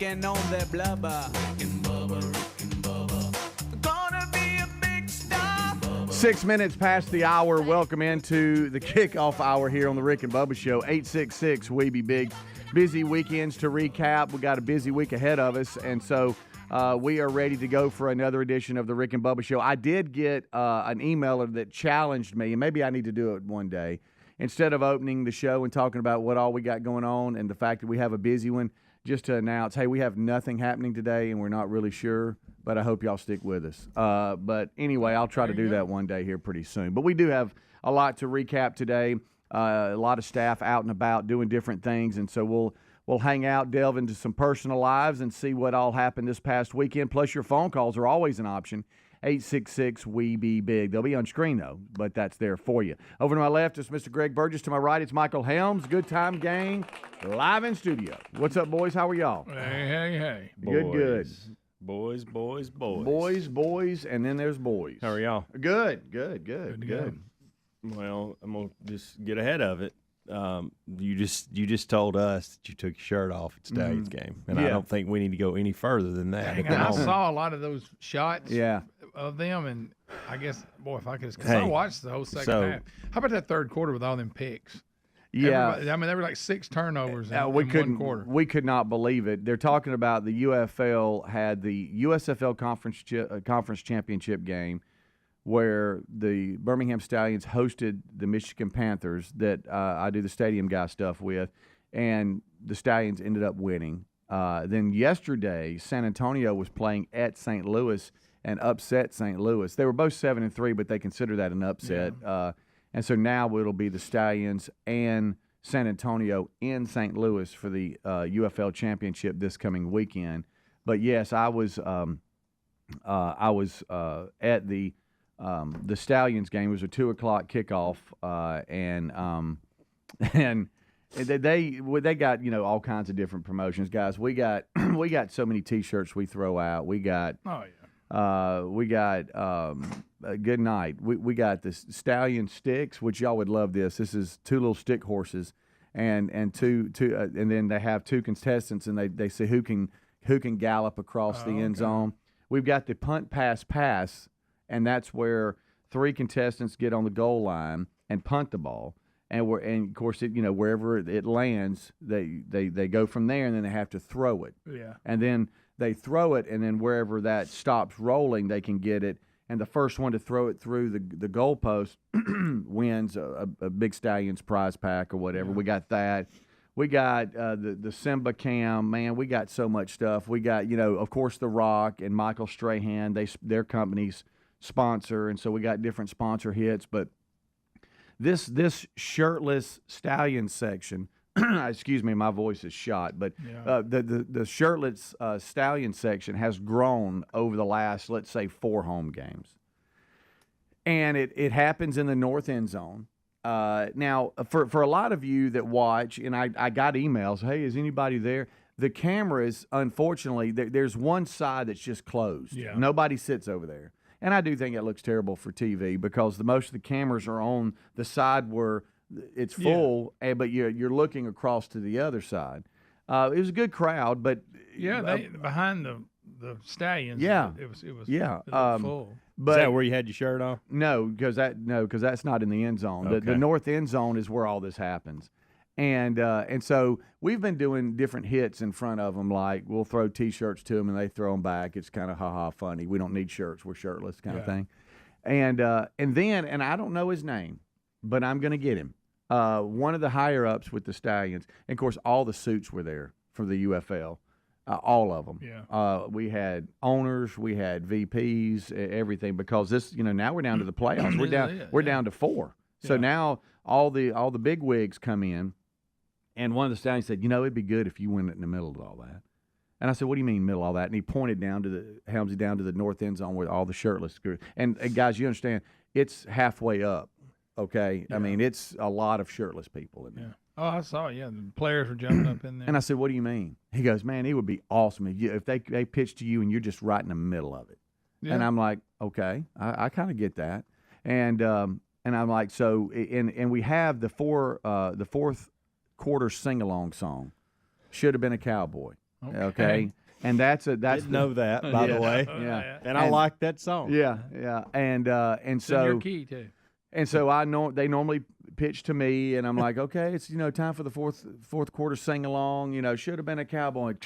and on their blubber. Rick and Bubba. Gonna be a big star. 6 minutes past the hour. Welcome into the kickoff hour here on the Rick and Bubba Show. 866 We Be Big. Busy weekends to recap. We got a busy week ahead of us, and so we are ready to go for another edition of the Rick and Bubba Show. I did get an emailer that challenged me, and maybe I need to do it one day. Instead of opening the show and talking about what all we got going on and the fact that we have a busy one, just to announce, hey, we have nothing happening today, and we're not really sure, but I hope y'all stick with us. But anyway, I'll try to do that one day here pretty soon. But we do have a lot to recap today. A lot of staff out and about doing different things, and so we'll hang out, delve into some personal lives, and see what all happened this past weekend. Plus, your phone calls are always an option. 866-WE-BE-BIG. They'll be on screen, though, but that's there for you. Over to my left is Mr. Greg Burgess. To my right, it's Michael Helms. Good Time Gang, live in studio. What's up, boys? How are y'all? Hey. Good. Boys. Boys, and then there's boys. How are y'all? Good. Well, I'm going to just get ahead of it. You just told us that you took your shirt off at Stallions game, and I don't think we need to go any further than that. Dang, I saw a lot of those shots Yeah. of them, and I guess, boy, if I could, because I watched the whole second half. How about that third quarter with all them picks? Yeah. There were like 6 turnovers in we one quarter. We could not believe it. They're talking about the UFL had the USFL conference championship game where the Birmingham Stallions hosted the Michigan Panthers that I do the stadium guy stuff with, and the Stallions ended up winning. Then yesterday, San Antonio was playing at St. Louis and upset St. Louis. They were both 7-3, but they consider that an upset. Yeah. And so now it'll be the Stallions and San Antonio in St. Louis for the UFL championship this coming weekend. But yes, I was at the Stallions game. It was a 2:00 kickoff, and they got all kinds of different promotions, guys. We got so many T-shirts we throw out. We got good night. We got the Stallion sticks, which y'all would love. This is 2 little stick horses, and two and then they have 2 contestants, and they see who can gallop across the end zone. We've got the punt pass. And that's where 3 contestants get on the goal line and punt the ball, and of course wherever it lands, they go from there, and then they have to throw it. Yeah. And then they throw it, and then wherever that stops rolling, they can get it. And the first one to throw it through the goalpost wins a big Stallions prize pack or whatever. Yeah. We got that. We got the Simba Cam, man. We got so much stuff. We got of course, The Rock and Michael Strahan. Their companies sponsor, and so we got different sponsor hits. But this shirtless Stallion section, excuse me, my voice is shot, but the shirtless Stallion section has grown over the last, let's say, 4 home games, and it happens in the north end zone. Now, for a lot of you that watch, and I got emails, hey, is anybody there? The cameras, unfortunately, there's one side that's just closed. Yeah. Nobody sits over there. And I do think it looks terrible for TV because most of the cameras are on the side where it's full, but you're looking across to the other side. It was a good crowd, but behind the Stallions, it was full. But is that where you had your shirt off? No, because that's not in the end zone. Okay. The north end zone is where all this happens. And so we've been doing different hits in front of them, like we'll throw T-shirts to them and they throw them back. It's kind of funny. We don't need shirts. We're shirtless kind of thing. And then I don't know his name, but I'm going to get him. One of the higher-ups with the Stallions. And, of course, all the suits were there for the UFL, all of them. Yeah. We had owners. We had VPs, everything, because this, now we're down to the playoffs. We're down to 4. So now all the big wigs come in. And one of the Stallions said, it'd be good if you went in the middle of all that. And I said, what do you mean middle of all that? And he pointed down to the north end zone where all the shirtless group. And guys, you understand, it's halfway up, okay? Yeah. I mean, it's a lot of shirtless people in there. Yeah. Oh, I saw, the players were jumping up in there. And I said, what do you mean? He goes, man, it would be awesome if they pitch to you and you're just right in the middle of it. Yeah. And I'm like, okay, I kind of get that. And I'm like, so, and we have the fourth quarter sing-along song, Should Have Been a Cowboy. Okay. And that's Didn't know that, by the way. Yeah. And I like that song. Yeah. And It's in so your key too. And so they normally pitch to me, and I'm like, okay, it's time for the fourth quarter sing along. Should have been a cowboy.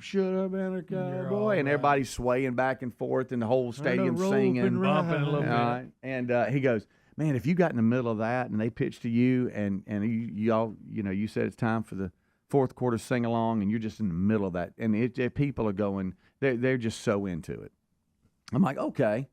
Should have been a cowboy, and everybody's swaying back and forth, and the whole stadium singing, bumping a little bit. And he goes, man, if you got in the middle of that and they pitched to you, and you said it's time for the fourth quarter sing along, and you're just in the middle of that, and people are going, they're just so into it. I'm like, okay.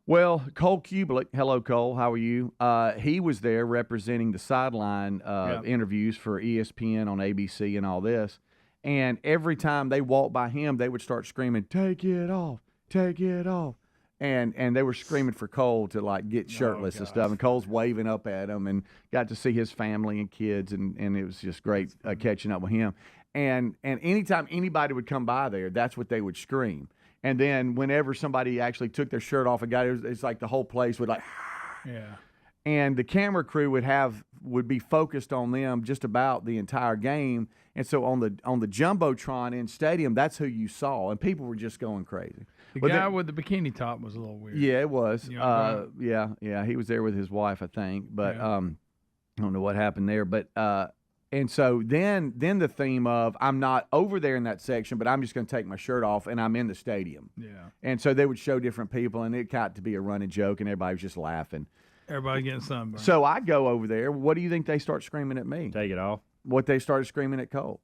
Well, Cole Kubelik, hello, Cole, how are you? He was there representing the sideline interviews for ESPN on ABC and all this. And every time they walked by him, they would start screaming, take it off, take it off. And they were screaming for Cole to, get shirtless and stuff. And Cole's waving up at him and got to see his family and kids, and it was just great catching up with him. And anytime anybody would come by there, that's what they would scream. And then whenever somebody actually took their shirt off and got it, it's like the whole place would yeah. And the camera crew would be focused on them just about the entire game. And so on the Jumbotron in stadium, that's who you saw, and people were just going crazy. The guy with the bikini top was a little weird. Yeah, it was. Yeah, he was there with his wife, I think, but I don't know what happened there, but. And so then the theme of I'm not over there in that section, but I'm just going to take my shirt off and I'm in the stadium. Yeah. And so they would show different people, and it got to be a running joke, and everybody was just laughing. Everybody getting sunburned. So I go over there. What do you think they start screaming at me? Take it off. What they started screaming at Cole.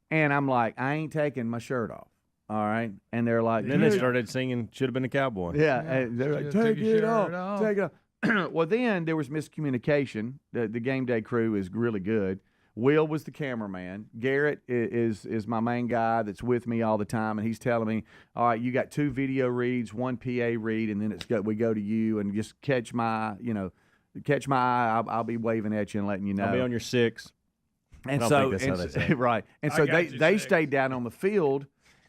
And I'm like, I ain't taking my shirt off. All right. And they're like, then they started singing "Should Have Been a Cowboy." Yeah. And they're like, take it off. Take it off. Well, then there was miscommunication. The game day crew is really good. Will was the cameraman. Garrett is my main guy that's with me all the time, and he's telling me, all right, you got 2 video reads, 1 PA read, and then we go to you, and just catch my eye. I'll be waving at you and letting you know. I'll be on your 6. And I don't think that's how they say it. Right. And so they stayed down on the field,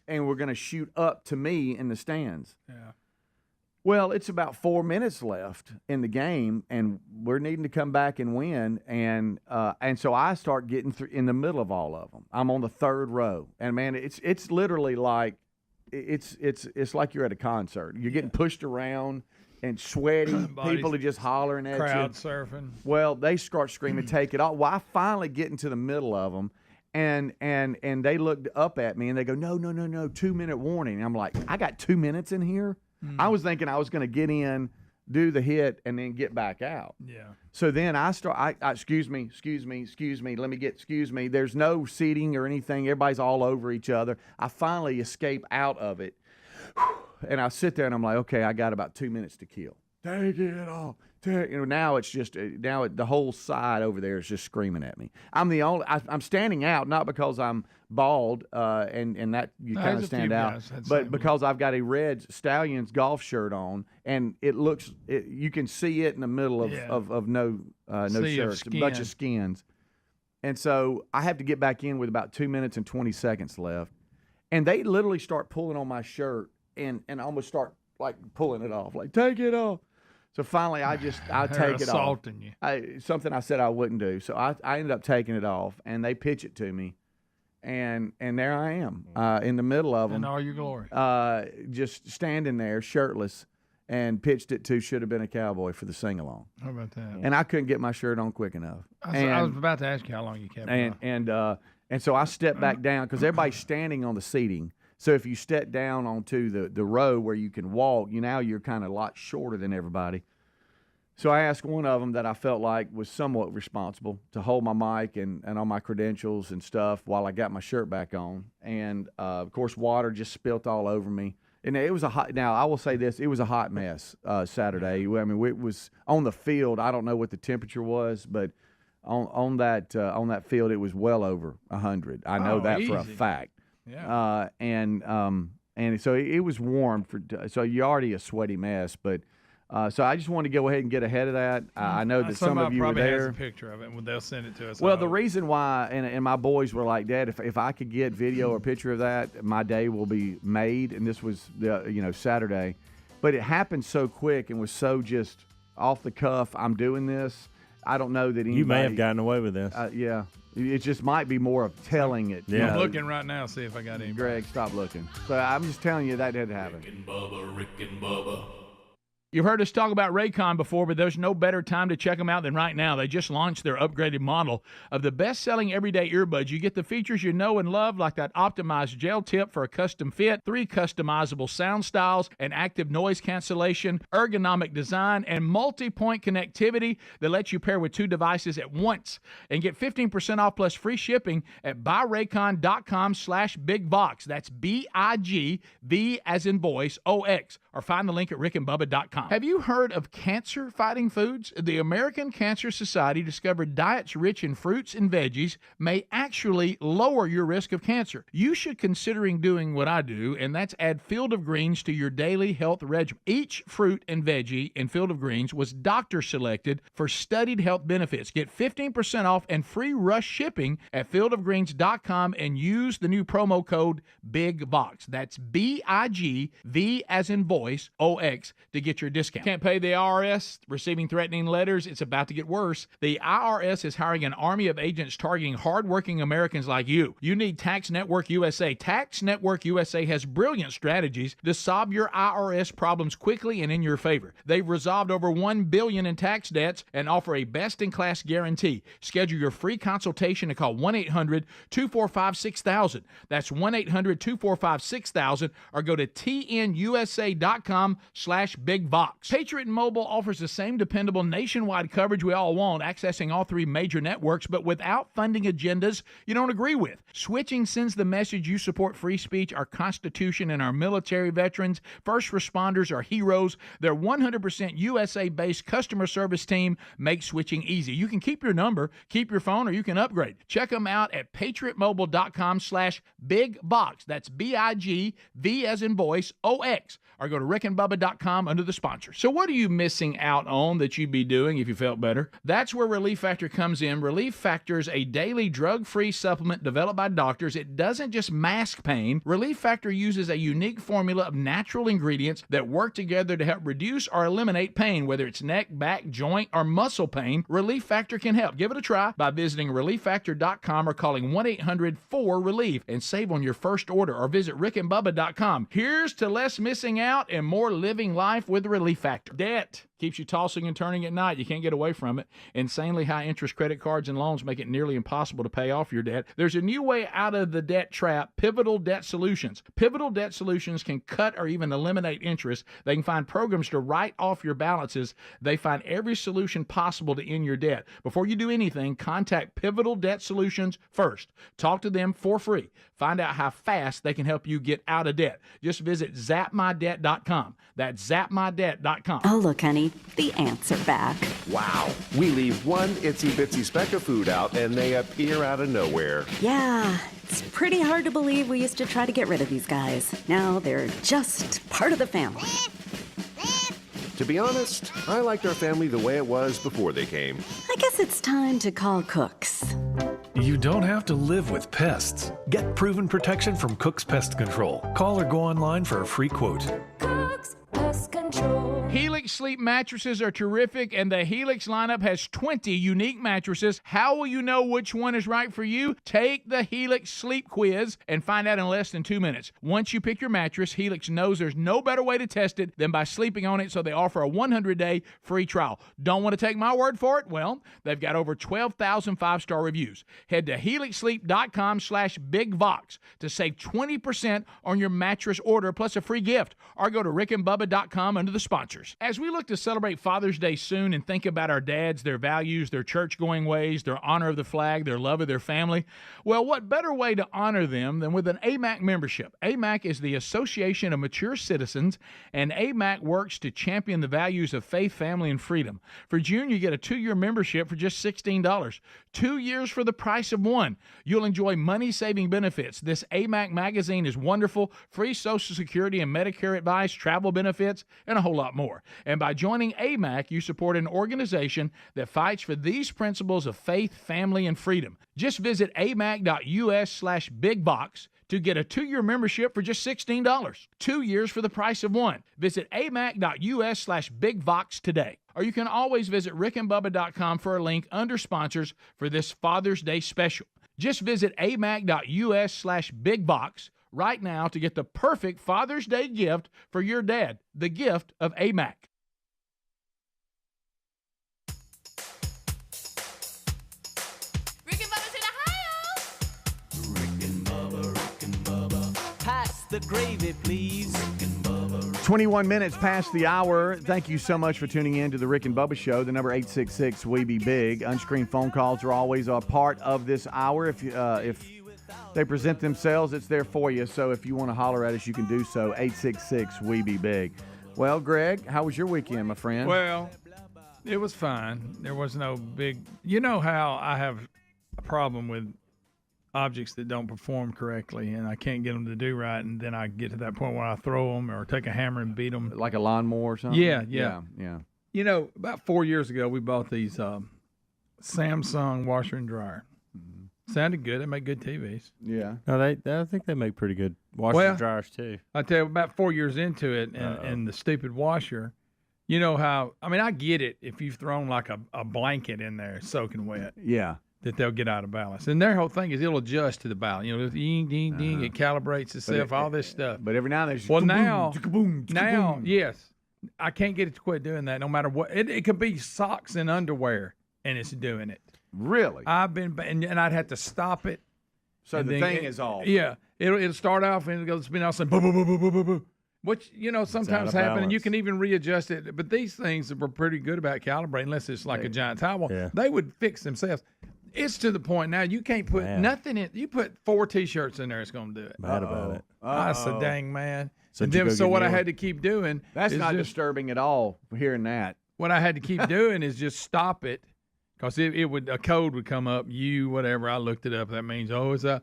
and we're going to shoot up to me in the stands. Yeah. Well, it's about 4 minutes left in the game, and we're needing to come back and win. And so I start getting in the middle of all of them. I'm on the 3rd row, and man, it's literally like it's like you're at a concert. You're getting pushed around and sweaty. People are just hollering at crowd you. surfing. Well, they start screaming, "Take it off!" Well, I finally get into the middle of them. And they looked up at me and they go, no, 2-minute warning. And I'm like, I got 2 minutes in here. I was thinking I was going to get in, do the hit, and then get back out. Yeah. So then excuse me. There's no seating or anything. Everybody's all over each other. I finally escape out of it. And I sit there and I'm like, okay, I got about 2 minutes to kill. Take it off. Now it's just the whole side over there is just screaming at me. I'm standing out not because I'm bald and that you kind of stand out, but because I've got a red Stallions golf shirt on, and you can see it in the middle of no shirts, a bunch of skins, and so I have to get back in with about 2 minutes and 20 seconds left, and they literally start pulling on my shirt and almost start like pulling it off, like take it off. So finally, I take it off. Assaulting you. Something I said I wouldn't do. So I ended up taking it off, and they pitch it to me, and there I am in the middle of them. In all your glory. Just standing there, shirtless, and pitched it to Should Have Been a Cowboy for the sing-along. How about that? And I couldn't get my shirt on quick enough. I was about to ask you how long you kept it on. And so I stepped back down because everybody's standing on the seating. So if you step down onto the row where you can walk, you're kind of a lot shorter than everybody. So I asked one of them that I felt like was somewhat responsible to hold my mic and all my credentials and stuff while I got my shirt back on. And, of course, water just spilt all over me. And it was now I will say this, it was a hot mess Saturday. I mean, it was on the field. I don't know what the temperature was, but on that field, it was well over 100. I know that for a fact. Yeah. And so it was warm so you're already a sweaty mess, but so I just wanted to go ahead and get ahead of that. I know that some of you were there. Has a picture of it, and they'll send it to us. Well, the reason why, and my boys were like, Dad, if I could get video or picture of that, my day will be made. And this was Saturday, but it happened so quick and was so just off the cuff. I'm doing this. I don't know that anybody. You may have gotten away with this. Yeah. It just might be more of telling it. Yeah. I'm looking right now, see if I got any. Greg, stop looking. So I'm just telling you that didn't happen. Rick and Bubba. You've heard us talk about Raycon before, but there's no better time to check them out than right now. They just launched their upgraded model of the best-selling everyday earbuds. You get the features you know and love, like that optimized gel tip for a custom fit, 3 customizable sound styles, and active noise cancellation, ergonomic design, and multi-point connectivity that lets you pair with 2 devices at once. And get 15% off plus free shipping at buyraycon.com/bigvox. That's BIGV as in voice, OX. Or find the link at rickandbubba.com. Have you heard of cancer-fighting foods? The American Cancer Society discovered diets rich in fruits and veggies may actually lower your risk of cancer. You should consider doing what I do, and that's add Field of Greens to your daily health regimen. Each fruit and veggie in Field of Greens was doctor-selected for studied health benefits. Get 15% off and free rush shipping at fieldofgreens.com and use the new promo code BIGVOX. That's BIGV as in voice, OX, to get your discount. Can't pay the IRS, receiving threatening letters, it's about to get worse. The IRS is hiring an army of agents targeting hardworking Americans like you. You need Tax Network USA. Tax Network USA has brilliant strategies to solve your IRS problems quickly and in your favor. They've resolved over $1 billion in tax debts and offer a best-in-class guarantee. Schedule your free consultation and call 1-800-245-6000. That's 1-800-245-6000 or go to tnusa.com/bigvox. Patriot Mobile offers the same dependable nationwide coverage we all want, accessing all 3 major networks, but without funding agendas you don't agree with. Switching sends the message you support free speech, our Constitution, and our military veterans. First responders are heroes. Their 100% USA-based customer service team makes switching easy. You can keep your number, keep your phone, or you can upgrade. Check them out at patriotmobile.com/bigvox. That's BIGV as in voice, OX. Or go to rickandbubba.com under the sponsor. So what are you missing out on that you'd be doing if you felt better? That's where Relief Factor comes in. Relief Factor is a daily drug-free supplement developed by doctors. It doesn't just mask pain. Relief Factor uses a unique formula of natural ingredients that work together to help reduce or eliminate pain, whether it's neck, back, joint, or muscle pain. Relief Factor can help. Give it a try by visiting relieffactor.com or calling 1-800-4RELIEF and save on your first order, or visit rickandbubba.com. Here's to less missing out and more living life with Relief Factor. Debt keeps you tossing and turning at night. You can't get away from it. Insanely high interest credit cards and loans make it nearly impossible to pay off your debt. There's a new way out of the debt trap: Pivotal Debt Solutions. Pivotal Debt Solutions can cut or even eliminate interest. They can find programs to write off your balances. They find every solution possible to end your debt. Before you do anything, contact Pivotal Debt Solutions first. Talk to them for free. Find out how fast they can help you get out of debt. Just visit zapmydebt.com. That's zapmydebt.com. Oh, look, honey, the ants are back. Wow. We leave one itsy bitsy speck of food out and they appear out of nowhere. Yeah, it's pretty hard to believe we used to try to get rid of these guys. Now they're just part of the family. To be honest, I liked our family the way it was before they came. I guess it's time to call Cooks. You don't have to live with pests. Get proven protection from Cook's Pest Control. Call or go online for a free quote. Cook's Pest Control. Helix Sleep mattresses are terrific, and the Helix lineup has 20 unique mattresses. How will you know which one is right for you? Take the Helix Sleep Quiz and find out in less than 2 minutes. Once you pick your mattress, Helix knows there's no better way to test it than by sleeping on it, so they offer a 100-day free trial. Don't want to take my word for it? Well, they've got over 12,000 five-star reviews. Head to helixsleep.com/bigvox to save 20% on your mattress order plus a free gift, or go to rickandbubba.com under the sponsors. As we look to celebrate Father's Day soon and think about our dads, their values, their church-going ways, their honor of the flag, their love of their family, well, what better way to honor them than with an AMAC membership? AMAC is the Association of Mature Citizens, and AMAC works to champion the values of faith, family, and freedom. For June, you get a 2-year membership for just $16. 2 years for the price of one. You'll enjoy money-saving benefits. This AMAC magazine is wonderful. Free Social Security and Medicare advice, travel benefits, and a whole lot more. And by joining AMAC, you support an organization that fights for these principles of faith, family, and freedom. Just visit amac.us/bigvox to get a 2-year membership for just $16. 2 years for the price of one. Visit amac.us/bigvox today. Or you can always visit rickandbubba.com for a link under sponsors for this Father's Day special. Just visit amac.us/bigvox right now to get the perfect Father's Day gift for your dad, the gift of AMAC. Rick and Bubba's in Ohio. Rick and Bubba. Pass the gravy, please. Rick and Bubba. 21 minutes past the hour. Thank you so much for tuning in to the Rick and Bubba Show. The number 866-WE-BE-BIG. Unscreened phone calls are always a part of this hour. If they present themselves, it's there for you. So if you want to holler at us, you can do so. 866-WE-BE-BIG. Well, Greg, how was your weekend, my friend? Well, it was fine. There was no big. You know how I have a problem with objects that don't perform correctly, and I can't get them to do right, and then I get to that point where I throw them or take a hammer and beat them. Like a lawnmower or something? Yeah. You know, about 4 years ago, we bought these Samsung washer and dryer. Sounded good. They make good TVs. Yeah. No, I think they make pretty good washer and dryers too. I tell you, about 4 years into it, and the stupid washer, you know how, I mean, I get it if you've thrown like a blanket in there soaking wet. Yeah. That they'll get out of balance. And their whole thing is it'll adjust to the balance. You know, ding, ding, ding, it calibrates itself, all this stuff. But every now and then, well, now, yes, I can't get it to quit doing that no matter what. It could be socks and underwear, and it's doing it. Really? I've been, and I'd have to stop it. So the thing is off. Yeah. It'll start off and it'll go spin off and boo, boo, boo, boo, boo, boo, boo. Which, you know, sometimes happen, and you can even readjust it. But these things were pretty good about calibrating, unless it's like a giant towel. Yeah. They would fix themselves. It's to the point now you can't put nothing in. You put 4 T-shirts in there, it's going to do it. Mad about it. I said, dang, man. So and then, what I had to keep doing. That's is not just, disturbing at all, hearing that. What I had to keep doing is just stop it, because it would, a code would come up, whatever. I looked it up. That means, it's a.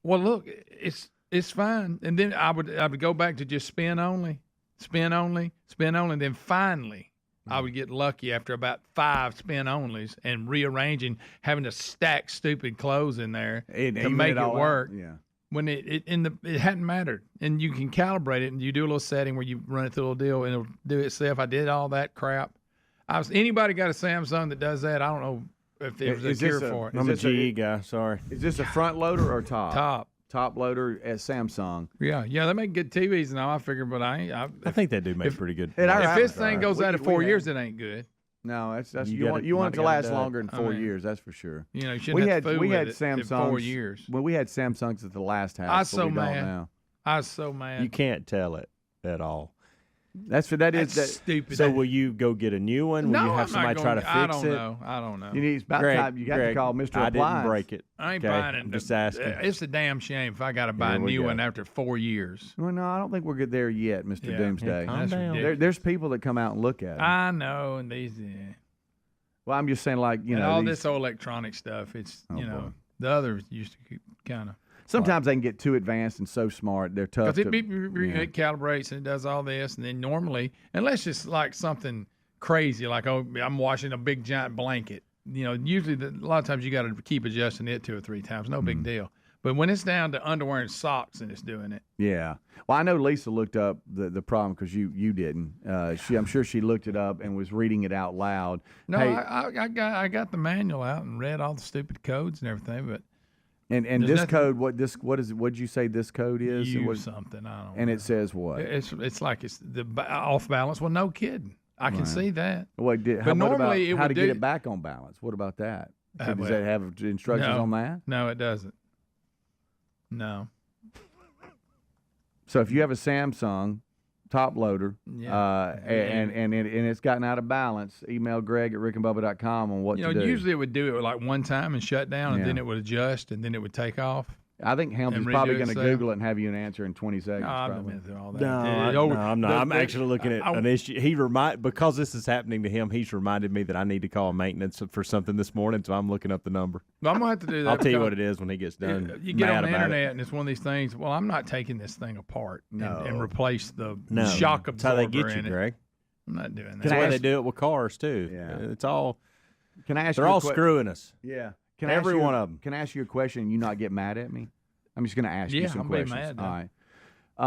Well, look, it's fine. And then I would go back to just spin only. And then finally, I would get lucky after about 5 spin onlys and rearranging, having to stack stupid clothes in there to make it work. Yeah. When it hadn't mattered, and you can calibrate it, and you do a little setting where you run it through a little deal, and it'll do it itself. I did all that crap. Anybody got a Samsung that does that? I don't know if there's a cure for it. I'm a GE guy. Sorry. Is this a front loader or top? Top loader at Samsung. Yeah, they make good TVs now. I figure, but I think they do make pretty good. If this thing goes out of 4 years, it ain't good. No, that's you want it to last longer than 4 years. That's for sure. You know, you shouldn't have to fool we had with Samsungs it 4 years. Well, we had Samsungs at the last house. I was so mad. mad. I was so mad. You can't tell it at all. That's stupid. So will you go get a new one? Will you have somebody try to fix it? I don't know. You need about time. You got to call Mr. I Appliance. didn't break it. I ain't buying it. I'm just asking. It's a damn shame if I got to buy a new one after 4 years. Well, no, I don't think we're good there yet, Mr. Doomsday. Calm down. There's people that come out and look at it. I know, and these. Well, I'm just saying, like, you know, all this old electronic stuff. It's boy. The others used to kind of. Sometimes they can get too advanced and so smart. They're tough. Because it calibrates and it does all this, and then normally, unless it's like something crazy, like I'm washing a big giant blanket. You know, usually a lot of times you got to keep adjusting it 2 or 3 times. No big deal. But when it's down to underwear and socks and it's doing it. Yeah. Well, I know Lisa looked up the problem because you didn't. I'm sure she looked it up and was reading it out loud. No, hey, I got the manual out and read all the stupid codes and everything, but. And this code, what is it? What'd you say this code is? Something, I don't know. And it says what? It's like it's the off balance. Well, no kidding. I can see that. Well, how normally to get it back on balance? What about that? Does that have instructions on that? No, it doesn't. No. So if you have a Samsung top loader, and it's gotten out of balance, email Greg at rickandbubba.com on what to do. Usually it would do it like one time and shut down, and then it would adjust, and then it would take off. I think Helms is probably going to Google it and have you an answer in 20 seconds. No, I've been through all that. No, I'm not. I'm actually looking at an issue. Because this is happening to him, he's reminded me that I need to call maintenance for something this morning, so I'm looking up the number. Well, I'm going to have to do that. I'll tell you what it is when he gets done. You get on the internet, and it's one of these things, well, I'm not taking this thing apart and replace the shock absorber. That's how they get you, Greg. I'm not doing that. That's why they do it with cars, too. Yeah. It's all. Can I ask they're all screwing us. Yeah. Every one of them. Can I ask you a question and you not get mad at me? I'm just going to ask you some I'll questions. be mad, All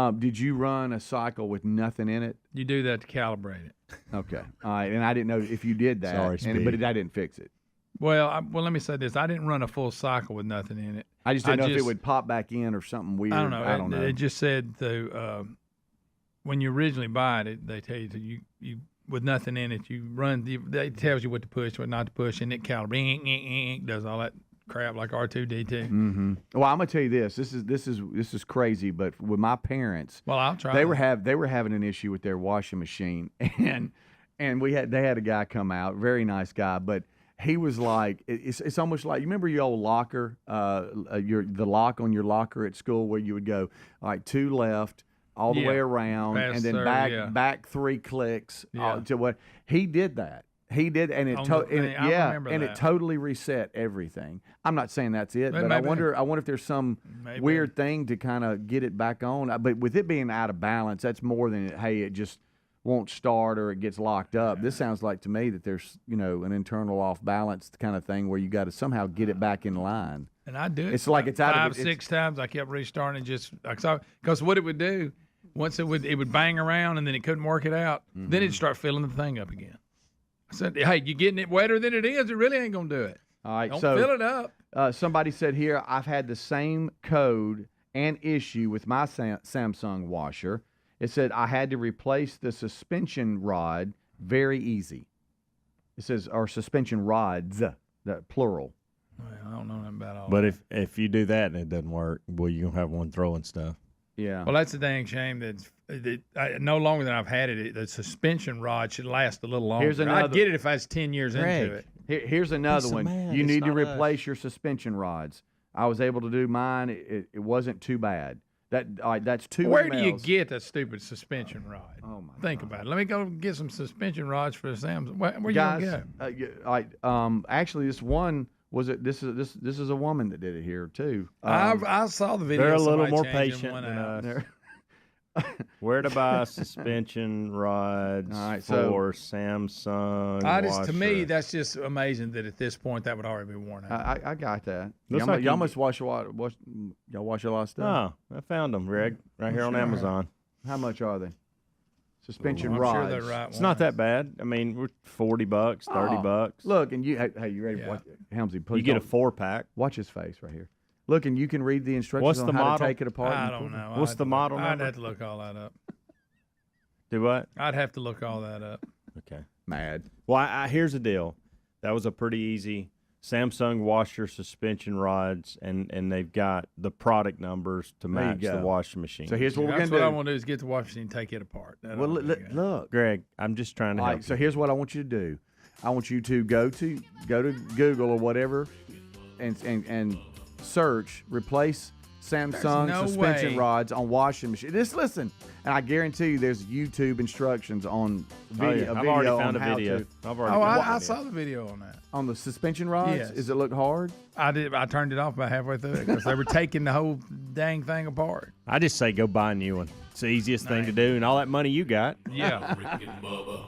right. Did you run a cycle with nothing in it? You do that to calibrate it. Okay. All right. And I didn't know if you did that. Sorry, Speedy. But I didn't fix it. Well, let me say this. I didn't run a full cycle with nothing in it. I just didn't know if it would pop back in or something weird. I don't know. I don't know. It just said when you originally buy it, they tell you you with nothing in it, you run. It tells you what to push, what not to push, and it calibrates, does all that crap like R2D2. Mm-hmm. Well, I'm gonna tell you this. This is crazy. But with my parents, well, I'll try. They were having an issue with their washing machine, and they had a guy come out, very nice guy, but he was like, it's almost like, you remember your old locker, the lock on your locker at school where you would go like 2 left, all the way around, and then back 3 clicks to what he did that. He did, and it it totally reset everything. I'm not saying that's it, but I wonder if there's some weird thing to kind of get it back on. But with it being out of balance, that's more than it just won't start or it gets locked up. This sounds like to me that there's an internal off balance kind of thing where you got to somehow get it back in line. And I do it. It's like it's out of 5-6 times. I kept restarting just because what it would do once it would bang around and then it couldn't work it out. Mm-hmm. Then it'd start filling the thing up again. I said, "Hey, you getting it wetter than it is? It really ain't gonna do it. All right, don't so fill it up." Somebody said here, I've had the same code and issue with my Samsung washer. It said I had to replace the suspension rod. Very easy. It says, or suspension rods, that plural. Well, I don't know nothing about all But that. if you do that and it doesn't work, well, you're going to have one throwing stuff. Yeah. Well, that's the dang shame that no longer than I've had it, the suspension rod should last a little longer. Here's another, I'd get it if I was 10 years into it. Here's another one. You need to replace your suspension rods. I was able to do mine. It wasn't too bad. That's 2 Where mLs. do you get that stupid suspension rod? Oh my! Think about it. Let me go get some suspension rods for the Samsung. Where you Guys, gonna go? Actually, this one was it. This is a woman that did it here too. I saw the video. They're a little somebody more changing patient one than out. us. Where to buy suspension rods for Samsung? To me, that's just amazing that at this point that would already be worn out. I got that. Looks like y'all must wash a lot. Y'all wash a lot of stuff. Oh, I found them, Greg, right here on Amazon. How much are they? Suspension I'm rods. sure they're right It's not that bad. I mean, we're $40, $30. Look, and you you ready? Yeah. Helmsy, please. You get a 4-pack. Watch his face right here. Look, and you can read the instructions What's on the how model? to take it apart. I don't know. What's the model I'd number? have to look all that up. Do what? I'd have to look all that up. Okay. Mad. Well, here's the deal. That was a pretty easy Samsung washer suspension rods, and they've got the product numbers to match the washing machine. So here's what we're That's going to what do. I want to do is get the washing machine and take it apart. Well, look, Greg, I'm just trying to all help right, so you. here's what I want you to do. I want you to go to Google or whatever, and search replace Samsung no suspension way. rods on washing machine. Just listen, and I guarantee you, there's YouTube instructions on video. I've already on found a how video. to- I've already I saw the video on that. on the suspension rods. Yes. Does it look hard? I did. I turned it off about halfway through it because they were taking the whole dang thing apart. I just say go buy a new one. It's the easiest thing to do, and all that money you got. Yeah. Rick and Bubba.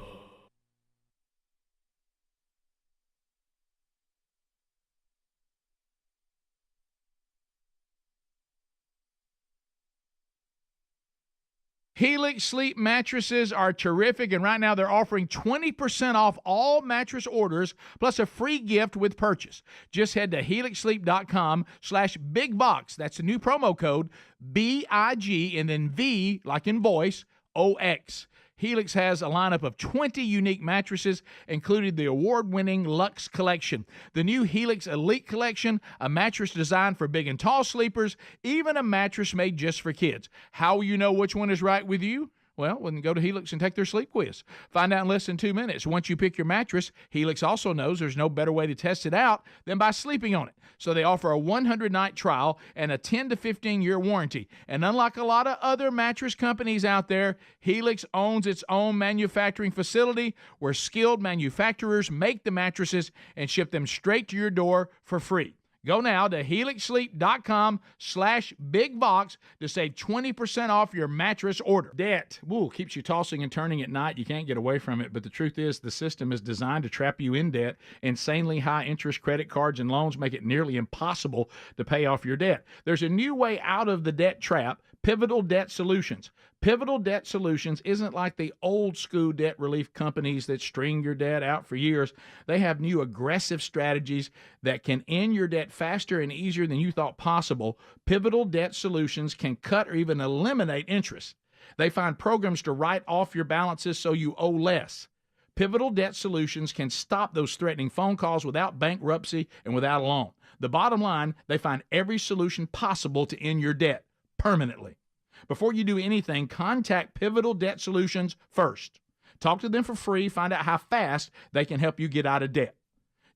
Helix Sleep mattresses are terrific, and right now they're offering 20% off all mattress orders, plus a free gift with purchase. Just head to helixsleep.com/bigbox. That's the new promo code, BIG, and then V, like in voice, OX. Helix has a lineup of 20 unique mattresses, including the award-winning Luxe Collection, the new Helix Elite Collection, a mattress designed for big and tall sleepers, even a mattress made just for kids. How will you know which one is right with you? Well, then go to Helix and take their sleep quiz. Find out in less than 2 minutes. Once you pick your mattress, Helix also knows there's no better way to test it out than by sleeping on it. So they offer a 100-night trial and a 10 to 15-year warranty. And unlike a lot of other mattress companies out there, Helix owns its own manufacturing facility where skilled manufacturers make the mattresses and ship them straight to your door for free. Go now to helixsleep.com/bigbox to save 20% off your mattress order. Debt, keeps you tossing and turning at night. You can't get away from it, but the truth is the system is designed to trap you in debt. Insanely high interest credit cards and loans make it nearly impossible to pay off your debt. There's a new way out of the debt trap, Pivotal Debt Solutions. Pivotal Debt Solutions isn't like the old school debt relief companies that string your debt out for years. They have new aggressive strategies that can end your debt faster and easier than you thought possible. Pivotal Debt Solutions can cut or even eliminate interest. They find programs to write off your balances so you owe less. Pivotal Debt Solutions can stop those threatening phone calls without bankruptcy and without a loan. The bottom line, they find every solution possible to end your debt permanently. Before you do anything, contact Pivotal Debt Solutions first. Talk to them for free. Find out how fast they can help you get out of debt.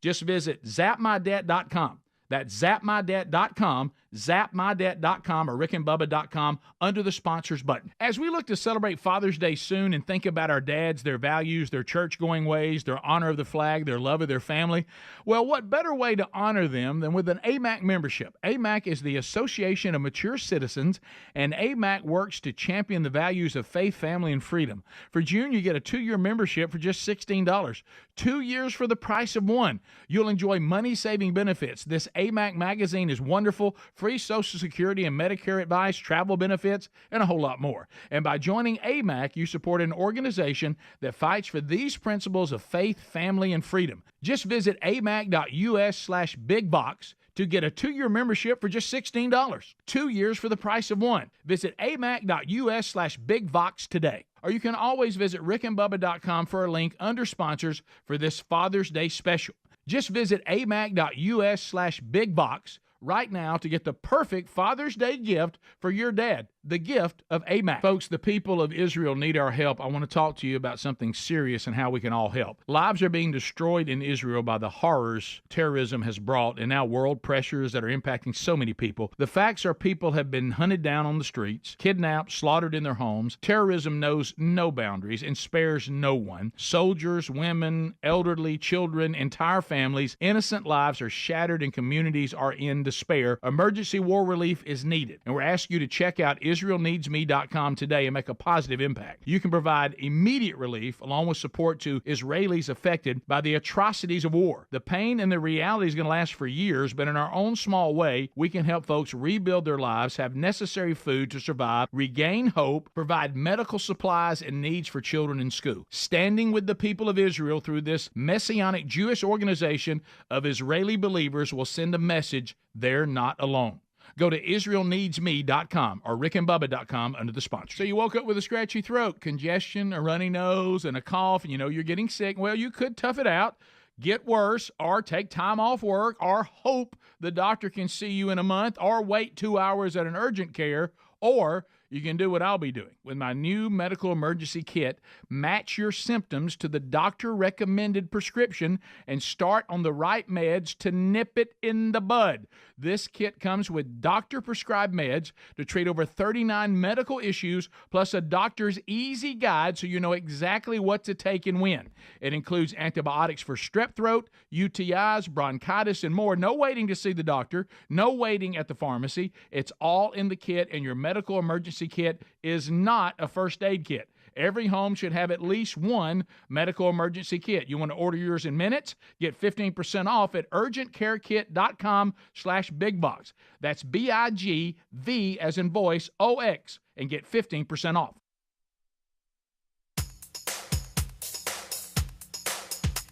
Just visit zapmydebt.com. That's zapmydebt.com, zapmydebt.com, or rickandbubba.com under the sponsors button. As we look to celebrate Father's Day soon and think about our dads, their values, their church-going ways, their honor of the flag, their love of their family, well, what better way to honor them than with an AMAC membership? AMAC is the Association of Mature Citizens, and AMAC works to champion the values of faith, family, and freedom. For June, you get a 2-year membership for just $16. 2 years for the price of one. You'll enjoy money-saving benefits. This AMAC magazine is wonderful. Free Social Security and Medicare advice, travel benefits, and a whole lot more. And by joining AMAC, you support an organization that fights for these principles of faith, family, and freedom. Just visit amac.us/bigbox to get a 2-year membership for just $16. 2 years for the price of one. Visit amac.us/bigbox today. Or you can always visit rickandbubba.com for a link under sponsors for this Father's Day special. Just visit amac.us/bigbox right now to get the perfect Father's Day gift for your dad, the gift of AMAC. Folks, the people of Israel need our help. I want to talk to you about something serious and how we can all help. Lives are being destroyed in Israel by the horrors terrorism has brought, and now world pressures that are impacting so many people. The facts are people have been hunted down on the streets, kidnapped, slaughtered in their homes. Terrorism knows no boundaries and spares no one. Soldiers, women, elderly, children, entire families, innocent lives are shattered and communities are in despair. Emergency war relief is needed, and we're asking you to check out IsraelNeedsMe.com today and make a positive impact. You can provide immediate relief along with support to Israelis affected by the atrocities of war. The pain and the reality is going to last for years, but in our own small way, we can help folks rebuild their lives, have necessary food to survive, regain hope, provide medical supplies and needs for children in school. Standing with the people of Israel through this Messianic Jewish organization of Israeli believers will send a message they're not alone. Go to IsraelNeedsMe.com or rickandbubba.com under the sponsor. So you woke up with a scratchy throat, congestion, a runny nose, and a cough, and you know you're getting sick. Well, you could tough it out, get worse, or take time off work, or hope the doctor can see you in a month, or wait 2 hours at an urgent care, or you can do what I'll be doing. With my new medical emergency kit, match your symptoms to the doctor-recommended prescription and start on the right meds to nip it in the bud. This kit comes with doctor-prescribed meds to treat over 39 medical issues, plus a doctor's easy guide so you know exactly what to take and when. It includes antibiotics for strep throat, UTIs, bronchitis, and more. No waiting to see the doctor, no waiting at the pharmacy. It's all in the kit, and your medical emergency kit is not a first aid kit. Every home should have at least one medical emergency kit. You want to order yours in minutes? Get 15% off at urgentcarekit.com/bigbox. That's BIGV as in voice, OX, and get 15% off.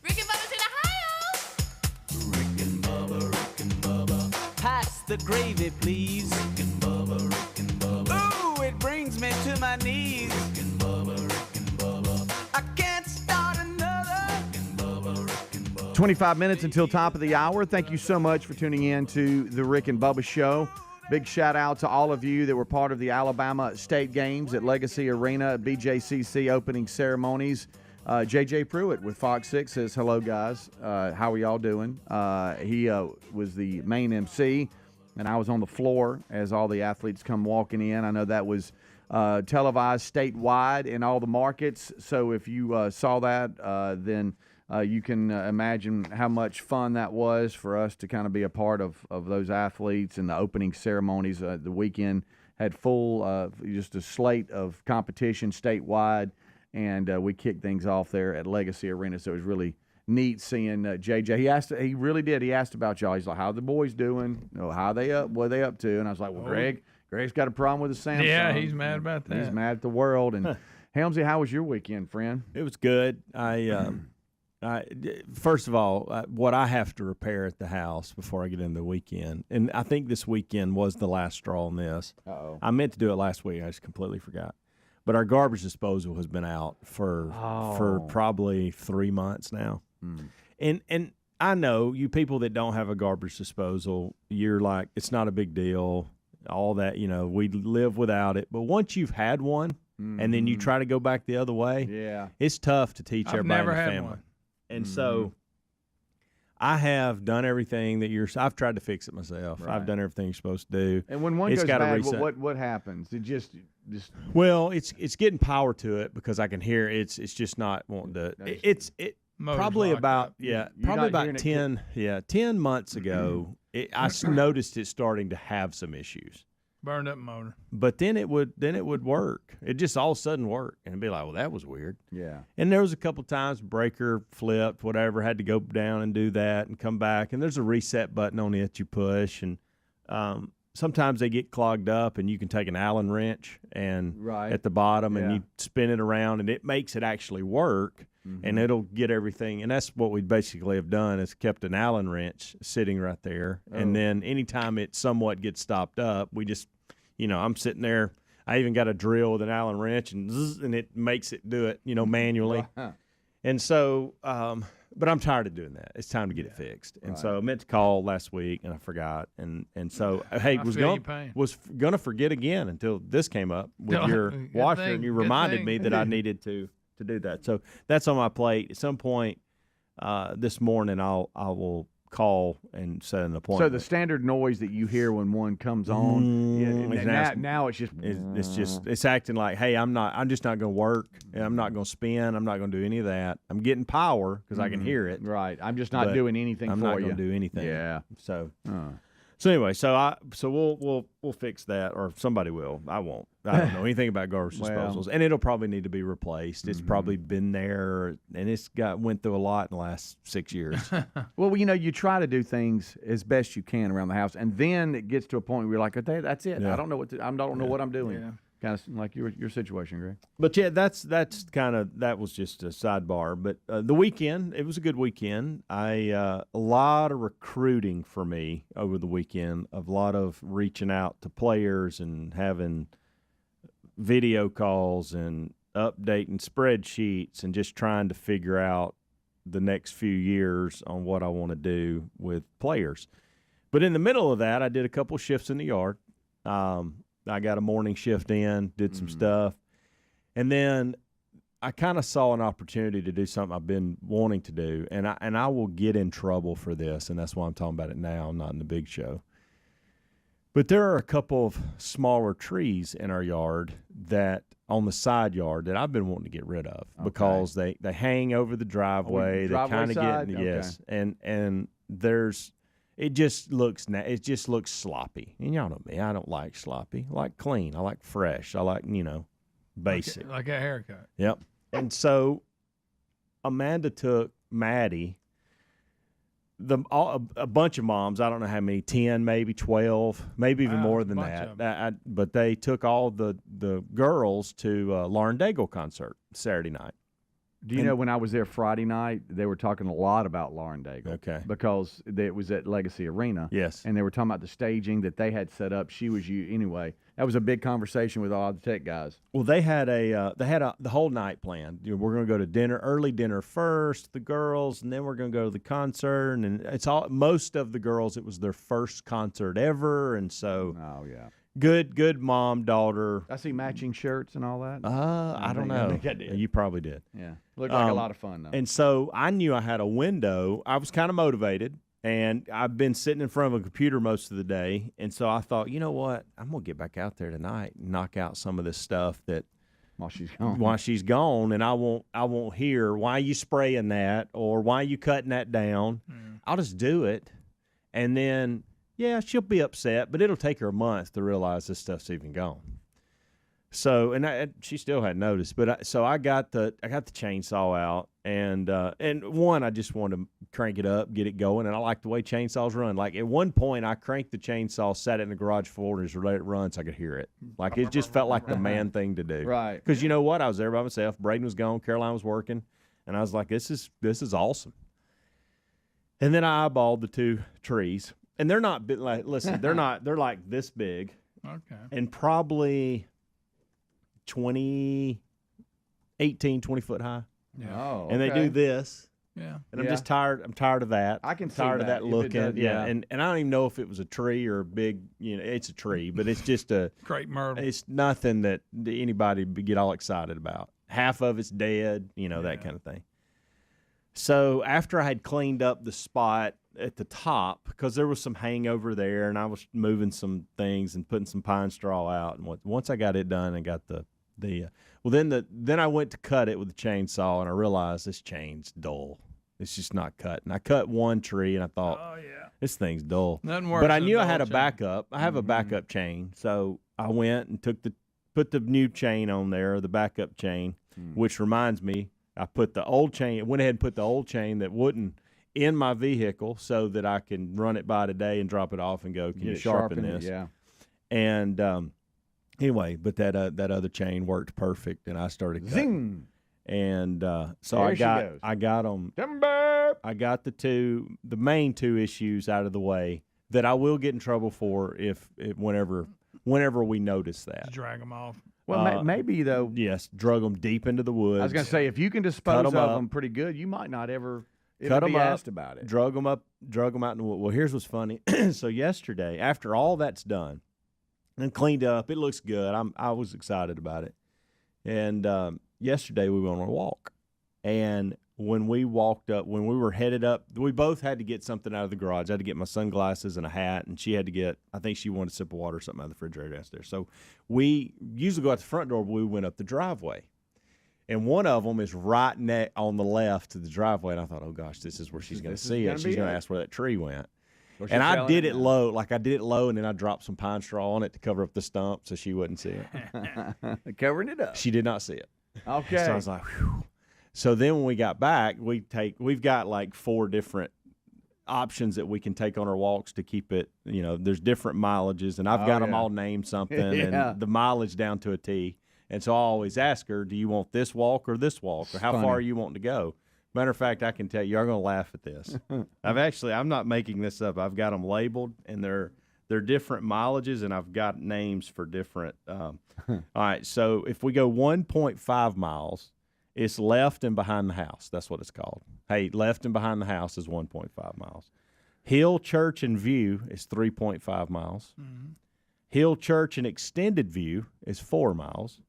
Rick and Bubba's in Ohio. Rick and Bubba. Pass the gravy, please. Rick and Bubba. Ooh, it brings me to my knees. Rick and Bubba. I can't start another. Rick and Bubba. 25 minutes until top of the hour. Thank you so much for tuning in to the Rick and Bubba Show. Big shout out to all of you that were part of the Alabama State Games at Legacy Arena, BJCC opening ceremonies. JJ Pruitt with Fox 6 says, hello, guys. How are y'all doing? He was the main MC, and I was on the floor as all the athletes come walking in. I know that was televised statewide in all the markets. So if you saw that, then You can imagine how much fun that was for us to kind of be a part of those athletes and the opening ceremonies. The weekend had full, just a slate of competition statewide, and we kicked things off there at Legacy Arena. So it was really neat seeing JJ. He really did. He asked about y'all. He's like, "How are the boys doing? You know, how are they up? What are they up to?" And I was like, "Well, Greg's got a problem with the Samsung. Yeah, he's mad about that. He's mad at the world." And Helmsy, how was your weekend, friend? It was good. First of all, what I have to repair at the house before I get into the weekend, and I think this weekend was the last straw on this. Uh-oh. I meant to do it last week. I just completely forgot. But our garbage disposal has been out for probably 3 months now. And I know you people that don't have a garbage disposal, you're like, it's not a big deal, all that, we live without it. But once you've had one and then you try to go back the other way, it's tough to teach everybody in the family. One. And so I have done everything that I've tried to fix it myself. Right. I've done everything you're supposed to do. And when one It's goes gotta bad, reset. what happens? It just Well, it's getting power to it because I can hear it's just not wanting to. It's Motor's probably locked about up. not about hearing 10 months ago. I noticed it starting to have some issues. Burned up motor. But then it would work. It just all of a sudden work, and it'd be like, well, that was weird. Yeah. And there was a couple times breaker flipped, whatever, had to go down and do that and come back. And there's a reset button on it you push, and sometimes they get clogged up, and you can take an Allen wrench and at the bottom, and you spin it around, and it makes it actually work, and it'll get everything. And that's what we basically have done is kept an Allen wrench sitting right there, and then anytime it somewhat gets stopped up, we just, I'm sitting there. I even got a drill with an Allen wrench, and zzz, and it makes it do it, manually. And so, but I'm tired of doing that. It's time to get it fixed. And so I meant to call last week, and I forgot. And so, hey, was gonna forget again until this came up with your washer, and you reminded me that I needed to do that. So that's on my plate. At some point this morning, I will call and set an appointment. So the standard noise that you hear when one comes on, now it's just it's acting like, hey, I'm just not going to work, and I'm not going to spin, I'm not going to do any of that. I'm getting power because I can hear it. Right. I'm just not doing anything I'm for you. not going to do anything. Yeah. So anyway, so we'll fix that, or somebody will. I won't. I don't know anything about garbage disposals, and it'll probably need to be replaced. It's probably been there, and went through a lot in the last 6 years. Well, you try to do things as best you can around the house, and then it gets to a point where you're like, okay, that's it. Yeah. I don't know what I'm doing. Yeah. Kind of like your situation, Greg. But yeah, that was just a sidebar. But the weekend, it was a good weekend. A lot of recruiting for me over the weekend. A lot of reaching out to players and having video calls and updating spreadsheets and just trying to figure out the next few years on what I want to do with players. But in the middle of that, I did a couple shifts in the yard. I got a morning shift in, did some stuff. And then I kind of saw an opportunity to do something I've been wanting to do. And I will get in trouble for this, and that's why I'm talking about it now, not in the big show. But there are a couple of smaller trees in our yard on the side yard that I've been wanting to get rid of because they hang over the driveway. They kind of get yes, and there's it just looks sloppy. And y'all know me, I don't like sloppy. I like clean. I like fresh. I like basic. Like a haircut. Yep. And so Amanda took Maddie. A bunch of moms, I don't know how many, 10, maybe 12, maybe even more than that. But they took all the girls to Lauren Daigle concert Saturday night. Do you know when I was there Friday night, they were talking a lot about Lauren Daigle. Okay. Because it was at Legacy Arena. Yes. And they were talking about the staging that they had set up. Anyway, that was a big conversation with all the tech guys. Well, they had the whole night planned. We're going to go to dinner, early dinner first, the girls, and then we're going to go to the concert. And most of the girls, it was their first concert ever, and so. Oh yeah. Good mom, daughter. I see matching shirts and all that. I don't know. I think I did. You probably did. Yeah. Looked like a lot of fun, though. And so I knew I had a window. I was kind of motivated, and I've been sitting in front of a computer most of the day. And so I thought, you know what? I'm going to get back out there tonight and knock out some of this stuff that While she's gone. While she's gone, and I won't hear, why are you spraying that, or why are you cutting that down? I'll just do it, and then she'll be upset, but it'll take her a month to realize this stuff's even gone. So, and she still hadn't noticed, but so I got the chainsaw out, and one, I just wanted to crank it up, get it going, and I like the way chainsaws run. Like at one point, I cranked the chainsaw, sat it in the garage floor, and just let it run so I could hear it. Like it just felt like the man thing to do. Right. Because you know what? I was there by myself. Braden was gone. Caroline was working, and I was like, this is awesome. And then I eyeballed the 2 trees, and they're not like, listen, they're like this big, Okay. and probably 18, 20 foot high. Oh, And they do this. Yeah. And I'm just tired. I'm tired of that. I can see tired of that that if it looking. does, yeah. And I don't even know if it was a tree or a big, it's a tree, but it's just a Crepe myrtle. it's nothing that anybody would get all excited about. Half of it's dead, that kind of thing. So after I had cleaned up the spot at the top, because there was some hangover there, and I was moving some things and putting some pine straw out, and once I got it done and got then I went to cut it with the chainsaw, and I realized this chain's dull. It's just not cutting. I cut one tree, and I thought, this thing's dull. Nothing worse But I than knew a I had dull a chain. backup. I have a backup chain, so I went and put the new chain on there, the backup chain, which reminds me, I went ahead and put the old chain that wouldn't in my vehicle so that I can run it by today and drop it off and go, can you sharpen this? Yeah. And anyway, but that other chain worked perfect, and I started cutting. Zing. And so There I she goes. got them. Timber. I got the main 2 issues out of the way that I will get in trouble for whenever we notice that. Just drag them off. Well, maybe though. Yes, drug them deep into the woods. I was gonna say if you can dispose of 'em up. them pretty good, you might not ever Cut be them up, asked about it. drug them out in the wood. Well, here's what's funny. So yesterday, after all that's done and cleaned up, it looks good. I was excited about it. And yesterday we went on a walk, and when we were headed up, we both had to get something out of the garage. I had to get my sunglasses and a hat, and she had to get, I think she wanted a sip of water or something out of the refrigerator downstairs. So we usually go out the front door, but we went up the driveway. And one of them is right on the left to the driveway, and I thought, oh gosh, this is where she's going to see it. She's going to ask where that tree went. And I did it low, and then I dropped some pine straw on it to cover up the stump so she wouldn't see it. Covering it up. She did not see it. Okay. So I was like, whew. So then when we got back, we've got like 4 different options that we can take on our walks to keep it, there's different mileages, and I've got them all named something and the mileage down to a T. And so I always ask her, do you want this walk or this walk, or how far are you wanting to go? Matter of fact, I can tell you're going to laugh at this. I'm not making this up. I've got them labeled, and they're different mileages, and I've got names for different. All right, so if we go 1.5 miles, it's left and behind the house. That's what it's called. Hey, left and behind the house is 1.5 miles. Hill, Church, and View is 3.5 miles. Mm-hmm. Hill, Church, and Extended View is 4 miles.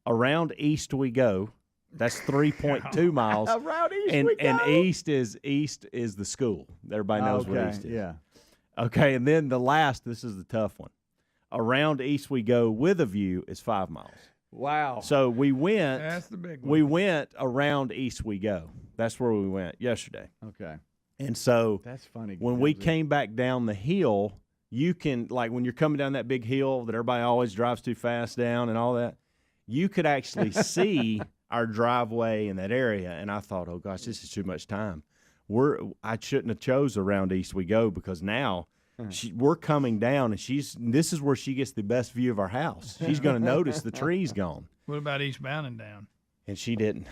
Around East we go. That's 3.2 miles. Around East and, we go. And East is the school. Everybody knows what East is. Yeah. Okay, and then this is the tough one. Around East we go with a view is 5 miles. Wow. So we went. That's the big one. We went around East we go. That's where we went yesterday. Okay. And so that's funny. When we came back down the hill, you can, like when you're coming down that big hill that everybody always drives too fast down and all that, you could actually see our driveway in that area. And I thought, oh gosh, this is too much time. I shouldn't have chose around East we go, because now we're coming down, and this is where she gets the best view of our house. She's going to notice the tree's gone. What about eastbound and down? And she didn't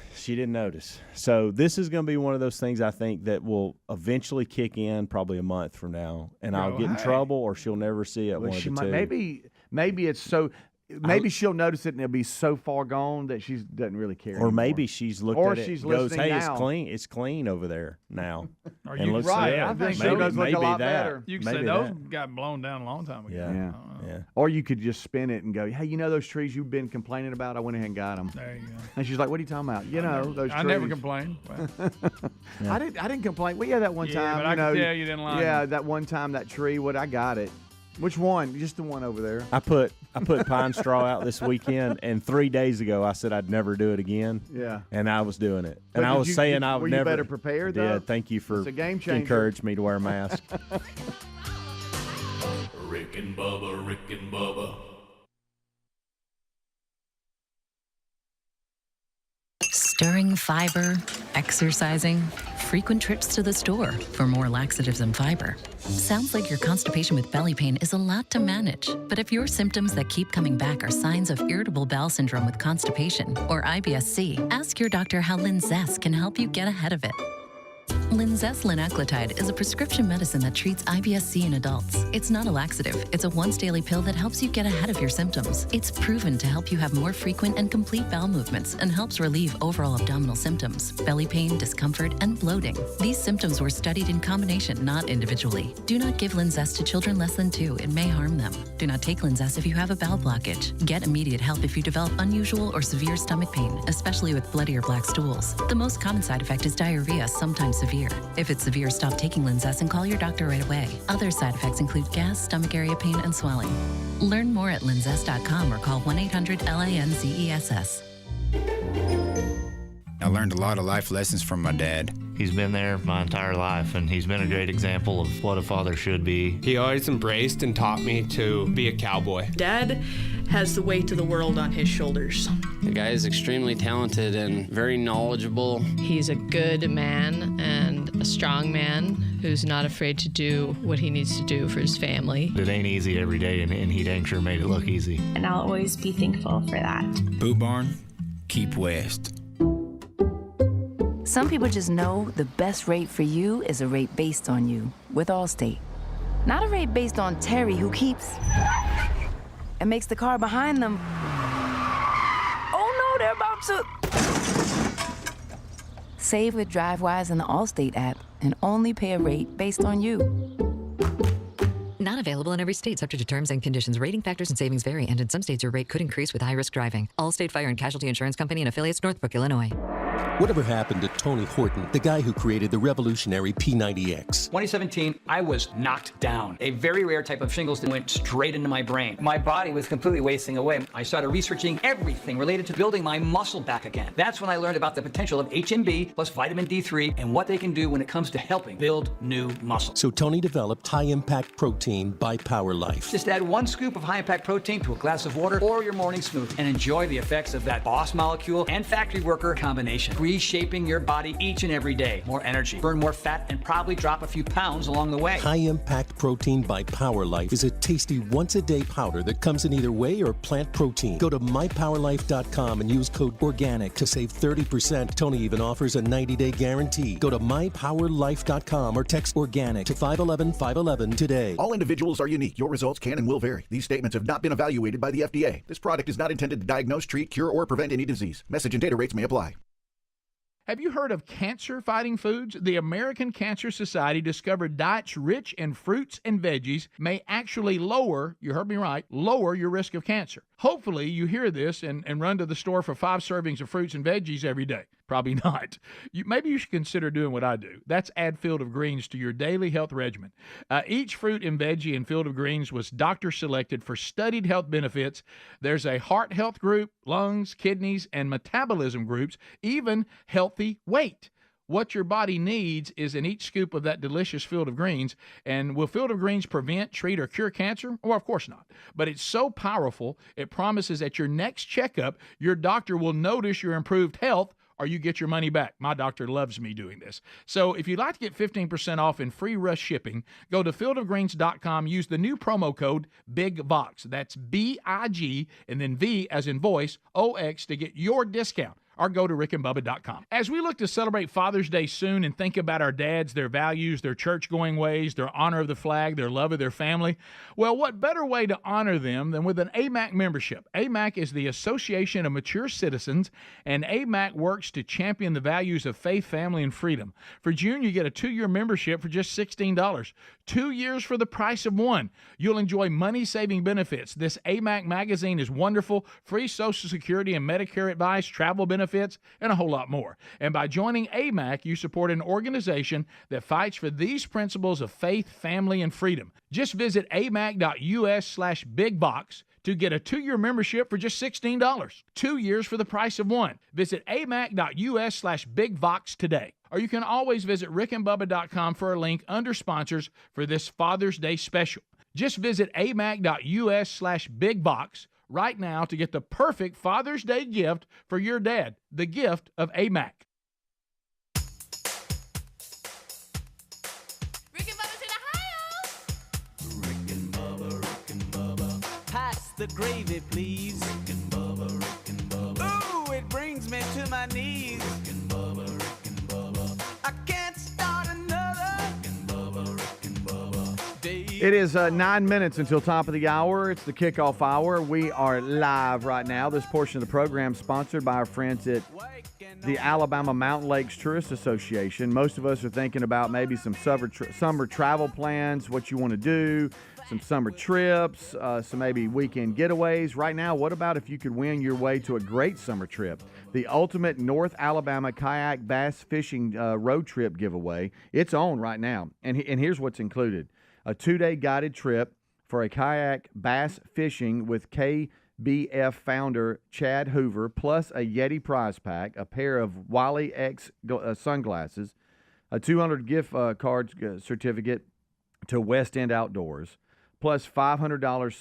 notice. So this is going to be one of those things, I think, that will eventually kick in probably a month from now, and I'll get in trouble, or she'll never see it. Well, one of she the might, two. maybe it's so. Maybe she'll notice it and it'll be so far gone that she doesn't really care. Or anymore. maybe she's looked or at it she's and goes, listening hey, now. it's clean over there now. Are And you looks right? at I it. think so. Does look a maybe lot that. better. You can Maybe say those that. got blown down a long time ago. Yeah. Yeah. Or you could just spin it and go, hey, those trees you've been complaining about? I went ahead and got them. There you go. And she's like, what are you talking about? Those trees. I never complained. I didn't complain. Well, yeah, that one Yeah, time. but I could tell you didn't like Yeah, it. that one time, that tree. I got it. Which one? Just the one over there. I put pine straw out this weekend, and 3 days ago I said I'd never do it again. Yeah. And I was doing it. But And I was saying I would were you never. better prepared, though? Yeah, thank you for It's a game changer. encouraging me to wear a mask. Rick and Bubba, Rick and Bubba. Stirring fiber, exercising, frequent trips to the store for more laxatives and fiber. Sounds like your constipation with belly pain is a lot to manage. But if your symptoms that keep coming back are signs of irritable bowel syndrome with constipation or IBS-C, ask your doctor how Linzess can help you get ahead of it. Linzess linaclotide is a prescription medicine that treats IBS-C in adults. It's not a laxative. It's a once-daily pill that helps you get ahead of your symptoms. It's proven to help you have more frequent and complete bowel movements and helps relieve overall abdominal symptoms, belly pain, discomfort, and bloating. These symptoms were studied in combination, not individually. Do not give Linzess to children less than 2. It may harm them. Do not take Linzess if you have a bowel blockage. Get immediate help if you develop unusual or severe stomach pain, especially with bloody or black stools. The most common side effect is diarrhea, sometimes severe. If it's severe, stop taking Linzess and call your doctor right away. Other side effects include gas, stomach area pain, and swelling. Learn more at linzess.com or call 1-800-LANZESS. I learned a lot of life lessons from my dad. He's been there my entire life, and he's been a great example of what a father should be. He always embraced and taught me to be a cowboy. Dad has the weight of the world on his shoulders. The guy is extremely talented and very knowledgeable. He's a good man and a strong man who's not afraid to do what he needs to do for his family. It ain't easy every day, and he dang sure made it look easy. And I'll always be thankful for that. Boot Barn, keep west. Some people just know the best rate for you is a rate based on you with Allstate. Not a rate based on Terry, who keeps and makes the car behind them. Oh no, they're about to. Save with DriveWise and the Allstate app and only pay a rate based on you. Not available in every state, subject to terms and conditions. Rating factors and savings vary, and in some states your rate could increase with high-risk driving. Allstate Fire and Casualty Insurance Company and affiliates, Northbrook, Illinois. Whatever happened to Tony Horton, the guy who created the revolutionary P90X? 2017, I was knocked down. A very rare type of shingles that went straight into my brain. My body was completely wasting away. I started researching everything related to building my muscle back again. That's when I learned about the potential of HMB plus vitamin D3 and what they can do when it comes to helping build new muscle. So Tony developed high-impact protein by Power Life. Just add 1 scoop of high-impact protein to a glass of water or your morning smoothie and enjoy the effects of that boss molecule and factory worker combination. Reshaping your body each and every day. More energy, burn more fat, and probably drop a few pounds along the way. High-impact protein by Power Life is a tasty once-a-day powder that comes in either whey or plant protein. Go to mypowerlife.com and use code ORGANIC to save 30%. Tony even offers a 90-day guarantee. Go to mypowerlife.com or text ORGANIC to 511-511 today. All individuals are unique. Your results can and will vary. These statements have not been evaluated by the FDA. This product is not intended to diagnose, treat, cure, or prevent any disease. Message and data rates may apply. Have you heard of cancer-fighting foods? The American Cancer Society discovered diets rich in fruits and veggies may actually lower, you heard me right, lower your risk of cancer. Hopefully you hear this and run to the store for 5 servings of fruits and veggies every day. Probably not. Maybe you should consider doing what I do. That's add Field of Greens to your daily health regimen. Each fruit and veggie in Field of Greens was doctor selected for studied health benefits. There's a heart health group, lungs, kidneys, and metabolism groups, even healthy weight. What your body needs is in each scoop of that delicious Field of Greens. And will Field of Greens prevent, treat, or cure cancer? Well, of course not. But it's so powerful, it promises at your next checkup, your doctor will notice your improved health or you get your money back. My doctor loves me doing this. So if you'd like to get 15% off and free rush shipping, go to fieldofgreens.com, use the new promo code BIGVOX. That's B-I-G and then V as in voice, O-X to get your discount. Or go to rickandbubba.com. As we look to celebrate Father's Day soon and think about our dads, their values, their church-going ways, their honor of the flag, their love of their family, well, what better way to honor them than with an AMAC membership? AMAC is the Association of Mature Citizens, and AMAC works to champion the values of faith, family, and freedom. For June, you get a 2-year membership for just $16. 2 years for the price of one. You'll enjoy money-saving benefits. This AMAC magazine is wonderful. Free Social Security and Medicare advice, travel benefits, and a whole lot more. And by joining AMAC, you support an organization that fights for these principles of faith, family, and freedom. Just visit amac.us/bigbox to get a 2-year membership for just $16. 2 years for the price of one. Visit amac.us/bigbox today. Or you can always visit rickandbubba.com for a link under sponsors for this Father's Day special. Just visit amac.us/bigbox right now to get the perfect Father's Day gift for your dad, the gift of AMAC. Pass the gravy, please. Rick and Bubba, Rick and Bubba. Ooh, it brings me to my knees. Rick and Bubba, Rick and Bubba. I can't start another. Rick and Bubba, Rick and Bubba. It is 9 minutes until top of the hour. It's the kickoff hour. We are live right now. This portion of the program sponsored by our friends at the Alabama Mountain Lakes Tourist Association. Most of us are thinking about maybe some summer travel plans, what you want to do, some summer trips, some maybe weekend getaways. Right now, what about if you could win your way to a great summer trip? The ultimate North Alabama kayak bass fishing road trip giveaway. It's on right now. And here's what's included. A 2-day guided trip for a kayak bass fishing with KBF founder Chad Hoover, plus a Yeti prize pack, a pair of Wiley X sunglasses, a 200 gift card certificate to West End Outdoors, plus $500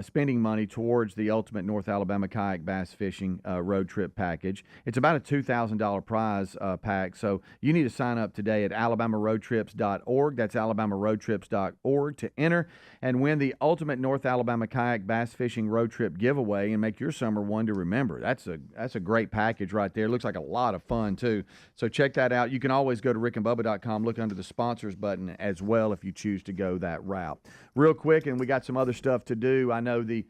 spending money towards the ultimate North Alabama kayak bass fishing road trip package. It's about a $2,000 prize pack, so you need to sign up today at alabamaroadtrips.org. That's alabamaroadtrips.org to enter and win the ultimate North Alabama kayak bass fishing road trip giveaway and make your summer one to remember. That's a great package right there. It looks like a lot of fun, too. So check that out. You can always go to rickandbubba.com, look under the sponsors button as well if you choose to go that route. Real quick, and we got some other stuff to do. I know the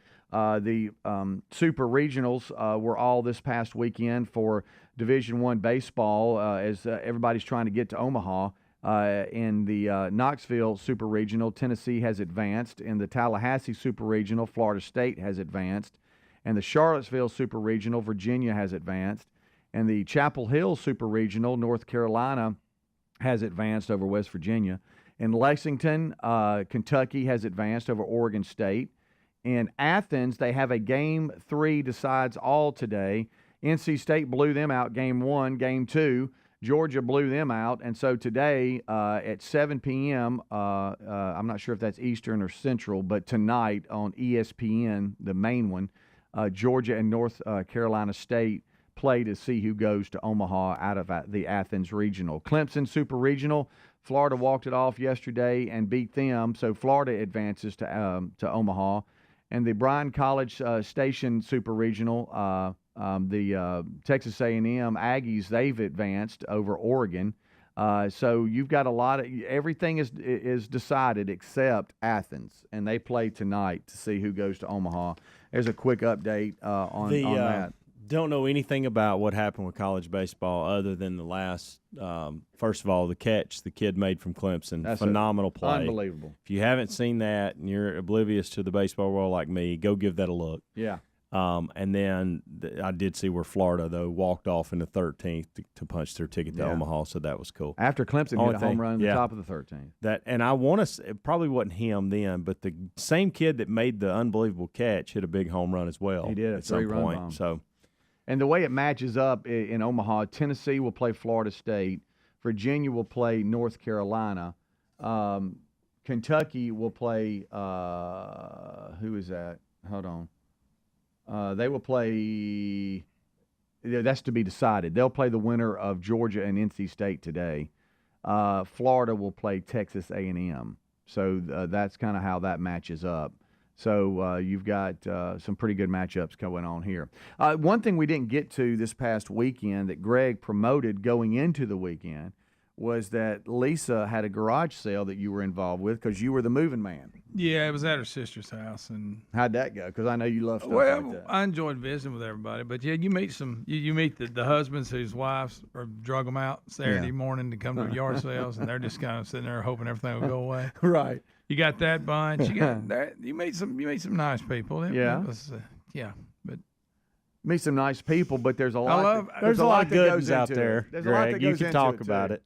Super Regionals were all this past weekend for Division I baseball as everybody's trying to get to Omaha. In the Knoxville Super Regional, Tennessee has advanced. In the Tallahassee Super Regional, Florida State has advanced. And the Charlottesville Super Regional, Virginia has advanced. And the Chapel Hill Super Regional, North Carolina has advanced over West Virginia. In Lexington, Kentucky has advanced over Oregon State. In Athens, they have a Game 3 decides all today. NC State blew them out Game 1. Game 2, Georgia blew them out. And so today at 7 p.m., I'm not sure if that's Eastern or Central, but tonight on ESPN, the main one, Georgia and North Carolina State play to see who goes to Omaha out of the Athens Regional. Clemson Super Regional, Florida walked it off yesterday and beat them, so Florida advances to Omaha. And the Bryan College Station Super Regional, the Texas A&M Aggies, they've advanced over Oregon. So you've got a lot of everything is decided except Athens, and they play tonight to see who goes to Omaha. There's a quick update on that. Don't know anything about what happened with college baseball other than the last, first of all, the catch the kid made from Clemson. That's phenomenal play. Unbelievable. If you haven't seen that and you're oblivious to the baseball world like me, go give that a look. Yeah. And then I did see where Florida, though, walked off in the 13th to punch their ticket to Omaha, so that was cool. After Clemson hit a home run in the top of the 13th. And I want to say, it probably wasn't him then, but the same kid that made the unbelievable catch hit a big home run as well. He did, at some point. bomb. So. And the way it matches up in Omaha, Tennessee will play Florida State. Virginia will play North Carolina. Kentucky will play who is that? Hold on. They will play – that's to be decided. They'll play the winner of Georgia and NC State today. Florida will play Texas A&M. So that's kind of how that matches up. So you've got some pretty good matchups going on here. One thing we didn't get to this past weekend that Greg promoted going into the weekend was that Lisa had a garage sale that you were involved with because you were the moving man. Yeah, it was at her sister's house, and how'd that go? Because I know you love stuff well, like that. I enjoyed visiting with everybody, but yeah, you meet you meet the husbands whose wives or drug them out Saturday morning to come to yard sales, and they're just kind of sitting there hoping everything will go away. Right. You got that bunch. You got that. You meet some nice people. It was, but meet some nice people, but there's a lot. There's a lot of that good goes out into there. it. There's a lot that You goes can into talk it, about too. it.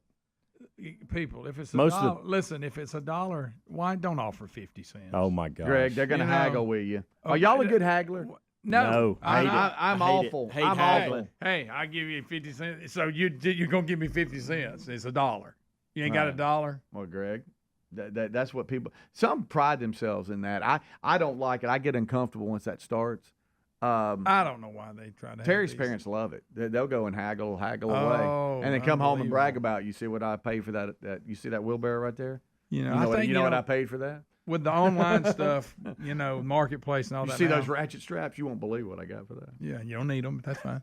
People, if it's Most $1, listen, if it's $1, why don't offer 50 cents? Oh my God, Greg, they're going to haggle with you. Are y'all a good haggler? No, I'm awful. I'm awful. Hey, I give you 50 cents. So you're gonna give me 50 cents? It's $1. You ain't got $1. Well, Greg, that's what people. Some pride themselves in that. I don't like it. I get uncomfortable once that starts. I don't know why they try to. Terry's parents love it. They'll go and haggle Oh, away, and then come home and brag about. You see what I paid for that? You see that wheelbarrow right there? You know, what I paid for that? With the online stuff, marketplace and all you that. See now. those ratchet straps? You won't believe what I got for that. Yeah, you don't need them, but that's fine.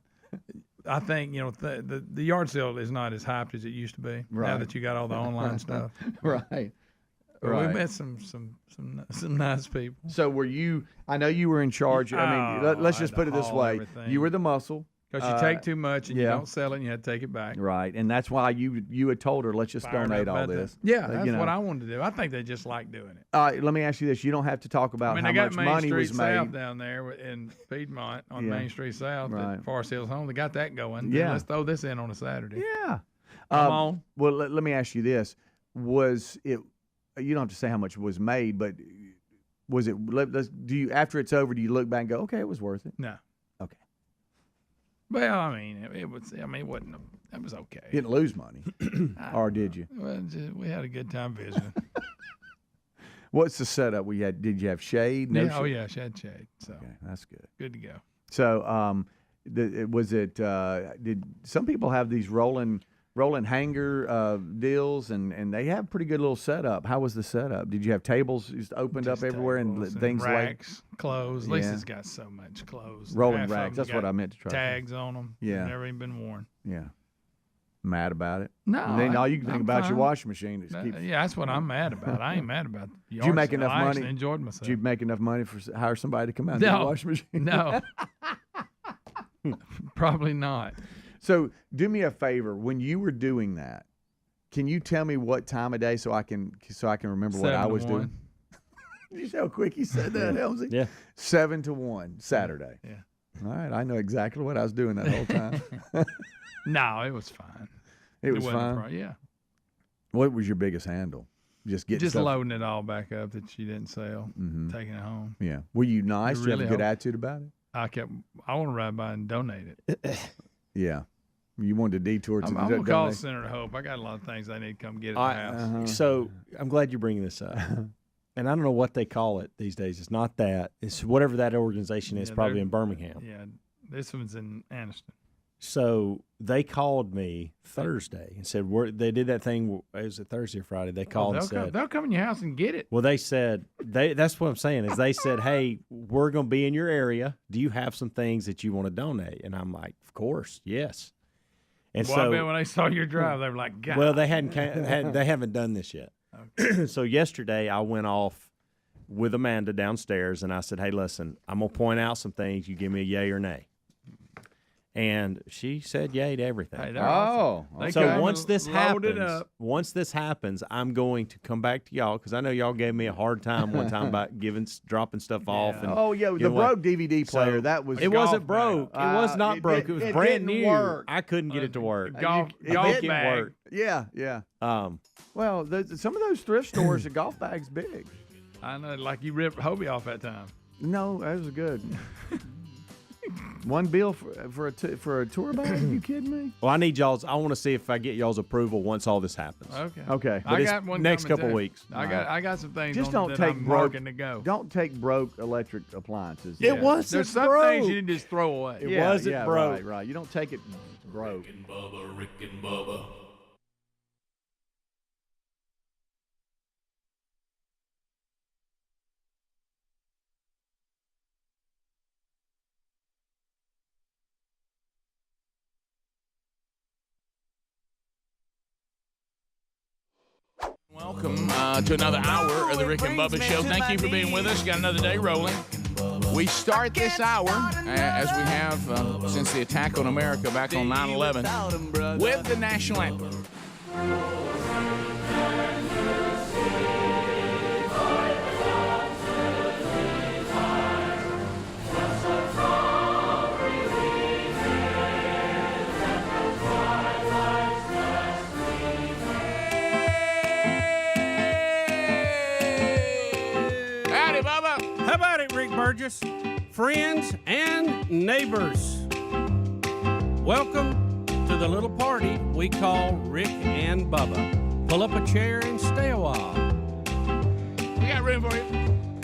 I think the yard sale is not as hyped as it used to be. Right. Now that you got all the online stuff. Right. But Right. we met some nice people. So were you? I know you were in charge. I mean, let's just put it this way: you were the muscle. Because you take too much and you don't sell it, and you had to take it back. Right, and that's why you had told her, let's just donate all this. Yeah, that's what I wanted to do. I think they just like doing it. Let me ask you this: you don't have to talk about how they got much Main money Street was South made down there in Piedmont on Yeah. Main Street South Right. at Forest Hills Home. They got that going. Yeah. Let's throw this in on a Saturday. Yeah. Come on. Well, let me ask you this: was it? You don't have to say how much was made, but was it? Do you after it's over? Do you look back and go, okay, it was worth it? No. Okay. Well, I mean, it was. I mean, it wasn't. It was okay. You didn't lose money, or did you? Well, we had a good time visiting. What's the setup we had? Did you have shade? No yeah, shade? Oh yeah, she had shade. So okay, that's good. Good to go. So, was it? Did some people have these rolling hanger deals, and they have pretty good little setup? How was the setup? Did you have tables just opened up everywhere and things racks, like clothes? Yeah. Lisa's got so much clothes. Rolling Half of racks. them That's what got I meant to try. Tags on them. Yeah. Never even been worn. Yeah. Mad about it? No. And then all you can think I'm about your fine. washing machine is keep. Yeah, that's what I'm mad about. I ain't mad about. Did you make enough I money? actually enjoyed myself. Did you make enough money for hire somebody to come out and do the washing machine? No. Probably not. So do me a favor. When you were doing that, can you tell me what time of day so I can remember what I was doing? Did you see how quick he said that, Helmsy? Yeah. 7 to 1 Saturday. Yeah. All right, I know exactly what I was doing that whole time. No, it was fine. It was wasn't a fine. pro- yeah. What was your biggest handle? Just getting stuff. Loading it all back up that she didn't sell, taking it home. Yeah. Were you nice? Did you have a good attitude about it? I want to ride by and donate it. Yeah. You wanted to detour to I'm the gonna call donate? Senator Hope. I got a lot of things I need to come get at the house. So I'm glad you're bringing this up. And I don't know what they call it these days. It's not that. It's whatever that organization is, probably in Birmingham. Yeah, this one's in Anniston. So they called me Thursday and said they did that thing. Was it Thursday or Friday? They called and said they'll come in your house and get it. Well, they said that's what I'm saying is they said, hey, we're going to be in your area. Do you have some things that you want to donate? And I'm like, of course, yes. And I bet when they saw your drive, they were like, God. Well, they haven't done this yet. Okay. So yesterday I went off with Amanda downstairs and I said, hey, listen, I'm going to point out some things. You give me a yay or nay. And she said yay to everything. Hey, awesome. So once this happens, I'm going to come back to y'all because I know y'all gave me a hard time one time about dropping stuff off. And the broke DVD player. It wasn't broke. It was not broke. It was brand new. Work. I couldn't get it to work. Golf bag. Work. Yeah. Well, some of those thrift stores, the golf bag's big. I know, like you ripped Hobie off that time. No, that was good. One bill for a tour bag? You kidding me? Well, I need y'all's. I want to see if I get y'all's approval once all this happens. Okay. But I got one next coming couple too. weeks. I got some things. Just don't that take I'm broke. marking to go. Don't take broke electric appliances. It wasn't There's some broke. things you need to just throw away. It wasn't broke. Right. You don't take it broke. Rick and Bubba. Welcome to another hour of the Rick and Bubba Show. Thank you for being with us. Got another day rolling. We start this hour, as we have since the attack on America back on 9/11, with the national anthem. How about it, Rick Burgess? Friends and neighbors, welcome to the little party we call Rick and Bubba. Pull up a chair and stay a while. We got room for you.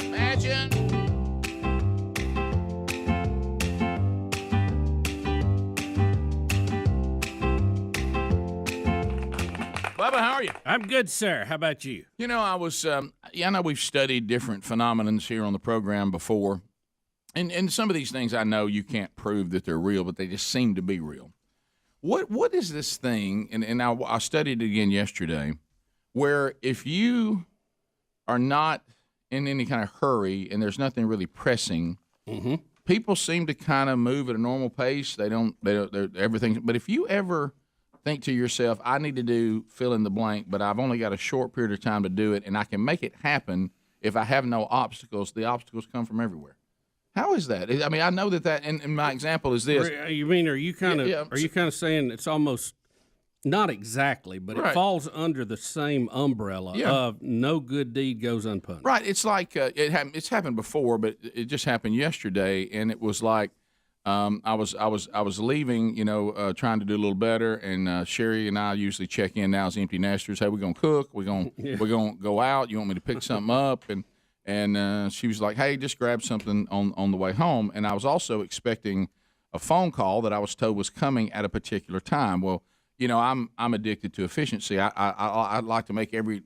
Imagine. Bubba, how are you? I'm good, sir. How about you? You know, I was, I know we've studied different phenomenons here on the program before. And some of these things I know you can't prove that they're real, but they just seem to be real. What is this thing, and I studied it again yesterday, where if you are not in any kind of hurry and there's nothing really pressing, people seem to kind of move at a normal pace. They're everything. But if you ever think to yourself, I need to do fill in the blank, but I've only got a short period of time to do it, and I can make it happen if I have no obstacles, the obstacles come from everywhere. How is that? I mean, I know that, and my example is this. You mean, are you kind of saying it's almost, not exactly, but it falls under the same umbrella of no good deed goes unpunished. Right. It's like it's happened before, but it just happened yesterday, and it was like I was leaving, trying to do a little better, and Sherry and I usually check in now as empty nesters. Hey, we're gonna cook. We're gonna go out. You want me to pick something up? And she was like, hey, just grab something on the way home. And I was also expecting a phone call that I was told was coming at a particular time. Well, I'm addicted to efficiency. I like to make every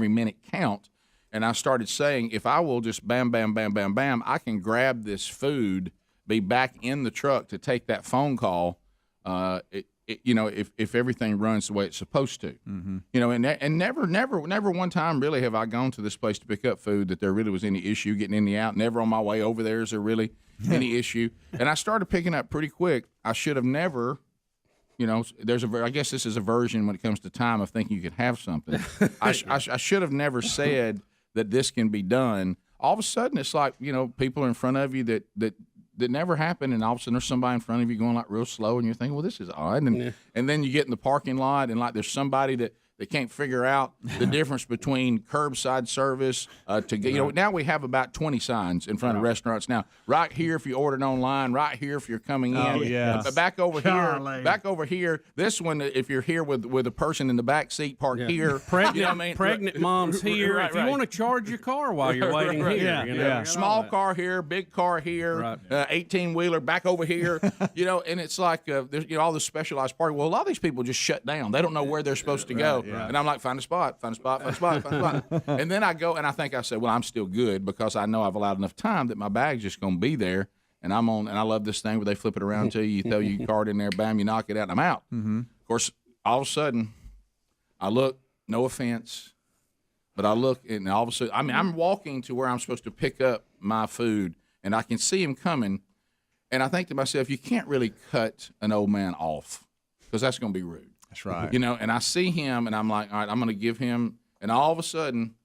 minute count. And I started saying, if I will just bam, bam, bam, bam, bam, I can grab this food, be back in the truck to take that phone call. If everything runs the way it's supposed to, and never one time really have I gone to this place to pick up food that there really was any issue getting in the out. Never on my way over there is there really any issue. And I started picking up pretty quick. I should have never, I guess this is a version when it comes to time of thinking you could have something. I should have never said that this can be done. All of a sudden, it's like, people are in front of you that never happened, and all of a sudden there's somebody in front of you going like real slow, and you're thinking, well, this is odd. And then you get in the parking lot, and like there's somebody that can't figure out the difference between curbside service now we have about 20 signs in front of restaurants now. Right here if you ordered online, right here if you're coming in. Oh, yes. Back over here. This one, if you're here with a person in the back seat parked here. Pregnant mom's here. If you want to charge your car while you're waiting here. Small car here, big car here, 18-wheeler back over here. And it's like there's all this specialized parking. Well, a lot of these people just shut down. They don't know where they're supposed to go. And I'm like, find a spot. And then I go, and I said, well, I'm still good because I know I've allowed enough time that my bag's just going to be there. And I'm on, and I love this thing where they flip it around to you. You throw your card in there, bam, you knock it out, and I'm out. Of course, all of a sudden, I look, no offense, but I look, and all of a sudden, I'm walking to where I'm supposed to pick up my food, and I can see him coming, and I think to myself, you can't really cut an old man off because that's going to be rude. That's right. And I see him, and I'm like, all right, I'm going to give him. And all of a sudden,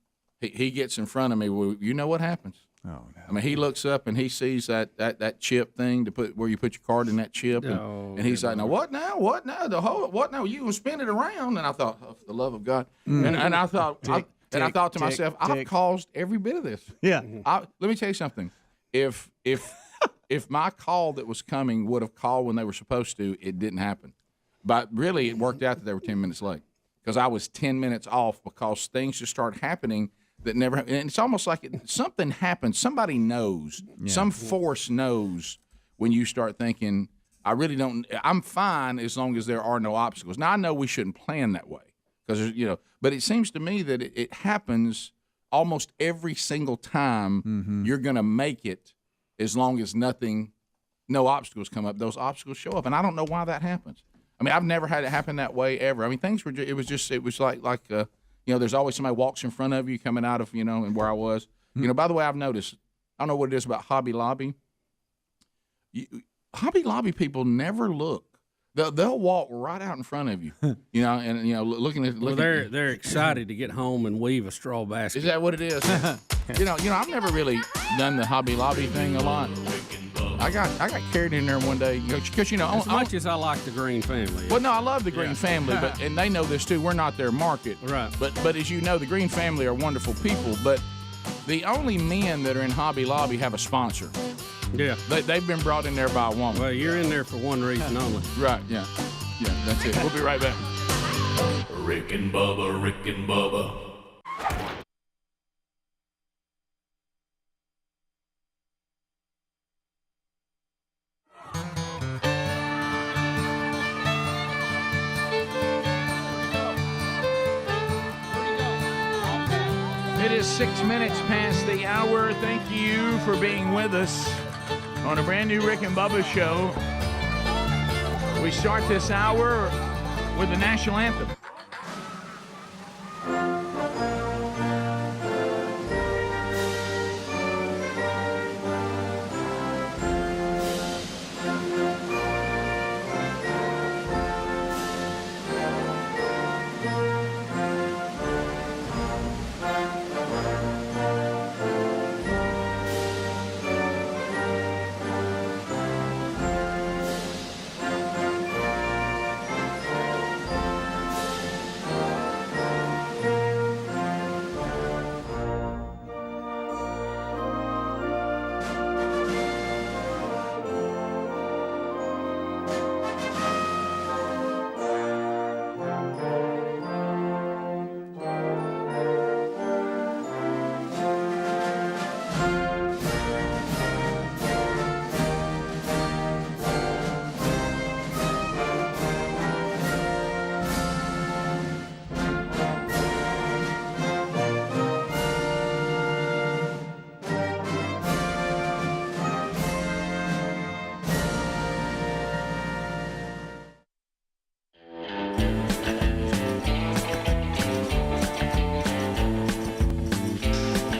he gets in front of me. Well, you know what happens? Oh, no. I mean, he looks up, and he sees that chip thing to put where you put your card in that chip. And he's like, now, what now? What now? What now? You can spin it around. And I thought, oh, for the love of God. And I thought, I thought to myself, I've caused every bit of this. Yeah. Let me tell you something. If my call that was coming would have called when they were supposed to, it didn't happen. But really, it worked out that they were 10 minutes late because I was 10 minutes off because things just start happening that never happened. And it's almost like something happens. Somebody knows. Yeah. Some force knows when you start thinking, I'm fine as long as there are no obstacles. Now, I know we shouldn't plan that way because, but it seems to me that it happens almost every single time you're going to make it as long as no obstacles come up. Those obstacles show up. And I don't know why that happens. I mean, I've never had it happen that way ever. I mean, it was like there's always somebody walks in front of you coming out of, and where I was. By the way, I've noticed, I don't know what it is about Hobby Lobby. Hobby Lobby people never look. They'll walk right out in front of you, looking at. Well, they're excited to get home and weave a straw basket. Is that what it is? I've never really done the Hobby Lobby thing a lot. I got carried in there one day because as much as I like the Green family. Well, no, I love the Green family, and they know this too. We're not their market, right? But as you know, the Green family are wonderful people. But the only men that are in Hobby Lobby have a sponsor. Yeah, they've been brought in there by a woman. Well, you're in there for one reason only. Right? Yeah. That's it. We'll be right back. Rick and Bubba, Rick and Bubba. It is 6 minutes past the hour. Thank you for being with us on a brand new Rick and Bubba show. We start this hour with the national anthem.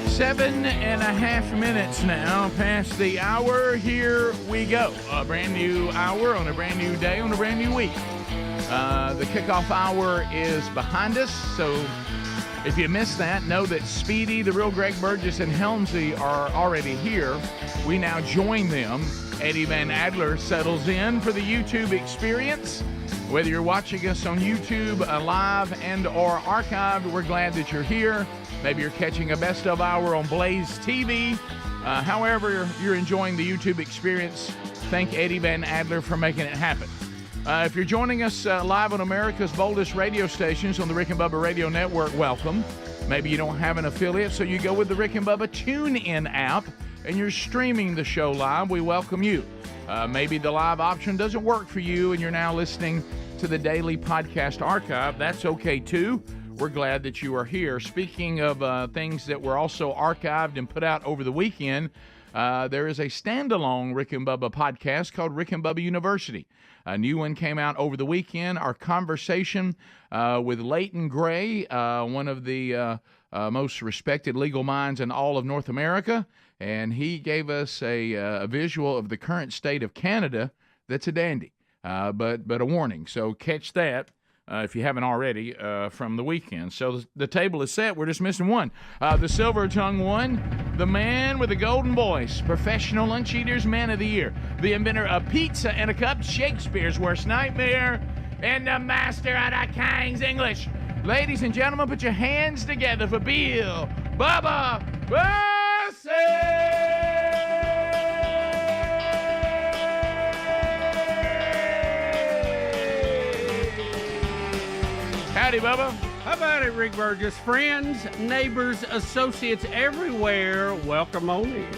Seven and a half minutes now past the hour. Here we go. A brand new hour on a brand new day on a brand new week. The kickoff hour is behind us, so if you missed that, know that Speedy, the real Greg Burgess, and Helmsy are already here. We now join them. Eddie Van Adler settles in for the YouTube experience. Whether you're watching us on YouTube live and or archived, we're glad that you're here. Maybe you're catching a best of hour on Blaze TV. However you're enjoying the YouTube experience, thank Eddie Van Adler for making it happen. If you're joining us live on America's boldest radio stations on the Rick and Bubba Radio Network, welcome. Maybe you don't have an affiliate, so you go with the Rick and Bubba TuneIn app, and you're streaming the show live. We welcome you. Maybe the live option doesn't work for you, and you're now listening to the daily podcast archive. That's okay, too. We're glad that you are here. Speaking of things that were also archived and put out over the weekend, there is a standalone Rick and Bubba podcast called Rick and Bubba University. A new one came out over the weekend. Our conversation with Leighton Gray, one of the most respected legal minds in all of North America, and he gave us a visual of the current state of Canada that's a dandy, but a warning. So catch that. If you haven't already, from the weekend. So the table is set. We're just missing one. The silver-tongued one, the man with the golden voice, professional lunch eater's man of the year, the inventor of pizza and a cup, Shakespeare's worst nightmare, and the master of the King's English. Ladies and gentlemen, put your hands together for Bill Bubba Bussey! Howdy, Bubba. How about it, Rick Burgess? Friends, neighbors, associates everywhere, welcome on in.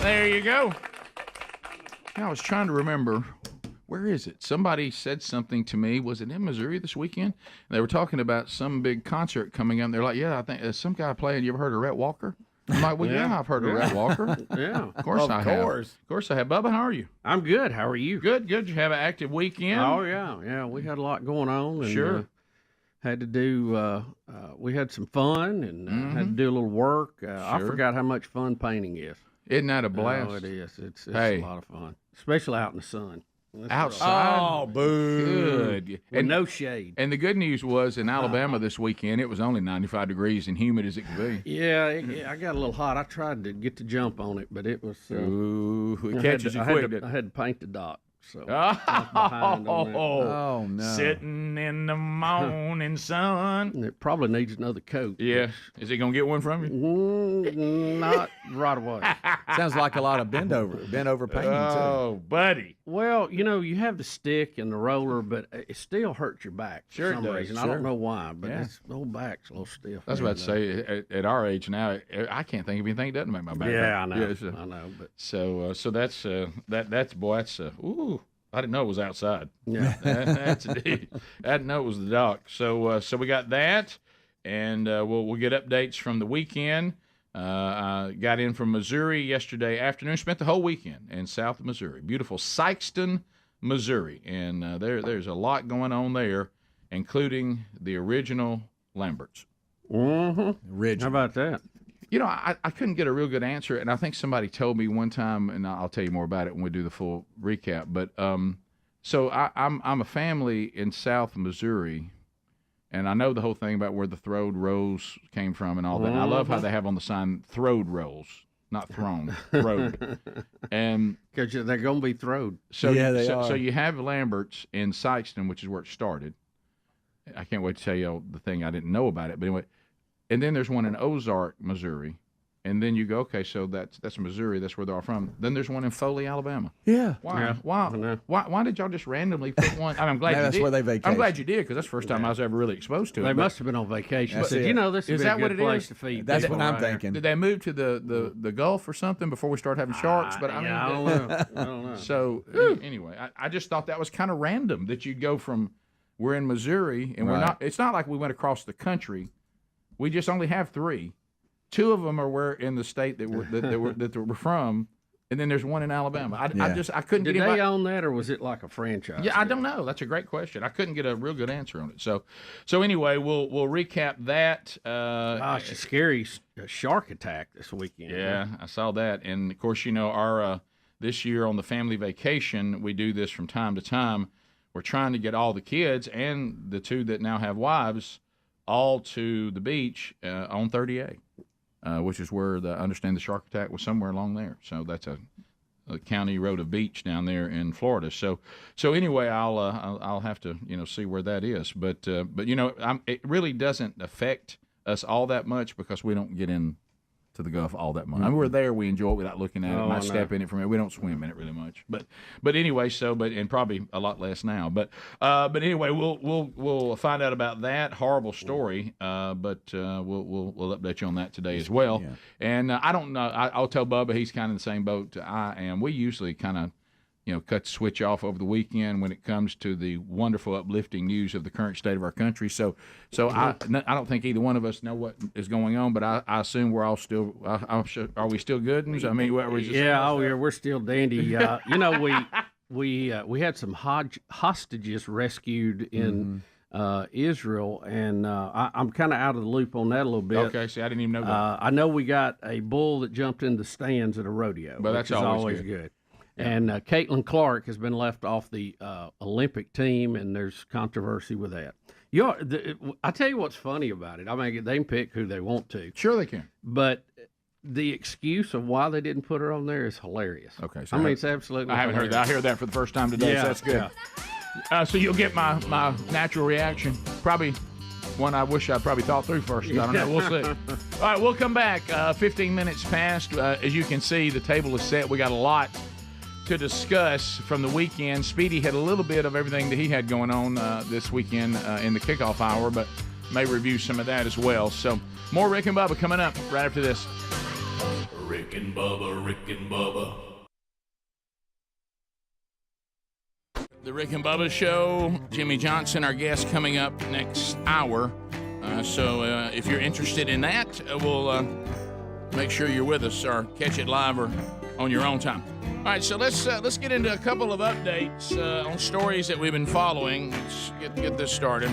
There you go. I was trying to remember. Where is it? Somebody said something to me. Was it in Missouri this weekend? They were talking about some big concert coming up. They're like, yeah, I think there's some guy playing. You ever heard of Rhett Walker? I'm like, well, yeah, I've heard of Rhett Walker. Yeah. Of course I have. Of course I have. Bubba, how are you? I'm good. How are you? Good. Did you have an active weekend? Oh, yeah. Yeah, we had a lot going on. And, Sure. had to do, we had some fun and had to do a little work. I Sure. forgot how much fun painting is. Isn't that a blast? Oh, it is. It's Hey. a lot of fun, especially out in the sun. That's Outside? right. Oh, boo. Good. With no shade. And the good news was in Alabama this weekend, it was only 95 degrees and humid as it could be. Yeah, I got a little hot. I tried to get the jump on it, but it was. Ooh, it catches you quick. I had to paint the dock. So oh no! Sitting in the morning sun. It probably needs another coat. Yeah, is he gonna get one from you? Not right away. Sounds like a lot of bend over painting too. Oh, buddy. Well, you have the stick and the roller, but it still hurts your back for some reason. I don't know why, but it's the old back's a little stiff. That's what I'd say. At our age now, I can't think of anything that doesn't make my back hurt. Yeah, I know. Yeah, I know. But so that's ooh. I didn't know it was outside. Yeah, I didn't know it was the dock. So we got that, and we'll get updates from the weekend. I got in from Missouri yesterday afternoon. Spent the whole weekend in South Missouri, beautiful Sikeston, Missouri, and there's a lot going on there, including the original Lamberts. Mm-hmm. How about that? I couldn't get a real good answer, and I think somebody told me one time, and I'll tell you more about it when we do the full recap. But so I'm a family in South Missouri, and I know the whole thing about where the throwed rolls came from and all that. And I love how they have on the sign throwed rolls, not thrown, throwed. And because they're going to be throwed. So yeah, they are. So you have Lamberts in Sikeston, which is where it started. I can't wait to tell you the thing I didn't know about it, but anyway. And then there's one in Ozark, Missouri. And then you go, okay, so that's Missouri. That's where they're all from. Then there's one in Foley, Alabama. Yeah. Why? Yeah. Why did y'all just randomly put one? I'm glad you that's did. where they vacation. I'm glad you did because that's the first time I was ever really exposed to it. They must have been on vacation. That's Said, it. this Is is that a what good it place is? to feed. That's people what I'm right here. thinking. Did they move to the Gulf or something before we start having sharks? But I don't know. I don't know. So anyway, I just thought that was kind of random that you go from we're in Missouri and we're not. It's not like we went across the country. We just only have 3. 2 of them are where in the state that we're from, and then there's one in Alabama. I couldn't Did get they own that, or was it like a franchise? Yeah, I don't know. That's a great question. I couldn't get a real good answer on it. So anyway, we'll recap that. Gosh, a scary shark attack this weekend. Yeah, I saw that, and of course, our this year on the family vacation, we do this from time to time. We're trying to get all the kids and the 2 that now have wives all to the beach on 30A. Which is where I understand the shark attack was somewhere along there. So that's a county road of beach down there in Florida. So anyway, I'll have to see where that is. But it really doesn't affect us all that much because we don't get in to the Gulf all that much. I mean, we're there, we enjoy it without looking at it. Might step in it from it. We don't swim in it really much. But anyway, and probably a lot less now. But anyway, we'll find out about that horrible story. But we'll update you on that today as well. Yeah. And I don't know. I'll tell Bubba he's kind of in the same boat I am. We usually kind of cut the switch off over the weekend when it comes to the wonderful, uplifting news of the current state of our country. So I don't think either one of us know what is going on, but I assume we're all still. Are we still good? I mean, we're still dandy. We had some hostages rescued in Israel, and I'm kind of out of the loop on that a little bit. Okay, see, I didn't even know that. I know we got a bull that jumped in the stands at a rodeo, but that's always good. Yeah. And Caitlin Clark has been left off the Olympic team, and there's controversy with that. I tell you what's funny about it. I mean, they can pick who they want to. Sure they can. But the excuse of why they didn't put her on there is hilarious. Okay. So it's absolutely I haven't heard that. I hear that for the first time today, so that's good. Yeah. So you'll get my natural reaction. Probably one I wish I'd probably thought through first. I don't know. We'll see. All right, we'll come back. 15 minutes past. As you can see, the table is set. We got a lot to discuss from the weekend. Speedy had a little bit of everything that he had going on this weekend in the kickoff hour, but may review some of that as well. So more Rick and Bubba coming up right after this. Rick and Bubba, Rick and Bubba. The Rick and Bubba Show. Jimmy Johnson, our guest, coming up next hour. So if you're interested in that, we'll make sure you're with us or catch it live or on your own time. All right, so let's get into a couple of updates on stories that we've been following. Let's get this started.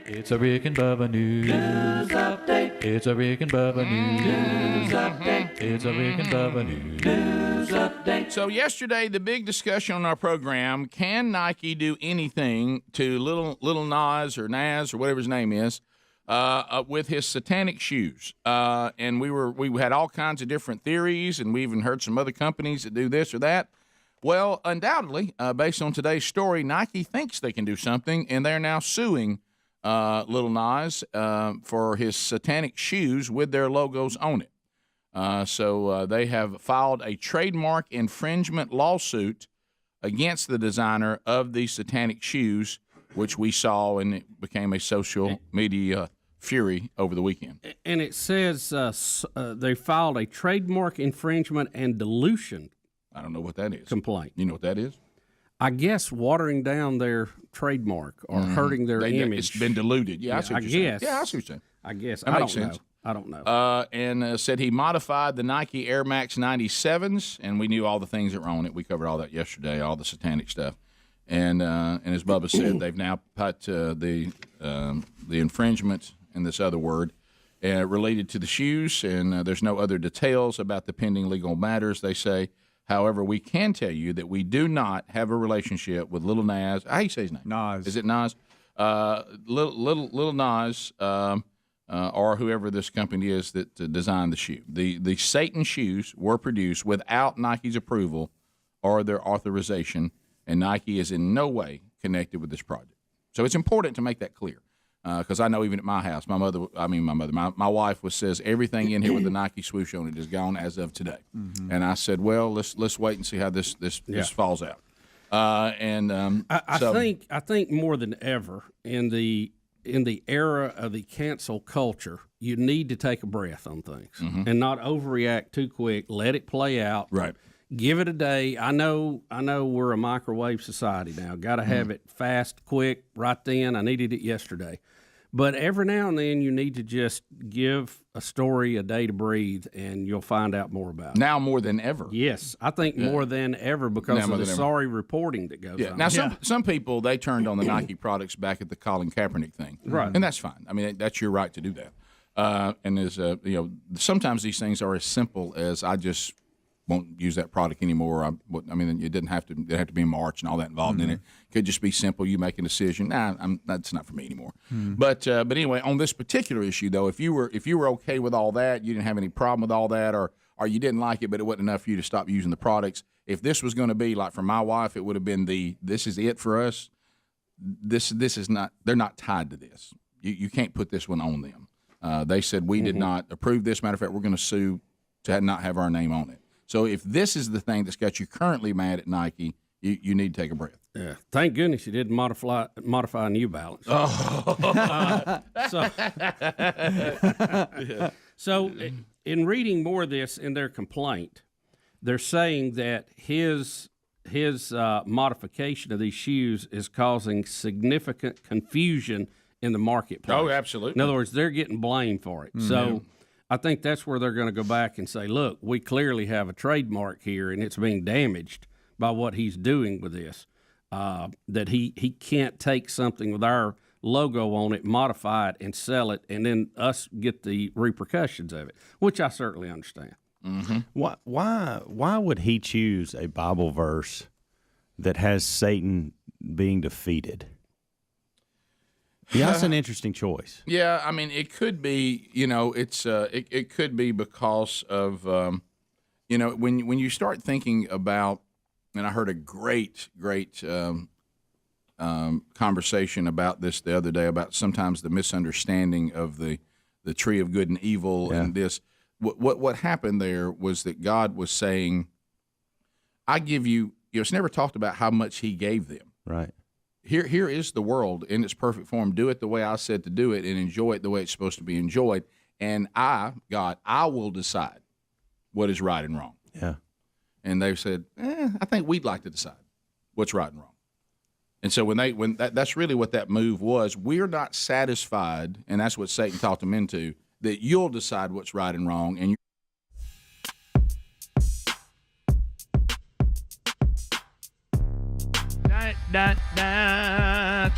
It's a Rick and Bubba news update. It's a Rick and Bubba news update. It's a Rick and Bubba news update. So yesterday, the big discussion on our program: can Nike do anything to Little Nas or Nas or whatever his name is with his satanic shoes? And we had all kinds of different theories, and we even heard some other companies that do this or that. Well, undoubtedly, based on today's story, Nike thinks they can do something, and they're now suing Little Nas for his satanic shoes with their logos on it. So they have filed a trademark infringement lawsuit against the designer of these satanic shoes, which we saw, and it became a social media fury over the weekend. And it says they filed a trademark infringement and dilution. I don't know what that is. Complaint. You know what that is? I guess watering down their trademark or hurting their image. It's been diluted. Yeah, I see what you're saying. guess. Yeah, I see what you're saying. I guess. That makes sense. I don't know. And said he modified the Nike Air Max 97s, and we knew all the things that were on it. We covered all that yesterday, all the satanic stuff. And as Bubba said, they've now put the infringement and this other word related to the shoes, and there's no other details about the pending legal matters, they say. However, we can tell you that we do not have a relationship with Little Nas. How do you say his name? Nas. Is it Nas? Little Nas, or whoever this company is that designed the shoe. The Satan shoes were produced without Nike's approval or their authorization, and Nike is in no way connected with this project. So it's important to make that clear. Because I know even at my house, my wife says everything in here with the Nike swoosh on it is gone as of today. Mm-hmm. And I said, well, let's wait and see how this falls out. I think more than ever in the era of the cancel culture, you need to take a breath on things and not overreact too quick. Let it play out. Right. Give it a day. I know we're a microwave society now. Got to have it fast, quick, right then. I needed it yesterday. But every now and then you need to just give a story a day to breathe, and you'll find out more about it. Now more than ever. Yes, I think more than ever because of the sorry reporting that goes on. Now, some people, they turned on the Nike products back at the Colin Kaepernick thing. Right. And that's fine. I mean, that's your right to do that. And as sometimes these things are as simple as I just won't use that product anymore. I mean, it didn't have to. There had to be a march and all that involved in it. It could just be simple. You make a decision. That's not for me anymore. But anyway, on this particular issue, though, if you were okay with all that, you didn't have any problem with all that, or you didn't like it, but it wasn't enough for you to stop using the products. If this was going to be like for my wife, it would have been this is it for us. This is not. They're not tied to this. You can't put this one on them. They said we did not approve this. Matter of fact, we're going to sue to not have our name on it. So if this is the thing that's got you currently mad at Nike, you need to take a breath. Yeah. Thank goodness you didn't modify New Balance. So in reading more of this in their complaint, they're saying that his modification of these shoes is causing significant confusion in the marketplace. Oh, absolutely. In other words, they're getting blamed for it. Mm-hmm. So I think that's where they're going to go back and say, look, we clearly have a trademark here, and it's being damaged by what he's doing with this, that he can't take something with our logo on it, modify it, and sell it, and then us get the repercussions of it, which I certainly understand. Mm-hmm. Why would he choose a Bible verse that has Satan being defeated? Yeah, that's an interesting choice. Yeah, I mean, it could be, it could be because of, when you start thinking about, and I heard a great conversation about this the other day about sometimes the misunderstanding of the tree of good and evil and this. What happened there was that God was saying, I give you, it's never talked about how much he gave them. Right. Here is the world in its perfect form. Do it the way I said to do it and enjoy it the way it's supposed to be enjoyed. And God, I will decide what is right and wrong. Yeah. And they said, I think we'd like to decide what's right and wrong. And so that's really what that move was. We're not satisfied, and that's what Satan talked them into, that you'll decide what's right and wrong. And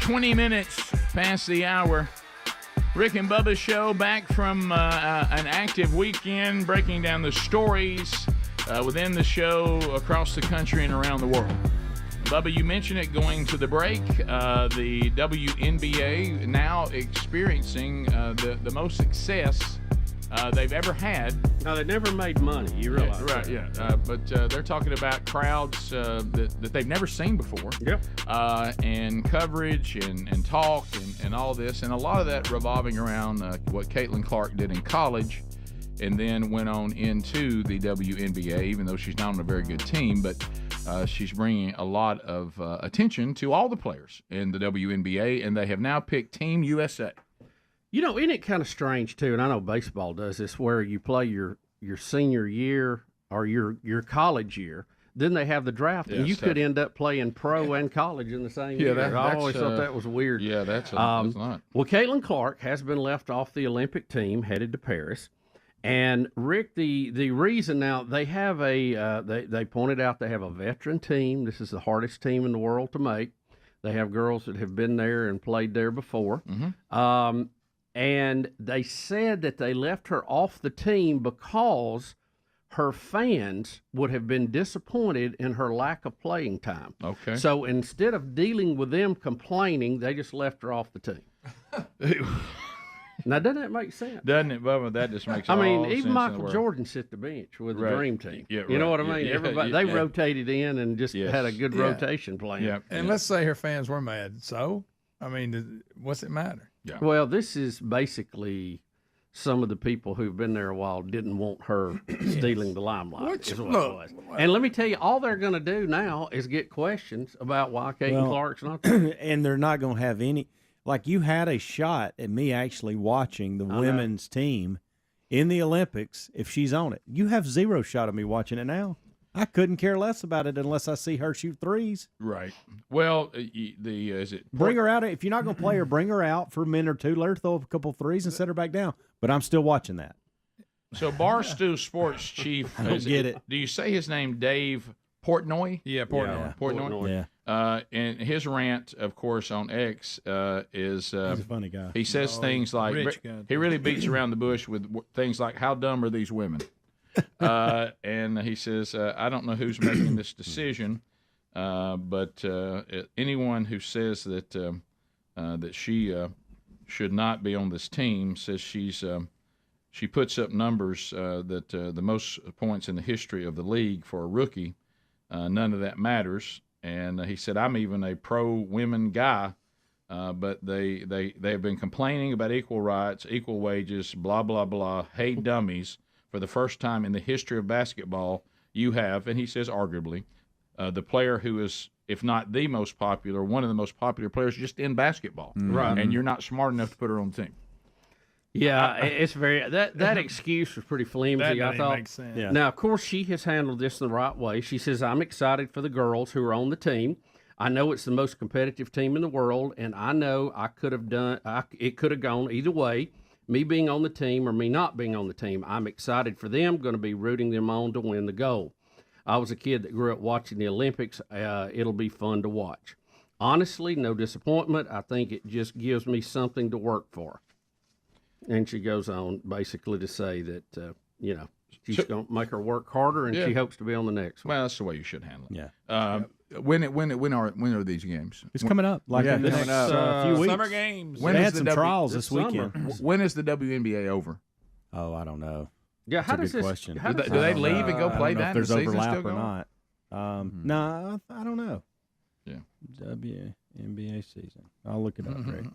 20 minutes past the hour. Rick and Bubba's show, back from an active weekend, breaking down the stories within the show across the country and around the world. Bubba, you mentioned it going to the break. The WNBA now experiencing the most success they've ever had. No, they never made money. You realize right? that. Yeah, but they're talking about crowds that they've never seen before. Yep. And coverage and talk and all this, and a lot of that revolving around what Caitlin Clark did in college, and then went on into the WNBA. Even though she's not on a very good team, but she's bringing a lot of attention to all the players in the WNBA, and they have now picked Team USA. You know, isn't it kind of strange, too, and I know baseball does this, where you play your senior year or your college year, then they have the draft, and you could end up playing pro and college in the same year. I always thought that was weird. Yeah, that's not. Well, Caitlin Clark has been left off the Olympic team, headed to Paris. And, Rick, the reason now, they have they pointed out they have a veteran team. This is the hardest team in the world to make. They have girls that have been there and played there before. Mm-hmm. And they said that they left her off the team because her fans would have been disappointed in her lack of playing time. Okay. So instead of dealing with them complaining, they just left her off the team. Now, doesn't that make sense? Doesn't it, Bubba? That just makes I mean, all even sense in the Michael world. Jordan sit the bench with the Right. Dream Team. Yeah, You know right. what I mean? Yeah, Everybody yeah, they yeah. rotated in and just had a good rotation plan. Yeah. And let's say her fans were mad. So, I mean, what's it matter? Yeah. Well, this is basically some of the people who've been there a while didn't want her stealing the limelight. Is what it was. And let me tell you, all they're going to do now is get questions about why Caitlin Clark's not there. And they're not going to have any. Like, you had a shot at me actually watching the women's team in the Olympics if she's on it. You have zero shot of me watching it now. I couldn't care less about it unless I see her shoot threes. Right. Well, is it Bring her out. If you're not going to play her, bring her out for a minute or two. Let her throw a couple threes and set her back down. But I'm still watching that. So Barstool Sports chief, I don't get it. Do you say his name, Dave Portnoy? Yeah, Portnoy. Yeah. Portnoy. Yeah. And his rant, of course, on X is He's a funny guy. He says things like rich guy. he really beats around the bush with things like, "How dumb are these women?" And he says, "I don't know who's making this decision, but anyone who says that that she should not be on this team says she puts up numbers that the most points in the history of the league for a rookie. None of that matters." And he said, "I'm even a pro-women guy, but they have been complaining about equal rights, equal wages, blah, blah, blah. Hey, dummies, for the first time in the history of basketball, you have," and he says arguably, the player who is, if not the most popular, one of the most popular players just in basketball. Right. And you're not smart enough to put her on the team. Yeah, it's very that excuse was pretty flimsy. I thought. Makes sense. Yeah. Now, of course, she has handled this the right way. She says, "I'm excited for the girls who are on the team. I know it's the most competitive team in the world, and I know I could have done. It could have gone either way. Me being on the team or me not being on the team. I'm excited for them. Going to be rooting them on to win the gold. I was a kid that grew up watching the Olympics. It'll be fun to watch. Honestly, no disappointment. I think it just gives me something to work for." And she goes on basically to say that, she's going to make her work harder, and she hopes to be on the next one. Well, that's the way you should handle it. Yeah. When are these games? It's coming up. Like in the next few weeks. Summer games. They had some trials this weekend. When is the WNBA over? Oh, I don't know. Yeah, how That's does a good this? question. How does Do they this- leave and go play I don't know that? if there's and the season's overlap still or going? not. No, I don't know. Yeah. WNBA season. I'll look it up, Rick.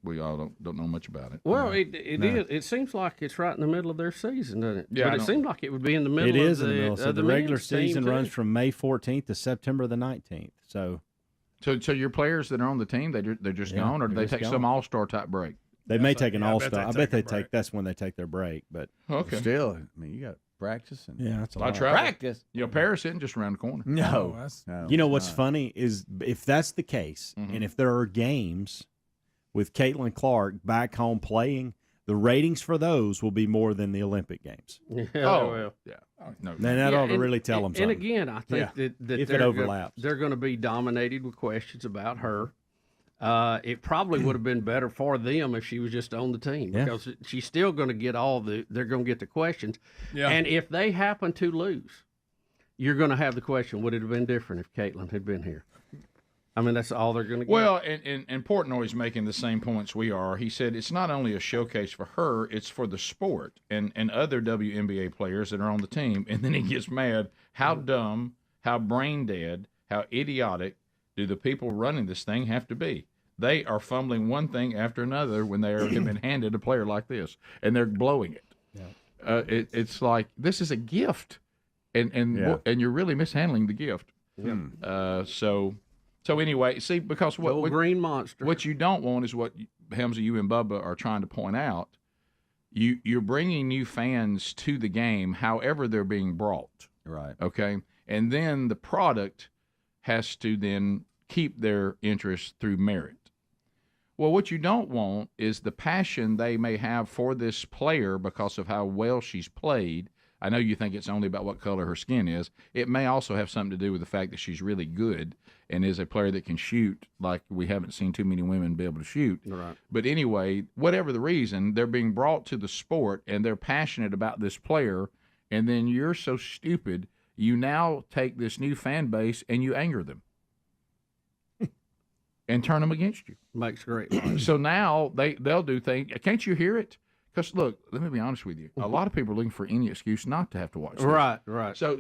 We all don't know much about it. Well, it seems like it's right in the middle of their season, doesn't it? Yeah, but I it don't- seemed like it would be in the middle. It is of in the middle. So the regular men's team, season too. runs from May 14th to September the 19th. So So your players that are on the team, they're just Yeah, gone, or do they're they just take some gone. all-star type break? they may take an yeah, I bet all-star. they I bet take a they break. take. That's when they take their break. But Okay. Still, I mean, you got practicing. Yeah, that's a lot lot. of travel. Practice. Paris isn't just around the corner. No. You know what's funny is if that's the case, Mm-hmm. and if there are games with Caitlin Clark back home playing, the ratings for those will be more than the Olympic Games. Yeah, yeah. No. Then that ought to really tell them And something. again, I think that if it overlaps. they're going to be dominated with questions about her. It probably would have been better for them if she was just on the team because she's still going to get they're going to get the questions. Yeah. And if they happen to lose, you're going to have the question, would it have been different if Caitlin had been here? I mean, that's all they're going to get. Well, and Portnoy's making the same points we are. He said it's not only a showcase for her, it's for the sport and other WNBA players that are on the team. And then he gets mad. How dumb, how brain dead, how idiotic do the people running this thing have to be? They are fumbling one thing after another when they have been handed a player like this, and they're blowing it. Yeah. It's like this is a gift, and you're really mishandling the gift. Yeah. So anyway, see, because what green monster. What you don't want is what Helmsy, you and Bubba are trying to point out. You're bringing new fans to the game, however they're being brought. Right. Okay, and then the product has to then keep their interest through merit. Well, what you don't want is the passion they may have for this player because of how well she's played. I know you think it's only about what color her skin is. It may also have something to do with the fact that she's really good and is a player that can shoot like we haven't seen too many women be able to shoot. Right. But anyway, whatever the reason, they're being brought to the sport and they're passionate about this player, and then you're so stupid, you now take this new fan base and you anger them and turn them against you. Makes great. So now they'll do things. Can't you hear it? Because look, let me be honest with you. A lot of people are looking for any excuse not to have to watch this. Right. So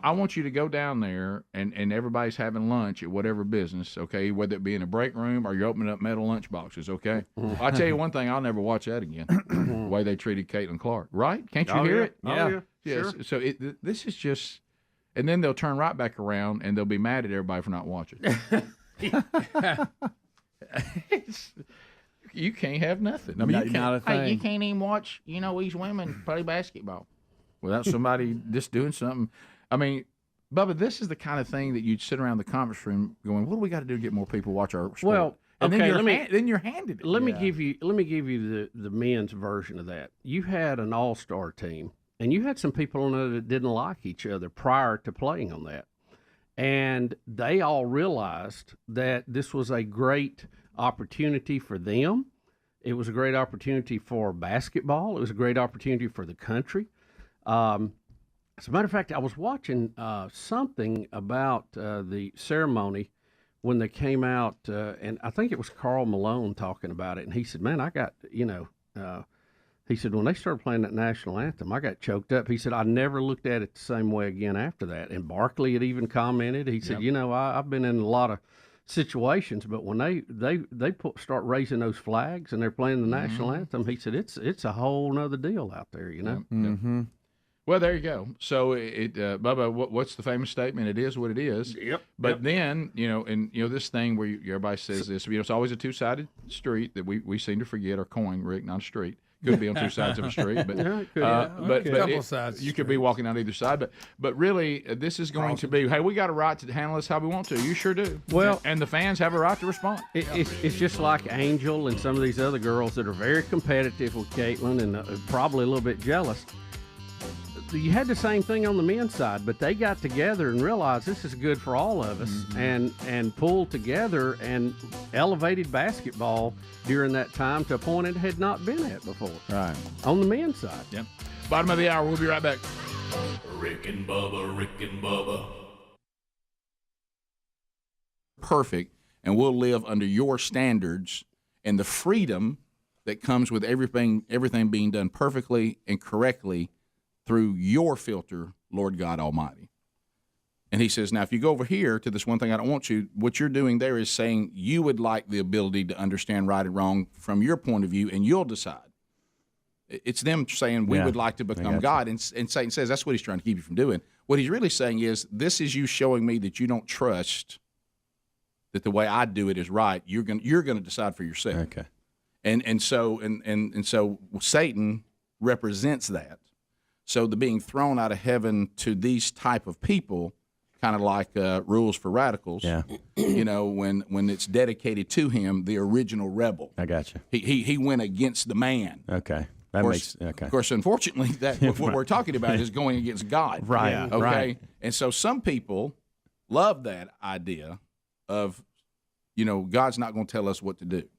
I want you to go down there and everybody's having lunch at whatever business, okay, whether it be in a break room or you're opening up metal lunch boxes, okay? Well, I'll tell you one thing, I'll never watch that again, the way they treated Caitlin Clark, right? Can't you hear it? Yeah. Yes. Sure. So this is just, and then they'll turn right back around and they'll be mad at everybody for not watching. You can't have nothing. I mean, Not a thing. you can't even watch, these women play basketball without somebody just doing something. I mean, Bubba, this is the kind of thing that you'd sit around the conference room going, "What do we got to do to get more people to watch our sport?" Well, and okay, then you're handed it. Let me give you the men's version of that. You had an all-star team, and you had some people on there that didn't like each other prior to playing on that, and they all realized that this was a great opportunity for them. It was a great opportunity for basketball. It was a great opportunity for the country. As a matter of fact, I was watching something about the ceremony when they came out, and I think it was Karl Malone talking about it, and he said, man, I got, he said, when they started playing that national anthem, I got choked up. He said, I never looked at it the same way again after that. And Barkley had even commented. He said, I've been in a lot of situations, but when they start raising those flags and they're playing the national anthem, he said it's a whole nother deal out there, Mm-hmm. Well, there you go. So Bubba, what's the famous statement? It is what it is. Yep. But then this thing where everybody says this, it's always a two-sided street that we seem to forget, or coin, Rick, not a street. Could be on two sides of a street, but couple sides. You could be walking on either side. But really, this is going to be. Hey, we got a right to handle this how we want to. You sure do. Well, and the fans have a right to respond. It's just like Angel and some of these other girls that are very competitive with Caitlin and probably a little bit jealous. You had the same thing on the men's side, but they got together and realized this is good for all of us, and pulled together and elevated basketball during that time to a point it had not been at before. Right. On the men's side. Yep. Bottom of the hour. We'll be right back. Rick and Bubba. Perfect, and we'll live under your standards and the freedom that comes with everything being done perfectly and correctly through your filter, Lord God Almighty. And he says, now, if you go over here to this one thing I don't want you, what you're doing there is saying you would like the ability to understand right and wrong from your point of view, and you'll decide. It's them saying we would like to become God, and Satan says that's what he's trying to keep you from doing. What he's really saying is this is you showing me that you don't trust that the way I do it is right. You're going to decide for yourself. Okay. And so Satan represents that. So the being thrown out of heaven to these type of people, kind of like Rules for Radicals. Yeah. You know, when it's dedicated to him, the original rebel. I got you. He went against the man. Okay. Of course, unfortunately, that what we're talking about is going against God. Right. Yeah. Okay. Right. And so some people love that idea of, you know, God's not going to tell us what to do.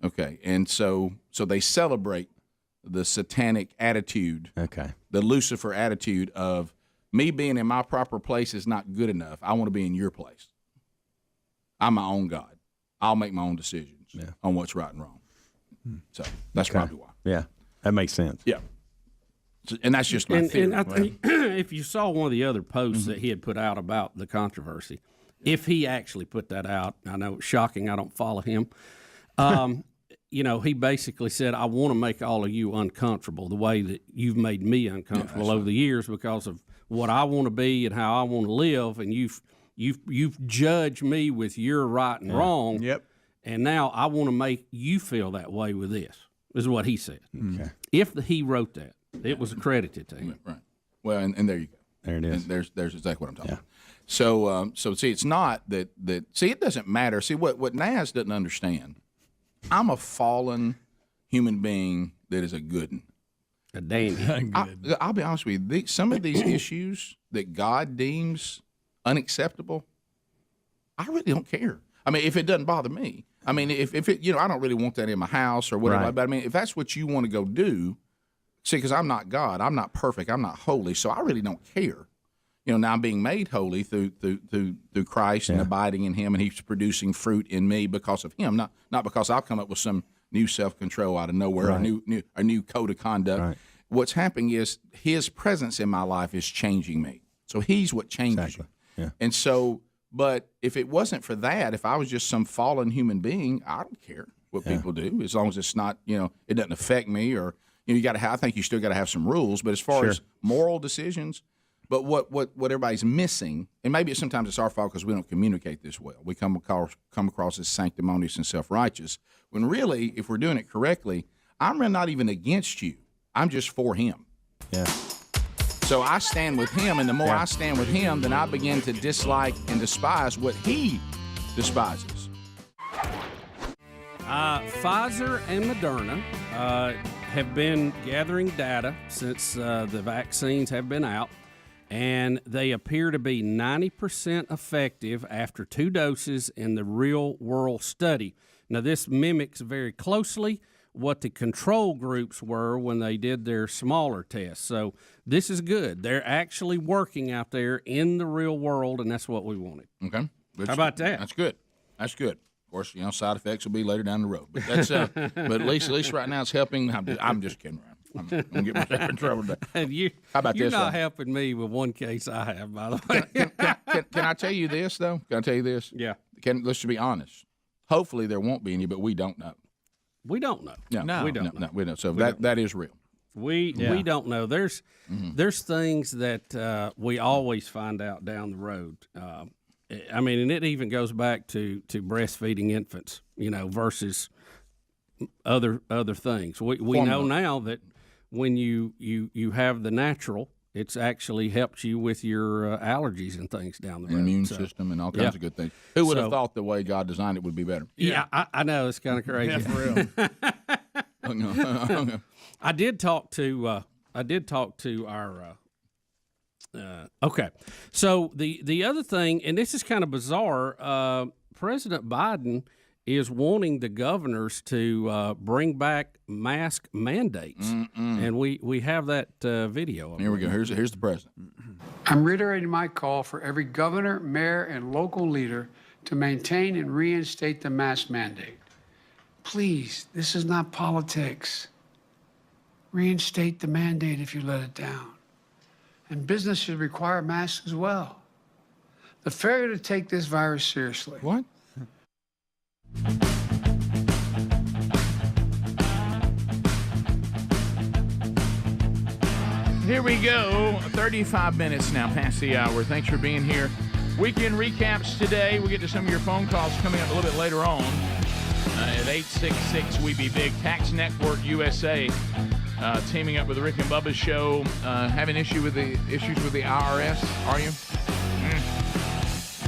Okay. And so they celebrate the satanic attitude. Okay. The Lucifer attitude of me being in my proper place is not good enough. I want to be in your place. I'm my own God. I'll make my own decisions on what's right and wrong. So that's probably why. Yeah. That makes sense. Yeah. And that's just my theory. And I think if you saw one of the other posts that he had put out about the controversy, if he actually put that out, I know it's shocking. I don't follow him. You know, he basically said, I want to make all of you uncomfortable the way that you've made me uncomfortable over the years because of what I want to be and how I want to live. And you've judged me with your right and wrong. Yep. And now I want to make you feel that way with this, is what he said. Okay. If he wrote that, it was accredited to him. Right. Well, and there you go. There it is. And there's exactly what I'm talking about. So see, it's not that see, it doesn't matter. See, what Naz doesn't understand, I'm a fallen human being that is a good one. A dandy. I'll be honest with you. Some of these issues that God deems unacceptable, I really don't care. I mean, if it doesn't bother me. I mean, if it, you know, I don't really want that in my house or whatever. Right. But I mean, if that's what you want to go do, see, because I'm not God, I'm not perfect, I'm not holy, so I really don't care. You know, now I'm being made holy through Christ and abiding in Him, and He's producing fruit in me because of Him, not because I'll come up with some new self-control out of nowhere, Right. a new code of conduct. Right. What's happening is His presence in my life is changing me. So He's what changes you. Yeah. And so, but if it wasn't for that, if I was just some fallen human being, I don't care what people do, as long as it's not, you know, it doesn't affect me, or you know, you got to have. I think you still got to have some rules. But as far as moral decisions. But what everybody's missing, and maybe sometimes it's our fault because we don't communicate this well. We come across as sanctimonious and self-righteous, when really, if we're doing it correctly, I'm really not even against you. I'm just for Him. Yeah. So I stand with Him, and the more I stand with Him, then I begin to dislike and despise what He despises. Pfizer and Moderna have been gathering data since the vaccines have been out, and they appear to be 90% effective after 2 doses in the real-world study. Now, this mimics very closely what the control groups were when they did their smaller tests. So this is good. They're actually working out there in the real world, and that's what we wanted. Okay. How about that? That's good. That's good. Of course, you know, side effects will be later down the road. But that's but at least right now it's helping. I'm just kidding around. I'm gonna get myself in trouble today. How about you're this? You're not one? helping me with one case I have, by the way. Can I tell you this though? Can I tell you this? Yeah. Let's just be honest. Hopefully there won't be any, but we don't know. We don't know. No, we don't know. No, we don't. So that is real. We don't know. There's things that we always find out down the road. I mean, and it even goes back to breastfeeding infants, you know, versus other things. We know now that when you have the natural, it's actually helps you with your allergies and things down the road. Immune system and all kinds of good things. Who would have thought the way God designed it would be better? Yeah, I know. It's kind of crazy. Yeah, for real. I did talk to our okay. So the other thing, and this is kind of bizarre, President Biden is wanting the governors to bring back mask mandates, and we have that video. Here we go. Here's the president. I'm reiterating my call for every governor, mayor, and local leader to maintain and reinstate the mask mandate. Please, this is not politics. Reinstate the mandate if you let it down. And business should require masks as well. The failure to take this virus seriously. What? Here we go. 35 minutes now past the hour. Thanks for being here. Weekend recaps today. We'll get to some of your phone calls coming up a little bit later on at 866-WE-BE-BIG. Tax Network USA. teaming up with the Rick and Bubba show. Having issues with the IRS, are you?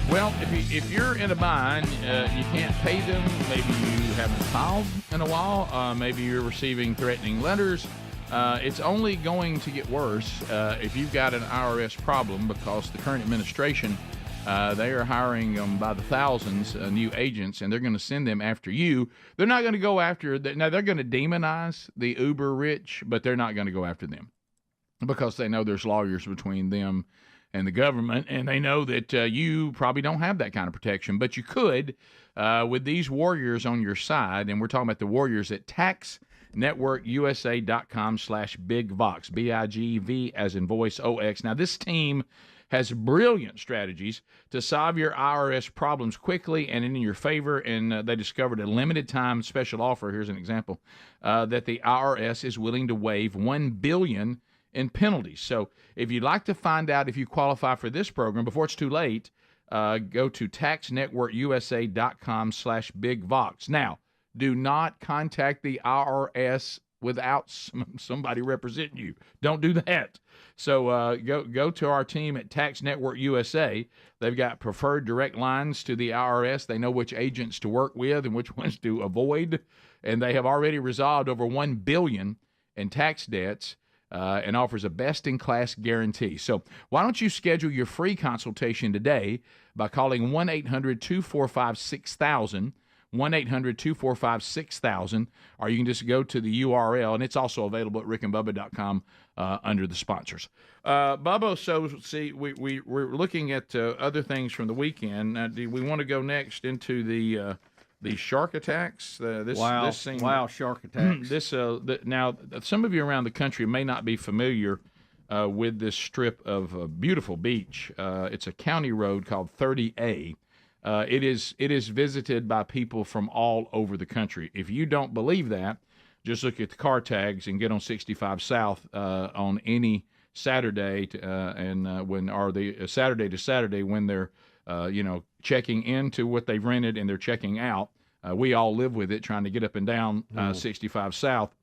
Well, if you're in a bind, you can't pay them, maybe you haven't filed in a while, maybe you're receiving threatening letters, it's only going to get worse if you've got an IRS problem, because the current administration, they are hiring by the thousands new agents, and they're going to send them after you. They're not going to go after now they're going to demonize the uber rich, but they're not going to go after them because they know there's lawyers between them and the government, and they know that you probably don't have that kind of protection, but you could with these warriors on your side. And we're talking about the warriors at taxnetworkusa.com/bigvox, BIGV as in voice OX. Now, this team has brilliant strategies to solve your IRS problems quickly and in your favor, and they discovered a limited-time special offer. Here's an example, that the IRS is willing to waive $1 billion in penalties. So if you'd like to find out if you qualify for this program before it's too late, go to taxnetworkusa.com/bigvox. Now, do not contact the IRS without somebody representing you. Don't do that. So go to our team at Tax Network USA. They've got preferred direct lines to the IRS. They know which agents to work with and which ones to avoid, and they have already resolved over $1 billion in tax debts. And offers a best-in-class guarantee. So why don't you schedule your free consultation today by calling 1-800-245-6000, 1-800-245-6000, or you can just go to the URL, and it's also available at rickandbubba.com under the sponsors. Bubba, so see, we're looking at other things from the weekend. Now, do we want to go next into the shark attacks? Wow, shark attacks. Now, some of you around the country may not be familiar with this strip of beautiful beach. It's a county road called 30A. It is visited by people from all over the country. If you don't believe that, just look at the car tags and get on 65 South on any Saturday Saturday to Saturday when they're checking into what they've rented and they're checking out. We all live with it, trying to get up and down 65 South.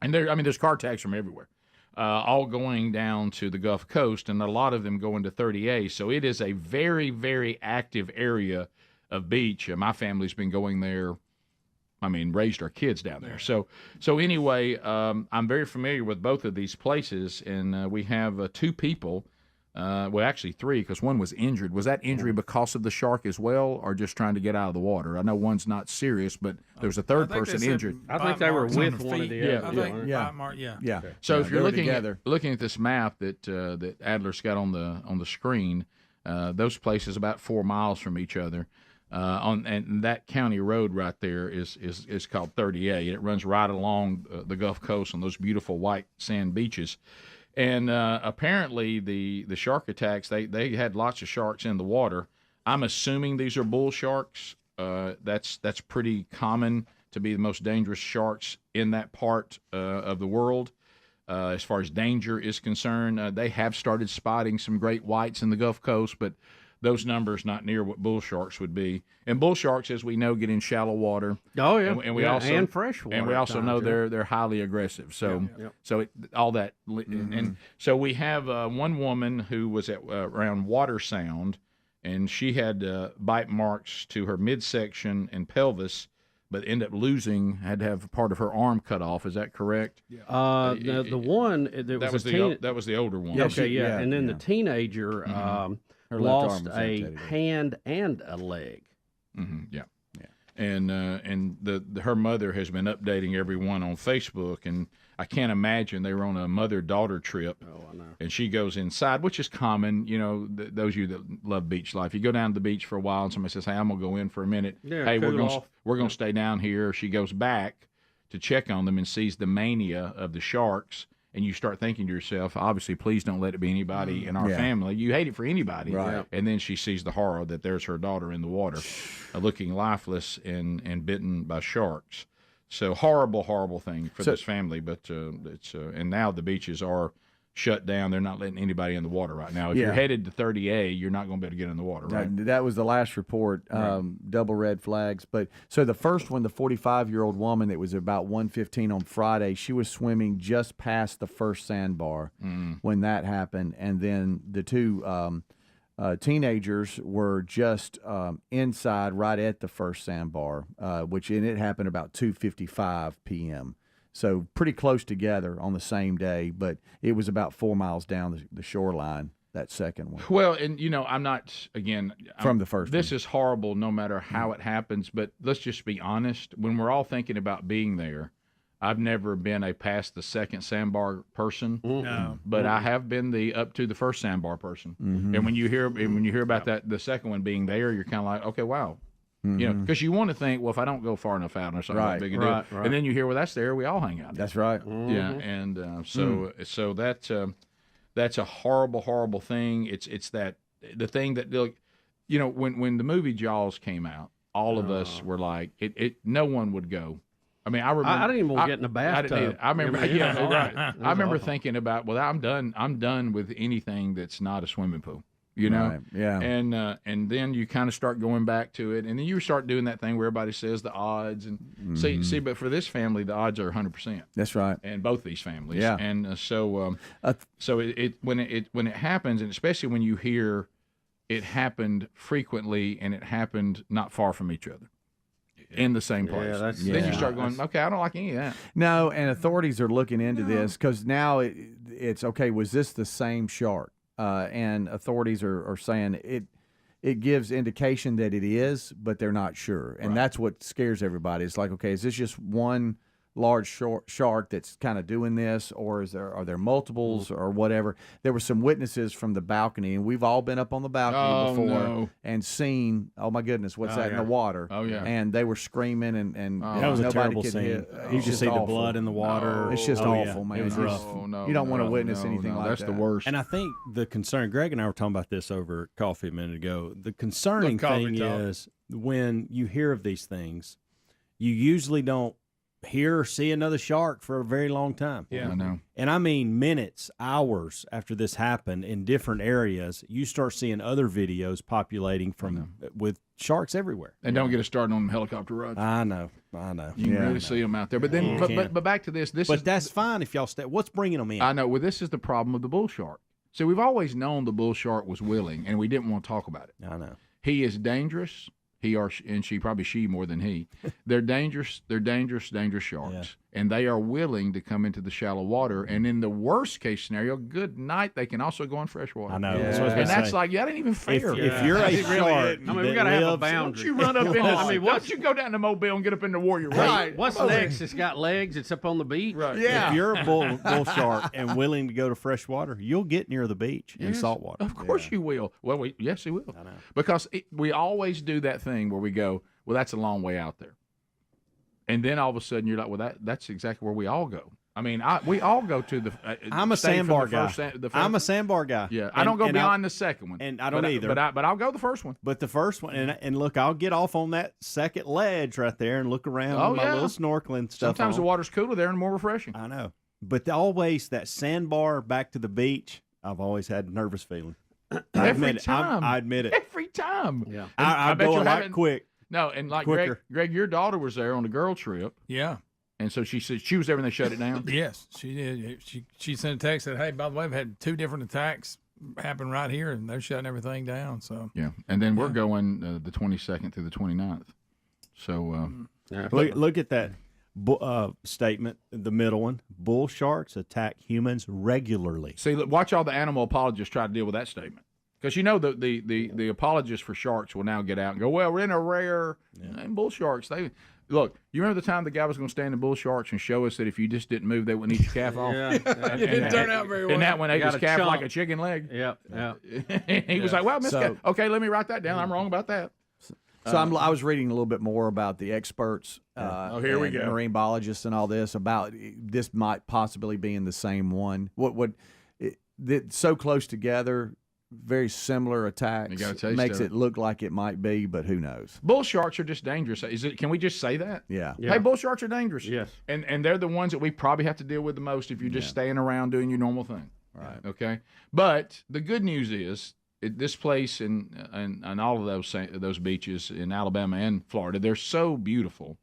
And there's car tags from everywhere, all going down to the Gulf Coast, and a lot of them go into 30A. So it is a very, very active area of beach. My family's been going there. Raised our kids down there. So anyway, I'm very familiar with both of these places, and we have two people. Well, actually three, because one was injured. Was that injury because of the shark as well, or just trying to get out of the water? I know one's not serious, but there was a third person injured. I think they were with one of the others. Yeah. So if you're looking at this map that Adler's got on the screen, those places about 4 miles from each other. And that county road right there is called 30A, and it runs right along the Gulf Coast on those beautiful white sand beaches. And apparently the shark attacks, they had lots of sharks in the water. I'm assuming these are bull sharks. That's pretty common to be the most dangerous sharks in that part of the world. As far as danger is concerned, they have started spotting some great whites in the Gulf Coast, but those numbers not near what bull sharks would be. And bull sharks, as we know, get in shallow water. Oh yeah, and we also and fresh water. And we also know they're highly aggressive. So all that. And so we have one woman who was at around Water Sound, and she had bite marks to her midsection and pelvis, but ended up had to have part of her arm cut off. Is that correct? Yeah. The one that was the older one. Okay, and then the teenager. Her lost a hand and a leg. Yeah. And her mother has been updating everyone on Facebook, and I can't imagine they were on a mother-daughter trip. Oh, I know. And she goes inside, which is common. Those of you that love beach life, you go down to the beach for a while, and somebody says, "Hey, I'm gonna go in for a minute. Yeah, hey, we're gonna stay down here." She goes back to check on them and sees the mania of the sharks. And you start thinking to yourself, obviously, please don't let it be anybody in our family. You hate it for anybody. Right. And then she sees the horror that there's her daughter in the water, looking lifeless and bitten by sharks. So horrible, horrible thing for this family. But and now the beaches are shut down. They're not letting anybody in the water right now. If you're headed to 30A, you're not going to be able to get in the water, right? That was the last report, double red flags. But so the first one, the 45-year-old woman that was about 1:15 on Friday, she was swimming just past the first sandbar when that happened. And then the two teenagers were just inside right at the first sandbar, and it happened about 2:55 p.m., so pretty close together on the same day, but it was about 4 miles down the shoreline, that second one. Well, and, I'm not, again. From the first This is horrible no matter how it happens, but let's just be honest. When we're all thinking about being there, I've never been a past the second sandbar person, but I have been the up to the first sandbar person. And when you hear about that, the second one being there, you're kind of like, okay, wow. Because you want to think, well, if I don't go far enough out or something, not big a deal. And then you hear, well, that's the area we all hang out. That's right. Yeah, and so that's a horrible, horrible thing. It's that the thing that when the movie Jaws came out, all of us were like, no one would go. I mean, I remember. I didn't even want to get in the bathtub. I remember. Right. I remember thinking about, well, I'm done with anything that's not a swimming pool. Right, yeah. And then you kind of start going back to it, and then you start doing that thing where everybody says the odds, and see. But for this family, the odds are 100%. That's right. And both these families. Yeah. And so when it happens, and especially when you hear it happened frequently, and it happened not far from each other. In the same place. Then you start going, okay, I don't like any of that. No, and authorities are looking into this because now it's okay. Was this the same shark? And authorities are saying it gives indication that it is, but they're not sure, and that's what scares everybody. It's like, okay, is this just one large shark that's kind of doing this, or are there multiples or whatever? There were some witnesses from the balcony, and we've all been up on the balcony before and seen, oh my goodness, what's that in the water? Oh yeah, and they were screaming and that was a terrible scene. You just see the blood in the water. It's just awful, man. It was rough. You don't want to witness anything like that. That's the worst. And I think the concern, Greg and I were talking about this over coffee a minute ago. The concerning thing is when you hear of these things, you usually don't hear or see another shark for a very long time. Yeah, I know. And I mean minutes, hours after this happened in different areas, you start seeing other videos populating with sharks everywhere. And don't get us started on helicopter rides. I know. You can really see them out there. But then, but back to this. But that's fine if y'all stay. What's bringing them in? I know. Well, this is the problem with the bull shark. So we've always known the bull shark was willing, and we didn't want to talk about it. I know. He is dangerous. She more than he. They're dangerous sharks, and they are willing to come into the shallow water. And in the worst case scenario, good night, they can also go in fresh water. I know. And that's like, that ain't even fair. If you're a shark, we got to have a boundary. Don't you run up in once you go down to Mobile and get up in the Warrior? Right. What's next? It's got legs. It's up on the beach. Right. Yeah. If you're a bull shark and willing to go to fresh water, you'll get near the beach in salt water. Of course you will. Well, yes, he will. I know. Because we always do that thing where we go, well, that's a long way out there. And then all of a sudden you're like, well, that's exactly where we all go. I mean, we all go to the. I'm a sandbar guy. I'm a sandbar guy. Yeah, I don't go beyond the second one, and I don't either. But I'll go the first one. But the first one, and look, I'll get off on that second ledge right there and look around with my little snorkeling stuff. Sometimes the water's cooler there and more refreshing. I know, but always that sandbar back to the beach. I've always had a nervous feeling. Every time. I admit it. Every time. Yeah, I go a lot quick. No, and like Greg, your daughter was there on the girl trip. Yeah. And so she said she was there when they shut it down. Yes, she did. She sent a text that, hey, by the way, we've had 2 different attacks happen right here, and they're shutting everything down. So yeah, and then we're going the 22nd through the 29th. So look at that statement, the middle one. Bull sharks attack humans regularly. See, look, watch all the animal apologists try to deal with that statement. Because the apologists for sharks will now get out and go, well, we're in a rare and bull sharks. Look, you remember the time the guy was going to stand in bull sharks and show us that if you just didn't move, they wouldn't eat your calf off? It didn't turn out very well. And that one ate his calf like a chicken leg. Yep. He was like, well, okay, let me write that down. I'm wrong about that. So I was reading a little bit more about the experts, here we go, marine biologists and all this, about this might possibly be in the same one. So close together, very similar attacks, makes it look like it might be, but who knows? Bull sharks are just dangerous. Can we just say that? Yeah. Hey, bull sharks are dangerous. Yes. And they're the ones that we probably have to deal with the most if you're just staying around doing your normal thing. Right. Okay. But the good news is this place and all of those beaches in Alabama and Florida, they're so beautiful.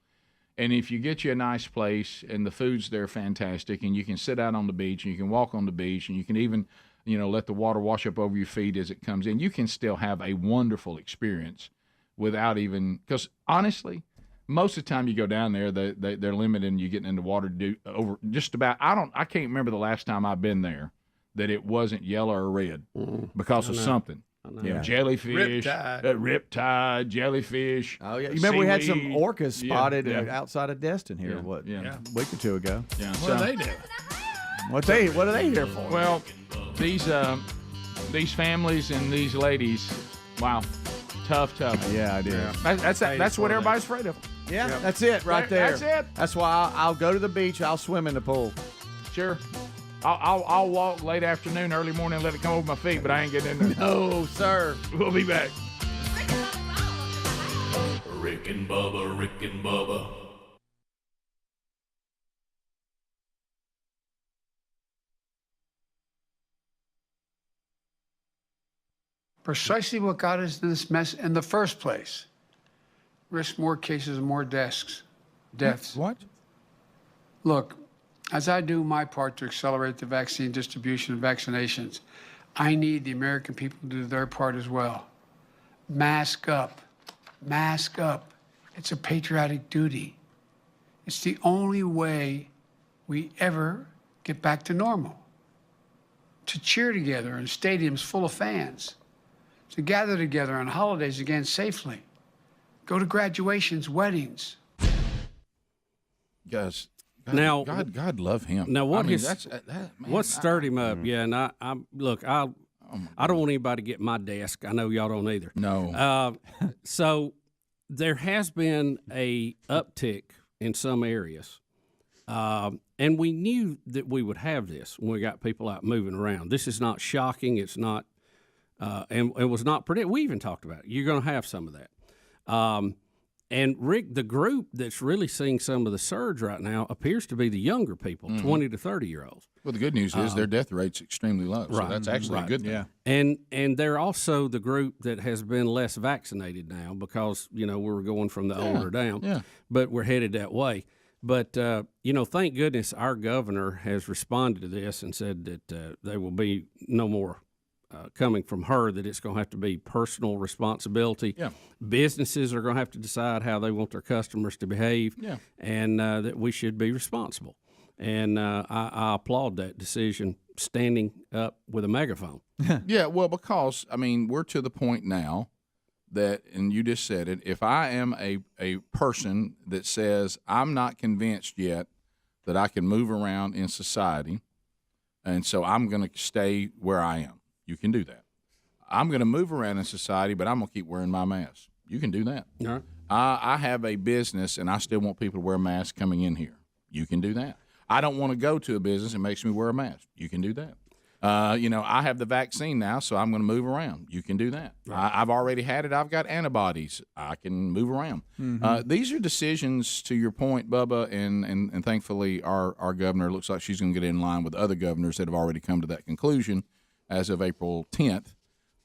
And if you get you a nice place and the food's there fantastic, and you can sit out on the beach and you can walk on the beach and you can even, let the water wash up over your feet as it comes in, you can still have a wonderful experience without even, because honestly, most of the time you go down there, they're limiting you getting into water over just about. I can't remember the last time I've been there that it wasn't yellow or red because of something. Yeah. Jellyfish, riptide, jellyfish. Oh yeah, you remember we had some seaweed. orcas spotted Yeah. outside of Destin here. Yeah. A week or two ago? Yeah. What do they do? What are they here for? Well, these families and these ladies, wow, tough. Yeah, I do. That's what everybody's afraid of. Yeah, that's it right there. That's it. That's why I'll go to the beach. I'll swim in the pool. Sure. I'll walk late afternoon, early morning, and let it come over my feet, but I ain't getting in there. No, sir. We'll be back. Rick and Bubba, Rick and Bubba. Precisely what got us in this mess in the first place. Risk more cases and more deaths. What? Look, as I do my part to accelerate the vaccine distribution and vaccinations, I need the American people to do their part as well. Mask up. Mask up. It's a patriotic duty. It's the only way we ever get back to normal. To cheer together in stadiums full of fans. To gather together on holidays again safely. Go to graduations, weddings. Guys, Now, God love him. Now, what I mean, is that's, man, what stirred him up? Yeah, and I look, I don't want anybody to get my desk. I know y'all don't either. No. So there has been a uptick in some areas, and we knew that we would have this when we got people out moving around. This is not shocking. It's not, and it was not predicted. We even talked about it. You're going to have some of that. And Rick, the group that's really seeing some of the surge right now appears to be the younger people, 20 to 30-year-olds. Well, the good news is their death rate's extremely low, so that's actually a good thing. Yeah. And they're also the group that has been less vaccinated now because, we're going from the older down. Yeah. But we're headed that way. But, thank goodness our governor has responded to this and said that there will be no more coming from her, that it's going to have to be personal responsibility. Yeah. Businesses are going to have to decide how they want their customers to behave, and that we should be responsible. And I applaud that decision, standing up with a megaphone. Yeah, well, because, we're to the point now that, and you just said it, if I am a person that says I'm not convinced yet that I can move around in society, and so I'm going to stay where I am. You can do that. I'm going to move around in society, but I'm going to keep wearing my mask. You can do that. All right. I have a business, and I still want people to wear masks coming in here. You can do that. I don't want to go to a business that makes me wear a mask. You can do that. I have the vaccine now, so I'm going to move around. You can do that. Right. I've already had it. I've got antibodies. I can move around. Mm-hmm. These are decisions, to your point, Bubba, and thankfully our governor looks like she's going to get in line with other governors that have already come to that conclusion as of April 10th.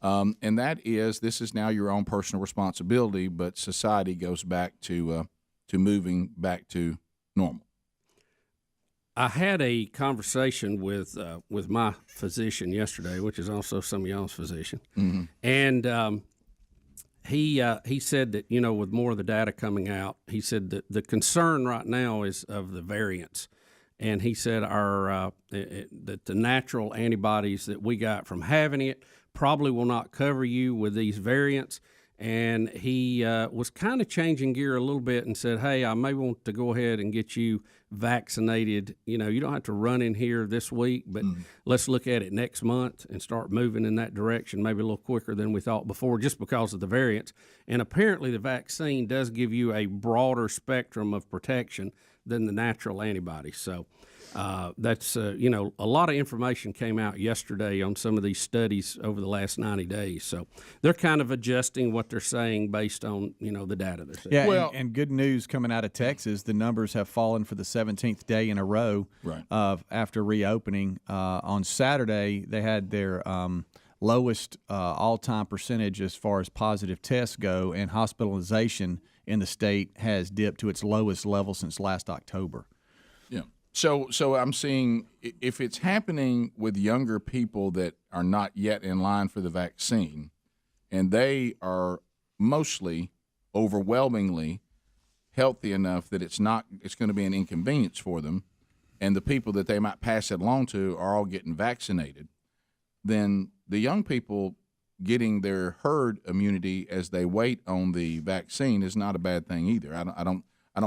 And that is, this is now your own personal responsibility, but society goes back to moving back to normal. I had a conversation with my physician yesterday, which is also some of y'all's physician, and he said that with more of the data coming out, he said that the concern right now is of the variants. And he said that the natural antibodies that we got from having it probably will not cover you with these variants. And he was kind of changing gear a little bit and said, hey, I may want to go ahead and get you vaccinated. You don't have to run in here this week, but let's look at it next month and start moving in that direction, maybe a little quicker than we thought before, just because of the variants. And apparently the vaccine does give you a broader spectrum of protection than the natural antibodies. So That's a lot of information came out yesterday on some of these studies over the last 90 days. So they're kind of adjusting what they're saying based on the data they're seeing. Yeah, and good news coming out of Texas, the numbers have fallen for the 17th day in a row after reopening. On Saturday, they had their lowest all-time percentage as far as positive tests go, and hospitalization in the state has dipped to its lowest level since last October. Yeah. So I'm seeing if it's happening with younger people that are not yet in line for the vaccine, and they are mostly, overwhelmingly healthy enough that it's going to be an inconvenience for them, and the people that they might pass it along to are all getting vaccinated, then the young people getting their herd immunity as they wait on the vaccine is not a bad thing either. I don't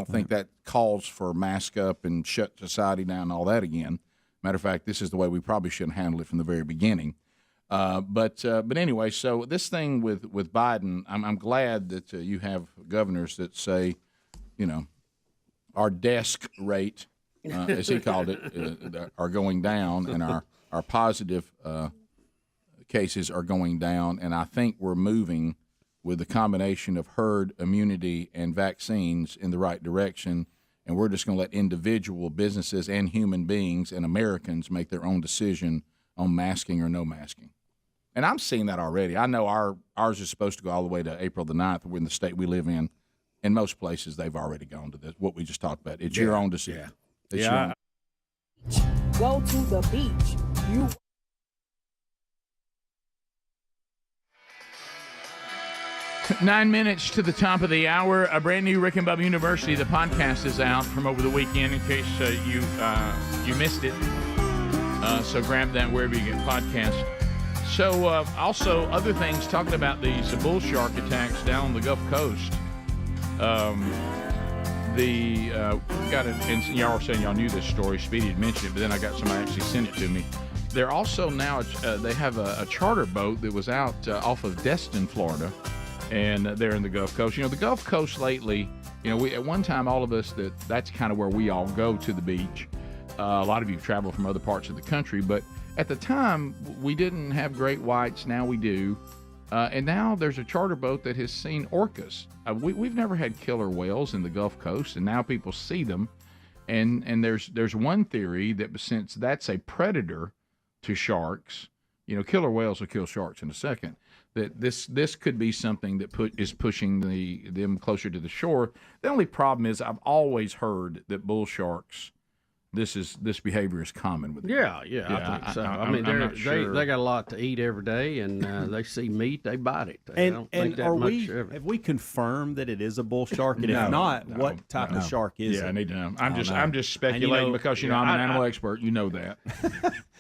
think that calls for mask up and shut society down and all that again. Matter of fact, this is the way we probably should handle it from the very beginning. But anyway, so this thing with Biden, I'm glad that you have governors that say, our desk rate, as he called it, are going down, and our positive cases are going down, and I think we're moving with the combination of herd immunity and vaccines in the right direction, and we're just going to let individual businesses and human beings and Americans make their own decision on masking or no masking. And I'm seeing that already. I know ours is supposed to go all the way to April the 9th. We're in the state we live in. In most places, they've already gone to this, what we just talked about. It's your own decision. It's your own. Go to the beach. 9 minutes to the top of the hour. A brand new Rick and Bubba University. The podcast is out from over the weekend in case you missed it. So grab that wherever you get podcasts. So also other things, talking about these bull shark attacks down on the Gulf Coast. Got it, and y'all were saying y'all knew this story. Speedy had mentioned it, but then I got somebody actually sent it to me. They're also now they have a charter boat that was out off of Destin, Florida. And they're in the Gulf Coast. The Gulf Coast lately, we at one time, all of us, that's kind of where we all go to the beach. A lot of you travel from other parts of the country, but at the time, we didn't have great whites. Now we do. And now there's a charter boat that has seen orcas. We've never had killer whales in the Gulf Coast, and now people see them. And there's one theory that since that's a predator to sharks, killer whales will kill sharks in a second, that this could be something that is pushing them closer to the shore. The only problem is I've always heard that bull sharks, this behavior is common with them. Yeah, I think so. I mean, they got a lot to eat every day, and they see meat, they bite it. Have we confirmed that it is a bull shark? And if not, what type of shark is it? Yeah, I need to know. I'm just speculating because I'm an animal expert. You know that.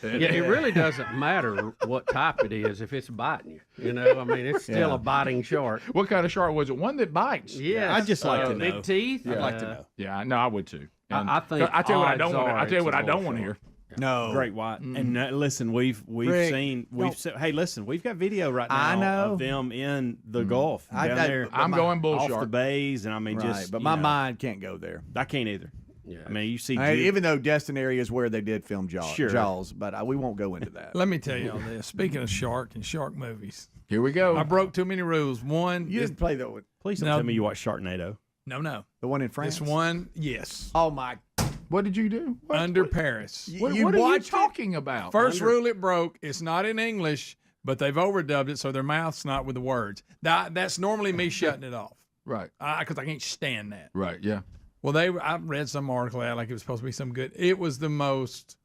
It really doesn't matter what type it is if it's biting you. I mean, it's still a biting shark. What kind of shark was it? One that bites? Yeah, I'd just like to know. Big teeth. I'd like to know. Yeah, no, I would too. And I think I tell you what I don't want. I tell you what I don't want to hear. No, great white. And listen, we've Rick, seen. Hey, listen, we've got video right now of them in the Gulf. I'm going bull off shark. the bays, and I mean, but my mind can't go there. I can't either. Yeah. I mean, you see, even though Destin area is where they did film Jaws, but we won't go into that. Let me tell you all this. Speaking of shark and shark movies, here we go. I broke too many rules. One, you didn't play that one. Please don't tell me you watched Sharknado. No. The one in France. This one, yes. Oh my! What did you do? Under Paris. What are you talking about? First rule it broke. It's not in English, but they've overdubbed it so their mouth's not with the words. That's normally me shutting it off. Right. Because I can't stand that. Right. Yeah. Well, I read some article out like it was supposed to be some good. It was the most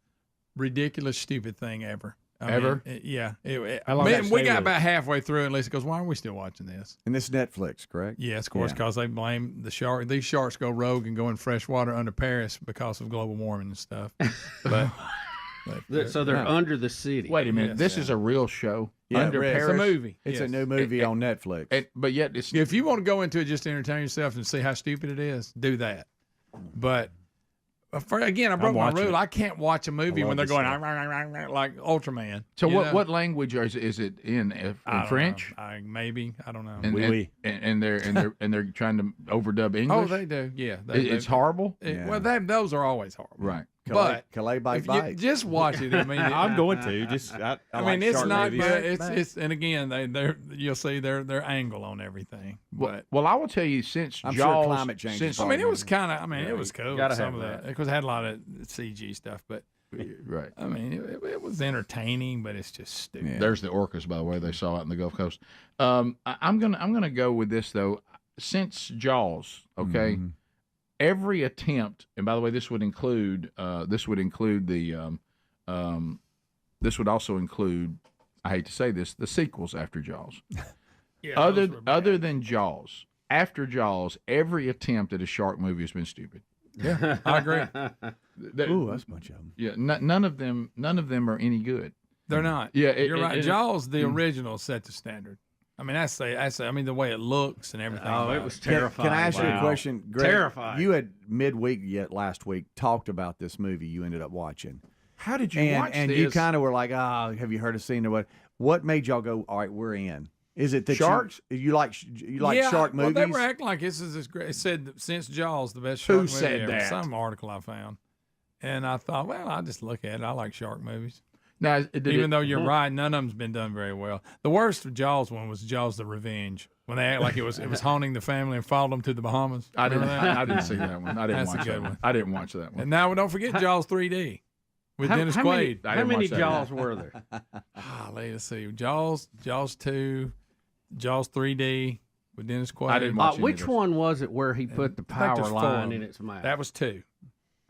ridiculous, stupid thing ever. Ever? Yeah. We got about halfway through, and Lisa goes, "Why are we still watching this?" And this Netflix, correct? Yes, of course, because they blame the shark. These sharks go rogue and go in fresh water under Paris because of global warming and stuff. So they're under the city. Wait a minute. This is a real show. Yeah, Under Paris. It's a movie. It's a new movie on Netflix. But yet, if you want to go into it just to entertain yourself and see how stupid it is, do that. But again, I broke my rule. I can't watch a movie when they're going like Ultraman. So what language is it in? French? Maybe, I don't know. And they're trying to overdub English. Oh, they do. Yeah, it's horrible. Well, those are always horrible. Right. But Calais bite if you bite. just watch it. I mean, I'm going to. I mean, like it's shark not movies. bad. It's and again, you'll see their angle on everything. But Well, I will tell you, since I'm Jaws, sure climate change. since I mean, it was kind of. I mean, Yeah, it was cool. gotta Some have of that. because it had a lot of CG stuff, but right. I mean, it was entertaining, but it's just stupid. There's the orcas, by the way, they saw out in the Gulf Coast. I'm gonna go with this though. Since Jaws, okay, every attempt, and by the way, this would also include. I hate to say this, the sequels after Jaws. Yeah, other than Jaws, after Jaws, every attempt at a shark movie has been stupid. Yeah, I agree. Ooh, that's a bunch of them. Yeah, none of them are any good. They're not. Yeah, you're right. Jaws, the original, set the standard. I mean, I mean, the way it looks and everything. Oh, it was terrifying. Can I ask you a question, Greg? Terrifying. You had midweek last week talked about this movie you ended up watching. How did you watch and this? you kind of were like, have you heard a scene or what? What made y'all go, all right, we're in? Is it that Sharks? You like shark movies? Well, they were acting like this is this great. It said that since Jaws, the best shark movie said ever. that? Some article I found, and I thought, well, I'll just look at it. I like shark movies. Now, Even though you're right, none of them's been done very well. The worst Jaws one was Jaws: The Revenge, when they act like it was haunting the family and followed them to the Bahamas. I didn't Remember see that one. I didn't That's a watch good that one. one. I didn't watch that one. And now don't forget Jaws 3D with Dennis how Quaid. How many Jaws were there? Let's see, Jaws 2, Jaws 3D with Dennis Quaid. I didn't watch any of Which those. one was it where he put the I think power there's 4 line of in them. its mouth? That was 2.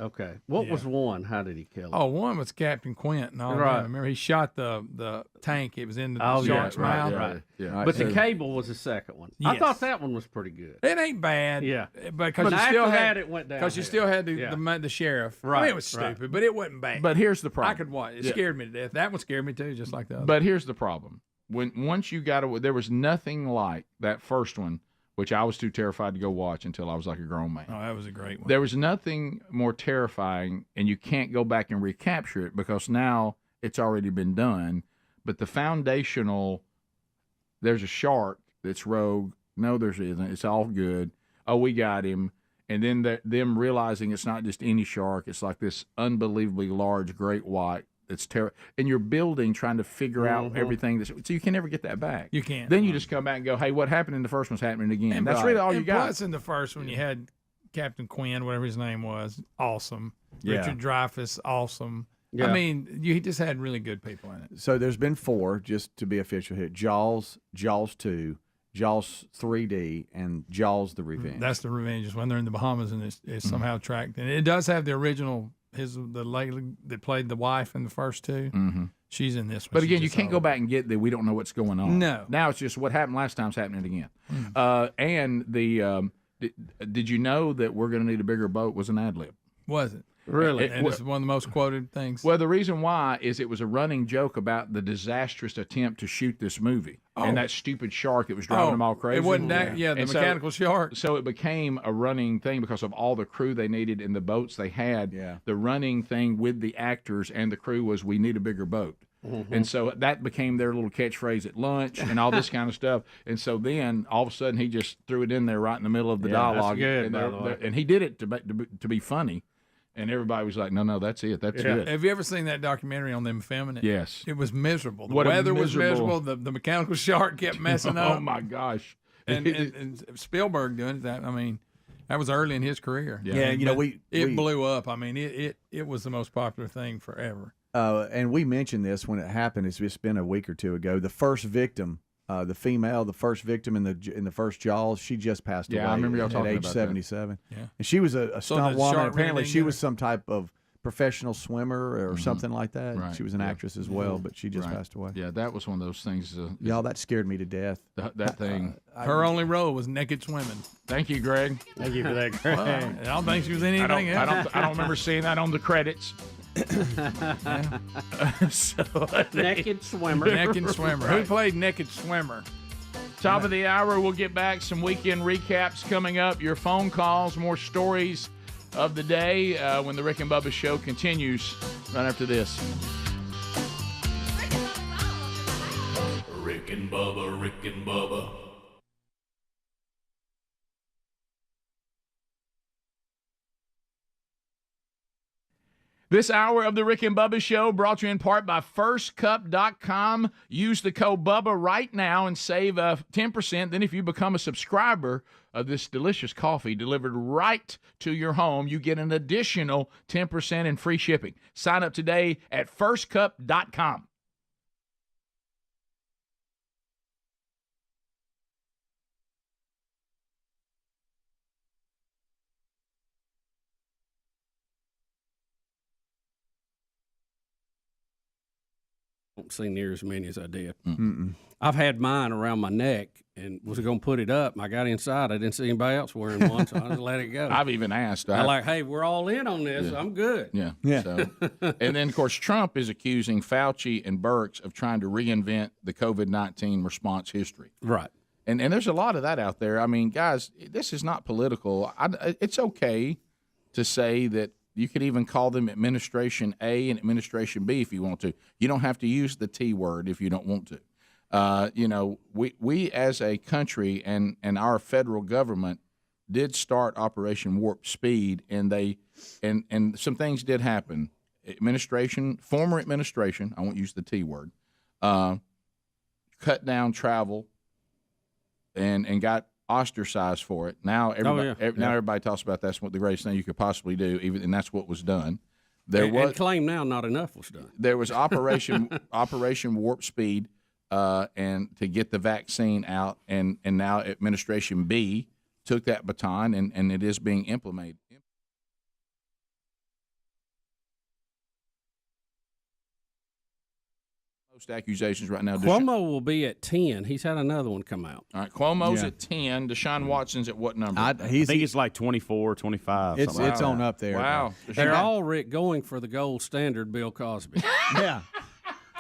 Okay. What was one? How did he kill him? Oh, one was Captain Quint. No, Right. Remember, he shot the tank. It was in the Oh, shark's yeah, right, mouth. right. Yeah. But the cable was the second one. I Yes. thought that one was pretty good. It ain't bad. Yeah. because But you after still that, had it went because you downhill. still had Yeah. the sheriff. I mean, Right, it was right. stupid, but it wasn't bad. But here's the problem. I could watch. It Yeah. scared me to death. That one scared me too, just like the other. But here's the problem. Once you got away, there was nothing like that first one, which I was too terrified to go watch until I was like a grown man. Oh, that was a great one. There was nothing more terrifying, and you can't go back and recapture it because now it's already been done. But the foundational, there's a shark that's rogue. No, there isn't. It's all good. Oh, we got him. And then them realizing it's not just any shark. It's like this unbelievably large great white. It's and you're building, trying to figure out everything. So you can never get that back. You can't. Then you just come back and go, hey, what happened in the first one's happening again. And That's really all you and got. Plus, in the first one, you had Captain Quinn, whatever his name was, awesome. Yeah. Richard Dreyfuss, awesome. Yeah. I mean, you just had really good people in it. So there's been 4, just to be official here: Jaws, Jaws 2, Jaws 3D, and Jaws: The Revenge. That's the Revenge. Is when they're in the Bahamas and it's somehow tracked. And it does have the original. The lady that played the wife in the first 2. Mm-hmm. She's in this one. But She's again, you just can't all go over. back and get that. We don't know what's going on. No. Now it's just what happened last time's happening again. And the did you know that we're going to need a bigger boat was an ad lib? Was it? Really? And it's one of the most quoted things. Well, the reason why is it was a running joke about the disastrous attempt to shoot this movie and that stupid shark that was driving them all crazy. It wasn't that. Yeah, the And mechanical shark. So it became a running thing because of all the crew they needed and the boats they had. Yeah. The running thing with the actors and the crew was, we need a bigger boat. And so that became their little catchphrase at lunch and all this kind of stuff. And so then all of a sudden he just threw it in there right in the middle of the dialogue. That's good, and, by the way. and he did it to be funny. And everybody was like, no, that's it. That's good. Have you ever seen that documentary on them filming it? Yes. It was miserable. The What a weather was miserable- miserable. The mechanical shark kept messing up. Oh, my gosh. And Spielberg doing it. That was early in his career. Yeah, you know, But we blew up. I mean, it was the most popular thing forever. And we mentioned this when it happened. It's just been a week or two ago. The first victim, the first victim in the first Jaws, she just passed away. Yeah, I remember y'all talking at age about that. 77. Yeah. And she was a So stunt the woman. shark Apparently, really she didn't was get some type of professional swimmer or something like that. Right, She was an yeah. actress as well, but she just Right. passed away. Yeah, that was one of those things. Y'all, that scared me to death. That thing. Her only role was naked swimming. Thank you, Greg. Thank you for that, Greg. Well, I don't think she was in anything else. I don't remember seeing that on the credits. Naked swimmer. Naked swimmer. Who played naked swimmer? Top of the hour, we'll get back. Some weekend recaps coming up. Your phone calls, more stories of the day when the Rick and Bubba show continues right after this. Rick and Bubba, Rick and Bubba. This hour of the Rick and Bubba Show brought to you in part by FirstCup.com. Use the code BUBBA right now and save 10%. Then if you become a subscriber of this delicious coffee delivered right to your home, you get an additional 10% in free shipping. Sign up today at FirstCup.com. Don't see near as many as I did. I've had mine around my neck and was going to put it up. I got inside. I didn't see anybody else wearing one, so I just let it go. I've even asked. I'm like, hey, we're all in on this. I'm good. Yeah. So, and then, of course, Trump is accusing Fauci and Burks of trying to reinvent the COVID-19 response history. Right. And there's a lot of that out there. I mean, guys, this is not political. It's okay to say that you could even call them Administration A and Administration B if you want to. You don't have to use the T word if you don't want to. We as a country and our federal government did start Operation Warp Speed, and and some things did happen. Former administration, I won't use the T word, cut down travel and got ostracized for it. Now everybody talks about that's what the greatest thing you could possibly do, and that's what was done. And claim now not enough was done. There was Operation Warp Speed, and to get the vaccine out, and now Administration B took that baton, and it is being implemented. Accusations right now. Cuomo will be at 10. He's had another one come out. All right, Cuomo's at 10. Deshaun Watson's at what number? I think it's like 24, 25. It's on up there. Wow. They're all, Rick, going for the gold standard Bill Cosby. Yeah.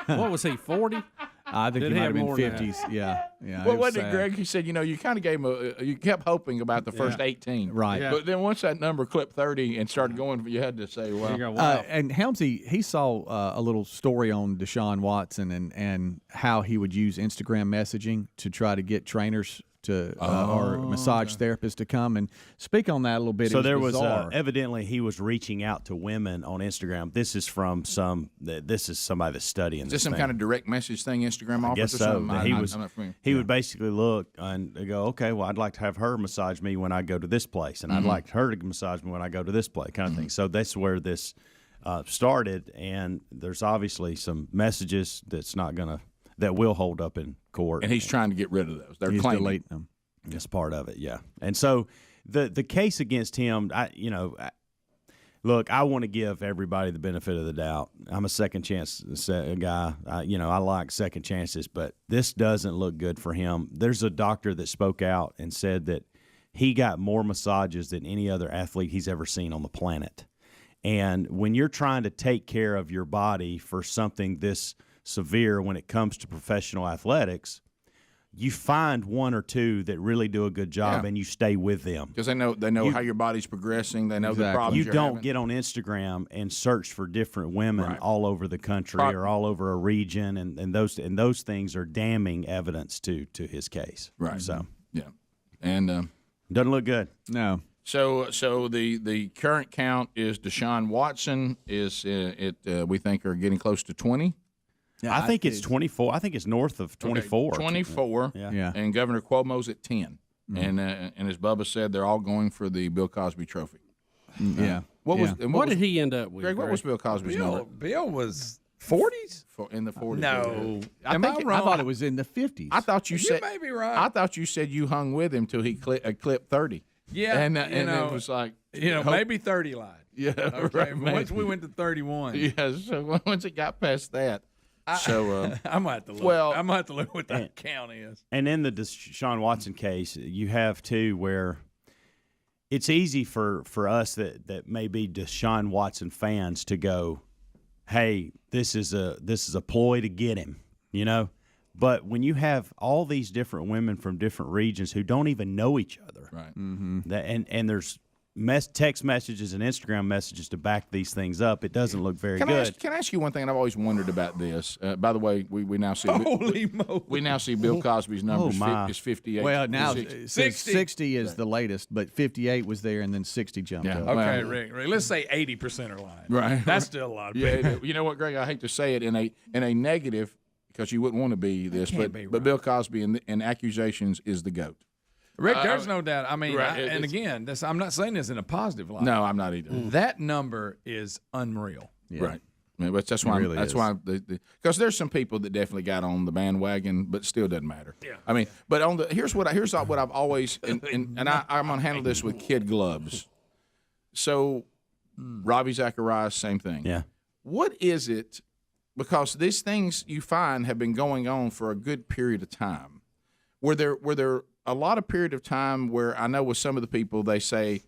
What was he, 40? I think he might have been 50s. Yeah. Well, wasn't it, Greg? You said, you kind of gave him you kept hoping about the first 18. Right. Yeah. But then once that number clipped 30 and started going, you had to say, well. Wow. And Helmsy, he saw a little story on Deshaun Watson and how he would use Instagram messaging to try to get trainers to or massage therapists to come and speak on that a little bit. So there bizarre. was evidently he was reaching out to women on Instagram. This is from this is somebody that's studying. Is this some kind of direct message thing Instagram offers? I guess or so. something? He would basically look and go, okay, well, I'd like to have her massage me when I go to this place, and I'd like her to massage me when I go to this place, kind of thing. So that's where this started, and there's obviously some messages that will hold up in court. And he's trying to get rid of those. They're claiming. Deleting them. That's part of it, yeah. And so the case against him, look, I want to give everybody the benefit of the doubt. I'm a second chance guy. I like second chances, but this doesn't look good for him. There's a doctor that spoke out and said that he got more massages than any other athlete he's ever seen on the planet. And when you're trying to take care of your body for something this severe when it comes to professional athletics, you find one or two that really do a good job, and you stay with them because they know how your body's progressing. They know the problems. You don't get on Instagram and search for different women all over the country or all over a region, and those things are damning evidence to his case. Right. So and doesn't look good. No. So the current count is Deshaun Watson is we think are getting close to 20. Yeah, I think it's 24. I think it's north of 24. 24. Yeah. And Governor Cuomo's at 10. And as Bubba said, they're all going for the Bill Cosby Trophy. Yeah. What did he end up with? Greg, what was Bill Cosby's number? Bill was 40s? In the 40s. No. I thought it was in the 50s. I thought you said. may be right. I thought you said you hung with him till he clipped 30. Yeah. And it was like. Maybe 30 lied. Yeah. Okay. Right, Once we went to 31. Yeah. So once it got past that. I'm gonna have to look. I'm gonna have to look what that count is. And in the Deshaun Watson case, you have too where it's easy for us that may be Deshaun Watson fans to go, "Hey, this is a ploy to get him," But when you have all these different women from different regions who don't even know each other, right? And there's text messages and Instagram messages to back these things up, it doesn't look very good. Can I ask you one thing? And I've always wondered about this. By the way, we now see we now see Bill Cosby's numbers is 58. Well, now 60. 60 is the latest, but 58 was there, and then 60 jumped up. Okay, Rick, let's say 80% are lying. Right. That's still a lot of people. Yeah, you know what, Greg? I hate to say it in a negative because you wouldn't want to be this, but Bill Cosby in accusations is the GOAT. Rick, there's no doubt. I mean, right, and again, I'm not saying this in a positive light. No, I'm not either. That number is unreal. Yeah. Right. Yeah, but that's why. Really that's is. why. Because there's some people that definitely got on the bandwagon, but still doesn't matter. Yeah. I mean, but here's what I've always I'm gonna handle this with kid gloves. So, Ravi Zacharias, same thing. Yeah. What is it? Because these things you find have been going on for a good period of time. Were there a lot of period of time where I know with some of the people they say,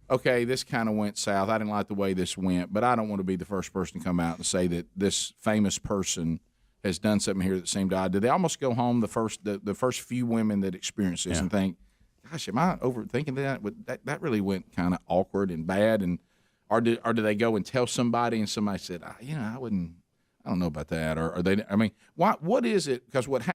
okay, this kind of went south. I didn't like the way this went, but I don't want to be the first person to come out and say that this famous person has done something here that seemed odd. Did they almost go home the first few women that experienced this and think, gosh, am I overthinking that? That really went kind of awkward and bad, and or do they go and tell somebody and somebody said, I don't know about that, or are they? I mean, what is it? Because what happened.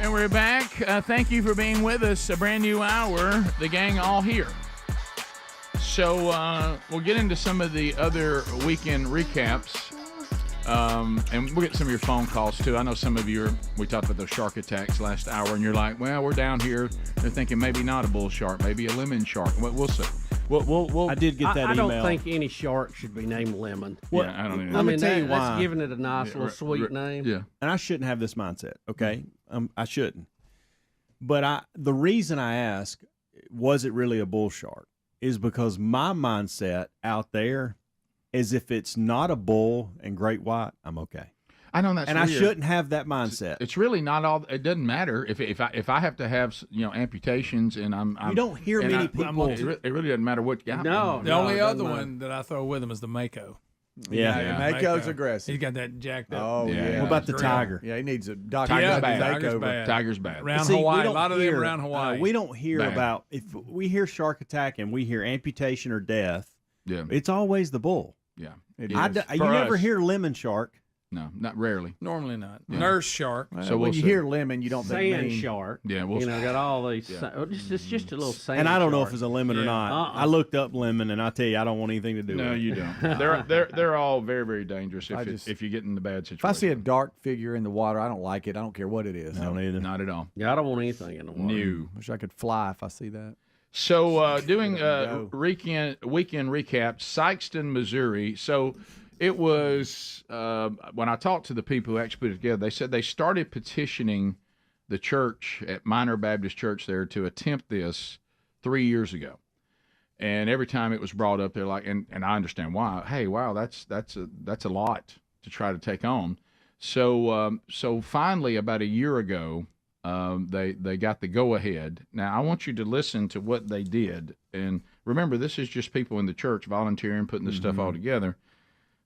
And we're back. Thank you for being with us. A brand new hour. The gang all here. So we'll get into some of the other weekend recaps. And we'll get some of your phone calls, too. I know some of you we talked about those shark attacks last hour, and you're like, well, we're down here. They're thinking maybe not a bull shark, maybe a lemon shark. We'll see. I did get that email. I don't think any shark should be named Lemon. Yeah, I don't even. Let me tell you why. That's giving it a nice little sweet name. Yeah. And I shouldn't have this mindset, okay? I shouldn't. But the reason I ask, was it really a bull shark, is because my mindset out there is if it's not a bull and great white, I'm okay. I know that's and weird. I shouldn't have that mindset. It's really not all. It doesn't matter if I have to have amputations and I'm you don't hear many people. It really doesn't matter what. No, the only other one that I throw with him is the Mako. Yeah. Mako's aggressive. He's got that jacked up. Oh yeah. What about the tiger? Yeah, he needs a doctor. Tiger's bad. Tiger's bad. Around See, Hawaii, we a lot of hear, them around Hawaii. We don't hear Bad. about if we hear shark attack and we hear amputation or death. Yeah. It's always the bull. Yeah. It You is. never hear lemon shark. No, not rarely. Normally not. Yeah. Nurse shark. So when you hear lemon, you don't think Sand mean. shark. Yeah, we'll got all these. It's just a little sand. And I don't know if shark. it's a lemon or not. I looked up lemon, and I tell you, I don't want anything to do with it. No, you don't. they're all very, very dangerous if you get in the bad situation. If I see a dark figure in the water, I don't like it. I don't care what it is. I don't either. Not at all. Yeah, I don't want anything in the water. New. Wish I could fly if I see that. So doing weekend recap, Sykeston, Missouri. So it was when I talked to the people who actually put it together, they said they started petitioning the church at Minor Baptist Church there to attempt this 3 years ago. And every time it was brought up, they're like, and I understand why. Hey, wow, that's a lot to try to take on. So finally, about a year ago, they got the go ahead. Now I want you to listen to what they did. And remember, this is just people in the church volunteering, putting this stuff all together.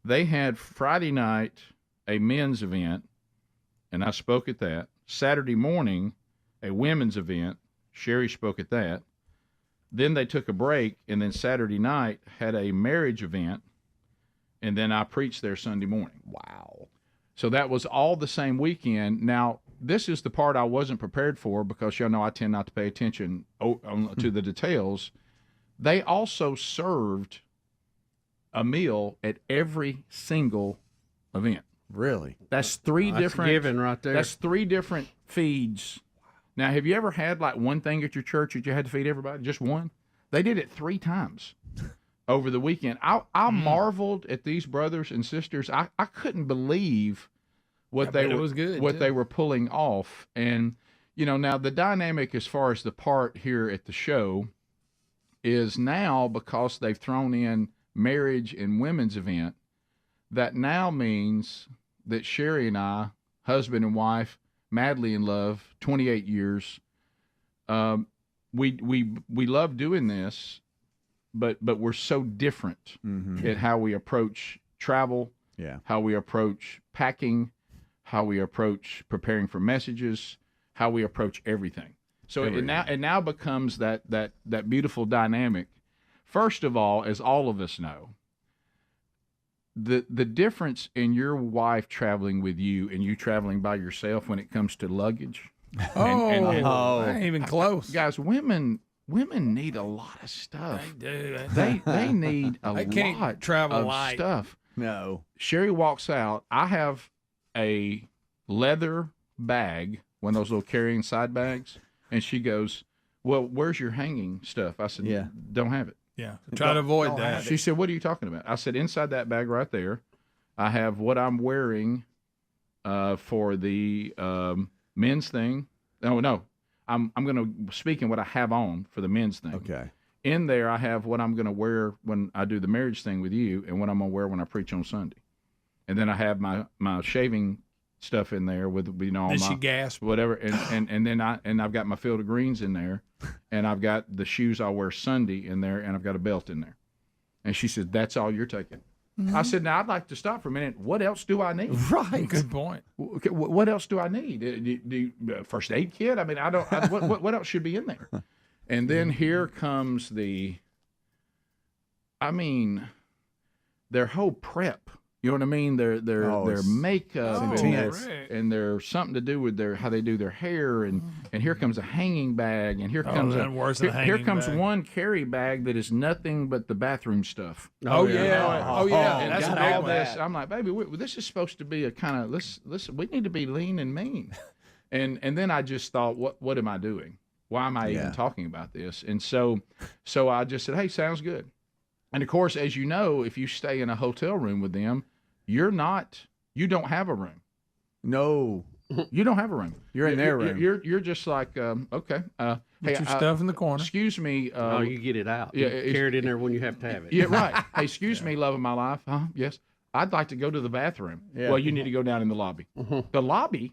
They had Friday night a men's event, and I spoke at that. Saturday morning, a women's event. Sherry spoke at that. Then they took a break, and then Saturday night had a marriage event, and then I preached there Sunday morning. Wow. So that was all the same weekend. Now, this is the part I wasn't prepared for because y'all know I tend not to pay attention to the details. They also served a meal at every single event. Really? That's different. Giving right there. That's 3 different feeds. Now, have you ever had like one thing at your church that you had to feed everybody? Just one? They did it 3 times over the weekend. I marveled at these brothers and sisters. I couldn't believe what they were pulling off. And now the dynamic as far as the part here at the show is now because they've thrown in marriage and women's event, that now means that Sherry and I, husband and wife, madly in love, 28 years, we love doing this, but we're so different at how we approach travel, how we approach packing, how we approach preparing for messages, how we approach everything. So it now becomes that beautiful dynamic. First of all, as all of us know, the difference in your wife traveling with you and you traveling by yourself when it comes to luggage. I ain't even close. Guys, women need a lot of stuff. They do. They need a They can't lot travel of light. stuff. No. Sherry walks out. I have a leather bag, one of those little carrying side bags, and she goes, "Well, where's your hanging stuff?" I said, "Don't have it." Yeah. Try to avoid that. She said, "What are you talking about?" I said, "Inside that bag right there, I have what I'm wearing for the men's thing." No, I'm going to speak in what I have on for the men's thing. Okay. In there, I have what I'm going to wear when I do the marriage thing with you, and what I'm going to wear when I preach on Sunday. And then I have my shaving stuff in there with all Did my she gasp? whatever, and then I've got my field of greens in there, and I've got the shoes I'll wear Sunday in there, and I've got a belt in there. And she said, "That's all you're taking?" I said, "Now I'd like to stop for a minute. What else do I need?" Right. Good point. Okay, what else do I need? Do first aid kit? I mean, what else should be in there? And then here comes their whole prep. You know what I mean? Their makeup and their something to do with how they do their hair, and here comes a hanging bag, and here comes here comes one carry bag that is nothing but the bathroom stuff. Oh yeah. And That's got a big all one. this. I'm like, baby, this is supposed to be a kind of listen. We need to be lean and mean. And then I just thought, what am I doing? Why am I even talking about this? And so I just said, hey, sounds good. And of course, as you know, if you stay in a hotel room with them, you don't have a room. No. You don't have a room. You're in their room. You're just like, okay. Put Hey, your stuff in the corner. Excuse me. You get it out. Yeah, You carry it in there when you have to have it. Yeah, right. Hey, excuse me, love of my life. Yes. I'd like to go to the bathroom. Yeah. Well, you need to go down in the lobby. The lobby?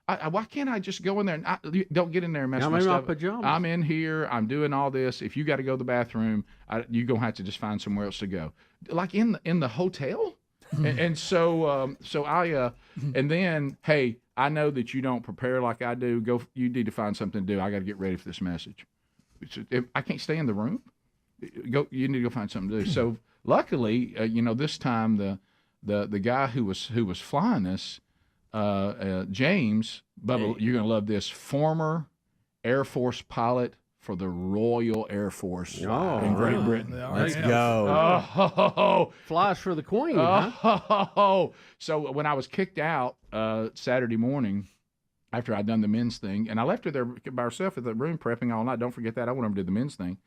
Why can't I just go in there and don't get in there and mess I'm my in my stuff? pajamas. I'm in here. I'm doing all this. If you got to go to the bathroom, you're gonna have to just find somewhere else to go, like in the hotel. and so I and then hey, I know that you don't prepare like I do. Go. You need to find something to do. I got to get ready for this message. If I can't stay in the room. Go. You need to go find something to do. So luckily, this time the guy who was flying us. James, Bubba, you're going to love this, former Air Force pilot for the Royal Air Force in Great Britain. Let's go. Oh, flies for the Queen. So when I was kicked out Saturday morning after I'd done the men's thing, and I left her there by herself in the room prepping all night. Don't forget that. I want her to do the men's thing.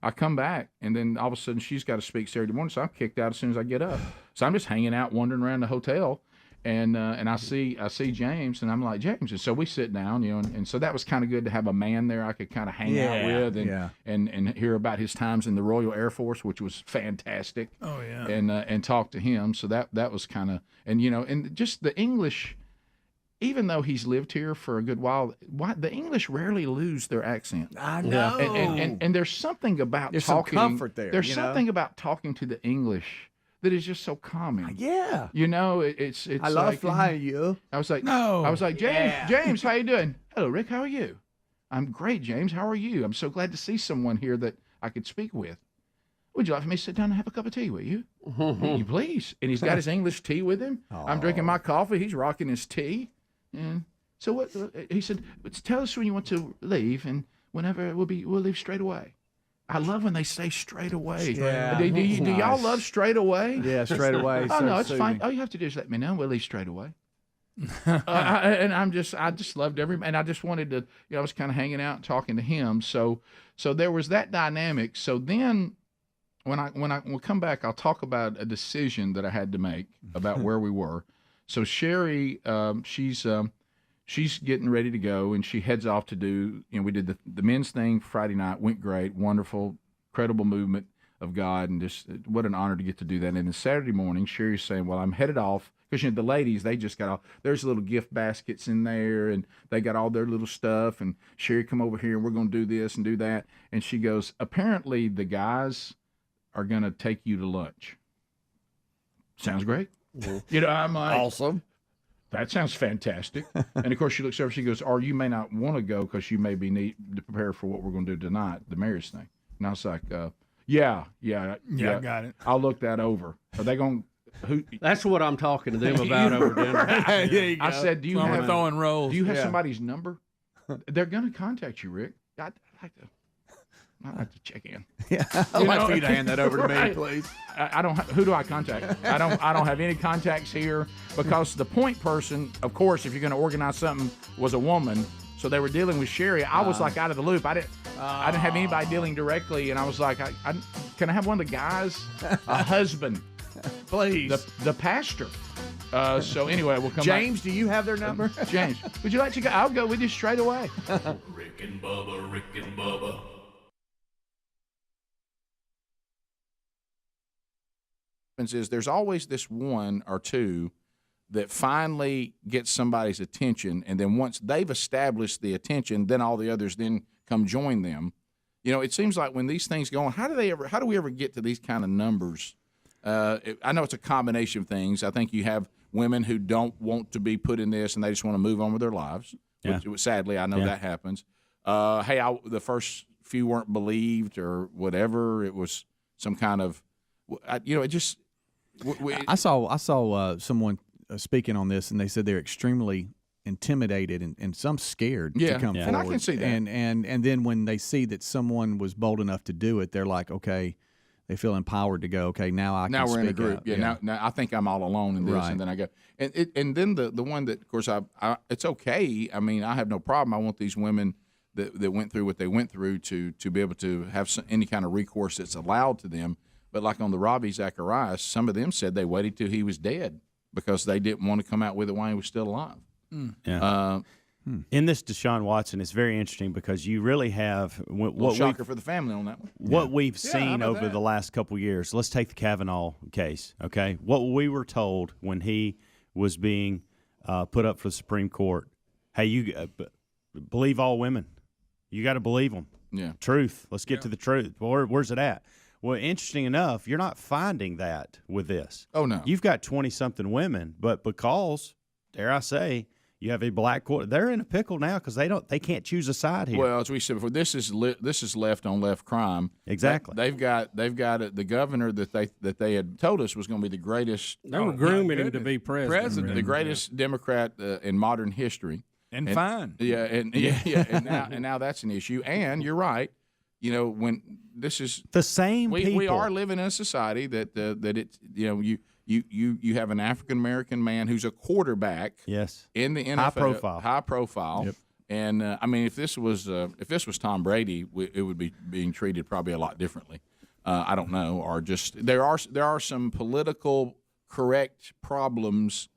I come back, and then all of a sudden she's got to speak Saturday morning, so I'm kicked out as soon as I get up. So I'm just hanging out, wandering around the hotel. And I see James, and I'm like, James. And so we sit down, and so that was kind of good to have a man there I could kind of hang out with and hear about his times in the Royal Air Force, which was fantastic. Oh yeah. And talk to him. So that was kind of and just the English, even though he's lived here for a good while, the English rarely lose their accent. I know. And there's something about There's talking. some comfort there. There's something about talking to the English that is just so calming. Yeah. It's I love like, flying you. I was like, James, Yeah. James, how you doing? Hello, Rick, how are you? I'm great, James. How are you? I'm so glad to see someone here that I could speak with. Would you like for me to sit down and have a cup of tea with you? You please. And he's got his English tea with him. I'm drinking my coffee. He's rocking his tea. And so what? He said, tell us when you want to leave, and whenever we'll leave straight away. I love when they say straight away. Yeah. Do y'all love straight away? Yeah, straight away. Oh, so no, it's soothing. fine. All you have to do is let me know. We'll leave straight away. I just loved and I just wanted to, I was kind of hanging out and talking to him. So there was that dynamic. So then when we come back, I'll talk about a decision that I had to make about where we were. So Sherry, she's getting ready to go, and she heads off to do, we did the men's thing Friday night, went great, wonderful, incredible movement. of God, and just what an honor to get to do that. And then Saturday morning, Sherry's saying, well, I'm headed off, because the ladies, they just got all, there's little gift baskets in there, and they got all their little stuff, and Sherry, come over here, and we're going to do this and do that. And she goes, apparently the guys are going to take you to lunch. Sounds great. I'm like, awesome. That sounds fantastic. And of course, she looks over, she goes, or you may not want to go because you may be need to prepare for what we're going to do tonight, the marriage thing. And I was like, yeah, I got it. I'll look that over. Are they going to? That's what I'm talking to them about over dinner. There you go. I said, do you have throwing rolls? Do you have somebody's number? They're going to contact you, Rick. I'd like to check in. Yeah, I'd like for you to hand that over to me, please. I don't. Who do I contact? I don't have any contacts here, because the point person, of course, if you're going to organize something, was a woman. So they were dealing with Sherry. I was like out of the loop. I didn't have anybody dealing directly, and I was like, can I have one of the guys, a husband, please, the pastor. So anyway, we'll come. James, do you have their number? James, would you like to go? I'll go with you straight away. Rick and Bubba, Rick and Bubba. Is there's always this one or two that finally gets somebody's attention, and then once they've established the attention, then all the others then come join them. It seems like when these things go on, how do we ever get to these kind of numbers? I know it's a combination of things. I think you have women who don't want to be put in this, and they just want to move on with their lives. Yeah. Which, sadly, I know that happens. The first few weren't believed or whatever. It was some kind of, it just. I saw someone speaking on this, and they said they're extremely intimidated and some scared to come forward. And I can see that. And then when they see that someone was bold enough to do it, they're like, okay, they feel empowered to go. Okay, now I can speak we're in a group. up. Now I think I'm all alone in this, Right. and then I go. And then the one that, of course, it's okay. I mean, I have no problem. I want these women that went through what they went through to be able to have any kind of recourse that's allowed to them. But like on the Ravi Zacharias, some of them said they waited till he was dead because they didn't want to come out with it while he was still alive. Yeah. In this Deshaun Watson, it's very interesting because you really have what shocker for the family on that one. What we've seen over the last couple of years. Let's take the Kavanaugh case, okay? What we were told when he was being put up for the Supreme Court, hey, you believe all women. You got to believe them. Yeah. Truth. Let's get to the truth. Where's it at? Well, interesting enough, you're not finding that with this. Oh, no. You've got 20-something women, but because, dare I say, you have a black court, they're in a pickle now because they can't choose a side here. Well, as we said before, this is left on left crime. Exactly. They've got the governor that they had told us was going to be the greatest. They were grooming him to be president. The greatest Democrat in modern history. And fine. Yeah, and now that's an issue. And you're right. When this is the same people. We are living in a society that it's you have an African American man who's a quarterback. Yes. In the NFL, high profile. Yep. And I mean, if this was Tom Brady, it would be being treated probably a lot differently. I don't know, or just there are some political correct problems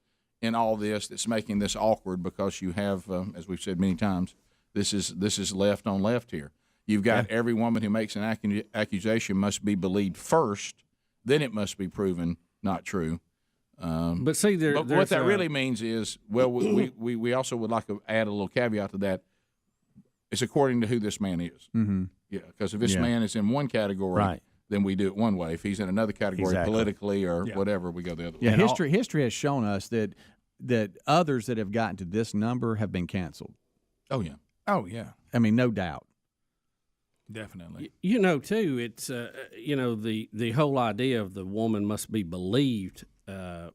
in all this that's making this awkward because you have, as we've said many times, this is left on left here. You've got every woman who makes an accusation must be believed first, then it must be proven not true. But see, what that really means is, well, we also would like to add a little caveat to that. It's according to who this man is. Mm-hmm. Yeah, because if this man is in one category, then we do it one way. If he's in another category politically or whatever, we go the other way. Yeah, history has shown us that others that have gotten to this number have been canceled. Oh yeah. Oh yeah. I mean, no doubt. Definitely. Too, it's the whole idea of the woman must be believed, and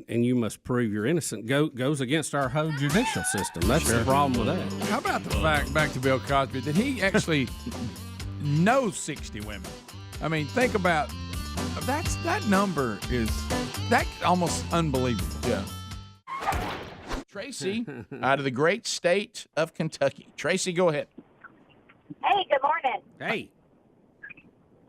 you must prove you're innocent goes against our whole judicial system. That's the problem with that. How about the fact, back to Bill Cosby, that he actually knows 60 women? I mean, think about that number is almost unbelievable. Yeah. Tracy, out of the great state of Kentucky. Tracy, go ahead. Hey, good morning. Hey.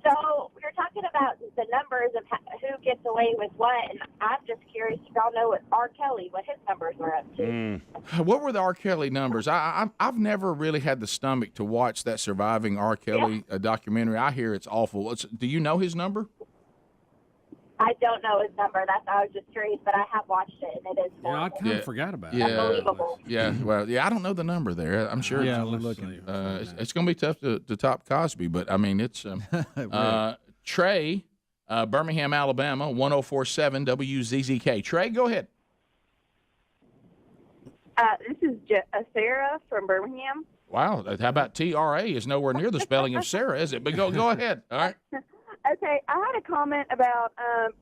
So you're talking about the numbers of who gets away with what, and I'm just curious if y'all know what R. Kelly, what his numbers were up to. What were the R. Kelly numbers? I've never really had the stomach to watch that Surviving R. Kelly documentary. I hear it's awful. Do you know his number? I don't know his number. I was just curious, but I have watched it, and it is horrible. I kind of forgot about it. Unbelievable. Yeah, well, I don't know the number there. I'm sure. Yeah, it's going to be tough to top Cosby, but I mean, it's Trey, Birmingham, Alabama, 104.7 WZZK. Trey, go ahead. This is Sarah from Birmingham. Wow, how about TRA is nowhere near the spelling of Sarah, is it? But go ahead. All right. Okay, I had a comment about,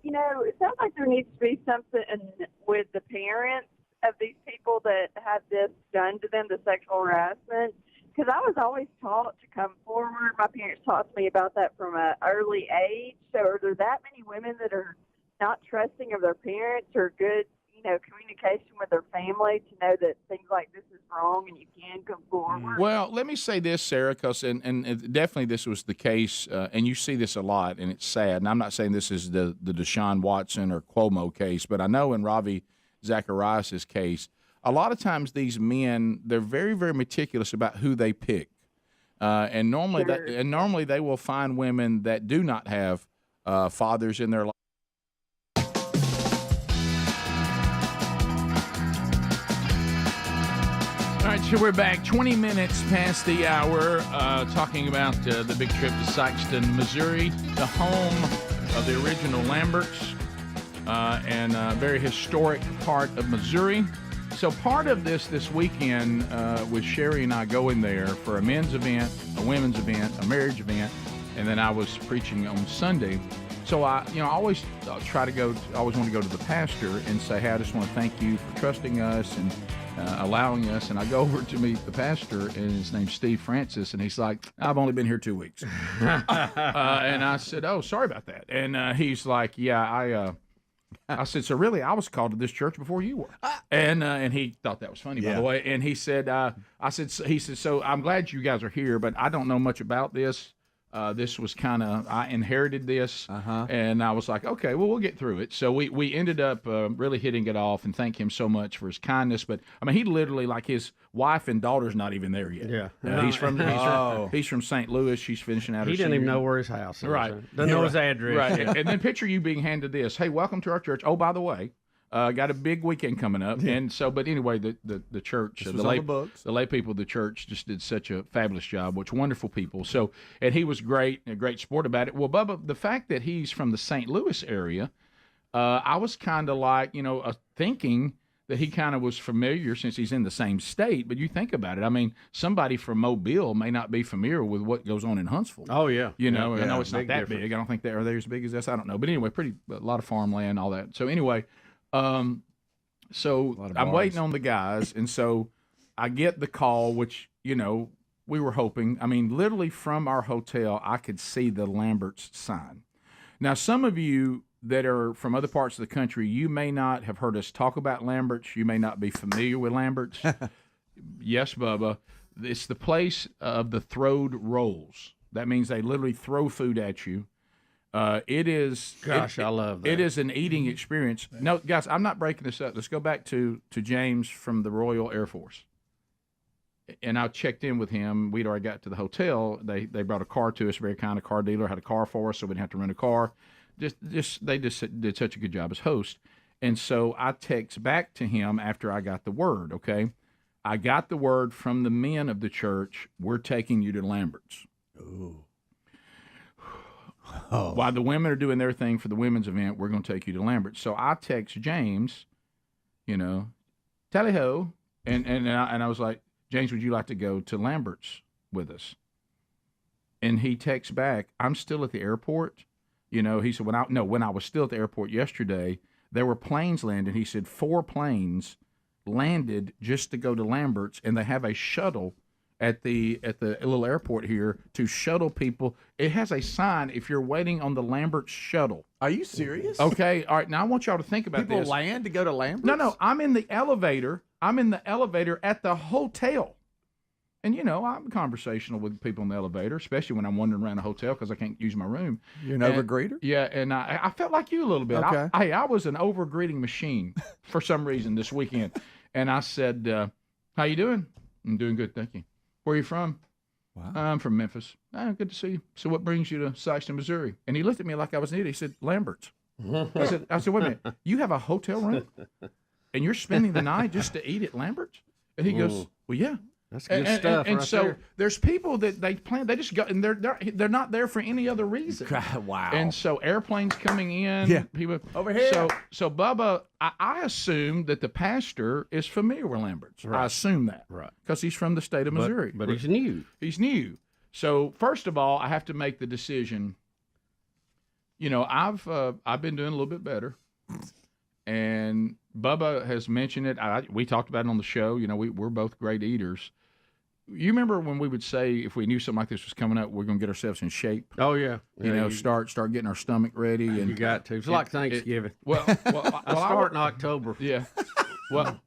it sounds like there needs to be something with the parents of these people that have this done to them, the sexual harassment, because I was always taught to come forward. My parents taught me about that from an early age. So are there that many women that are not trusting of their parents or good, communication with their family to know that things like this is wrong and you can come forward? Well, let me say this, Sarah, because and definitely this was the case, and you see this a lot, and it's sad. And I'm not saying this is the Deshaun Watson or Cuomo case, but I know in Ravi Zacharias' case, a lot of times these men, they're very, very meticulous about who they pick, and normally they will find women that do not have fathers in their life. All right, so we're back 20 minutes past the hour talking about the big trip to Sikeston, Missouri, the home of the original Lamberts and a very historic part of Missouri. So part of this weekend was Sherry and I going there for a men's event, a women's event, a marriage event, and then I was preaching on Sunday. So I always try to go. I always want to go to the pastor and say, "Hey, I just want to thank you for trusting us and allowing us." And I go over to meet the pastor, and his name's Steve Francis, and he's like, "I've only been here 2 weeks." And I said, "Oh, sorry about that." And he's like, "Yeah, I said, "So really, I was called to this church before you were." And he thought that was funny, by the way. And he said, he said, "So I'm glad you guys are here, but I don't know much about this. This was I inherited this." And I was like, okay, well, we'll get through it. So we ended up really hitting it off, and thank him so much for his kindness. But I mean, he literally, like, his wife and daughter's not even there yet. He's from St. Louis. She's finishing out. He didn't even know where his house is. Right. Doesn't know his address. Right. And then picture you being handed this. "Hey, welcome to our church. Oh, by the way, got a big weekend coming up." And so, but anyway, the church, the lay people of the church just did such a fabulous job, which wonderful people. So, and he was great, a great sport about it. Well, Bubba, the fact that he's from the St. Louis area, I was kind of like, thinking that he kind of was familiar since he's in the same state. But you think about it. I mean, somebody from Mobile may not be familiar with what goes on in Huntsville. Oh, yeah. I know it's not that big. I don't think are they as big as this? I don't know. But anyway, a lot of farmland, all that. So anyway, so I'm waiting on the guys, and so I get the call, which, we were hoping. I mean, literally from our hotel, I could see the Lamberts sign. Now, some of you that are from other parts of the country, you may not have heard us talk about Lamberts. You may not be familiar with Lamberts. Yes, Bubba. It's the place of the throwed rolls. That means they literally throw food at you. It is. Gosh, I love that. It is an eating experience. No, guys, I'm not breaking this up. Let's go back to James from the Royal Air Force. And I checked in with him. We'd already got to the hotel. They brought a car to us. Very kind of car dealer had a car for us, so we didn't have to rent a car. They just did such a good job as host. And so I text back to him after I got the word. Okay, I got the word from the men of the church. We're taking you to Lambert's. Ooh. While the women are doing their thing for the women's event, we're going to take you to Lambert's. So I text James, tally-ho, and I was like, "James, would you like to go to Lambert's with us?" And he texts back, "I'm still at the airport." He said, when I was still at the airport yesterday, there were planes landing. He said 4 planes landed just to go to Lambert's, and they have a shuttle at the little airport here to shuttle people. It has a sign if you're waiting on the Lambert's shuttle. Are you serious? Okay, all right. Now I want y'all to think about People this. land to go to Lambert's? No, I'm in the elevator. I'm in the elevator at the hotel. And, I'm conversational with people in the elevator, especially when I'm wandering around a hotel because I can't use my room. You're an over-greeter? Yeah, and I felt like you a little bit. Okay. I was an over-greeting machine for some reason this weekend. And I said, how you doing? I'm doing good, thank you. Where are you from? Wow. I'm from Memphis. Good to see you. So what brings you to Sikeston, Missouri? And he looked at me like I was an idiot. He said, Lambert's. I said, wait a minute. You have a hotel room? And you're spending the night just to eat at Lambert's? And he goes, well, yeah. That's good stuff. And right so there. there's people that they plan. They just go, and they're not there for any other reason. Wow. And so airplanes coming in. Yeah. People Over here. So Bubba, I assume that the pastor is familiar with Lambert's. Right. I assume that. Right. Because he's from the state of Missouri. But he's new. He's new. So first of all, I have to make the decision. I've been doing a little bit better, and Bubba has mentioned it. We talked about it on the show. We're both great eaters. You remember when we would say if we knew something like this was coming up, we're going to get ourselves in shape? Oh yeah. Start getting our stomach ready. And you got to. It's like Thanksgiving. I start in October. Yeah. Well,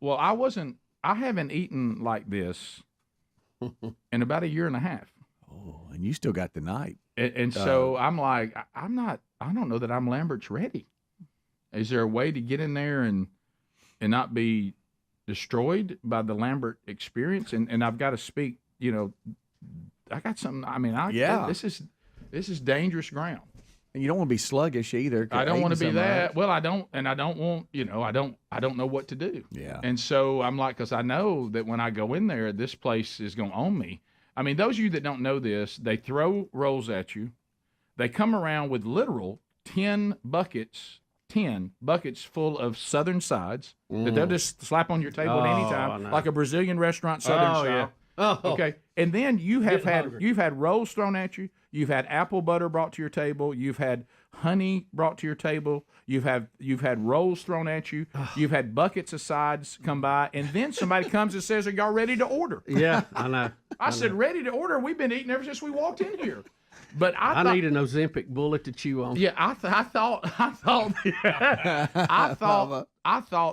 I haven't eaten like this in about a year and a half. Oh, and you still got the night. And so I'm like, I don't know that I'm Lambert's ready. Is there a way to get in there and not be destroyed by the Lambert experience? And I've got to speak, I got something. I mean, this is dangerous ground. And you don't want to be sluggish either. I don't want to be that. Well, I don't want, I don't know what to do. Yeah. And so I'm like, because I know that when I go in there, this place is going to own me. I mean, those of you that don't know this, they throw rolls at you. They come around with literal 10 buckets full of southern sides that they'll just slap on your table at any time, like a Brazilian restaurant, southern style. Yeah. Oh. Okay. And then you've had rolls thrown at you. You've had apple butter brought to your table. You've had honey brought to your table. You've had rolls thrown at you. You've had buckets of sides come by, and then somebody comes and says, "Are y'all ready to order?" Yeah, I know. I said, "Ready to order? We've been eating ever since we walked in here." But I need an Ozempic bullet to chew on. Yeah, I thought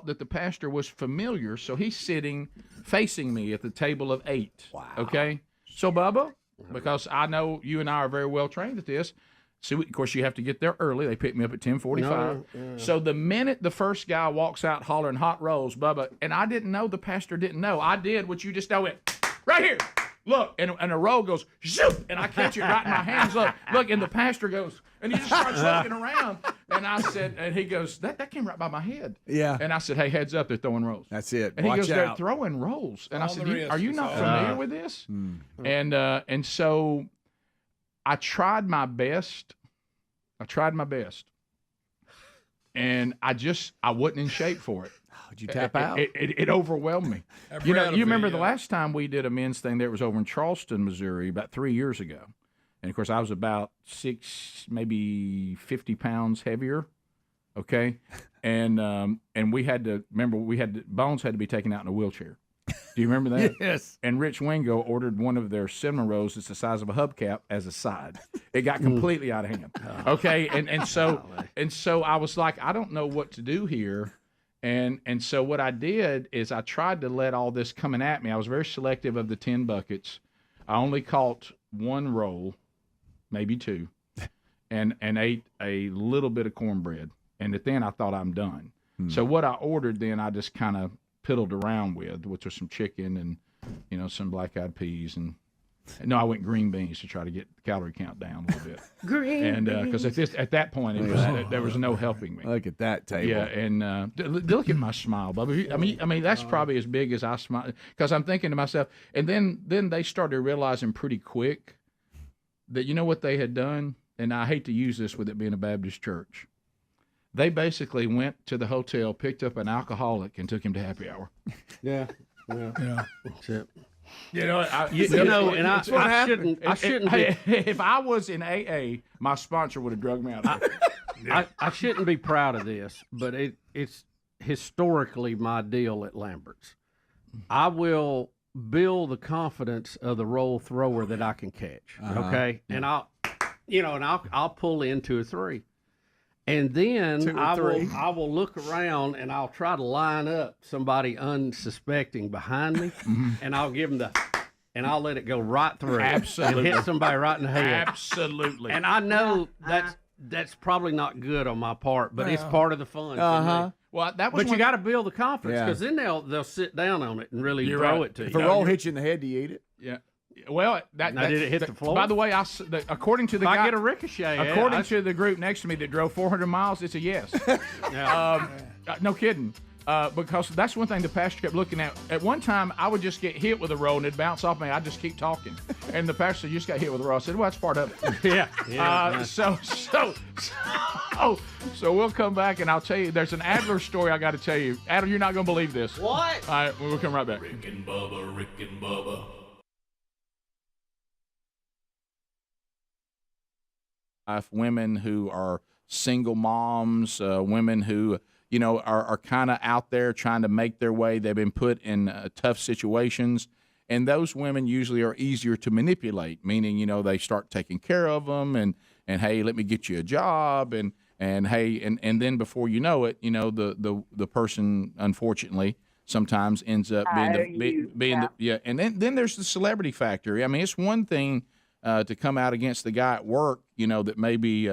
that the pastor was familiar, so he's sitting facing me at the table of 8. Wow. Okay, so Bubba, because I know you and I are very well trained at this. So of course you have to get there early. They pick me up at 10:45. No. So the minute the first guy walks out hollering hot rolls, Bubba, and I didn't know, the pastor didn't know. I did what you just know it. Right here. Look, and a roll goes, zoop, and I catch it right in my hands. Look, and the pastor goes, and he just starts looking around. And I said, and he goes, that came right by my head. Yeah. And I said, hey, heads up, they're throwing rolls. That's it. And Watch he goes, out. they're throwing rolls. And I said, are you not familiar with this? And so I tried my best. And I wasn't in shape for it. Did you tap out? It overwhelmed me. You remember the last time we did a men's thing there was over in Charleston, Missouri, about 3 years ago. And, of course, I was about 6, maybe 50 pounds heavier, okay? And we had to, Bones had to be taken out in a wheelchair. Do you remember that? Yes. And Rich Wingo ordered one of their cinnamon rolls that's the size of a hubcap as a side. It got completely out of hand, okay? And so I was like, I don't know what to do here. And so what I did is I tried to let all this coming at me. I was very selective of the 10 buckets. I only caught 1 roll, maybe 2, and ate a little bit of cornbread. And then I thought I'm done. So what I ordered then I just kind of piddled around with, which was some chicken and, some black-eyed peas. No, I went green beans to try to get the calorie count down a little bit. Green beans. Because at that point there was no helping me. Look at that table. Yeah, and look at my smile, Bubba. I mean that's probably as big as I smile, because I'm thinking to myself. And then they started realizing pretty quick that you know what they had done, and I hate to use this with it being a Baptist church. They basically went to the hotel, picked up an alcoholic, and took him to happy hour. Yeah. That's it. I shouldn't. If I was in AA, my sponsor would have drugged me out of it. I shouldn't be proud of this, but it's historically my deal at Lambert's. I will build the confidence of the roll thrower that I can catch. Okay, and I'll pull in 2 or 3. And then I will look around and I'll try to line up somebody unsuspecting behind me, and I'll give them and I'll let it go right through. Absolutely. And hit somebody right in the head. Absolutely. And I know that's probably not good on my part, but it's part of the fun. Well, that was But you got to build the confidence, Yeah. because then they'll sit down on it and really You're throw right. it to you. If a roll hits you in the head, do you eat it? Yeah. Well, Now, did it hit the floor? By the way, according to the If I guy, get a ricochet, according to the group next to me that drove 400 miles, it's a yes. No kidding. Because that's one thing the pastor kept looking at. At one time, I would just get hit with a roll and it'd bounce off me. I'd just keep talking. And the pastor said, "You just got hit with a roll." I said, "Well, that's part of it." Yeah. So we'll come back and I'll tell you. There's an Adler story I got to tell you. Adler, you're not going to believe this. What? All right, we'll come right back. Rick and Bubba, Rick and Bubba. Women who are single moms, women who are kind of out there trying to make their way. They've been put in tough situations, and those women usually are easier to manipulate. Meaning, they start taking care of them, and hey, let me get you a job, and hey, and then before you know it, the person unfortunately sometimes ends up being and then there's the celebrity factor. I mean, it's one thing to come out against the guy at work, that maybe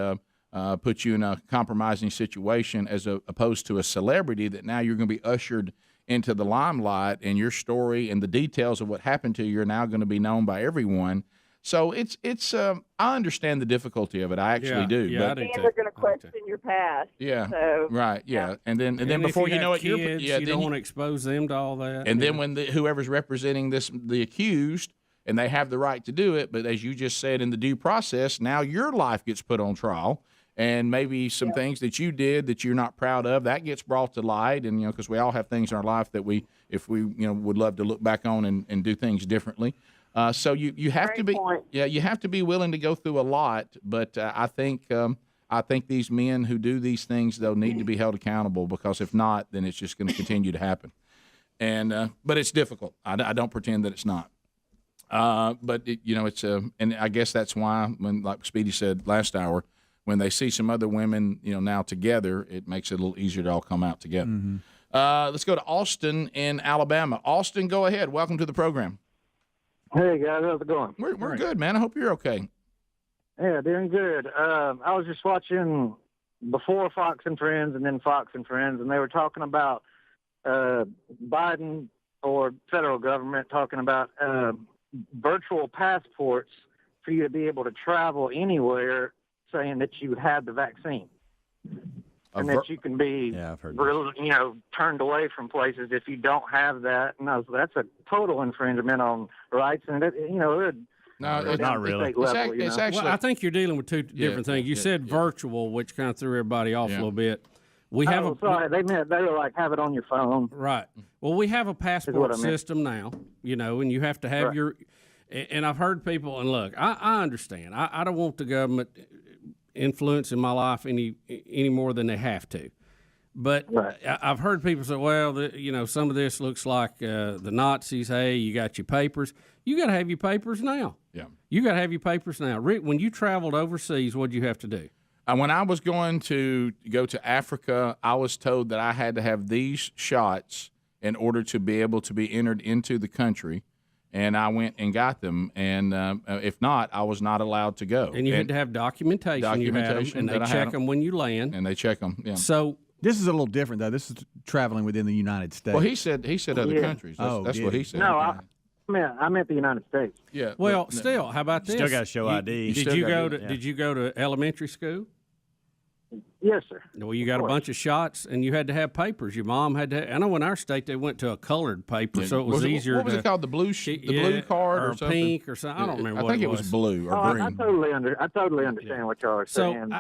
put you in a compromising situation, as opposed to a celebrity that now you're going to be ushered into the limelight, and your story and the details of what happened to you are now going to be known by everyone. So it's I understand the difficulty of it. I actually do. Yeah, but and they're going to question your past. Yeah. So, right. Yeah. And then before you know it, kids, you don't want to expose them to all that. And then when whoever's representing the accused, and they have the right to do it, but as you just said, in the due process, now your life gets put on trial, and maybe some things that you did that you're not proud of, that gets brought to light, and because we all have things in our life that if we would love to look back on and do things differently. So you have to be you have to be willing to go through a lot, but I think these men who do these things, though, need to be held accountable, because if not, then it's just going to continue to happen. And but it's difficult. I don't pretend that it's not. But it's and I guess that's why, when, like Speedy said last hour, when they see some other women, now together, it makes it a little easier to all come out together. Mm-hmm. Let's go to Austin in Alabama. Austin, go ahead. Welcome to the program. Hey guys, how's it going? We're good, man. I hope you're okay. Yeah, doing good. I was just watching before Fox and Friends and then Fox and Friends, and they were talking about Biden or federal government talking about virtual passports for you to be able to travel anywhere, saying that you had the vaccine. And that you can be, turned away from places if you don't have that. No, so that's a total infringement on rights, and it, No, it's not really. It's actually. Well, I think you're dealing with two different things. You said virtual, which kind of threw everybody off a little bit. We have they meant they were like, have it on your phone. Right. Well, we have a passport system now, and you have to have your. And I've heard people, and look, I understand. I don't want the government influencing my life any more than they have to. But I've heard people say, well, some of this looks like the Nazis. Hey, you got your papers. You got to have your papers now. Yeah. You got to have your papers now. Rick, when you traveled overseas, what did you have to do? When I was going to go to Africa, I was told that I had to have these shots in order to be able to be entered into the country. And I went and got them, and if not, I was not allowed to go. And you had to have documentation. You had them, and they check them when you land. And they check them. Yeah. So this is a little different, though. This is traveling within the United States. Well, he said other countries. That's what he said. No, I meant the United States. Yeah. Well, still, how about this? Still got to show ID. Did you go to elementary school? Yes, sir. Well, you got a bunch of shots, and you had to have papers. Your mom had to. I know in our state they went to a colored paper, so it was easier. What was it called? The blue card or something? Pink or something. I don't remember. I think it was blue or green. I totally understand what y'all are saying.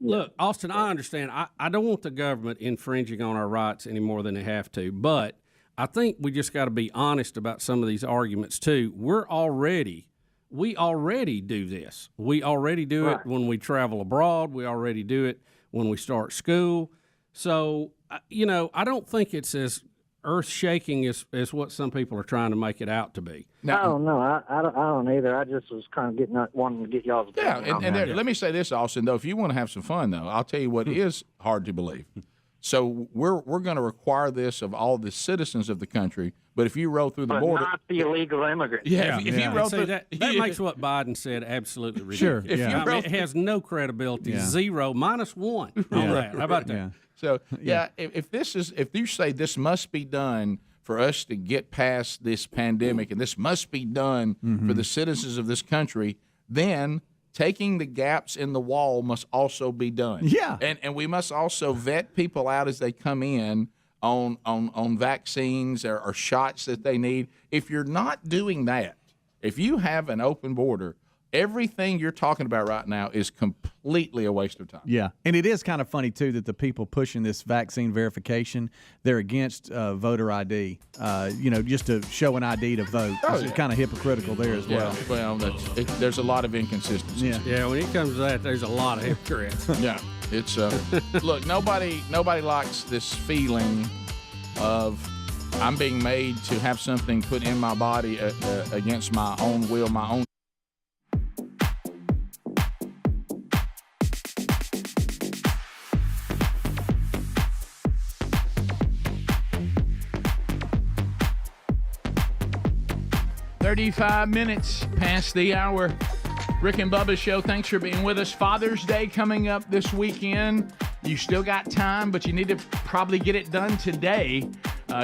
Look, Austin, I understand. I don't want the government infringing on our rights any more than they have to, but I think we just got to be honest about some of these arguments too. We already do this. We already do it when we travel abroad. We already do it when we start school. So, I don't think it's as earth-shaking as what some people are trying to make it out to be. No, I don't either. I just was kind of wanting to get y'all's opinion. Let me say this, Austin, though. If you want to have some fun, though, I'll tell you what is hard to believe. So we're going to require this of all the citizens of the country. But if you roll through the border, not the illegal immigrants. if you roll through, that makes what Biden said absolutely ridiculous. Sure, yeah. It has no credibility. Zero, -1 on that. How about that? Yeah. So if you say this must be done for us to get past this pandemic, and this must be done for the citizens of this country, then taking the gaps in the wall must also be done. Yeah. And we must also vet people out as they come in on vaccines or shots that they need. If you're not doing that, if you have an open border, everything you're talking about right now is completely a waste of time. Yeah, and it is kind of funny, too, that the people pushing this vaccine verification, they're against voter ID, just to show an ID to vote. It's kind of hypocritical there as well. Well, there's a lot of inconsistencies. Yeah, when it comes to that, there's a lot of hypocrites. Yeah, it's look, nobody likes this feeling of I'm being made to have something put in my body against my own will, my own. $35 minutes past the hour. Rick and Bubba's show. Thanks for being with us. Father's Day coming up this weekend. You still got time, but you need to probably get it done today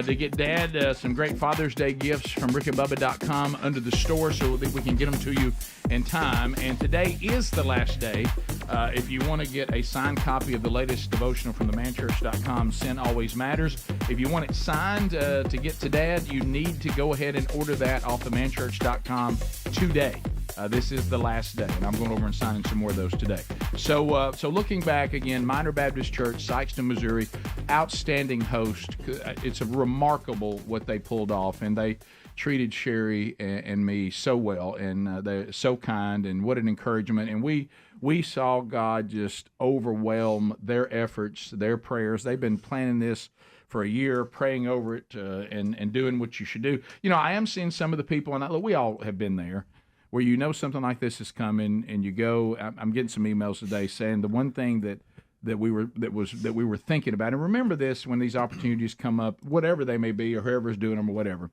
to get Dad some great Father's Day gifts from rickandbubba.com under the store so that we can get them to you in time. And today is the last day. If you want to get a signed copy of the latest devotional from themanchurch.com, Sin Always Matters. If you want it signed to get to Dad, you need to go ahead and order that off themanchurch.com today. This is the last day, and I'm going over and signing some more of those today. So looking back again, Minor Baptist Church, Sykeston, Missouri, outstanding host. It's remarkable what they pulled off, and they treated Sherry and me so well, and they're so kind, and what an encouragement. And we saw God just overwhelm their efforts, their prayers. They've been planning this for a year, praying over it, and doing what you should do. I am seeing some of the people, and look, we all have been there, where something like this is coming, and you go. I'm getting some emails today saying the one thing that we were thinking about, and remember this when these opportunities come up, whatever they may be, or whoever's doing them or whatever.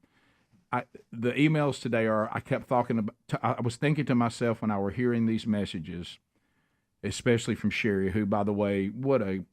The emails today are, I kept talking about. I was thinking to myself when I were hearing these messages, especially from Sherry, who, by the way, what a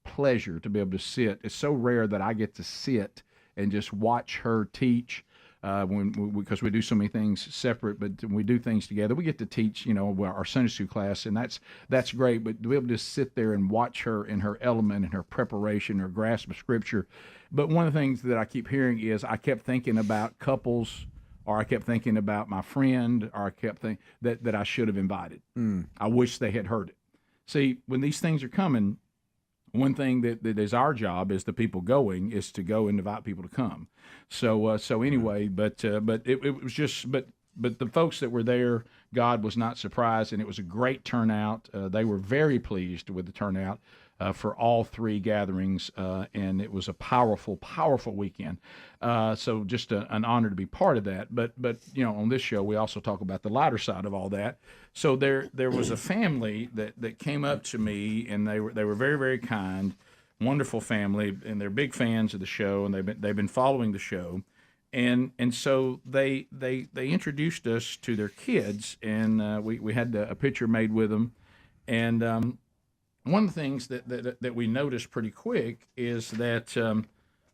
pleasure to be able to sit. It's so rare that I get to sit and just watch her teach. Because we do so many things separate, but when we do things together, we get to teach, our Sunday school class, and that's great. But to be able to sit there and watch her in her element, in her preparation, her grasp of Scripture. But one of the things that I keep hearing is I kept thinking about couples, or I kept thinking about my friend, or I kept thinking that I should have invited. I wish they had heard it. See, when these things are coming, one thing that is our job as the people going is to go and invite people to come. So anyway, but it was just but the folks that were there, God was not surprised, and it was a great turnout. They were very pleased with the turnout for all three gatherings, and it was a powerful weekend. So just an honor to be part of that. But on this show we also talk about the lighter side of all that. So there was a family that came up to me, and they were very, very kind, wonderful family, and they're big fans of the show, and they've been following the show. And so they introduced us to their kids, and we had a picture made with them. And one of the things that we noticed pretty quick is that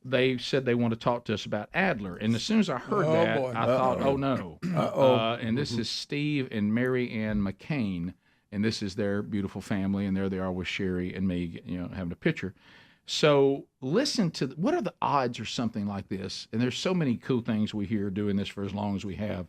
they said they want to talk to us about Adler. And as soon as I heard I thought, oh no. And this is Steve and Mary Ann McCain, and this is their beautiful family, and there they are with Sherry and me, having a picture. So listen to what are the odds or something like this? And there's so many cool things we hear doing this for as long as we have.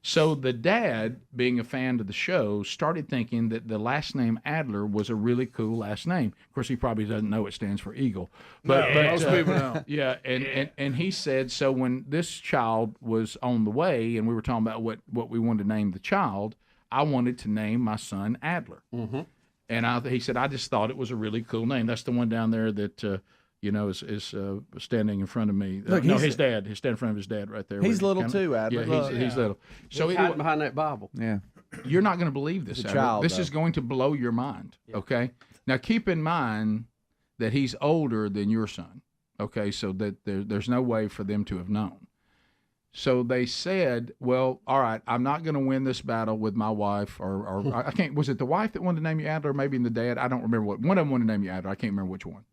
So the dad, being a fan of the show, started thinking that the last name Adler was a really cool last name. Of course, he probably doesn't know it stands for eagle. But most people don't. Yeah, and he said, so when this child was on the way, and we were talking about what we wanted to name the child, I wanted to name my son Adler. Mm-hmm. And he said, I just thought it was a really cool name. That's the one down there that is standing in front of me. Look, no, his dad. He's standing in front of his dad right there. He's little too, Adler. Yeah, he's little. So he's hiding behind that Bible. Yeah. You're not going to believe this, Adler. Child, this is going to blow your mind, okay? Now, keep in mind that he's older than your son. Okay, so that there's no way for them to have known. So they said, well, all right, I'm not going to win this battle with my wife, or I can't. Was it the wife that wanted to name you Adler, or maybe the dad? I don't remember what. One of them wanted to name you Adler. I can't remember which one.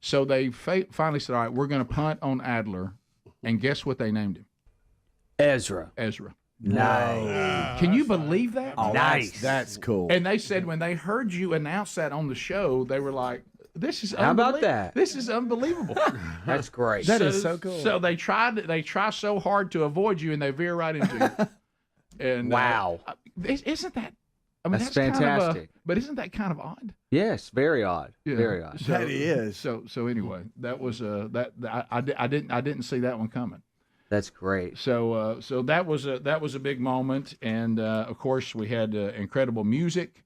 So they finally said, all right, we're going to punt on Adler, and guess what they named him? Ezra. Nice. Can you believe that? Oh, Nice. That's cool. And they said when they heard you announce that on the show, they were like, "This is How about that? This is unbelievable." That's great. That is so cool. So they try so hard to avoid you, and they veer right into you. And Wow. isn't that? I mean, That's kind of fantastic. but isn't that kind of odd? Yes, very odd. Yeah. Very odd. So, That is. So anyway, that was I didn't see that one coming. That's great. So that was a big moment, and of course we had incredible music.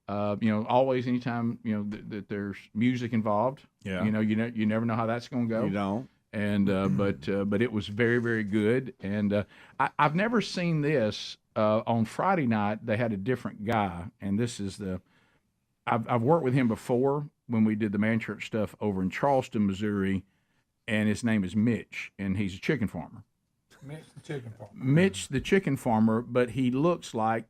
Always anytime that there's music involved. Yeah. You never know how that's going to go. You don't. And but it was very, very good. And I've never seen this. On Friday night they had a different guy, and this is I've worked with him before when we did the Man Church stuff over in Charleston, Missouri, and his name is Mitch, and he's a chicken farmer. Mitch the chicken farmer, but he looks like,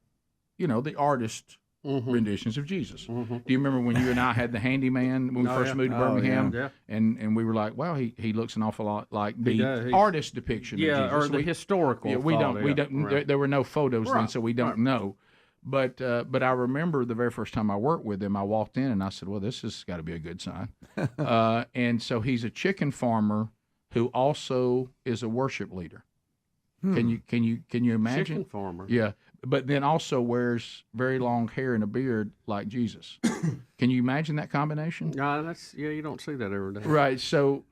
the artist renditions of Jesus. Mm-hmm. Do you remember when you and I had the handyman when we first moved to Birmingham? yeah. And we were like, wow, he looks an awful lot like He the does. artist depiction of Yeah, Jesus. or the historical. Yeah, we don't. Right. There were no photos then, Right, so we don't right. know. But I remember the very first time I worked with him, I walked in and I said, well, this has got to be a good sign. And so he's a chicken farmer who also is a worship leader. Can you imagine? Chicken farmer. Yeah, but then also wears very long hair and a beard like Jesus. Can you imagine that combination? You don't see that every day. Right. So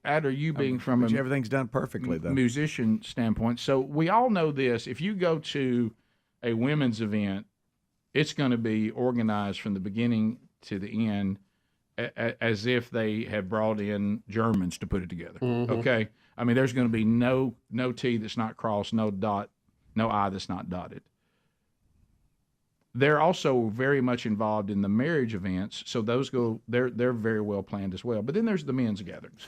Adler, you being from a everything's done perfectly though. musician standpoint, so we all know this. If you go to a women's event, it's going to be organized from the beginning to the end as if they have brought in Germans to put it together. Mhm. Okay. I mean, there's going to be no T that's not crossed, no dot, no I that's not dotted. They're also very much involved in the marriage events, so those they're very well planned as well. But then there's the men's gatherings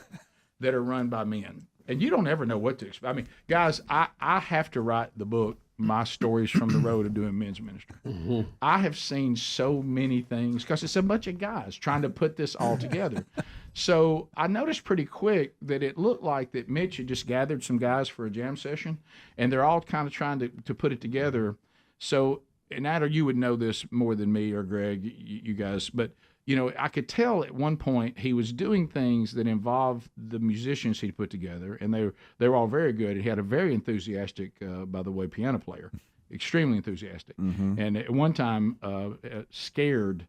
that are run by men, and you don't ever know what to expect. I mean, guys, I have to write the book, My Stories from the Road of Doing Men's Ministry. Mm-hmm. I have seen so many things because it's a bunch of guys trying to put this all together. So I noticed pretty quick that it looked like that Mitch had just gathered some guys for a jam session, and they're all kind of trying to put it together. So, and Adler, you would know this more than me or Greg, you guys, but I could tell at one point he was doing things that involved the musicians he'd put together, and they were all very good. He had a very enthusiastic, by the way, piano player, extremely enthusiastic, and at one time scared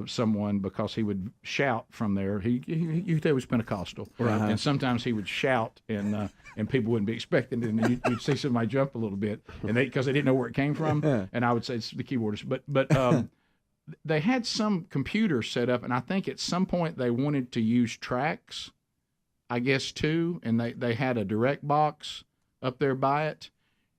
someone because he would shout from there. He you tell he was Pentecostal, Right. and sometimes he would shout, and people wouldn't be expecting it, and you'd see somebody jump a little bit, and because they didn't know where it came from, and I would say it's the keyboardist, but. They had some computer set up, and I think at some point they wanted to use tracks, I guess, too, and they had a direct box up there by it,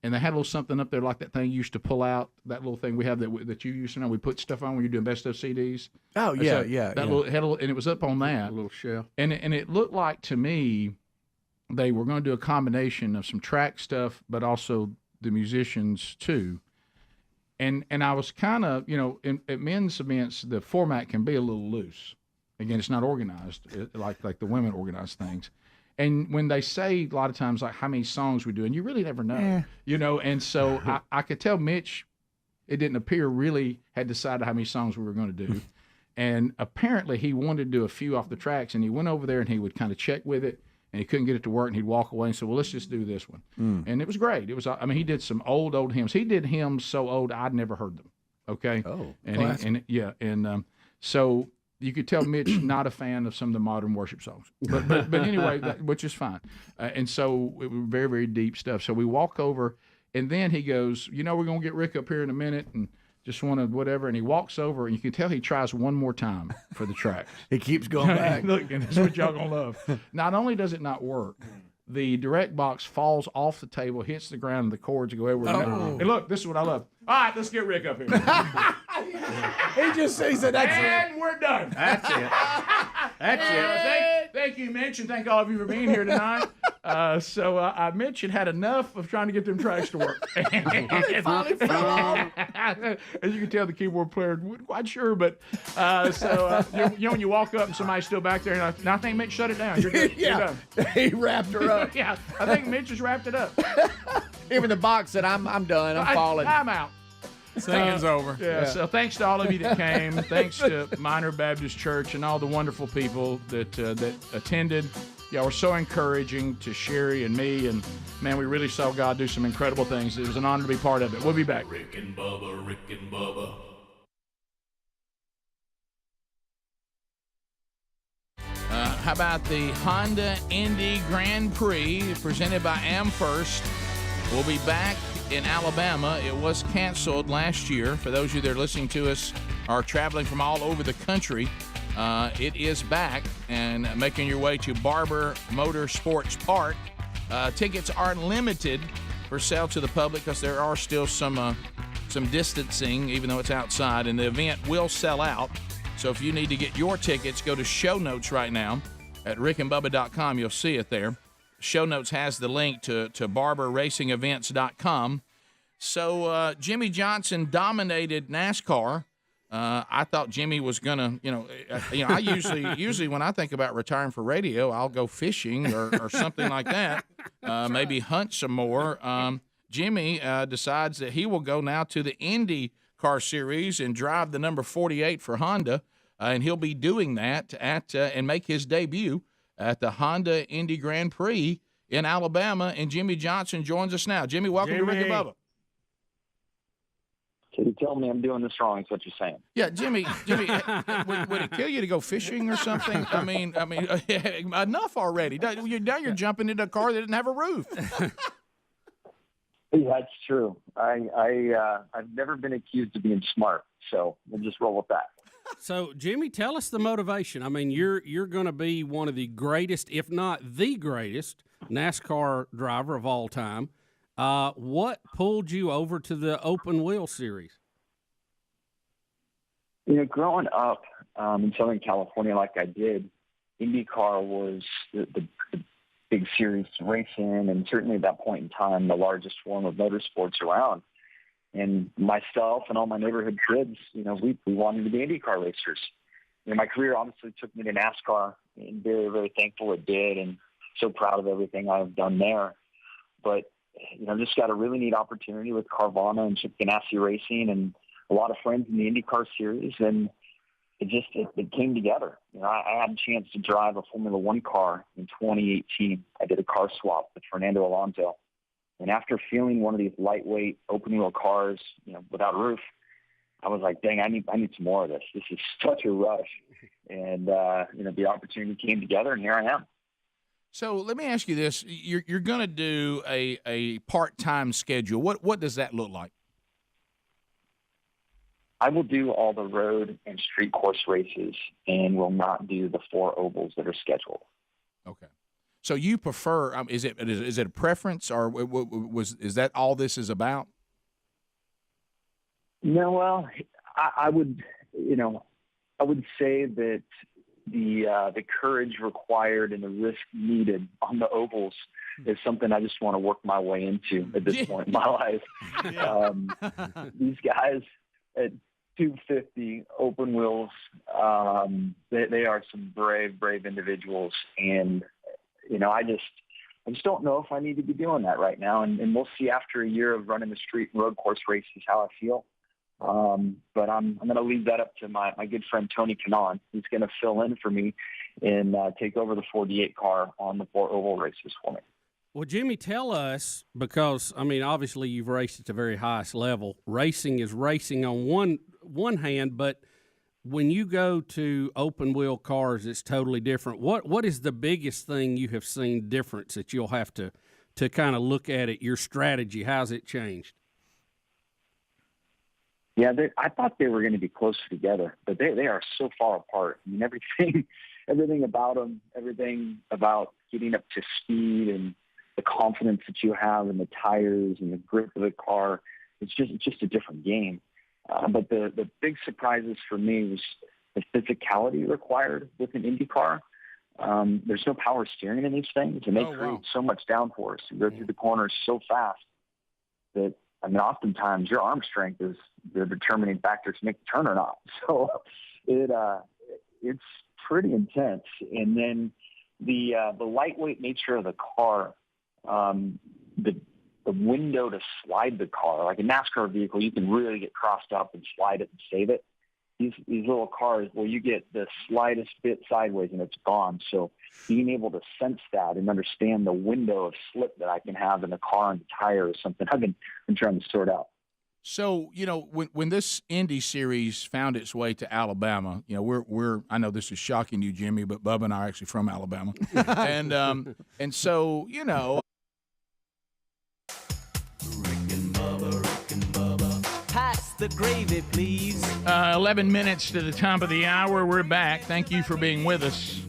and they had a little something up there like that thing you used to pull out, that little thing we have that you used to know we put stuff on when you're doing best of CDs. Oh, yeah, yeah. That little had and it was up on that. A little shell. And it looked like to me they were going to do a combination of some track stuff, but also the musicians too. And I was kind of, at men's events, the format can be a little loose. Again, it's not organized like the women organize things. And when they say a lot of times like how many songs we do, and you really never know, And so I could tell Mitch, it didn't appear really had decided how many songs we were going to do. And apparently he wanted to do a few off the tracks, and he went over there and he would kind of check with it. And he couldn't get it to work, and he'd walk away and say, well, let's just do this one. And it was great. It was, he did some old hymns. He did hymns so old I'd never heard them. Okay. Oh, and so you could tell Mitch not a fan of some of the modern worship songs, but anyway, which is fine. And so it was very, very deep stuff. So we walk over, and then he goes, we're going to get Rick up here in a minute, and just want to whatever, and he walks over, and you can tell he tries one more time for the track. He keeps going back. Look, and this is what y'all gonna love. Not only does it not work, the direct box falls off the table, hits the ground, and the cords go everywhere. And look, this is what I love. All right, let's get Rick up here. He just says that. And we're done. That's it. That's it. Thank you, Mitch, and thank all of you for being here tonight. Mitch had had enough of trying to get them tracks to work. As you can tell, the keyboard player wasn't quite sure, but when you walk up and somebody's still back there, and I think Mitch shut it down. You're good. Yeah, You're done. he wrapped her up. Yeah, I think Mitch just wrapped it up. Even the box said, "I'm done. I'm falling. I'm out." Singing's over. Yeah, so thanks to all of you that came. Thanks to Minor Baptist Church and all the wonderful people that attended. Y'all were so encouraging to Sherry and me, and man, we really saw God do some incredible things. It was an honor to be part of it. We'll be back. Rick and Bubba, Rick and Bubba. How about the Honda Indy Grand Prix presented by AmFirst? We'll be back in Alabama. It was canceled last year. For those of you that are listening to us or traveling from all over the country, it is back and making your way to Barber Motorsports Park. Tickets are limited for sale to the public because there are still some distancing, even though it's outside, and the event will sell out. So if you need to get your tickets, go to show notes right now at rickandbubba.com. You'll see it there. Show notes has the link to barberracingevents.com. So Jimmy Johnson dominated NASCAR. I thought Jimmy was gonna, I usually when I think about retiring for radio, I'll go fishing or something like that. Maybe hunt some more. Jimmy decides that he will go now to the Indy Car Series and drive the number 48 for Honda, and he'll be doing that and make his debut at the Honda Indy Grand Prix in Alabama. And Jimmy Johnson joins us now. Jimmy, welcome to Rick and Bubba. So you tell me I'm doing this wrong, is what you're saying. Yeah, Jimmy, would it kill you to go fishing or something? I mean, enough already. Now you're jumping into a car that didn't have a roof. Yeah, that's true. I've never been accused of being smart, so we'll just roll with that. So, Jimmy, tell us the motivation. I mean, you're going to be one of the greatest, if not the greatest, NASCAR driver of all time. What pulled you over to the open wheel series? Growing up in Southern California like I did, IndyCar was the big series racing, and certainly at that point in time, the largest form of motorsports around. And myself and all my neighborhood kids, we wanted to be IndyCar racers. My career obviously took me to NASCAR, and very, very thankful it did, and so proud of everything I've done there. But, just got a really neat opportunity with Carvana and Chip Ganassi Racing and a lot of friends in the IndyCar series, and it came together. I had a chance to drive a Formula One car in 2018. I did a car swap with Fernando Alonso. And after feeling one of these lightweight open-wheel cars, without a roof, I was like, dang, I need some more of this. This is such a rush. And, the opportunity came together, and here I am. So let me ask you this. You're going to do a part-time schedule. What does that look like? I will do all the road and street course races and will not do the 4 ovals that are scheduled. Okay. So you prefer? Is it a preference, or is that all this is about? No, well, I would say that the courage required and the risk needed on the ovals is something I just want to work my way into at this point in my life. These guys at 250 open wheels, they are some brave individuals, and I just don't know if I need to be doing that right now. And we'll see after a year of running the street and road course races how I feel. But I'm going to leave that up to my good friend Tony Kanaan. He's going to fill in for me and take over the 48 car on the 4 oval races for me. Well, Jimmy, tell us, because, obviously you've raced at the very highest level. Racing is racing on one hand, but when you go to open wheel cars, it's totally different. What is the biggest thing you have seen difference that you'll have to kind of look at it, your strategy? How's it changed? Yeah, I thought they were going to be closer together, but they are so far apart. Everything about them, everything about getting up to speed and the confidence that you have in the tires and the grip of the car, it's just a different game. But the big surprises for me was the physicality required with an Indy car. There's no power steering in these things, and they create so much downforce and go through the corners so fast that, I mean, oftentimes your arm strength is the determining factor to make the turn or not. So it's pretty intense. And then the lightweight nature of the car, the window to slide the car, like a NASCAR vehicle, you can really get crossed up and slide it and save it. These little cars, well, you get the slightest bit sideways and it's gone. So being able to sense that and understand the window of slip that I can have in the car and the tire is something I've been trying to sort out. So, when this Indy series found its way to Alabama, we're I know this is shocking you, Jimmy, but Bubba and I are actually from Alabama. and so, Pass the gravy, please. 11 minutes to the top of the hour. We're back. Thank you for being with us.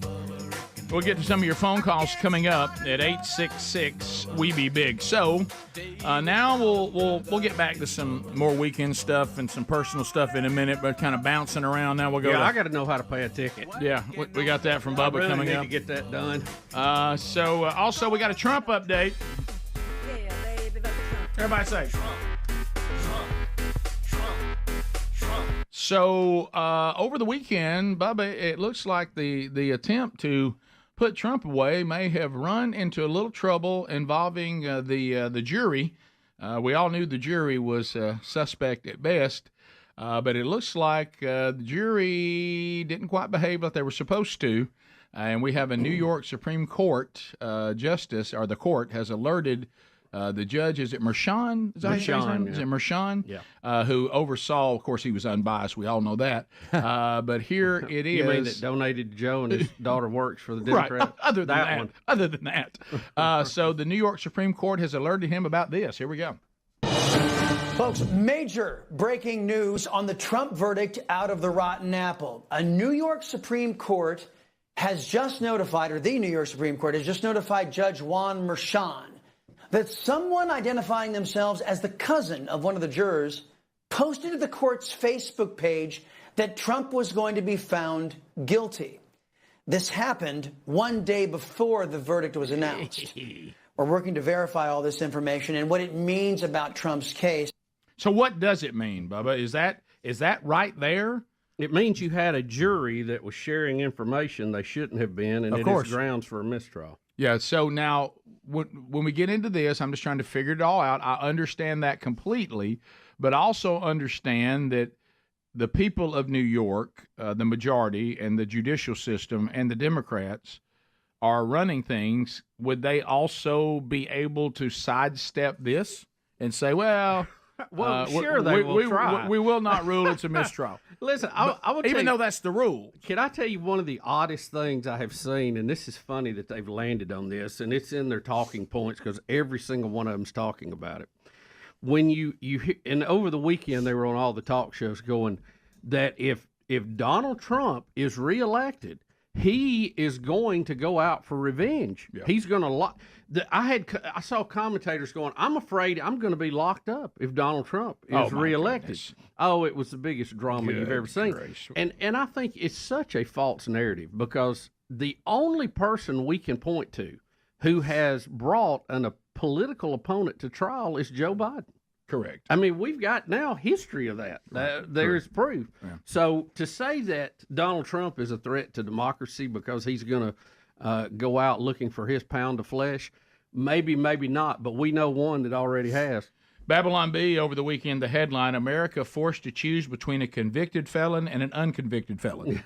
We'll get to some of your phone calls coming up at 866-WE-BE-BIG. So now we'll get back to some more weekend stuff and some personal stuff in a minute, but kind of bouncing around. Now we'll go. I got to know how to pay a ticket. Yeah, we got that from Bubba coming need up. to get that done. So also we got a Trump update. Everybody say Trump. So over the weekend, Bubba, it looks like the attempt to put Trump away may have run into a little trouble involving the jury. We all knew the jury was suspect at best, but it looks like the jury didn't quite behave like they were supposed to. And we have a New York Supreme Court justice, or the court has alerted the judge, is it Merchan? Is that his name? Yeah. Is it Merchan? Yeah. Who oversaw, of course, he was unbiased. We all know that. But here it is. You mean that donated to Joe and his daughter works for the Democrats? Right. Other than that. one. Other than that. So the New York Supreme Court has alerted him about this. Here we go. Folks, major breaking news on the Trump verdict out of the rotten apple. A New York Supreme Court has just notified, or the New York Supreme Court has just notified Judge Juan Merchan that someone identifying themselves as the cousin of one of the jurors posted to the court's Facebook page that Trump was going to be found guilty. This happened one day before the verdict was announced. We're working to verify all this information and what it means about Trump's case. So what does it mean, Bubba? Is that right there? It means you had a jury that was sharing information they shouldn't have been, and Of it course. is grounds for a mistrial. Yeah, so now when we get into this, I'm just trying to figure it all out. I understand that completely, but also understand that the people of New York, the majority, and the judicial system, and the Democrats are running things. Would they also be able to sidestep this and say, well... Well, sure they will try. We will not rule it's a mistrial. Listen, I will tell even you, though that's the rule. Can I tell you one of the oddest things I have seen, and this is funny that they've landed on this, and it's in their talking points because every single one of them's talking about it. When you hear, and over the weekend they were on all the talk shows going that if Donald Trump is reelected, he is going to go out for revenge. Yeah. He's going to I saw commentators going, I'm afraid I'm going to be locked up if Donald Trump is reelected. Goodness. Oh, it was the biggest drama you've ever seen. Gracious. And I think it's such a false narrative because the only person we can point to who has brought a political opponent to trial is Joe Biden. Correct. I mean, we've got now history of that. There's proof. Yeah. So to say that Donald Trump is a threat to democracy because he's going to go out looking for his pound of flesh, maybe, maybe not, but we know one that already has. Babylon Bee over the weekend, the headline, America forced to choose between a convicted felon and an unconvicted felon.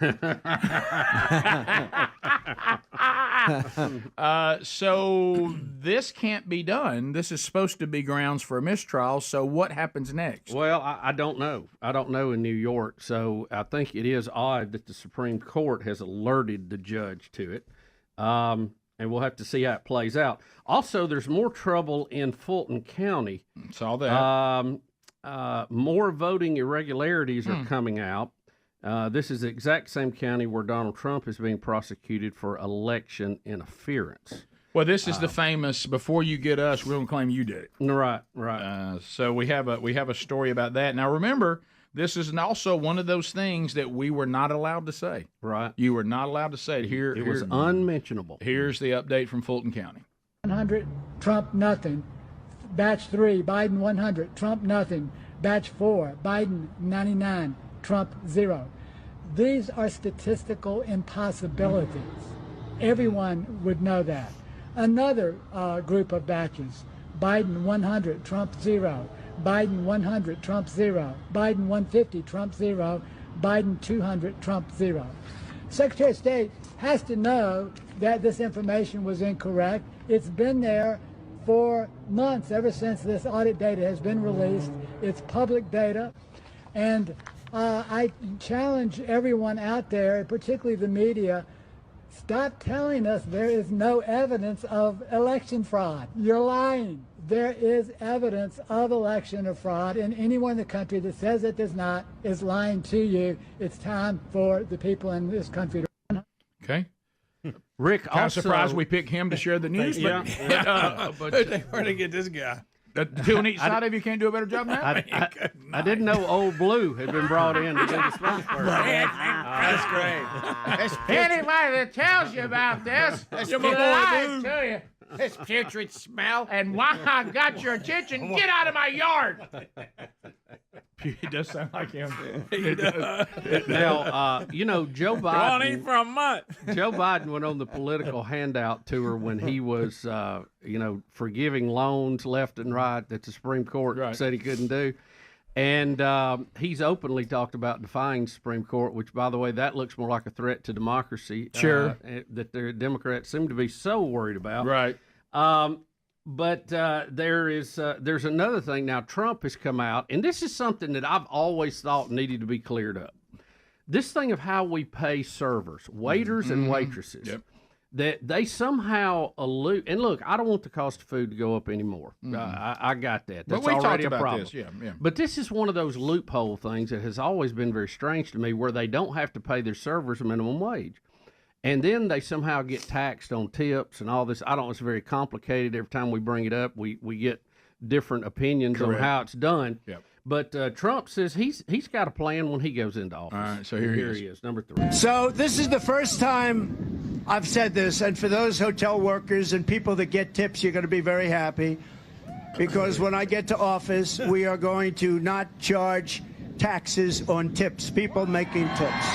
So this can't be done. This is supposed to be grounds for a mistrial. So what happens next? Well, I don't know. I don't know in New York. So I think it is odd that the Supreme Court has alerted the judge to it. And we'll have to see how it plays out. Also, there's more trouble in Fulton County. Saw that. More voting irregularities are coming out. This is the exact same county where Donald Trump is being prosecuted for election interference. Well, this is the famous, before you get us, we're going to claim you did it. Right. So we have a story about that. Now, remember, this is also one of those things that we were not allowed to say. Right. You were not allowed to say it. It was unmentionable. Here's the update from Fulton County. 100, Trump nothing. Batch 3, Biden 100, Trump nothing. Batch 4, Biden 99, Trump 0. These are statistical impossibilities. Everyone would know that. Another group of batches, Biden 100, Trump 0. Biden 100, Trump 0. Biden 150, Trump 0. Biden 200, Trump 0. Secretary of State has to know that this information was incorrect. It's been there for months, ever since this audit data has been released. It's public data. And I challenge everyone out there, particularly the media, stop telling us there is no evidence of election fraud. You're lying. There is evidence of election or fraud, and anyone in the country that says that there's not is lying to you. It's time for the people in this country to. Okay. Rick, kind of also, surprised we picked him to share the news. Yeah. Where'd they get this guy? Two on each side of you can't do a better job than that. I didn't know Old Blue had been brought in to do the spokesperson. That's great. Anybody that tells you about this, That's you're my boy, lying Blue. to you. This putrid smell, and why I got your attention, get out of my yard. It does sound like him. It does. Now, Joe Biden. Don't eat for a month. Joe Biden went on the political handout tour when he was, forgiving loans left and right that the Supreme Court said he couldn't do. And he's openly talked about defying the Supreme Court, which, by the way, that looks more like a threat to democracy. Sure. That the Democrats seem to be so worried about. Right. But there's another thing. Now, Trump has come out, and this is something that I've always thought needed to be cleared up. This thing of how we pay servers, waiters and waitresses, that they somehow allude. And look, I don't want the cost of food to go up anymore. I got that. That's But we already talked about a problem. this, yeah. But this is one of those loophole things that has always been very strange to me, where they don't have to pay their servers a minimum wage. And then they somehow get taxed on tips and all this. I don't know, it's very complicated. Every time we bring it up, we get different opinions on how it's done. Yep. But Trump says he's got a plan when he goes into office. All right, so here he is, number 3. So this is the first time I've said this, and for those hotel workers and people that get tips, you're going to be very happy, because when I get to office, we are going to not charge taxes on tips, people making tips.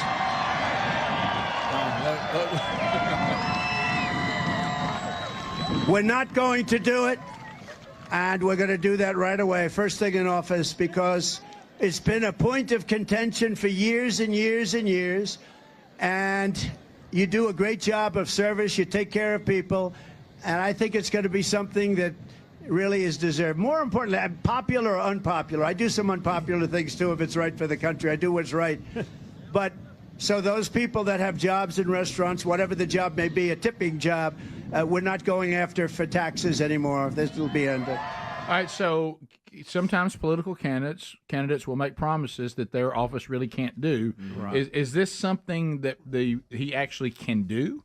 We're not going to do it, and we're going to do that right away, first thing in office, because it's been a point of contention for years and years and years, and you do a great job of service, you take care of people, and I think it's going to be something that really is deserved. More importantly, popular or unpopular. I do some unpopular things, too, if it's right for the country. I do what's right. But so those people that have jobs in restaurants, whatever the job may be, a tipping job, we're not going after for taxes anymore. This will be ended. All right, so sometimes political candidates will make promises that their office really can't do. Right. Is this something that he actually can do?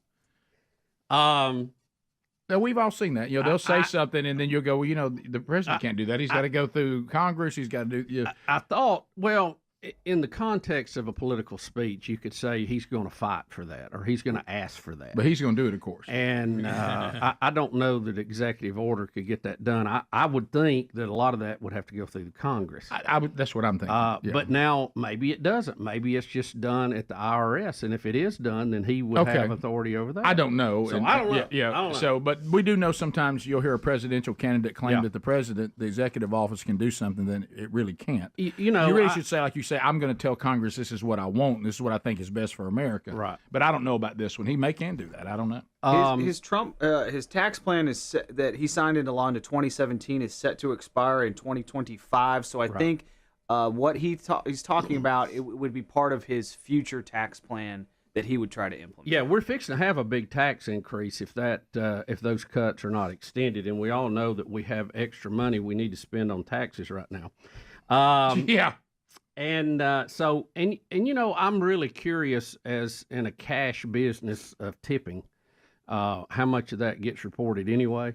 Now, we've all seen that. They'll say something, and then you'll go, well, the president can't do that. He's got to go through Congress. He's got to do. I thought, well, in the context of a political speech, you could say he's going to fight for that, or he's going to ask for that. But he's going to do it, of course. And I don't know that executive order could get that done. I would think that a lot of that would have to go through the Congress. That's what I'm thinking. Yeah. But now maybe it doesn't. Maybe it's just done at the IRS. And if it is done, then he would have authority over that. I don't know. So I don't know. Yeah. I don't know. So, but we do know sometimes you'll hear a presidential candidate claim that the executive office can do something, then it really can't. You know, you really should say, like you say, I'm going to tell Congress this is what I want, and this is what I think is best for America. Right. But I don't know about this one. He can do that. I don't know. His tax plan is set, that he signed into law into 2017 is set to expire in 2025. So I think what he's talking about it would be part of his future tax plan that he would try to implement. Yeah, we're fixing to have a big tax increase if those cuts are not extended, and we all know that we have extra money we need to spend on taxes right now. Yeah. And so I'm really curious, as in a cash business of tipping, how much of that gets reported anyway.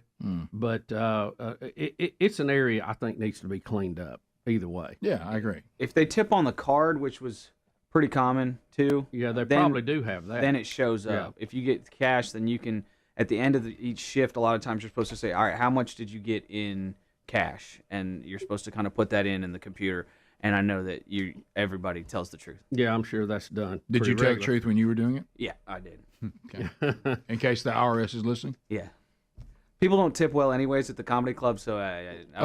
But it's an area I think needs to be cleaned up. either way. Yeah, I agree. If they tip on the card, which was pretty common too. Yeah, they then- probably do have that. Then it shows Yeah. up. If you get cash, then you can, at the end of each shift, a lot of times you're supposed to say, all right, how much did you get in cash? And you're supposed to kind of put that in the computer. And I know that everybody tells the truth. Yeah, I'm sure that's done. Did you pretty tell the regular. truth when you were doing it? Yeah, I did. Okay. In case the IRS is listening? Yeah. People don't tip well anyways at the comedy club, so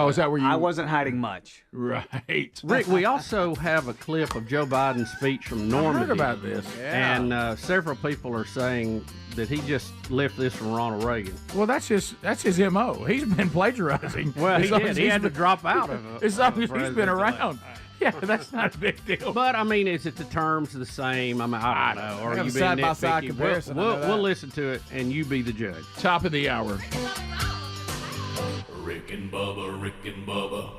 Is that where you... I wasn't hiding much. Right. Rick, we also have a clip of Joe Biden's speech from Normandy. I heard about this. Yeah. And several people are saying that he just left this from Ronald Reagan. Well, that's his MO. He's been plagiarizing. Well, he As long did. as He he's had to been- drop out of it. As long as he's been around. Yeah, that's not a big deal. But I mean, is it the terms the same? I mean, I don't know. Or We are have you a being side-by-side nitpicky? comparison, I know We'll that. listen to it, and you be the judge. Top of the hour. Rick and Bubba, Rick and Bubba.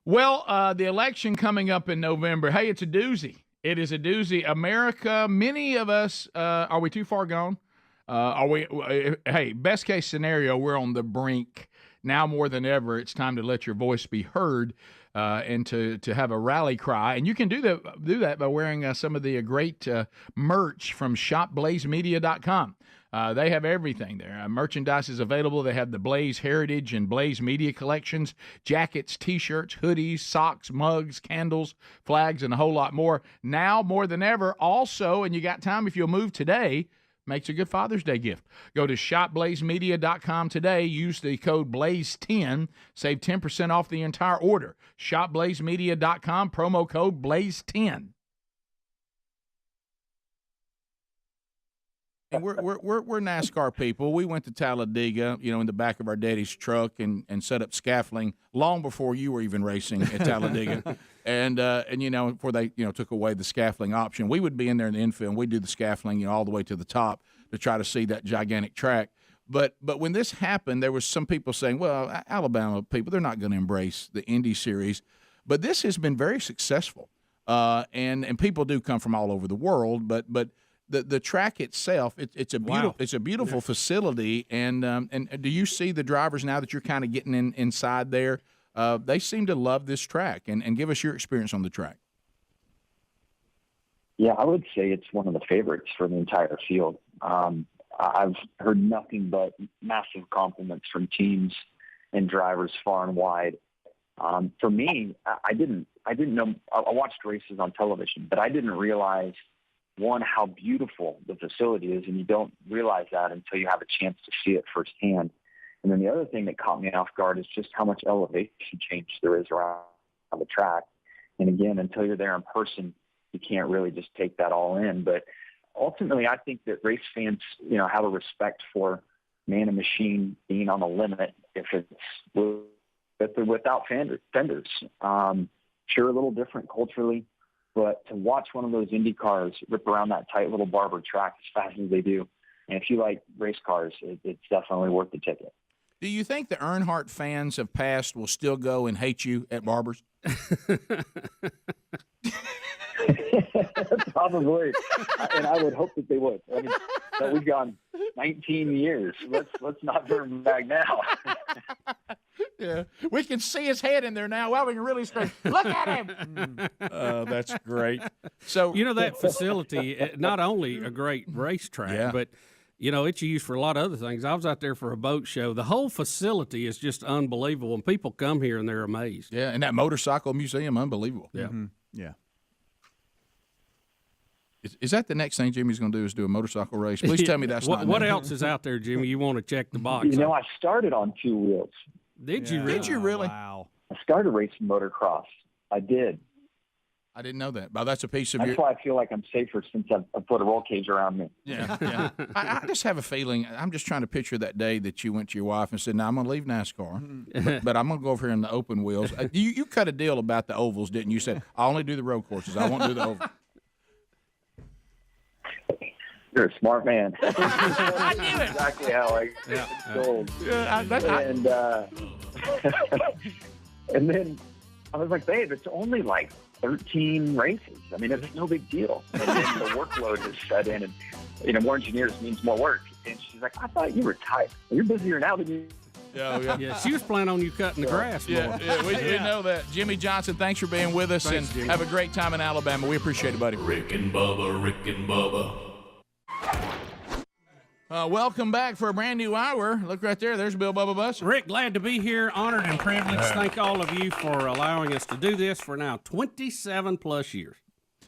Well, the election coming up in November. Hey, it's a doozy. It is a doozy. America, many of us, are we too far gone? Hey, best case scenario, we're on the brink. Now more than ever, it's time to let your voice be heard and to have a rally cry. And you can do that by wearing some of the great merch from shopblazemedia.com. They have everything there. Merchandise is available. They have the Blaze Heritage and Blaze Media collections, jackets, T-shirts, hoodies, socks, mugs, candles, flags, and a whole lot more. Now more than ever, also, and you got time if you'll move today, makes a good Father's Day gift. Go to shopblazemedia.com today. Use the code BLAZE10. Save 10% off the entire order. Shopblazemedia.com, promo code BLAZE10. And we're NASCAR people. We went to Talladega, in the back of our daddy's truck and set up scaffolding long before you were even racing at Talladega. and before they, took away the scaffolding option, we would be in there in the infield and we'd do the scaffolding, all the way to the top to try to see that gigantic track. But when this happened, there was some people saying, well, Alabama people, they're not going to embrace the Indy Series. But this has been very successful. And people do come from all over the world, but the track itself, it's a beautiful facility, and do you see the drivers now that you're kind of getting inside there? They seem to love this track, and give us your experience on the track. Yeah, I would say it's one of the favorites for the entire field. I've heard nothing but massive compliments from teams and drivers far and wide. For me, I didn't know. I watched races on television, but I didn't realize, one, how beautiful the facility is, and you don't realize that until you have a chance to see it firsthand. And then the other thing that caught me off guard is just how much elevation change there is around the track. And again, until you're there in person, you can't really just take that all in. But ultimately, I think that race fans, have a respect for man and machine being on the limit if it's without fenders. Sure, a little different culturally. But to watch one of those Indy cars rip around that tight little Barber track as fast as they do, and if you like race cars, it's definitely worth the ticket. Do you think the Earnhardt fans of past will still go and hate you at Barber's? Probably, and I would hope that they would. I mean, but we've gone 19 years. Let's not turn back now. Yeah, we can see his head in there now. Well, we can really start. Look at him. That's great. So that facility, not only a great racetrack, but it's used for a lot of other things. I was out there for a boat show. The whole facility is just unbelievable, and people come here and they're amazed. Yeah, and that motorcycle museum, unbelievable. Yeah, yeah. Is that the next thing Jimmy's going to do? Is do a motorcycle race? Please tell me that's not. What else is out there, Jimmy? You want to check the box? I started on two wheels. Did you really? Did you really? Wow. I started racing motocross. I did. I didn't know that. Well, that's a piece of That's why I feel like I'm safer since I've put a roll cage around me. Yeah. I just have a feeling. I'm just trying to picture that day that you went to your wife and said, "Now I'm going to leave NASCAR, but I'm going to go over here in the open wheels." You cut a deal about the ovals, didn't you? You said, "I only do the road courses. I won't do the ovals." You're a smart man. I knew it. Exactly how I sold. And then I was like, babe, it's only like 13 races. I mean, it's no big deal. And then the workload has set in, and more engineers means more work. And she's like, I thought you were tight. You're busier now than you. Yeah, she was planning on you cutting the grass more. We know that. Jimmy Johnson, thanks for being with us, Thanks, and Jimmy. have a great time in Alabama. We appreciate it, buddy. Rick and Bubba, Rick and Bubba. Welcome back for a brand new hour. Look right there. There's Bill Bubba Buss. Rick, glad to be here. Honored and privileged. Thank all of you for allowing us to do this for now 27 plus years.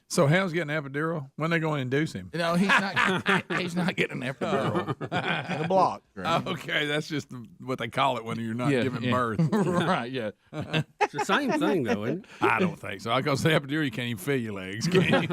So Helm's getting an epidural? When they going to induce him? No, he's not. He's not getting an epidural. The block. Oh, okay, that's just what they call it when you're not giving birth. Right, yeah. It's the same thing, though, isn't it? I don't think so. Because the epidural, you can't even feel your legs, can you?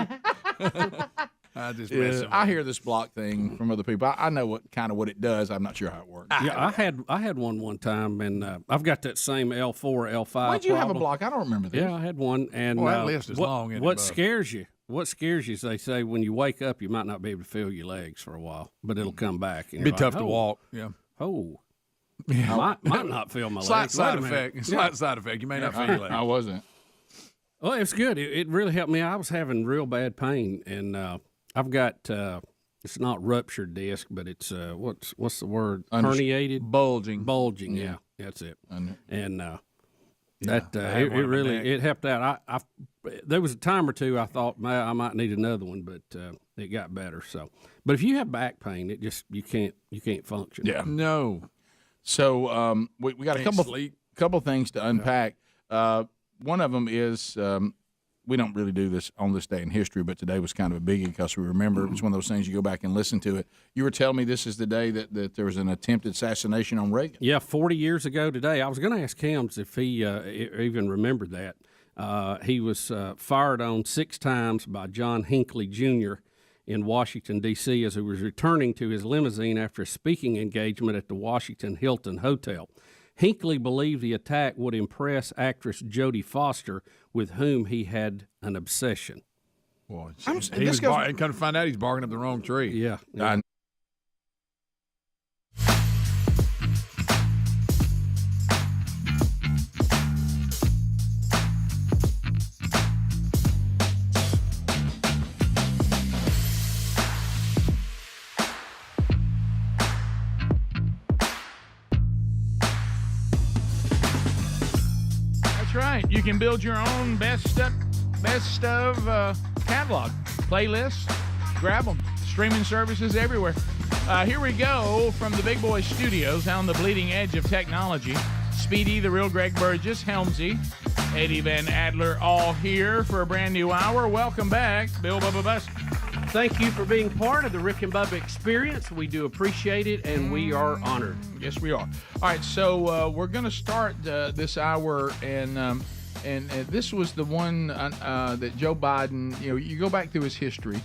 I just mess I hear this block thing from other people. I know what it does. I'm not sure how it works. Yeah, I had one time, and I've got that same L4, L5. Why'd you have a problem. block? I don't remember this. Yeah, I had one, and Well, that list is long, isn't it, what Bub? scares you? What scares you is they say when you wake up, you might not be able to feel your legs for a while, but it'll come back. And Be you're tough like, to "Oh, walk. Yeah. Oh, might not feel my Slight legs. side Wait a minute. effect. Slight side effect. You may not feel your legs. I wasn't. Well, it's good. It really helped me. I was having real bad pain, and I've got it's not ruptured disc, but it's what's the word? Herniated, bulging. Yeah, that's it. And that it really it helped out. I there was a time or two I thought I might need another one, but it got better. So, but if you have back pain, it just you can't function. Yeah. No. So we got a Can't couple sleep. things to unpack. One of them is we don't really do this on this day in history, but today was kind of a biggie because we remember it's one of those things you go back and listen to it. You were telling me this is the day that there was an attempted assassination on Reagan. Yeah, 40 years ago today. I was going to ask Helms if he even remembered that. He was fired on 6 times by John Hinckley Jr. in Washington, D.C. as he was returning to his limousine after a speaking engagement at the Washington Hilton Hotel. Hinckley believed the attack would impress actress Jodie Foster, with whom he had an obsession. Boy, and come to find out he's barking up the wrong tree. Yeah. That's right. You can build your own best of catalog, playlists. Grab them. Streaming services everywhere. Here we go from the Big Boy Studios on the bleeding edge of technology. Speedy, the real Greg Burgess, Helmsy, Eddie Van Adler, all here for a brand new hour. Welcome back, Bill Bubba Buss. Thank you for being part of the Rick and Bubba experience. We do appreciate it, and we are honored. Yes, we are. All right, so we're going to start this hour, and this was the one that Joe Biden. You go back through his history,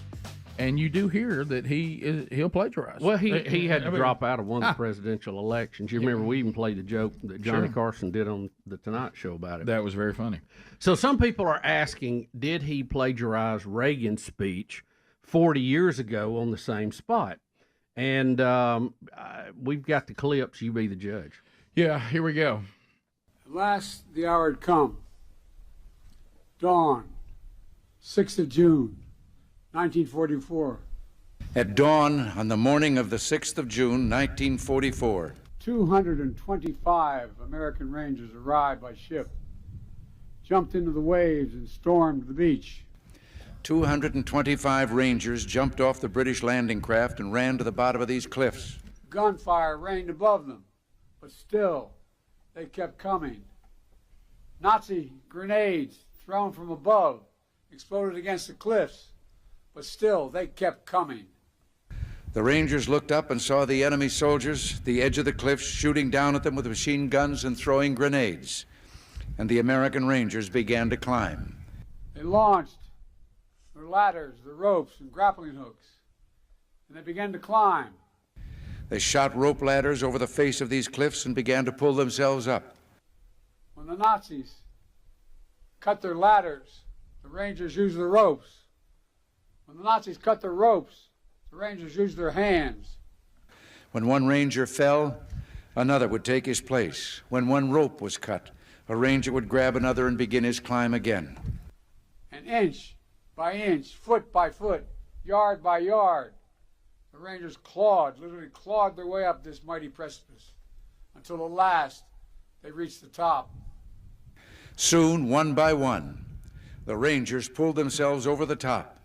and you do hear that he'll plagiarize. Well, he had to drop out of one of the presidential elections. You remember we even played the joke that Johnny Carson did on the Tonight Show about it. That was very funny. So some people are asking, did he plagiarize Reagan's speech 40 years ago on the same spot? And we've got the clips. You be the judge. Yeah, here we go. At last the hour had come. Dawn, 6th of June, 1944. At dawn on the morning of the 6th of June, 1944, 225 American Rangers arrived by ship, jumped into the waves and stormed the beach. 225 Rangers jumped off the British landing craft and ran to the bottom of these cliffs. Gunfire rained above them, but still they kept coming. Nazi grenades thrown from above exploded against the cliffs, but still they kept coming. The Rangers looked up and saw the enemy soldiers at the edge of the cliffs shooting down at them with machine guns and throwing grenades. And the American Rangers began to climb. They launched their ladders, their ropes, and grappling hooks, and they began to climb. They shot rope ladders over the face of these cliffs and began to pull themselves up. When the Nazis cut their ladders, the Rangers used their ropes. When the Nazis cut their ropes, the Rangers used their hands. When one Ranger fell, another would take his place. When one rope was cut, a Ranger would grab another and begin his climb again. And inch by inch, foot by foot, yard by yard, The Rangers literally clawed their way up this mighty precipice until at last they reached the top. Soon, one by one, the Rangers pulled themselves over the top.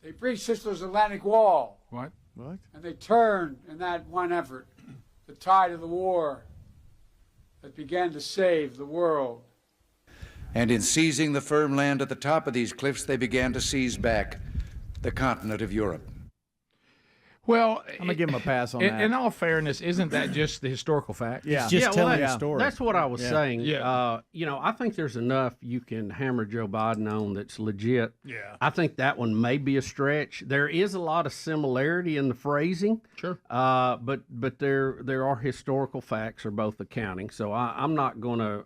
They breached Hitler's Atlantic Wall. What? And they turned in that one effort the tide of the war that began to save the world. And in seizing the firm land at the top of these cliffs, they began to seize back the continent of Europe. Well, I'm gonna give him a pass on that. In all fairness, isn't that just the historical fact? Yeah. That's what I was Yeah. saying. Yeah. I think there's enough you can hammer Joe Biden on that's legit. Yeah. I think that one may be a stretch. There is a lot of similarity in the phrasing. Sure. But there are historical facts, or both accounting. So I'm not gonna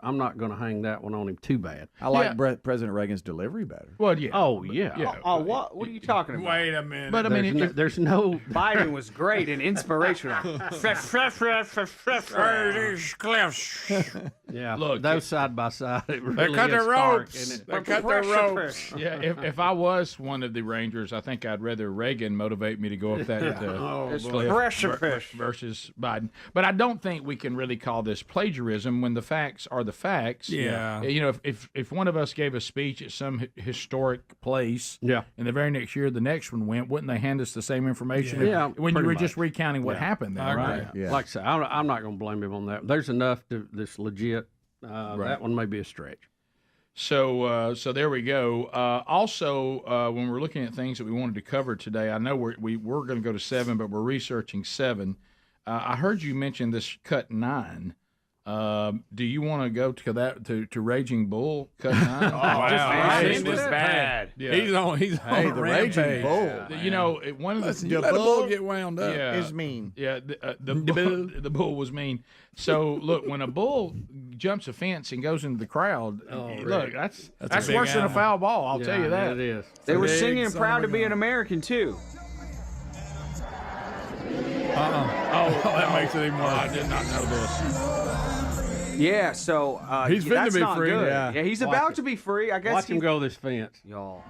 hang that one on him too bad. I like President Reagan's delivery better. Well, yeah. Oh yeah. Oh, what are you talking about? Wait a minute. But I mean, there's no. Biden was great and inspirational. These cliffs. Yeah, Look, those side by side. It really They cut is their stark, ropes. isn't it? They cut their ropes. Yeah, if I was one of the Rangers, I think I'd rather Reagan motivate me to go up that cliff versus Biden. But I don't think we can really call this plagiarism when the facts are the facts. Yeah. You know, if one of us gave a speech at some historic place, Yeah. and the very next year the next one went, wouldn't they hand us the same information? Yeah, when you pretty were much. just recounting what happened there, right? Yeah. Like I say, I'm not going to blame him on that. There's enough that's legit. That one may be a stretch. So there we go. Also, when we're looking at things that we wanted to cover today, I know we're going to go to 7, but we're researching 7. I heard you mention this cut 9. Do you want to go to that to Raging Bull cut 9? Wow. This was bad. Yeah. He's on the Raging Bull. You know, one of Listen, the you let a bull get wound up. Yeah. Is mean. Yeah, the bull was mean. So look, when a bull jumps a fence and goes into the crowd, look, that's a big worse than a animal. foul ball. I'll tell you that. It is. They were Big singing son "Proud of to a be an gun. American" too. Oh, that makes it even worse. I did not know this. Yeah, so He's finna that's be not free, good. yeah. He's Watch about it. to be free. I guess Watch him go this fence. Y'all.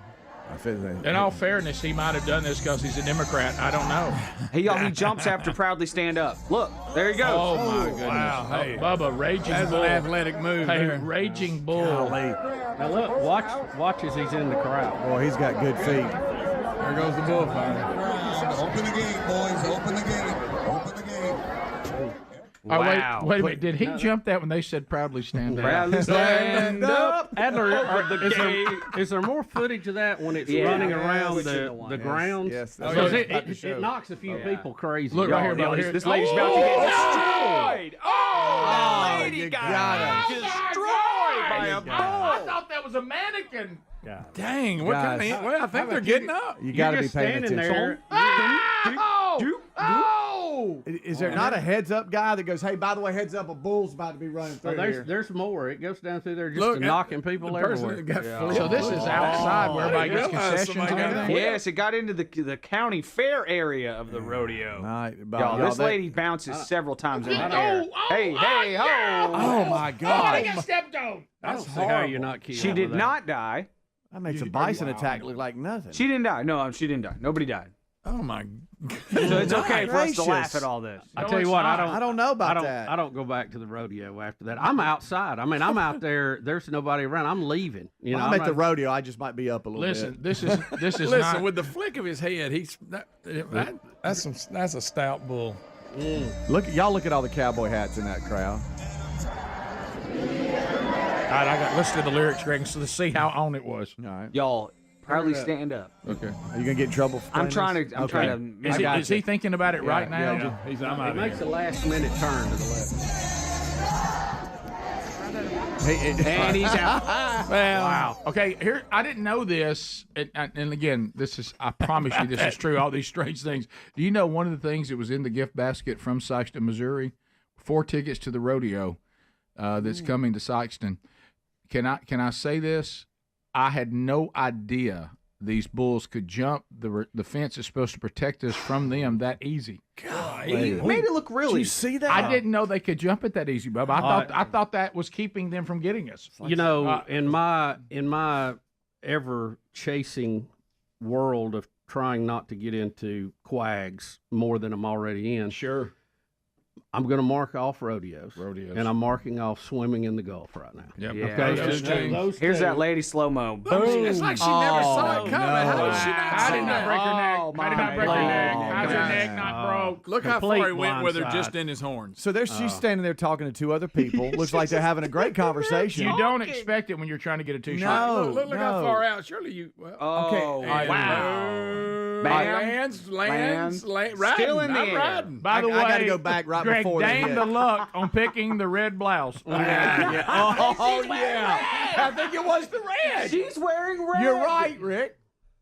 In all fairness, he might have done this because he's a Democrat. I don't know. He jumps after proudly stand up. Look, there he goes. Oh my goodness! wow. Hey, Bubba, Raging that's Bull. an athletic move Hey, there. Raging Bull. Now look, watch as he's in the crowd. Boy, he's got good feet. There goes the bullfighter. Open the gate, boys. Open the gate. Open the gate. Oh, Wow. wait a minute. Did he jump that when they said proudly stand up? Proudly stand up. Adler, Over the is there more footage of that when it's Yeah. running Yeah, around which is the the one. grounds? Yes, that's Because what I was about to it show. knocks a few people crazy. Look right here, Y'all, Bubba. Here. this lady's about to get destroyed. Oh, lady you got got destroyed by a I bull. thought that was a mannequin. Dang, what kind Guys. of? Well, I think they're getting up. You got to be just paying standing attention. there. Oh! Is there not a heads up guy that goes, "Hey, by the way, heads up, a bull's about to be running through here"? There's more. It goes down through there just Look, to knocking people the person everywhere. that got flipped. So this is outside where everybody gets realize concessions and somebody got everything? Yes, it got into the county fair area of the rodeo. All right, Y'all, this that- lady bounces several times in the Oh, air. oh, Hey, hey, ho! Oh my Oh, God! they got stepped on. I don't see how you're not killed. She did not die. That makes a bison attack look like nothing. She didn't die. No, she didn't die. Nobody died. Oh my! So it's okay for us to gracious. laugh at all this. I tell you what, I don't know about that. I don't go back to the rodeo after that. I'm outside. I mean, I'm out there. There's nobody around. I'm leaving. You know, I'm at the not- rodeo. I just might be up a little Listen, bit. this is Listen, not. with the flick of his head, that's a stout bull. Look at all the cowboy hats in that crowd. All right, I got. Let's do the lyrics, Greg, so let's see how on it was. All right. Y'all, proudly stand up. Okay. Are you gonna get in trouble? For I'm playing trying this? to. I'm Okay. trying to. Is, I he, got is you. he thinking about it right now? yeah. He's I'm He out of makes here. a last minute turn to the left. And he's out. Well, wow. Okay, here I didn't know this, and again, this is I promise you this is true. All these strange things. Do you know one of the things that was in the gift basket from Sikeston, Missouri? 4 tickets to the rodeo that's coming to Sikeston. Can I say this? I had no idea these bulls could jump. The fence is supposed to protect us from them that easy. God, it made it look really. Did you see that? I didn't know they could jump it that easy, Bubba. I thought that was keeping them from getting us. You know, in my ever chasing world of trying not to get into quags more than I'm already in. Sure. I'm going to mark off rodeos. And I'm marking off swimming in the Gulf right now. Yeah. Okay. Those Here's two. that lady slow mo. It's like she never saw it coming. How did she not How see did not that? break her neck? How did not break her neck? How's her neck not broke? Look how Complete far he went with her blindside. just in his horns. So she's standing there talking to two other people. Looks like they're having a great conversation. You don't expect it when you're trying to get a two-shot. No, Look how far out. Surely you. Well, Okay. Wow. Lands. Riding. Still in the I'm air. riding. By the way, I got to go back right Greg, before they dang hit. the luck on picking the red blouse. Oh, yeah. I think it was the red. She's wearing red. You're right, Rick.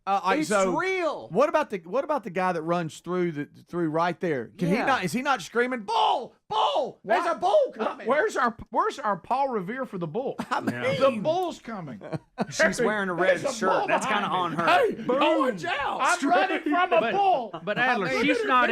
It's real. What about the guy that runs through right there? Can he not? Is he not screaming bull? Bull! There's a bull coming. Where's our Paul Revere for the bull? The bull's coming. She's wearing a red There's a shirt. bull That's kind of on behind her. me. Hey, watch out! I'm running from a bull. But Adler, she's not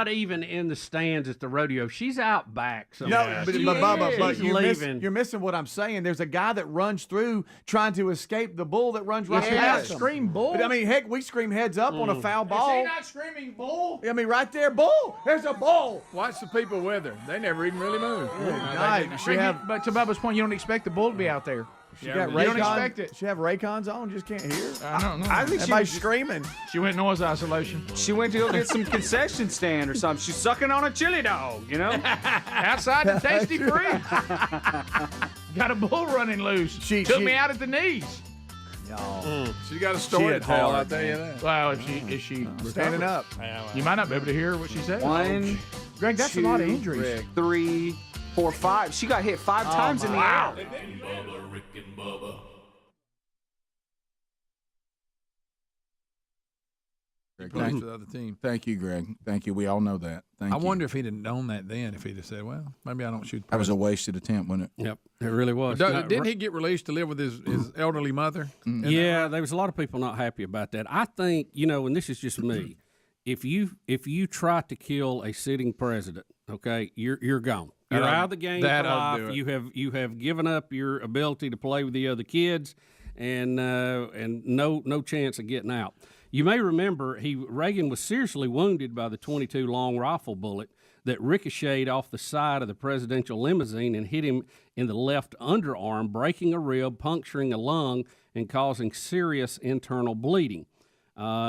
even in the stands at the rodeo. She's out back somewhere. No, but Bubba, but She's you're missing what I'm saying. There's a guy that runs through trying to escape the bull that runs right past him. Scream bull. But, I mean, heck, we scream heads up on a foul Is ball. he not screaming bull? I mean, right there, bull. There's a bull. Watch the people with her. They never even really move. But to Bubba's point, you don't expect the bull to be out there. She got you don't Raycon. expect it. She have Raycons on, just can't hear. I don't know. I think Everybody's screaming. She went noise isolation. She went to go get some concession stand or something. She's sucking on a chili dog, you know? Outside the tasty free. Got a bull running loose. Took me out at the knees. She got a story to tell, I'll tell you that. Well, if she Standing recovers, up. you might not be able to hear what she said. One, Greg, that's a lot of injuries. 3, 4, 5. She got hit 5 times in the wow. air. Plays for the other team. Thank you, Greg. Thank you. We all know that. Thank I you. wonder if he'd have known that then, if he'd have said, well, maybe I don't shoot. That was a wasted attempt, wasn't it? Yep, it really was. Didn't he get released to live with his elderly mother? Yeah, there was a lot of people not happy about that. I think, and this is just me, if you try to kill a sitting president, okay, you're gone. You're out of the game for life. You have given up your ability to play with the other kids, and no chance of getting out. You may remember Reagan was seriously wounded by the .22 long rifle bullet that ricocheted off the side of the presidential limousine and hit him in the left underarm, breaking a rib, puncturing a lung, and causing serious internal bleeding.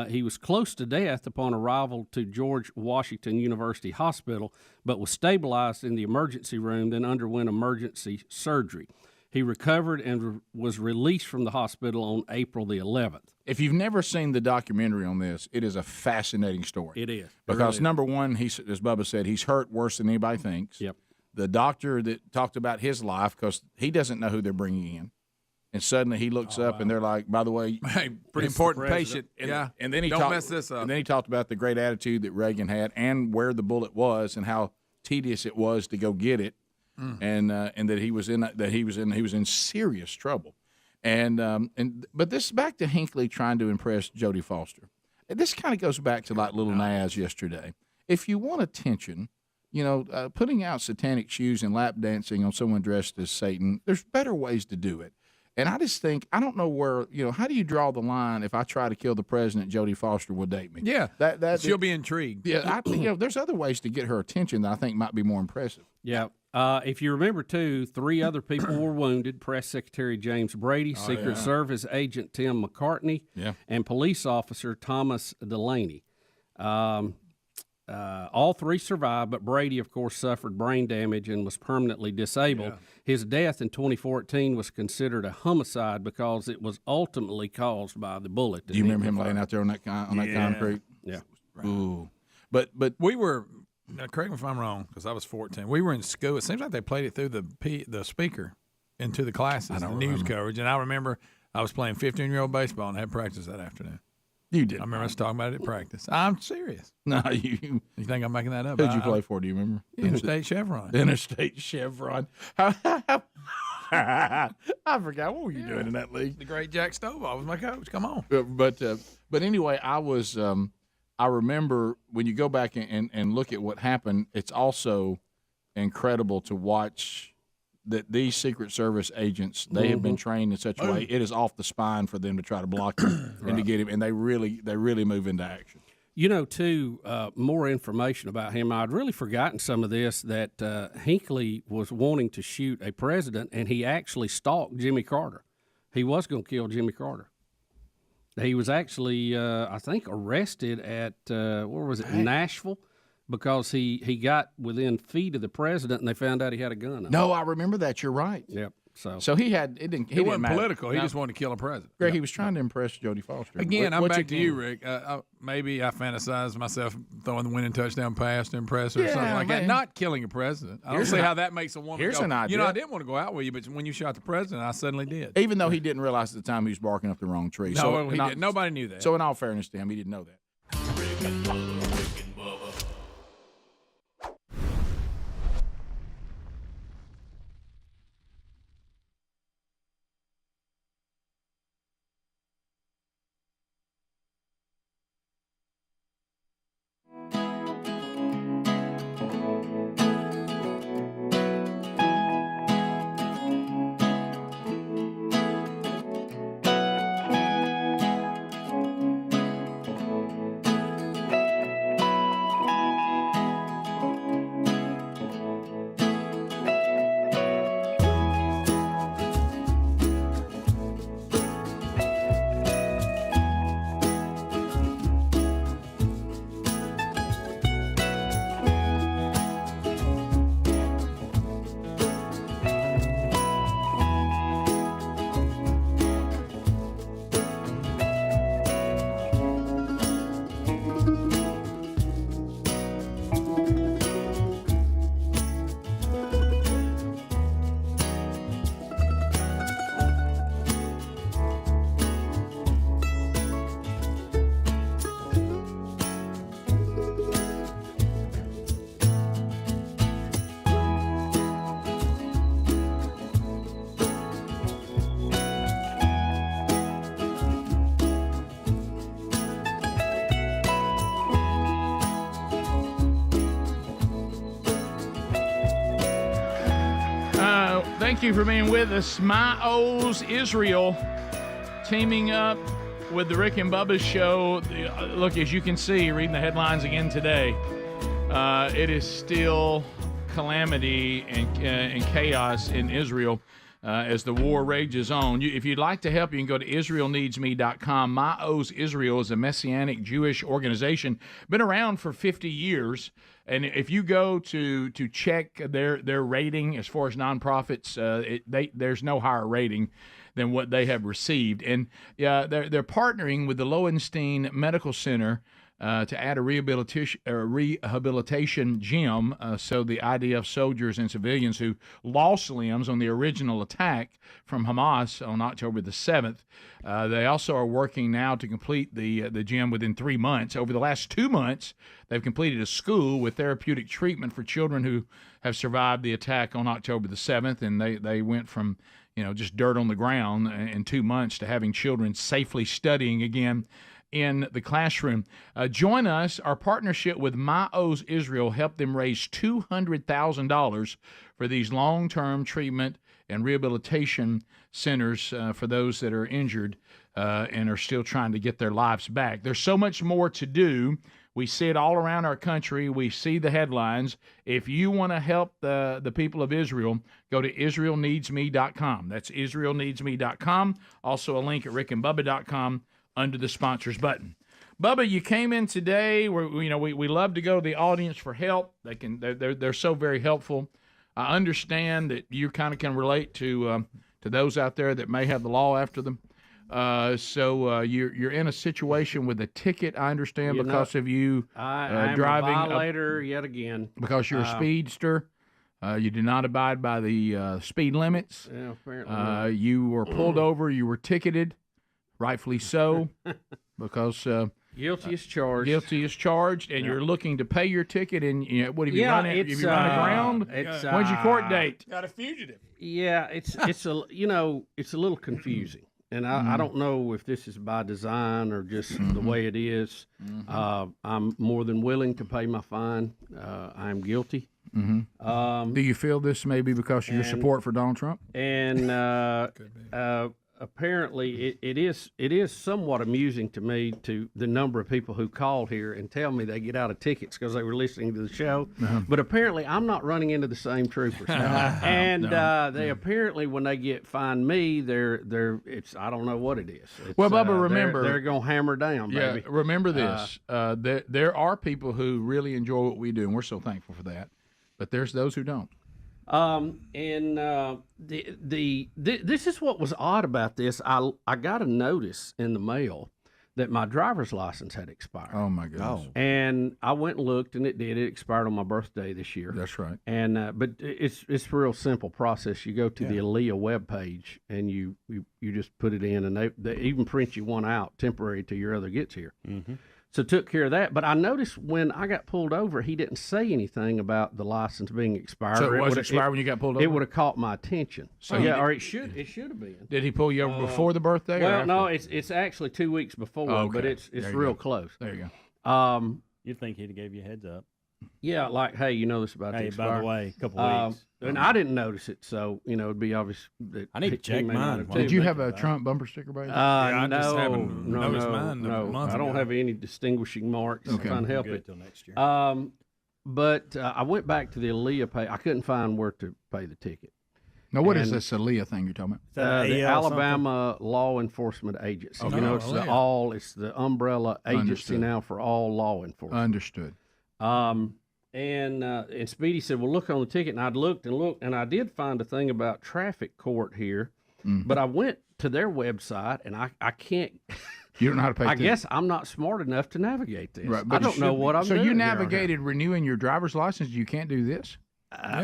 He was close to death upon arrival to George Washington University Hospital, but was stabilized in the emergency room, then underwent emergency surgery. He recovered and was released from the hospital on April the 11th. If you've never seen the documentary on this, it is a fascinating story. It is. Because, number one, as Bubba said, he's hurt worse than anybody thinks. Yep. The doctor that talked about his life, because he doesn't know who they're bringing in. And suddenly he looks up and they're like, by the way, hey, pretty important patient. And then he don't talked, mess this up. And then he talked about the great attitude that Reagan had and where the bullet was and how tedious it was to go get it. And that he was in serious trouble. But this back to Hinckley trying to impress Jodie Foster. This kind of goes back to like Little Naz yesterday. If you want attention, putting out satanic shoes and lap dancing on someone dressed as Satan, there's better ways to do it. And I just think, I don't know where, how do you draw the line if I try to kill the president, Jodie Foster will date me? Yeah, she'll be intrigued. Yeah, there's other ways to get her attention that I think might be more impressive. Yeah. If you remember, too, 3 other people were wounded. Press Secretary James Brady, Secret Service Agent Tim McCartney, and police officer Thomas Delaney. All 3 survived, but Brady, of course, suffered brain damage and was permanently disabled. His death in 2014 was considered a homicide because it was ultimately caused by the bullet. Do you remember him laying out there on that concrete? Yeah. Right. Ooh. But we were, correct me if I'm wrong, because I was 14. We were in school. It seems like they played it through the speaker into the classes, the news coverage. And I remember I was playing 15-year-old baseball and had practice that afternoon. You did. I remember us talking about it at practice. I'm serious. No, you think I'm making that up? Who'd you play for? Do you remember? Interstate Chevron. Interstate Chevron. I forgot. What were you doing in that league? The great Jack Stovall was my coach. Come on. But anyway, I was. I remember when you go back and look at what happened. It's also incredible to watch that these Secret Service agents, they have been trained in such a way, it is off the spine for them to try to block him and to get him, and they really move into action. You know, too, more information about him. I'd really forgotten some of this, that Hinckley was wanting to shoot a president, and he actually stalked Jimmy Carter. He was going to kill Jimmy Carter. He was actually, I think, arrested at, where was it, Nashville, because he got within feet of the president, and they found out he had a gun on him. No, I remember that. You're right. Yep. So he had it didn't. It wasn't matter. political. He No. just wanted to kill a president. Greg, he was trying to impress Jodie Foster. Again, I'm What's back to your you, game? Rick. Maybe I fantasize myself throwing the winning touchdown pass to impress her or something like that. man. Not killing a president. I don't Here's see an how i- that makes a woman here's go, an idea. You know, I didn't want to go out with you, but when you shot the president, I suddenly did. Even though he didn't realize at the time he was barking up the wrong tree. No, he in all- didn't. Nobody knew that. So in all fairness to him, he didn't know that. Thank you for being with us. My O's Israel teaming up with the Rick and Bubba show. Look, as you can see, reading the headlines again today, it is still calamity and chaos in Israel as the war rages on. If you'd like to help, you can go to IsraelNeedsMe.com. My O's Israel is a Messianic Jewish organization, been around for 50 years. And if you go to check their rating as far as nonprofits, there's no higher rating than what they have received. And they're partnering with the Lowenstein Medical Center to add a rehabilitation gym. So the IDF soldiers and civilians who lost limbs on the original attack from Hamas on October the 7th, they also are working now to complete the gym within 3 months. Over the last 2 months, they've completed a school with therapeutic treatment for children who have survived the attack on October the 7th, and they went from just dirt on the ground in 2 months to having children safely studying again in the classroom. Join us. Our partnership with My O's Israel helped them raise $200,000 for these long-term treatment and rehabilitation centers for those that are injured and are still trying to get their lives back. There's so much more to do. We see it all around our country. We see the headlines. If you want to help the people of Israel, go to IsraelNeedsMe.com. That's IsraelNeedsMe.com. Also a link at RickandBubba.com under the sponsors button. Bubba, you came in today. We love to go to the audience for help. They're so very helpful. I understand that you kind of can relate to those out there that may have the law after them. So you're in a situation with a ticket, I understand, because of you I'm driving a violator yet again. Because you're a speedster. You did not abide by the speed limits. Yeah, apparently. You were pulled over. You were ticketed, rightfully so, because guilty as charged. Guilty as charged, and you're looking to pay your ticket. And what have you run? Have you run aground? When's your court date? Got a fugitive. Yeah, it's a it's a little confusing, and I don't know if this is by design or just the way it is. I'm more than willing to pay my fine. I'm guilty. Mm-hmm. Do you feel this may be because of your support for Donald Trump? And apparently, it is somewhat amusing to me to the number of people who called here and tell me they get out of tickets because they were listening to the show. But apparently, I'm not running into the same troopers. And they apparently, when they find me, it's I don't know what it is. It's, Well, Bubba, remember they're going to hammer down, baby. Yeah, remember this. There are people who really enjoy what we do, and we're so thankful for that. But there's those who don't. This is what was odd about this. I got a notice in the mail that my driver's license had expired. Oh my goodness! And I went and looked, and it did. It expired on my birthday this year. That's right. And but it's a real simple process. You go to the Aaliyah webpage, and you just put it in, and they even print you one out temporary till your other gets here. Mm-hmm. So took care of that. But I noticed when I got pulled over, he didn't say anything about the license being expired. So it was expired when you got pulled over? It would have caught my attention. So or it should have been. Did he pull you over before the birthday? Well, or after? no, it's actually 2 weeks before, but it's real close. There you go. You'd think he'd have gave you a heads up. Yeah, like, hey, you know this about to expire. By the way, a couple weeks. And I didn't notice it, so it'd be obvious that I need to check mine. Did you have a Trump bumper sticker by you? No, I no. month I don't ago. have any distinguishing marks. Okay. If I can help Good it. till next year. But I went back to the Aaliyah page. I couldn't find where to pay the ticket. Now, what is this Aaliyah thing you're talking about? The Alabama Law Enforcement Agency. Okay. It's the umbrella agency now for all law enforcement. Understood. And Speedy said, well, look on the ticket. And I'd looked, and I did find a thing about traffic court here. Mm-hmm. But I went to their website, and I can't. You don't know how to pay I tickets. guess I'm not smart enough to navigate this. Right, I don't know what I'm so doing. you here. navigated renewing your driver's license. You can't do this?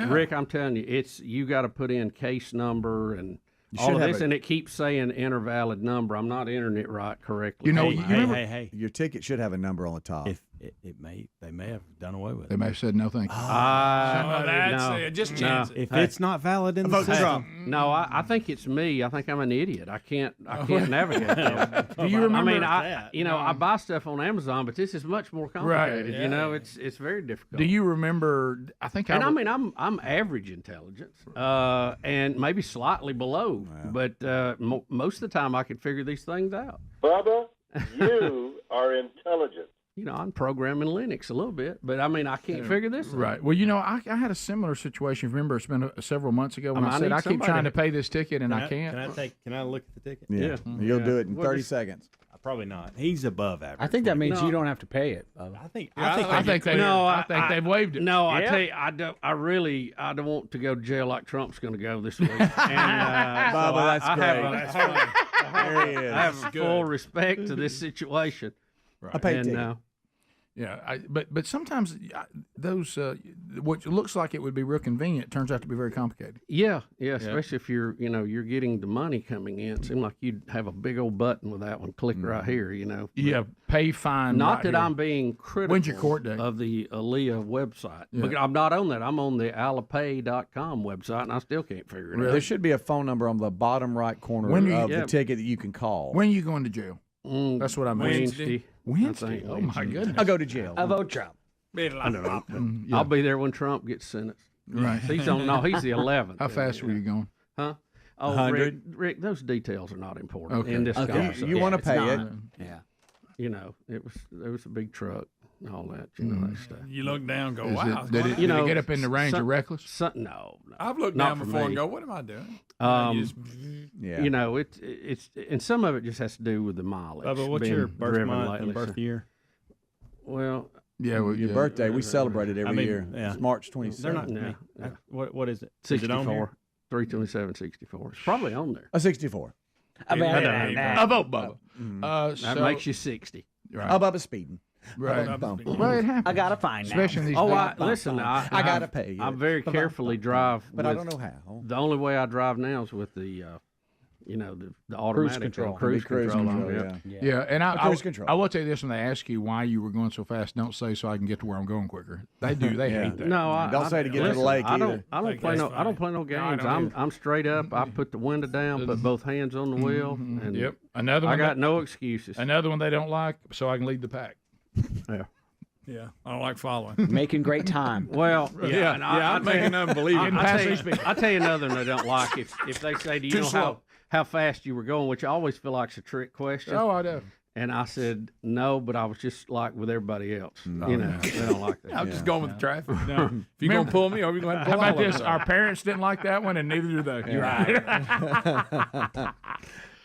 Rick, I'm telling you, you got to put in case number and all of this, and it keeps saying enter valid number. I'm not entering it right correctly. You know, hey. Your ticket should have a number on the top. If they may have done away with it. They may have said no thank you. Just chance it. If it's not valid in the vote system. Trump. No, I think it's me. I think I'm an idiot. I can't navigate that. Do you remember? I mean, I buy stuff on Amazon, but this is much more complicated. Right. You know, it's very difficult. Do you remember? I'm average intelligence, and maybe slightly below, but most of the time I can figure these things out. Bubba, you are intelligent. I'm programming Linux a little bit, but I can't figure this out. Right. Well, I had a similar situation. Remember, it's been several months ago when I said I keep trying to pay this ticket and I can't. Can I look at the ticket? Yeah. You'll do it in 30 seconds. Probably not. He's above average. I think that means you don't have to pay it. I think they've waived it. No, I tell you, I don't want to go to jail like Trump's going to go this week. And, Bubba, that's great. That's funny. There he is. I have full respect to this situation. I paid ticket. Yeah, but sometimes those what looks like it would be real convenient turns out to be very complicated. Yeah, especially if you're getting the money coming in. It seemed like you'd have a big old button with that one, click right here. Yeah, pay fine. Not right that here. I'm being critical. When's your court date? Of the Aaliyah website. Yeah. But I'm not on that. I'm on the alapay.com website, and I still can't figure it out. There should be a phone number on the bottom right corner of the ticket that you can call. When are you going to jail? That's what I mean. Wednesday. Oh my goodness! I'll go to jail. I vote Trump. I know. I'll be there when Trump gets sentenced. Right. He's the 11th. How fast were you going? Huh? Oh, 100. Rick, those details are not important Okay. in this conversation. You want to pay it? Yeah. There was a big truck and all that. That stuff. You look down, and go, Is wow. Did it get up in the range of reckless? No. I've looked Not down for before me. and go, what am I doing? It's and some of it just has to do with the mileage. Bubba, what's being your birth driven month lately, and birth so- year? Well, Your birthday, we celebrate it every year. Yeah. It's March 27th. They're not. Yeah. What is it? Is it 64. on here? 327.64. It's probably on there. A 64. I vote Bubba. That makes you 60. Right. Bubba speeding. Right. Well, it happens. I gotta find that. Especially in these Listen, I gotta pay. I very carefully drive, but I don't know how. The only way I drive now is with the the automatic cruise control. Yeah, and cruise control. I will tell you this: when they ask you why you were going so fast, don't say so I can get to where I'm going quicker. They do. They hate that. No, don't say to get to the lake either. I don't play no games. I'm straight up. I put the window down, put both hands on the wheel, and another one. I got no excuses. Another one they don't like, so I can lead the pack. Yeah. Yeah, I don't like following. Making great time. Well, Yeah, and I'm making unbelievable. I'll tell you another one I don't like. If they say, do you Too know slow. how fast you were going, which I always feel like it's a trick question. Oh, I do. And I said no, but I was just like with everybody else. They don't like that. I'm just going with the traffic. No. If you're going to pull me, or you're going to pull How about all of this? us. Our parents didn't like that one, and neither do they. You're right.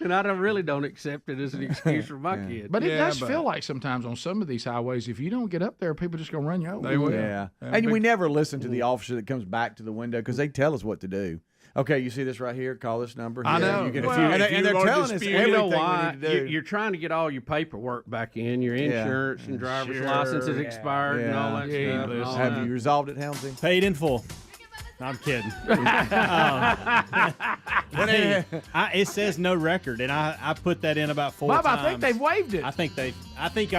And I really don't accept it as an excuse for my kids. But it does feel like sometimes on some of these highways, if you don't get up there, people just gonna run you over. They will. Yeah. And we never listen to the officer that comes back to the window because they tell us what to do. Okay, you see this right here? Call this number. I Here. know. You can, Well, and they're telling us everything you know we why? need to do. You're trying to get all your paperwork back in, your insurance and driver's license is expired and all that stuff. and all Have that. you resolved it, Helmsy? Paid in full. I'm kidding. It says no record, and I put that in about 4 Bob, times. I think they've waived it. I think I'd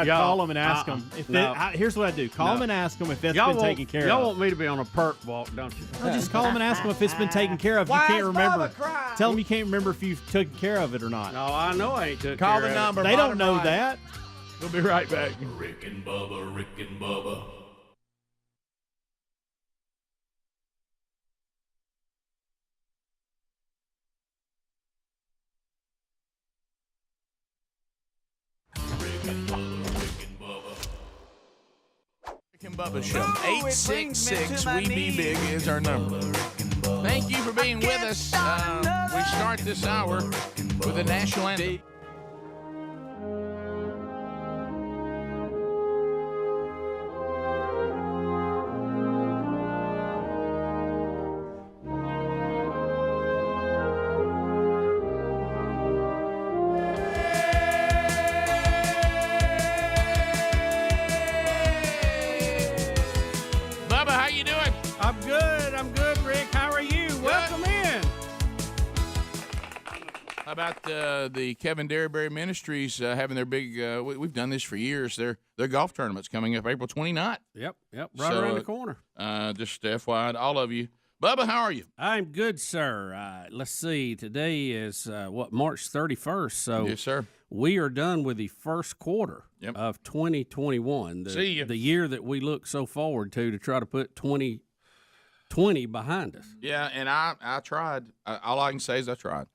Y'all, call them and ask them if no. here's what I do: call them and ask them if that's Y'all been want- taken care Y'all of. want me to be on a perk walk, don't you? No, just call them and ask them if it's been taken care of. You Why can't is remember. Bubba crying? Tell them you can't remember if you've taken care of it or not. No, I know I ain't took Call care the of it. number. They don't know that. We'll be right back. Rick and Bubba, Rick and Bubba. Rick and Bubba Show. 866 We Be Big is our number. Thank you for being with us. We start this hour with the national anthem. Bubba, how you doing? I'm good, Rick. How are you? Welcome in. How about the Kevin Derryberry Ministries having their big? We've done this for years. Their golf tournament's coming up April 29th. Yep, right around the corner. Just FYI, to all of you. Bubba, how are you? I'm good, sir. Let's see. Today is March 31st. So Yes, sir. We are done with the first quarter of 2021. See ya. The year that we look so forward to try to put 2020 behind us. Yeah, and I tried. All I can say is I tried.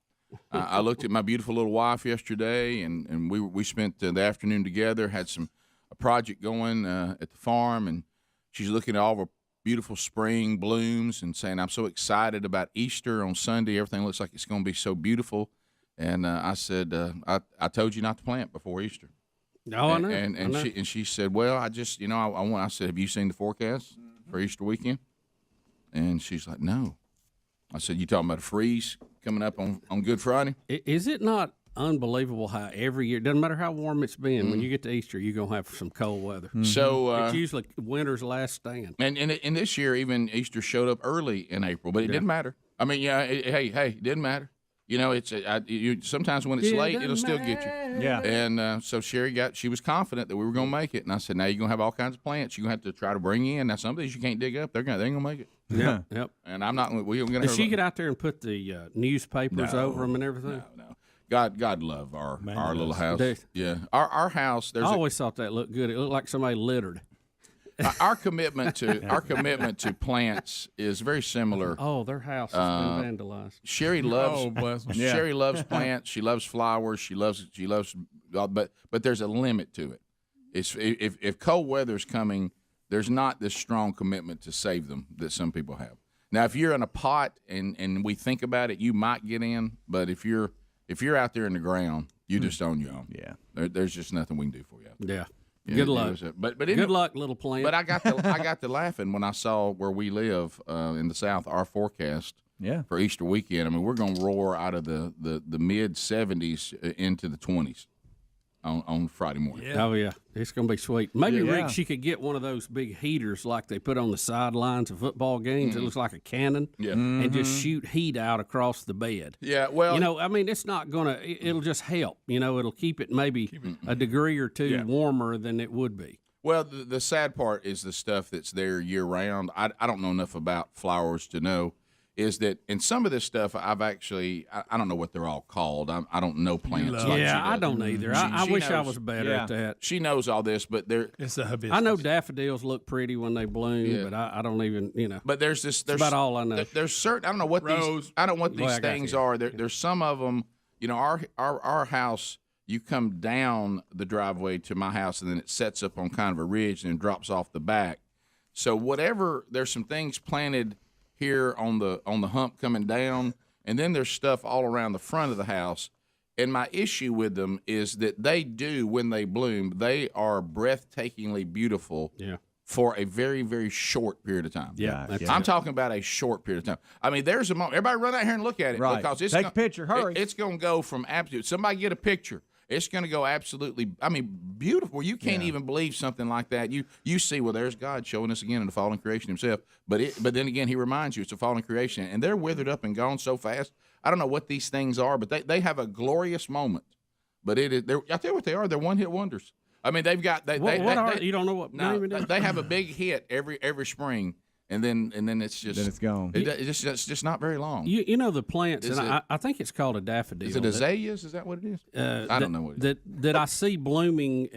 I looked at my beautiful little wife yesterday, and we spent the afternoon together. Had a project going at the farm, and she's looking at all of our beautiful spring blooms and saying, "I'm so excited about Easter on Sunday. Everything looks like it's going to be so beautiful." And I said, "I told you not to plant before Easter." No, I know. And I know. she said, "Well, I just I said, "Have you seen the forecast for Easter weekend?" And she's like, "No." I said, "You talking about a freeze coming up on Good Friday?" Is it not unbelievable how every year, doesn't matter how warm it's been, when you get to Easter, you're going to have some cold weather. So it's usually winter's last stand. And this year, even Easter showed up early in April, but it didn't matter. I mean, it didn't matter. You know, sometimes when it's late, it'll still get you. Yeah. And so Sherry she was confident that we were going to make it, and I said, "Now you're going to have all kinds of plants. You're going to have to try to bring in. Now some of these you can't dig up. They ain't going to make it." Yeah. Yep. And I'm not. We're going to. Does she get out there and put the newspapers over them and everything? No. God love our little house. Dude. Yeah, our house. I always thought that looked good. It looked like somebody littered. Our commitment to plants is very similar. Oh, their house has been vandalized. Sherry loves. Oh, bless 'em. Sherry loves plants. She loves flowers. She loves. But there's a limit to it. It's if cold weather's coming, there's not this strong commitment to save them that some people have. Now, if you're in a pot and we think about it, you might get in. But if you're out there in the ground, you just own your own. Yeah. There's just nothing we can do for you. Yeah. Yeah, Good luck. But Good luck, little plant. But I got to laughing when I saw where we live in the South. Our forecast for Easter weekend. I mean, we're going to roar out of the mid 70s into the 20s on Friday morning. Yeah. Oh yeah, it's going to be sweet. Maybe Rick, she could get one of those big heaters like they put on the sidelines of football games. It looks like a cannon. Yeah. And just shoot heat out across the bed. Yeah. Well, I mean, it's not going to. It'll just help. It'll keep it maybe a degree or two warmer than it would be. Well, the sad part is the stuff that's there year round. I don't know enough about flowers to know. is that in some of this stuff I've actually I don't know what they're all called. I don't know plants. Like yeah, I she does. don't either. I wish I was better at that. She knows all this, but it's a hibiscus. I know daffodils look pretty when they bloom, but I don't even But there's this. There's about all I know. There's certain. I don't know what these. I don't know what these things are. There's some of them. Our house. You come down the driveway to my house, and then it sets up on kind of a ridge and then drops off the back. So whatever, there's some things planted here on the hump coming down, and then there's stuff all around the front of the house. And my issue with them is that they do, when they bloom, they are breathtakingly beautiful. Yeah. For a very, very short period of time. Yeah, I'm talking about a short period of time. I mean, there's a moment. Everybody run out here and look at it. Right. Because it's Take a picture. Hurry. It's going to go from absolute. Somebody get a picture. It's going to go absolutely. I mean, beautiful. You can't even believe something like that. You see, well, there's God showing us again in the fallen creation Himself. But then again, He reminds you it's a fallen creation, and they're withered up and gone so fast. I don't know what these things are, but they have a glorious moment. But it is. I tell you what they are. They're one-hit wonders. I mean, they've got. You don't know what? No, they have a big hit every spring, and then it's just. Then it's gone. It's just not very long. You know the plants, and I think it's called a daffodil. Is it azaleas? Is that what it is? I don't know what it is. That I see blooming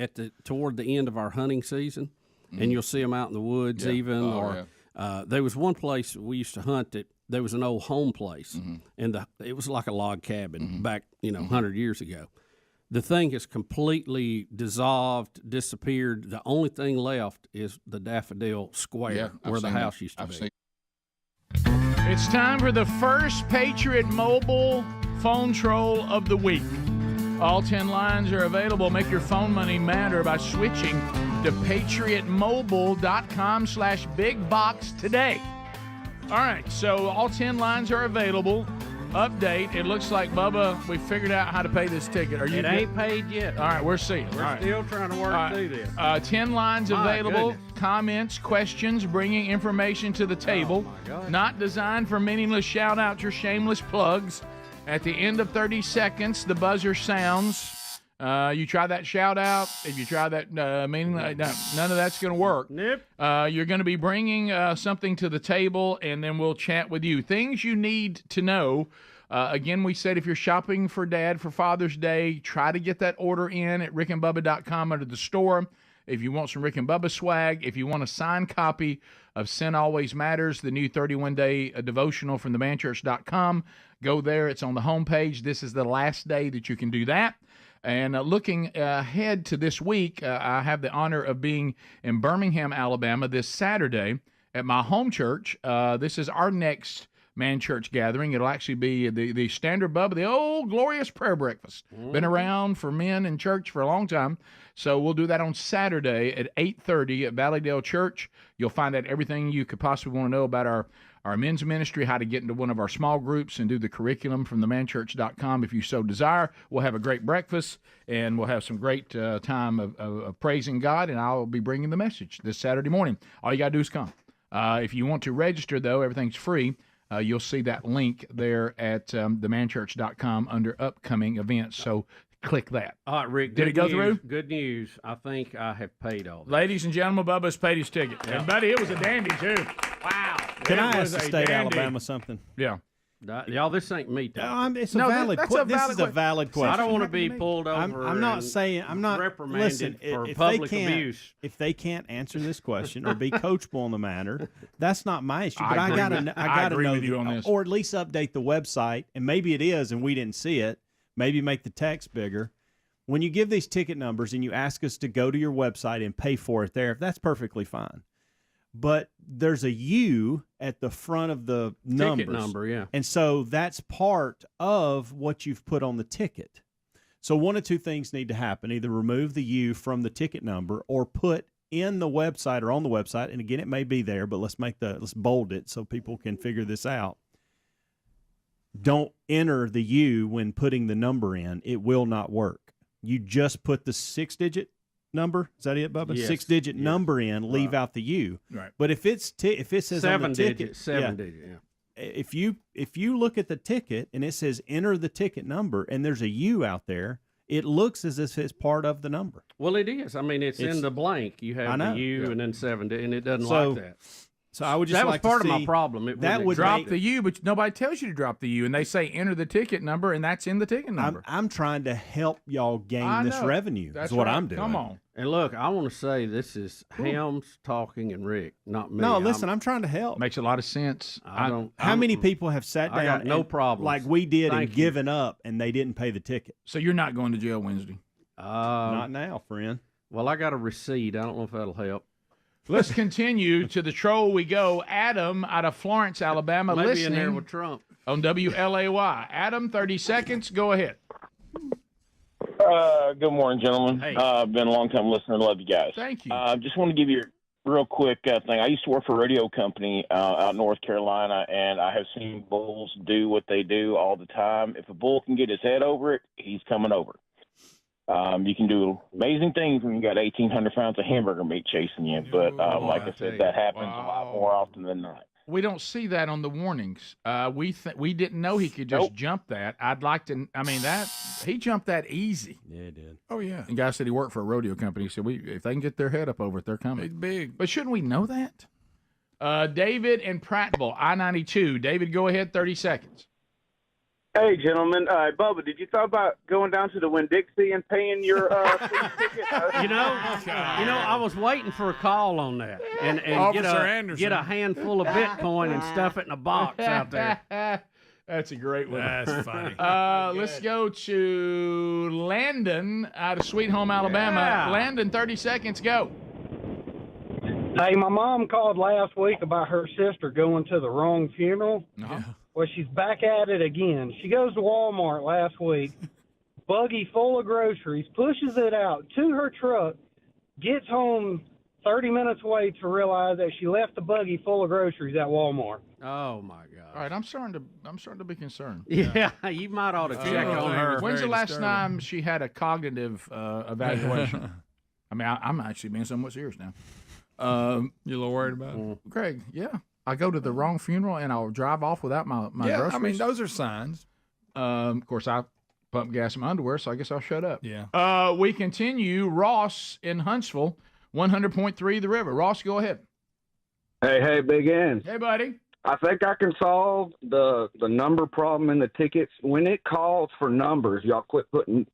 toward the end of our hunting season, and you'll see them out in the woods there was one place we used to hunt that there was an old home place, and it was like a log cabin back 100 years ago. The thing has completely dissolved, disappeared. The only thing left is the daffodil square where the house used to be. It's time for the first Patriot Mobile phone troll of the week. All 10 lines are available. Make your phone money matter by switching to patriotmobile.com/bigbox today. All right, so all 10 lines are available. Update. It looks like, Bubba, we figured out how to pay this ticket. Are you? It ain't paid yet. All right, we're seeing. We're still trying to work through this. 10 lines available. Comments, questions, bringing information to the table. Not designed for meaningless shout-outs or shameless plugs. At the end of 30 seconds, the buzzer sounds. You try that shout-out. If you try that meaningless, none of that's going to work. Nope. You're going to be bringing something to the table, and then we'll chat with you. Things you need to know. Again, we said if you're shopping for Dad for Father's Day, try to get that order in at rickandbubba.com under the store. If you want some Rick and Bubba swag, if you want a signed copy of Sin Always Matters, the new 31-day devotional from themanchurch.com, go there. It's on the homepage. This is the last day that you can do that. And looking ahead to this week, I have the honor of being in Birmingham, Alabama this Saturday at my home church. This is our next Man Church gathering. It'll actually be the Standard Bubba, the old glorious prayer breakfast. Been around for men in church for a long time. So we'll do that on Saturday at 8:30 at Valleydale Church. You'll find out everything you could possibly want to know about our men's ministry, how to get into one of our small groups and do the curriculum from themanchurch.com if you so desire. We'll have a great breakfast, and we'll have some great time of praising God, and I'll be bringing the message this Saturday morning. All you got to do is come. If you want to register, though, everything's free. You'll see that link there at themanchurch.com under upcoming events. So click that. All right, Rick. Did it go through? Good news. I think I have paid all that. Ladies and gentlemen, Bubba's paid his ticket. Yeah. And, buddy, it was a dandy, too. Wow. Can I It ask was the a state of dandy. Alabama something? Yeah. Y'all, this ain't me talking. It's a valid question. This is a valid question. I don't want to be pulled over. I'm not saying I'm not reprimanded listen, for if public they can't, abuse. If they can't answer this question or be coachable on the matter, that's not my issue. But I agree gotta agree know with you on this. or at least update the website. And maybe it is, and we didn't see it. Maybe make the text bigger. When you give these ticket numbers and you ask us to go to your website and pay for it there, that's perfectly fine. But there's a U at the front of the numbers. Ticket number, yeah. And so that's part of what you've put on the ticket. So one of two things need to happen. Either remove the U from the ticket number or put in the website or on the website, and again, it may be there, but let's bold it so people can figure this out. Don't enter the U when putting the number in. It will not work. You just put the 6-digit number. Is that it, Bubba? Yes. 6-digit number in. Leave out the U. Right. But if it says seven on the ticket, digit, seven digit, yeah. If you look at the ticket and it says enter the ticket number and there's a U out there, it looks as if it's part of the number. Well, it is. I mean, it's in the blank. You have the U and then 7 digit, and it doesn't like that. So I would just that like was part to of my see problem. It that would drop make- the U, but nobody tells you to drop the U, and they say enter the ticket number, and that's in the ticket number. I'm trying to help y'all gain I this know. revenue. That's That's what right. I'm doing. Come on. And look, I want to say this is Helms talking and Rick, not me. No, listen, I'm trying to help. Makes a lot of sense. I don't. How many people have sat down I got no and- problems. like we did Thank and you. given up, and they didn't pay the ticket? So you're not going to jail Wednesday? Not now, friend. Well, I got a receipt. I don't know if that'll help. Let's continue to the troll we go. Adam out of Florence, Alabama, Maybe listening in there with Trump. on WLAY. Adam, 30 seconds. Go ahead. Good morning, gentlemen. Hey. Been a long time listener. Love you guys. Thank you. Just want to give you a real quick thing. I used to work for a rodeo company out in North Carolina, and I have seen bulls do what they do all the time. If a bull can get his head over it, he's coming over. You can do amazing things when you got 1,800 pounds of hamburger meat chasing you. But like I said, that happens a lot more often than not. We don't see that on the warnings. We didn't know he could just jump that. I'd like to. I mean, that he jumped that easy. Yeah, he did. Oh yeah. The guy said he worked for a rodeo company. He said if they can get their head up over it, they're coming. He's big. But shouldn't we know that? David and Prattville, I-92. David, go ahead. 30 seconds. Hey, gentlemen. Bubba, did you thought about going down to the Winn-Dixie and paying your ticket? I was waiting for a call on that, and get a handful of Bitcoin and stuff it in a box out there. That's a great one. That's funny. Let's go to Landon out of Sweet Home, Alabama. Yeah. Landon, 30 seconds. Go. Hey, my mom called last week about her sister going to the wrong funeral. Well, she's back at it again. She goes to Walmart last week, buggy full of groceries, pushes it out to her truck, gets home 30 minutes away to realize that she left the buggy full of groceries at Walmart. Oh my God! All right, I'm starting to be concerned. Yeah, you might ought to check on her. When's the last time she had a cognitive evaluation? I mean, I'm actually being somewhat serious now. You're a little worried about it? Greg, yeah. I go to the wrong funeral and I'll drive off without my Yeah, groceries. I mean, those are signs. Of course, I pump gas in my underwear, so I guess I'll shut up. Yeah. We continue. Ross in Huntsville, 100.3 The River. Ross, go ahead. Hey, Big N. Hey, buddy. I think I can solve the number problem in the tickets. When it calls for numbers, y'all quit putting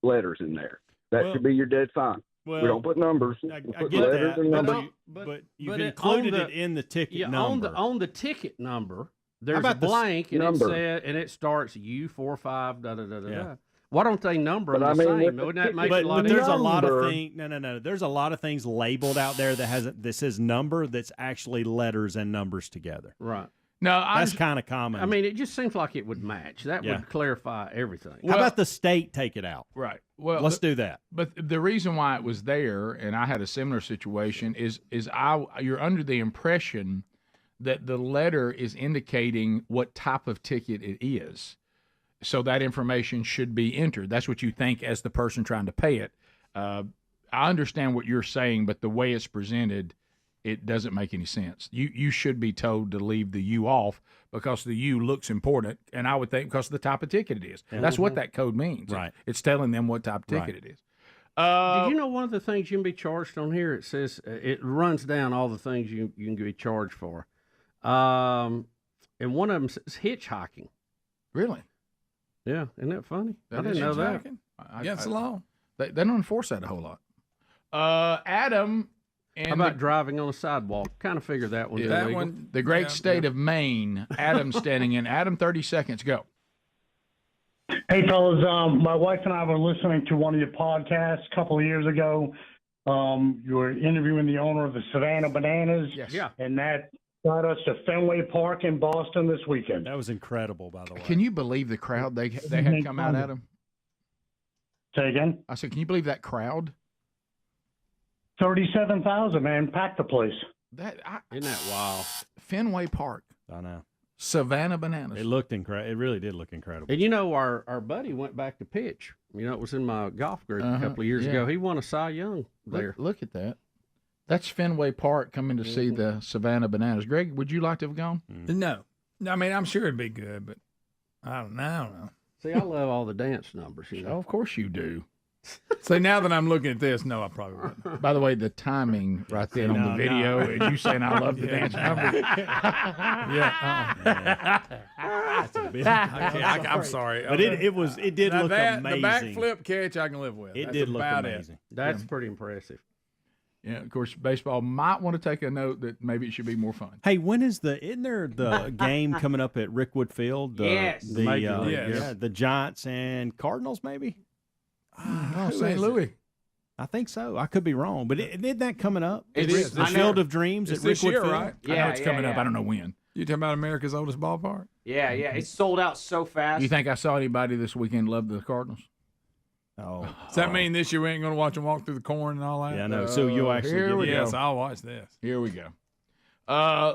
letters in there. That should be your dead sign. Well, we don't put numbers. I We put get letters that, and numbers. but you've But included on it in the ticket Yeah, number. on the ticket number, there's a about the blank, and number? it starts U45 da da da da. Yeah. Da. Why don't they number But them I the mean, same? with the Wouldn't that make but it a lot there's easier? a lot of number- things. No. There's a lot of things labeled out there that says number that's actually letters and numbers together. Right. No, That's kind of common. I mean, it just seems like it would match. That Yeah. would clarify everything. how about the state take it out? Right. Well, Let's do that. But the reason why it was there, and I had a similar situation, is you're under the impression that the letter is indicating what type of ticket it is. So that information should be entered. That's what you think as the person trying to pay it. I understand what you're saying, but the way it's presented, it doesn't make any sense. You should be told to leave the U off because the U looks important, and I would think because of the type of ticket it is. That's what that code means. Right. It's telling them what type of ticket Right. it is. Did you know one of the things you can be charged on here? It says it runs down all the things you can be charged for, and one of them says hitchhiking. Really? Yeah, isn't that funny? That I didn't is know that. hitchhiking? Against the law. They don't enforce that a whole lot. Adam and How about driving on a sidewalk? Kind of figure that one's That illegal. one- the great Yeah, state of Maine. Adam standing in. Adam, 30 seconds. Go. Hey, fellas, my wife and I were listening to one of your podcasts a couple of years ago. You were interviewing the owner of the Savannah Bananas. Yes. Yeah. And that got us to Fenway Park in Boston this weekend. That was incredible, by the way. Can you believe the crowd they had come out at him? Say again? I said, can you believe that crowd? 37,000, man. Packed the place. Isn't that wild? Fenway Park, I know. Savannah Bananas. It looked incredible. It really did look incredible. And you know, our buddy went back to pitch. You know, it was in my golf group a couple of years yeah. ago. He won a Cy Young there. Look at that. That's Fenway Park coming to see the Savannah Bananas. Greg, would you like to have gone? No. I mean, I'm sure it'd be good, but I don't know. See, I love all the dance numbers. You know, Oh, of course you do. So now that I'm looking at this, no, I probably wouldn't. By the way, the timing right there on the video, and you saying I love the dance number. I'm sorry. But it did Now look that, amazing. The backflip catch I can live with. It That's did look about amazing. That's pretty impressive. Yeah, of course, baseball might want to take a note that maybe it should be more fun. Hey, isn't there the game coming up at Rickwood Field? Yes. The Giants and Cardinals, maybe. Oh, St. Louis. I think so. I could be wrong, but isn't that coming up? It is. The Field of Dreams It's at this Rickwood year, Field, right? I know it's coming up. I don't know when. You talking about America's oldest ballpark? Yeah, it's sold out so fast. You think I saw anybody this weekend love the Cardinals? Oh, Does that mean this year we ain't going to watch them walk through the corn and all that? Yeah, no. So you'll actually here we Yes, go. I'll watch this. Here we go.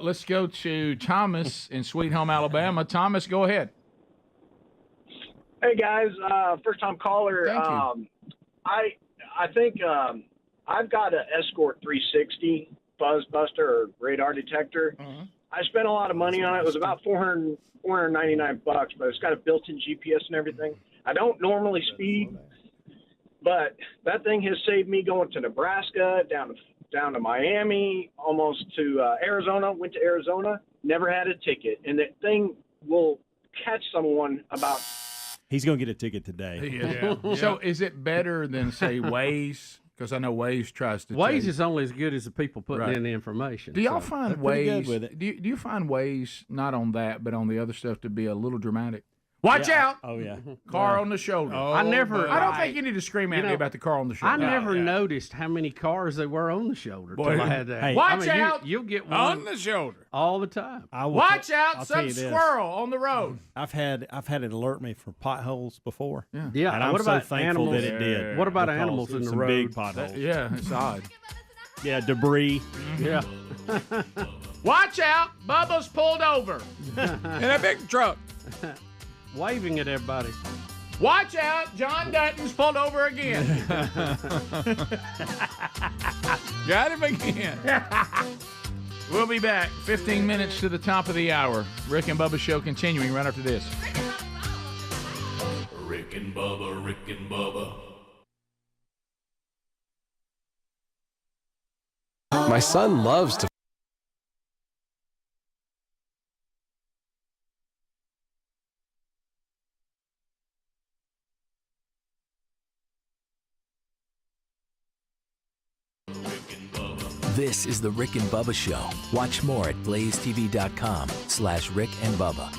Let's go to Thomas in Sweet Home, Alabama. Thomas, go ahead. Hey guys, first time caller. Thank you. I think I've got an Escort 360 fuzz buster or radar detector. I spent a lot of money on it. It was about $499, but it's got a built-in GPS and everything. I don't normally speed, but that thing has saved me going to Nebraska, down to Miami, almost to Arizona. Went to Arizona, never had a ticket, and that thing will catch someone about. He's going to get a ticket today. Yeah. So is it better than, say, Waze? Because I know Waze tries to. Waze is only as good as the people putting Right. in the information. Do y'all so. find They're pretty Waze? good with it. Do you find Waze not on that, but on the other stuff to be a little dramatic? Watch out! Oh yeah. Car on the shoulder. Oh, I never. I don't think you need to scream at me about the car on the shoulder. I never noticed how many cars there were on the shoulder Boy, till I had that. hey, Watch out! You'll get one on the shoulder. all the time. Watch out! I'll tell Some you this. squirrel on the road. I've had it alert me for potholes before. Yeah. And I'm what so about thankful animals? that it did. What about because animals in it's the some road? big potholes. Yeah, it's odd. Yeah, debris. Yeah. Watch out! Bubba's pulled over. In a big truck. Waving at everybody. Watch out! John Dutton's pulled over again. Got him again. We'll be back. 15 minutes to the top of the hour. Rick and Bubba show continuing right after this. Rick and Bubba, Rick and Bubba. My son loves to. This is the Rick and Bubba Show. Watch more at blazetv.com/Rick and Bubba.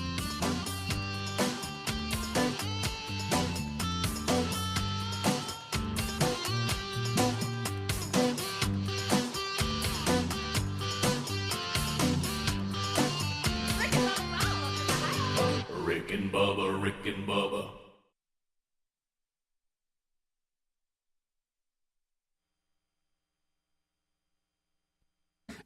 Rick and Bubba, Rick and Bubba.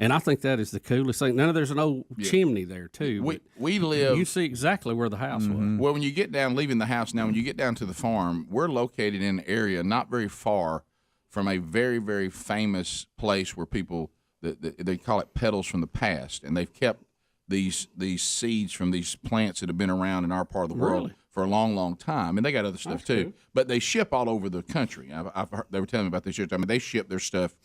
And I think that is the coolest thing. Now, there's an old chimney there, too. We live. You see exactly where the house was. Well, when you get down, leaving the house now, when you get down to the farm, we're located in an area not very far from a very, very famous place where people, they call it petals from the past, and they've kept these seeds from these plants that have been around in our part of the world Really? for a long, long time. And they got other stuff, too. cool. But they ship all over the country. I've heard, they were telling me about this year. I mean, they ship their stuff.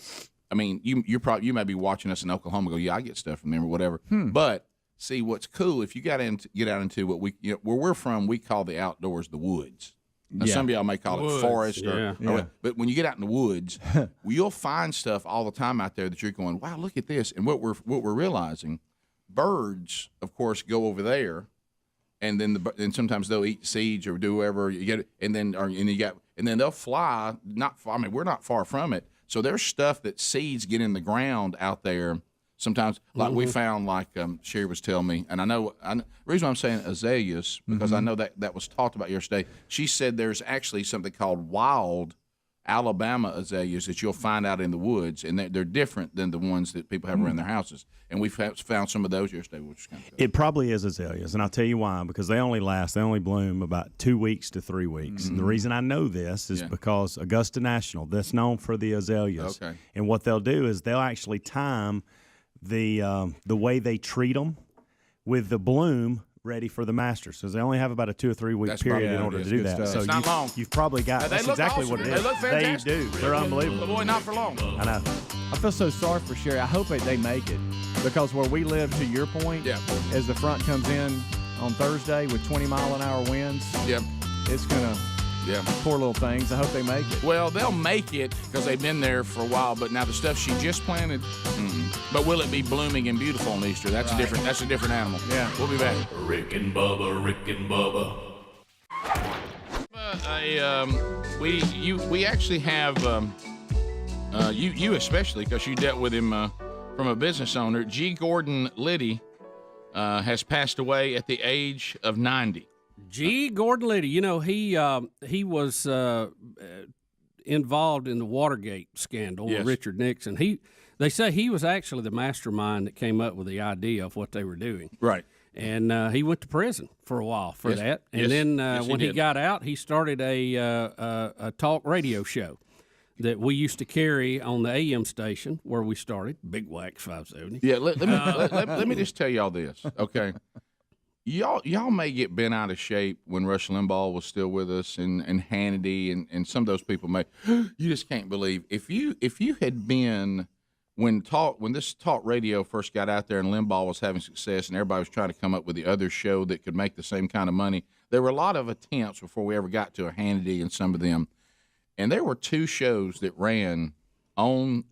I mean, you may be watching us in Oklahoma. Go, yeah, I get stuff from them or whatever. But see, what's cool if you get out into what where we're from, we call the outdoors the woods. Now, some of y'all may call it forest, but when you get out in the woods, you'll find stuff all the time out there that you're going, wow, look at this. And what we're realizing, birds, of course, go over there, and then sometimes they'll eat seeds or do whatever you get, and then they'll fly. Not far, I mean, we're not far from it. So there's stuff that seeds get in the ground out there sometimes, like we found, like Sherry was telling me, and I know the reason why I'm saying azaleas, because I know that was talked about yesterday. She said there's actually something called wild Alabama azaleas that you'll find out in the woods, and they're different than the ones that people have around their houses. And we found some of those yesterday, which is kind of cool. It probably is azaleas, and I'll tell you why. Because they only bloom about 2 weeks to 3 weeks. And the reason I know this is because Augusta National, that's known for the azaleas. Okay. And what they'll do is they'll actually time the way they treat them with the bloom ready for the Masters because they only have about a 2 or 3 week That's period probably in what order it to is. do Good that. stuff. So It's not long. You've probably got. They That's look exactly awesome. what it is. They look fantastic. They do. They're unbelievable. Boy, not for long. I know. I feel so sorry for Sherry. I hope they make it because where we live, to your point, as the front comes in on Thursday with 20-mile-an-hour winds, it's gonna. Yeah. Poor little things. I hope they make it. Well, they'll make it because they've been there for a while. But now the stuff she just planted, but will it be blooming and beautiful on Easter? That's different. That's a different animal. Yeah. We'll be back. Rick and Bubba, Rick and Bubba. We actually have you especially because you dealt with him from a business owner. G. Gordon Liddy has passed away at the age of 90. G. Gordon Liddy, you know, he was involved in the Watergate scandal with Richard Nixon. They say he was actually the mastermind that came up with the idea of what they were doing. Right. And he went to prison for a while for that. And then when he got out, he started a talk radio show that we used to carry on the AM station where we started, Big Wax 570. Yeah, let me just tell y'all this, okay? Y'all may get bent out of shape when Rush Limbaugh was still with us, and Hannity, and some of those people may. You just can't believe if you had been when this talk radio first got out there and Limbaugh was having success and everybody was trying to come up with the other show that could make the same kind of money. There were a lot of attempts before we ever got to a Hannity and some of them, and there were 2 shows that ran on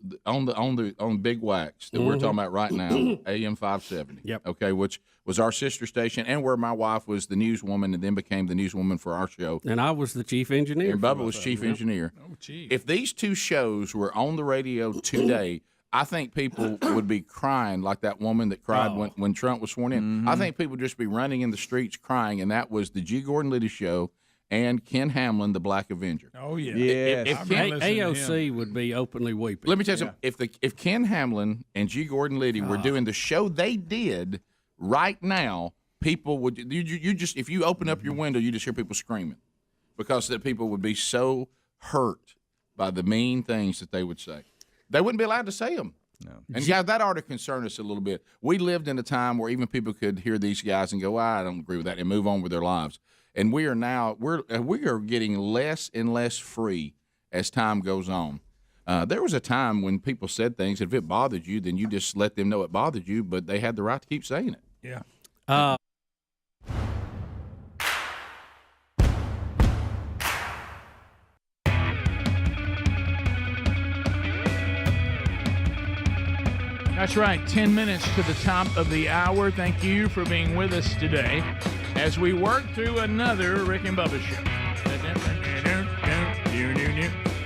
Big Wax that we're talking about right now, AM 570. Yep. Okay, which was our sister station, and where my wife was the newswoman and then became the newswoman for our show. And I was the chief engineer. And Bubba was chief engineer. Oh, gee. If these 2 shows were on the radio today, I think people would be crying like that woman that cried when Trump was sworn in. I think people would just be running in the streets crying, and that was the G. Gordon Liddy Show and Ken Hamlin, the Black Avenger. Oh, yeah. If AOC would be openly weeping. Let me tell you something. If Ken Hamlin and G. Gordon Liddy were doing the show they did right now, people would you just if you open up your window, you just hear people screaming because the people would be so hurt by the mean things that they would say. They wouldn't be allowed to say them. No. And guys, that ought to concern us a little bit. We lived in a time where even people could hear these guys and go, I don't agree with that, and move on with their lives. And we are now we are getting less and less free as time goes on. There was a time when people said things, if it bothered you, then you just let them know it bothered you, but they had the right to keep saying it. Yeah. That's right, 10 minutes to the top of the hour. Thank you for being with us today as we work through another Rick and Bubba show.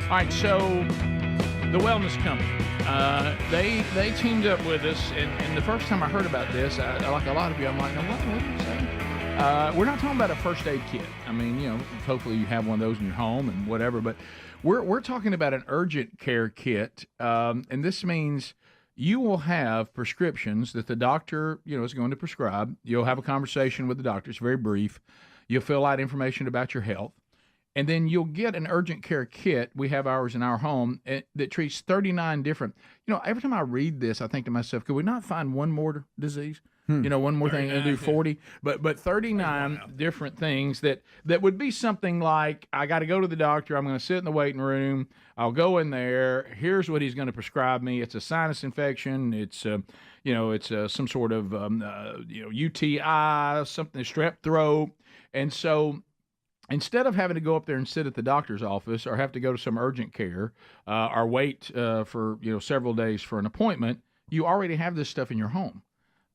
All right, so the Wellness Company, they teamed up with us, and the first time I heard about this, like a lot of you, I'm like, what are you saying? We're not talking about a first aid kit. I mean, you know, hopefully you have one of those in your home and whatever, but we're talking about an urgent care kit, and this means you will have prescriptions that the doctor, you know, is going to prescribe. You'll have a conversation with the doctor. It's very brief. You'll fill out information about your health. And then you'll get an urgent care kit. We have ours in our home that treats 39 different. You know, every time I read this, I think to myself, could we not find one more disease? You know, one more thing and do 40, but 39 different things that would be something like, I got to go to the doctor. I'm going to sit in the waiting room. I'll go in there. Here's what he's going to prescribe me. It's a sinus infection. It's, you know, it's some sort of, you know, UTI, something, strep throat. And so instead of having to go up there and sit at the doctor's office or have to go to some urgent care or wait for, you know, several days for an appointment, you already have this stuff in your home.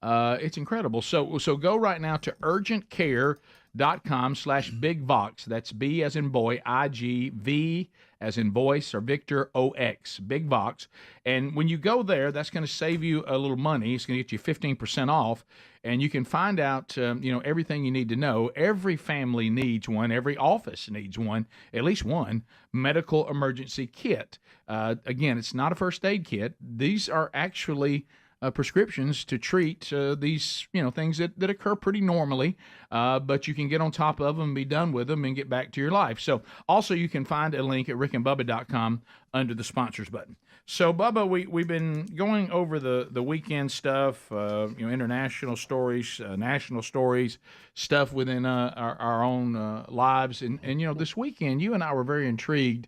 It's incredible. So go right now to urgentcare.com/bigvox. That's B as in boy, I-G, V as in voice or Victor, O-X, Big Vox. And when you go there, that's going to save you a little money. It's going to get you 15% off. And you can find out, you know, everything you need to know. Every family needs one. Every office needs one, at least one medical emergency kit. Again, it's not a first aid kit. These are actually prescriptions to treat these, you know, things that occur pretty normally, but you can get on top of them and be done with them and get back to your life. So also you can find a link at rickandbubba.com under the sponsors button. So, Bubba, we've been going over the weekend stuff, international stories, national stories, stuff within our own lives. And, this weekend, you and I were very intrigued.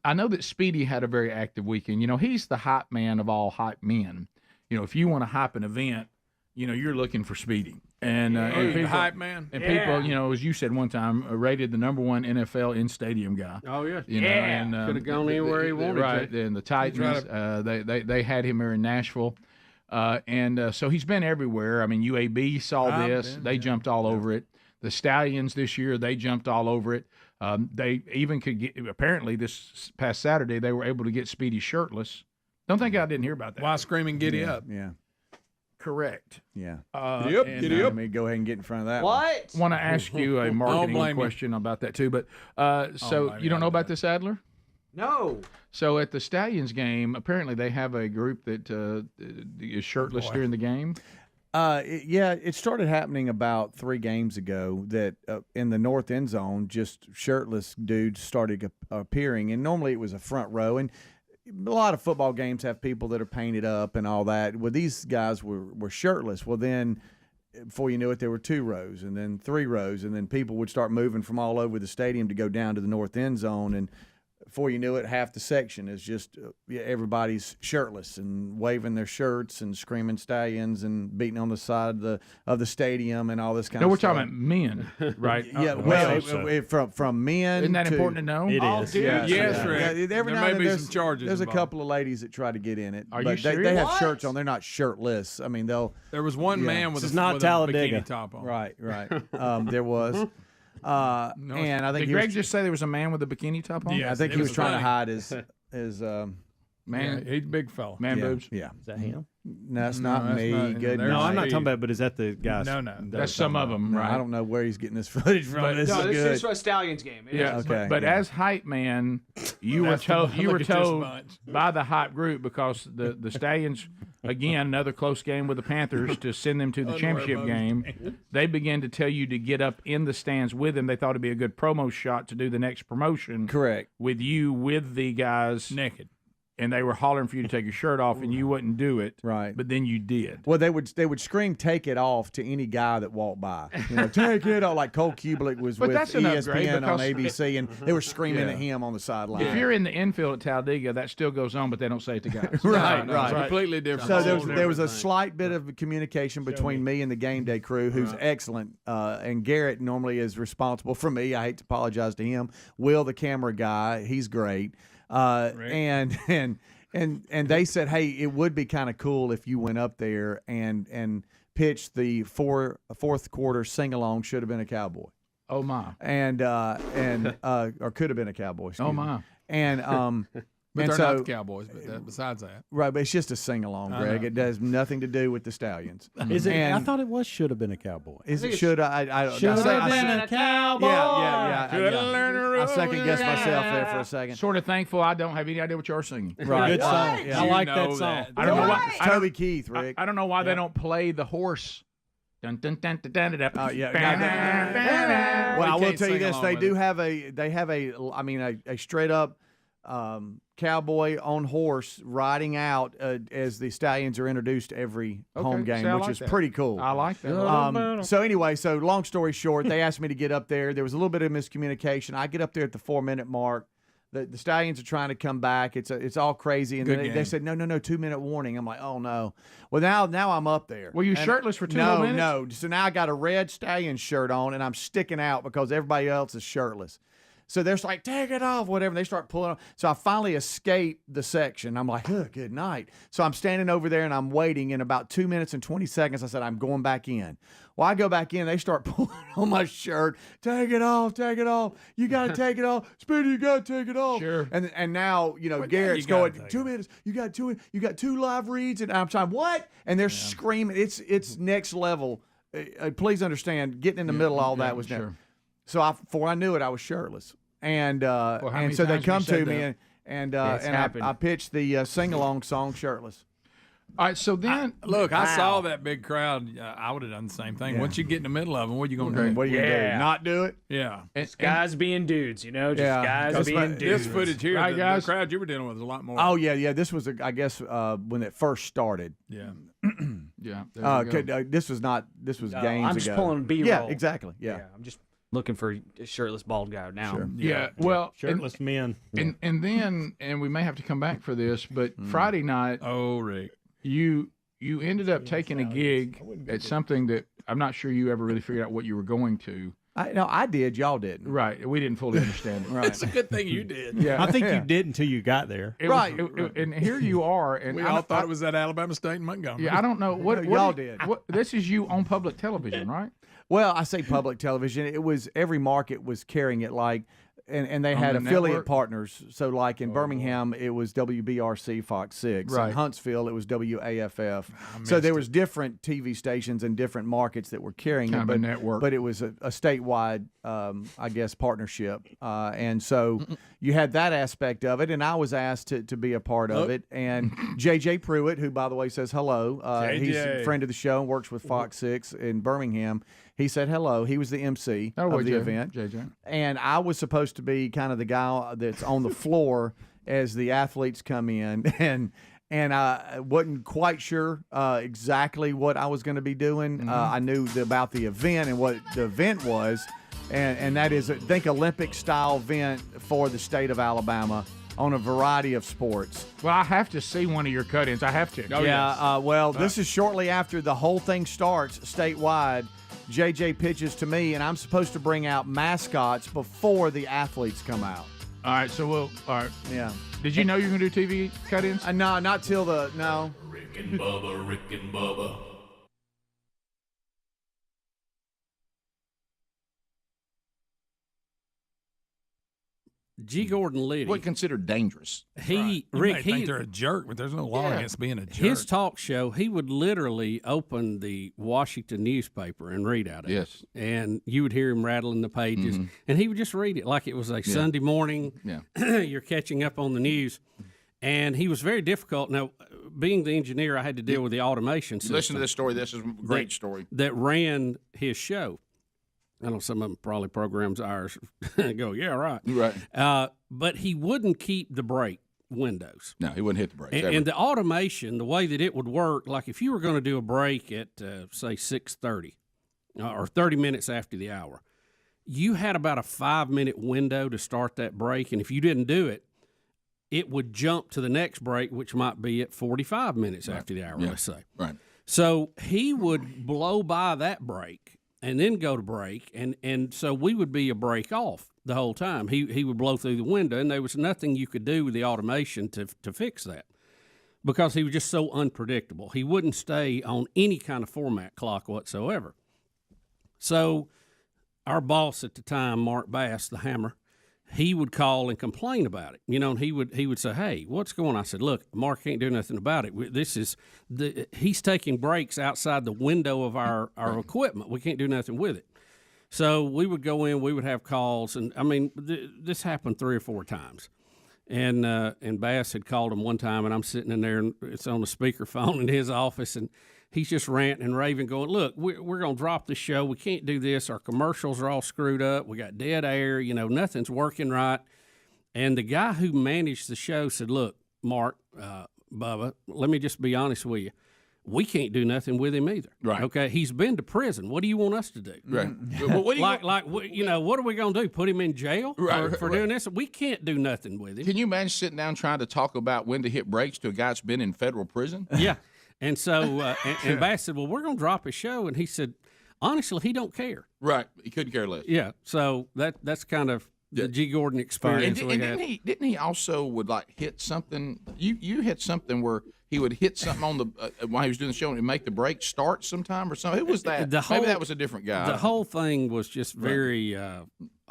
I know that Speedy had a very active weekend. He's the hype man of all hype men. If you want to hype an event, you're looking for Speedy. And, people, hype man. And people, as you said one time, rated the number one NFL in-stadium guy. Oh, yeah. And, could have gone anywhere he wanted right, to. And the Titans, they had him here in Nashville. So he's been everywhere. I mean, UAB saw this. They jumped all over it. The Stallions this year, they jumped all over it. They even could get, apparently this past Saturday, they were able to get Speedy shirtless. Don't think I didn't hear about that. Why screaming giddy up? Yeah. Correct. Yeah. Giddy up. Let me go ahead and get in front of that. What? Want to ask you a marketing question about that too, but so you don't know about this, Adler? No. So at the Stallions game, apparently they have a group that is shirtless during the game. It started happening about 3 games ago that in the north end zone, just shirtless dudes started appearing, and normally it was a front row, and a lot of football games have people that are painted up and all that. Well, these guys were shirtless. Well, then before you knew it, there were 2 rows and then 3 rows, and then people would start moving from all over the stadium to go down to the north end zone, and before you knew it, half the section is just everybody's shirtless and waving their shirts and screaming Stallions and beating on the side of the stadium and all this kind of stuff. No, we're talking about men, right? Yeah, from men. Isn't that important to know? It is. Yes, Rick. Every There now may and be then some charges there's a involved. couple of ladies that try to get in it. Are but you they serious? have shirts on. They're not shirtless. I mean, There was one man with This a is not with a Talladega. bikini top on. Right. There was. And I think Did Greg just say there was a man with a bikini top on? Yeah. I think it he was was trying to funny. hide his Man, Yeah, he's a big fella. man yeah. boobs. Yeah. Is that him? No, that's No, not that's me. not- Good there's- No, I'm not night. talking about. But is that the guys? No. That's some of them, right? I don't know where he's getting this footage from. But- This No, is this good. is a Stallions game. It Yeah, is. Okay, but yeah. as hype man, you were told look at this bunch. by the hype group because the Stallions, again, another close game with the Panthers to send them to the championship game. They began to tell you to get up in the stands with them. They thought it'd be a good promo shot to do the next promotion. Correct. With you with the guys Naked. and they were hollering for you to take your shirt off, and you wouldn't do it. Right. But then you did. Well, they would scream "Take it off" to any guy that walked by. Take it off. Like Cole Kubelik was But with that's an upgrade ESPN on because- ABC, and they were screaming Yeah. at him on the sideline. If you're in the infield at Talladega, that still goes on, but they don't say it to guys. Right, No, right. Completely different. So Whole there was a different thing. slight bit of communication between me and the game day crew, who's excellent. And Garrett normally is responsible for me. I hate to apologize to him. Will, the camera guy, he's great. And they said, hey, it would be kind of cool if you went up there and pitched the fourth quarter sing along. Should have been a cowboy. Oh my. And or could have been a cowboy. excuse Oh me. my. And But and they're so, not the Cowboys. But besides that, right, but it's just a sing along, I Greg. know. It has nothing to do with the Stallions. Is it? And I thought it was should have been a cowboy. Is it should I don't Should I say- have I been say- a cowboy. Yeah. Coulda learned to I second roll guessed with myself that. there for a second. Sort of thankful I don't have any idea what you're singing. Right. Good song. What? I like You that know song. that. I don't know why. It's Toby Keith, Rick. I don't know why they don't play the horse. Dun, dun, dun, dun, dun, dun, dun. Yeah. Well, I will can't tell you sing this: along they with do it. have a straight up cowboy on horse riding out as the Stallions are introduced every home game, see, I which like is that. pretty cool. I like that. So anyway, so long story short, they asked me to get up there. There was a little bit of miscommunication. I get up there at the 4-minute mark. The Stallions are trying to come back. It's all crazy, and Good they game. said no 2-minute warning. I'm like, oh no. Well now I'm up there. Were you And- shirtless for 2 minutes? No. So now I got a red Stallion shirt on, and I'm sticking out because everybody else is shirtless. So they're just like, take it off, whatever. They start pulling off. So I finally escape the section. I'm like, oh, good night. So I'm standing over there and I'm waiting. In about 2 minutes and 20 seconds, I said, I'm going back in. Well, I go back in. They start pulling on my shirt. Take it off. Take it off. You got to take it off. Speedy, you got to take it off. Sure. And now, Garrett's going, 2 minutes. You got 2 live reads. And I'm trying, what? And they're screaming. It's next level. Please understand, getting in the middle of all that was never. sure. So before I knew it, I was shirtless. And how many so they times have come you said to me that? and It's happened. I pitched the sing along song shirtless. All right, so then Look, I saw that big crowd. I would have done the same thing. Once you get in the middle of them, what are you going to do? What are you going to do? Not do it? Yeah. Just guys being dudes, you know, just guys being dudes. This footage here, Right, the guys? crowd you were dealing with was a lot more. Oh, yeah. This was, I guess, when it first started. Yeah. Yeah. there we go. This was games ago. I'm just pulling B-roll. Yeah, exactly. Yeah. I'm just looking for a shirtless bald guy now. Sure. Yeah, well, Shirtless men. and then we may have to come back for this, but Friday night, Oh, Rick. you ended up taking a gig at something that I'm not sure you ever really figured out what you were going to. I did. Y'all didn't. Right, we didn't fully understand it. Right, It's a good thing you did. yeah, I think you did until you got there. It was- and here you are, and We I- all thought I- it was at Alabama State in Montgomery. Yeah, I don't know what Y'all did. What, this is you on public television, right? Well, I say public television. It was every market was carrying it like, and they On had the affiliate network? partners. So like in Birmingham, it was WBRC Fox 6. Right. In Huntsville, it was WAFF. So there was different TV stations in different markets that were carrying Kind it. of a But, network. but it was a statewide, I guess, partnership. And so you had that aspect of it, and I was asked to be a part of it. And J.J. Pruitt, who, by the way, says hello. He's a friend of the show and works with Fox 6 in Birmingham. He said hello. He was the MC of the event. JJ. And I was supposed to be kind of the guy that's on the floor as the athletes come in. And I wasn't quite sure exactly what I was going to be doing. I knew about the event and what the event was. And that is, think Olympic-style event for the state of Alabama on a variety of sports. Well, I have to see one of your cut-ins. I have to. This is shortly after the whole thing starts statewide. JJ pitches to me, and I'm supposed to bring out mascots before the athletes come out. All right, so all right. Yeah. Did you know you were going to do TV cut-ins? No, not till no. Rick and Bubba. G. Gordon Liddy. What considered dangerous? You may think they're a jerk, but there's no law against being a jerk. His talk show, he would literally open the Washington newspaper and read out of it. Yes. And you would hear him rattling the pages, and he would just read it like it was a Sunday morning. Yeah. You're catching up on the news. And he was very difficult. Now, being the engineer, I had to deal with the automation system. Listen to this story. This is a great story. That ran his show. I know some of them probably programs ours and go, yeah, right. Right. But he wouldn't keep the brake windows. No, he wouldn't hit the brakes. And the automation, the way that it would work, like if you were going to do a break at, say, 6:30 or 30 minutes after the hour, you had about a 5-minute window to start that break. And if you didn't do it, it would jump to the next break, which might be at 45 minutes after the hour, let's say. Right. So he would blow by that break and then go to break, and so we would be a break off the whole time. He would blow through the window, and there was nothing you could do with the automation to fix that because he was just so unpredictable. He wouldn't stay on any kind of format clock whatsoever. So our boss at the time, Mark Bass, the Hammer, he would call and complain about it, and he would say, "Hey, what's going on?" I said, "Look, Mark can't do nothing about it. He's taking breaks outside the window of our equipment. We can't do nothing with it." So we would go in, we would have calls, and I mean, this happened 3 or 4 times. And Bass had called him one time, and I'm sitting in there, and it's on the speakerphone in his office, and he's just ranting and raving, going, "Look, we're going to drop the show. We can't do this. Our commercials are all screwed up. We got dead air. Nothing's working right." And the guy who managed the show said, "Look, Mark, Bubba, let me just be honest with you. We can't do nothing with him either. Right. Okay, he's been to prison. What do you want us to do? Right. Well, what do you what are we going to do? Put him in jail Right, for doing this? We can't do nothing with him." Can you imagine sitting down trying to talk about when to hit brakes to a guy that's been in federal prison? Yeah. And so, and Bass said, "Well, we're going to drop his show." And he said, honestly, he don't care. Right. He couldn't care less. Yeah. So that's kind of the G. Gordon experience And we had. didn't he also would hit something? You hit something where he would hit something on the while he was doing the show and make the brake start sometime or something. Who was that? Maybe that was a different guy. The whole thing was just very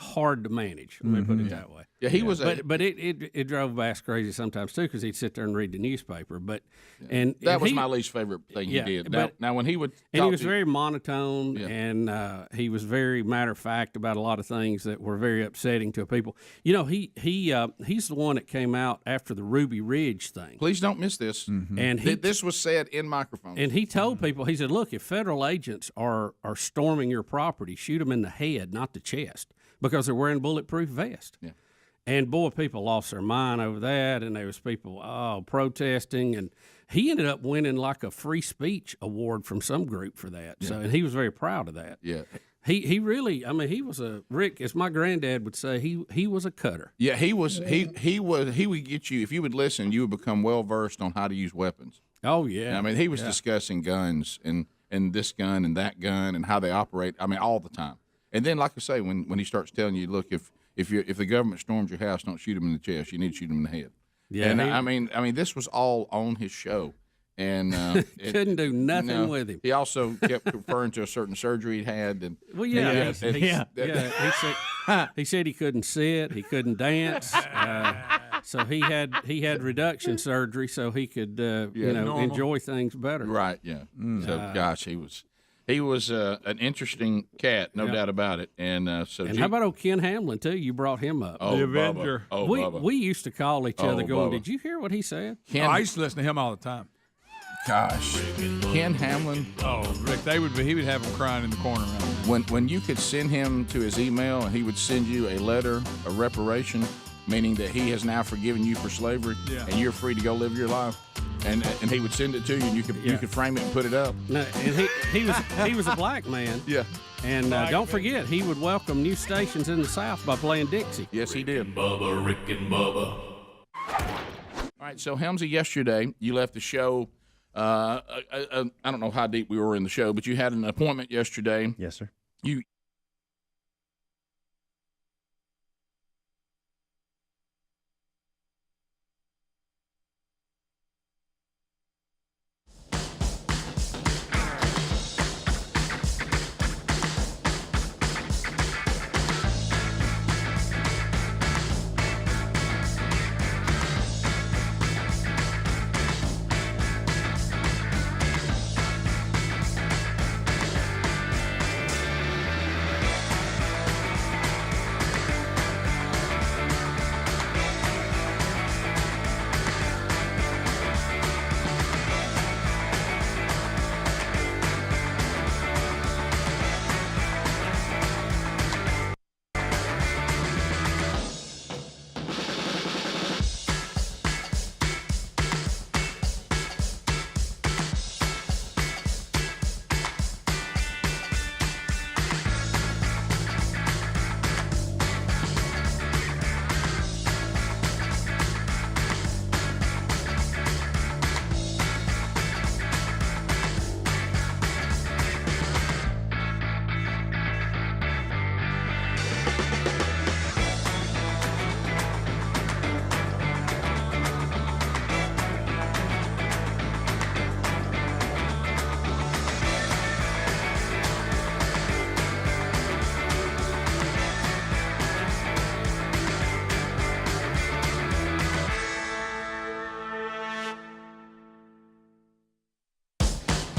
hard to manage. Let me put it that way. Yeah, he was. But it drove Bass crazy sometimes too, because he'd sit there and read the newspaper. But and that was he, my least favorite thing he did. But, now when he would, and he was very monotone, and he was very matter of fact about a lot of things that were very upsetting to people. You know, he's the one that came out after the Ruby Ridge thing. Please don't miss this. And this was said in microphones. And he told people, he said, "Look, if federal agents are storming your property, shoot them in the head, not the chest, because they're wearing bulletproof vests." Yeah. And boy, people lost their mind over that, and there was people protesting, and he ended up winning like a free speech award from some group for that. Yeah. So, and he was very proud of that. Yeah. He really, I mean, he was Rick, as my granddad would say, he was a cutter. Yeah, he was. He would get you, if you would listen, you would become well versed on how to use weapons. Oh yeah. I mean, he was discussing guns and this gun and that gun and how they operate. I mean, all the time. And then, like I say, when he starts telling you, look, if the government storms your house, don't shoot him in the chest. You need to shoot him in the head. Yeah. And I mean, this was all on his show, and couldn't do nothing with him. He also kept referring to a certain surgery he'd had. And well, he said he couldn't sit, he couldn't dance. So he had reduction surgery so he could enjoy things better. Right. Yeah. So gosh, he was an interesting cat, no doubt about it. And how about old Ken Hamlin too? You brought him up. The Avenger. Bubba. We used to call each other going, Bubba. "Did you hear what he said?" I used to listen to him all the time. Gosh, Ken Hamlin. Oh, Rick, he would have him crying in the corner. When you could send him to his email and he would send you a letter of reparation, meaning that he has now forgiven you for slavery, and you're free to go live your life. And he would send it to you, and you could frame it and put it up. No, and he was a black man. Yeah. And don't forget, he would welcome new stations in the South by playing Dixie. Yes, he did. Bubba, Rick and Bubba. All right, so Helmsy, yesterday you left the show. I don't know how deep we were in the show, but you had an appointment yesterday. Yes, sir. You.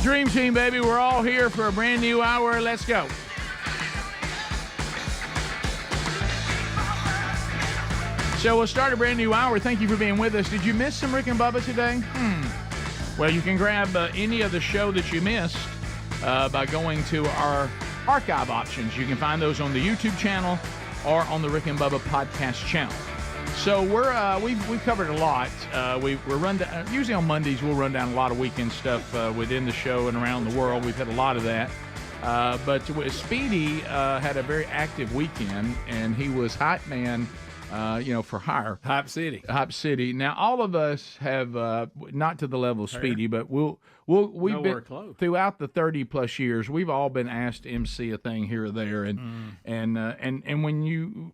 Dream Team, baby, we're all here for a brand new hour. Let's go. So we'll start a brand new hour. Thank you for being with us. Did you miss some Rick and Bubba today? Well, you can grab any of the show that you missed by going to our archive options. You can find those on the YouTube channel or on the Rick and Bubba podcast channel. So we've covered a lot. We're run down, usually on Mondays we'll run down a lot of weekend stuff within the show and around the world. We've had a lot of that. But Speedy had a very active weekend, and he was hype man, for hire. Hype City. Hype City. Now all of us have not to the level of Speedy, but we've Nowhere been close. throughout the 30 plus years. We've all been asked to MC a thing here or there, and when you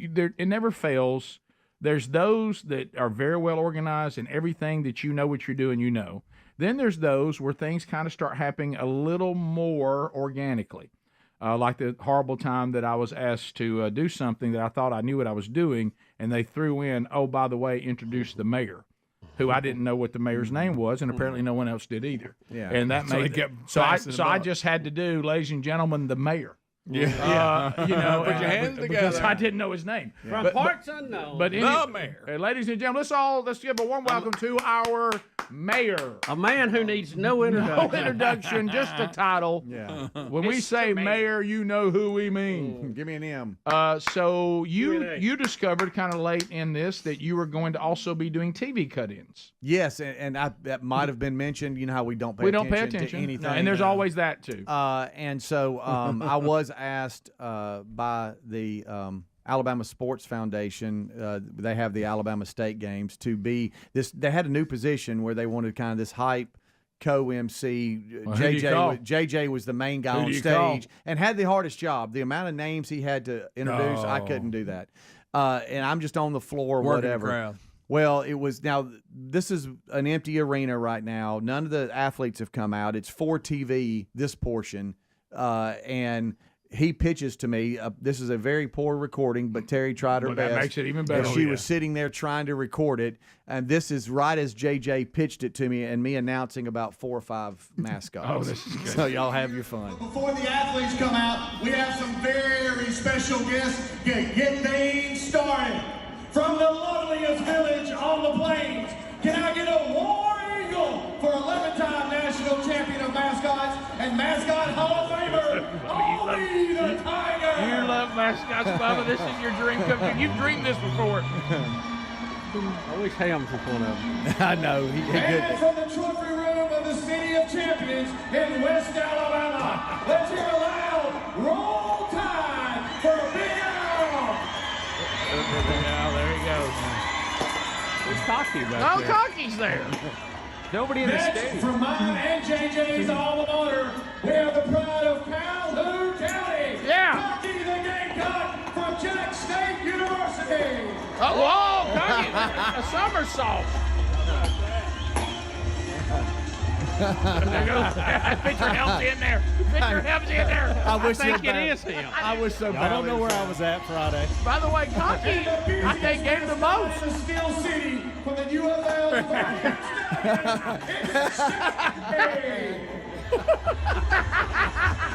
there, it never fails. There's those that are very well organized and everything that you know what you're doing, you know. Then there's those where things kind of start happening a little more organically. like the horrible time that I was asked to do something that I thought I knew what I was doing, and they threw in, oh, by the way, introduce the mayor, who I didn't know what the mayor's name was, and apparently no one else did either. Yeah. And that So made they kept so I passing them up. just had to do, ladies and gentlemen, the mayor. Yeah. You know, Put your hands because together. I didn't know his name. From But- parts unknown. But The mayor. ladies and gentlemen, let's give a warm welcome to our mayor. A man who needs no No introduction. introduction, just a title. Yeah. When we say mayor, you know who we mean. Give me an M. So Q&A. you discovered kind of late in this that you were going to also be doing TV cut-ins. Yes, and that might have been mentioned. You know how we don't pay We attention don't pay attention, to anything. No, and there's always that too. And so I was asked by the Alabama Sports Foundation. They have the Alabama State games to be this. They had a new position where they wanted kind of this hype co-MC. Well, who do you call? JJ was the main guy Who on do you call? stage and had the hardest job. The amount of names he had to introduce, I couldn't do that. And I'm just on the floor, Working the whatever. crowd. Well, it was now. This is an empty arena right now. None of the athletes have come out. It's for TV. This portion, and he pitches to me. This is a very poor recording, but Terry tried her Well, best. that makes it even better. And she was sitting there trying to record it, and this is right as JJ pitched it to me, and me announcing about 4 or 5 mascots. Oh, this is good. So y'all have your fun. Before the athletes come out, we have some very special guests to get things started. From the loveliest village on the plains, can I get a war eagle for 11-time national champion of mascots and mascot Hall of Famer, Ollie the Tiger? You love mascots, Bubba. This is your dream come true. You've dreamed this before. I wish Ham was one of them. I know. He And good. from the trophy room of the City of Champions in West Alabama, let's hear a loud roll tide for Big Al. Yeah, there he goes. It's cocky back No, there. Cocky's there. Nobody in the Next, stadium. from mine and JJ's alma mater, we have the pride of Calhoun County. Yeah. Cocky the Gamecock from Jack State University. Oh, whoa, Cocky, a somersault. There goes. Picture help's in there. Picture help's in there. I wish think it it is him. I wish so I bad. don't know where I was at Friday. By the way, Cocky, I think gave the most. The Steel City from the UFL.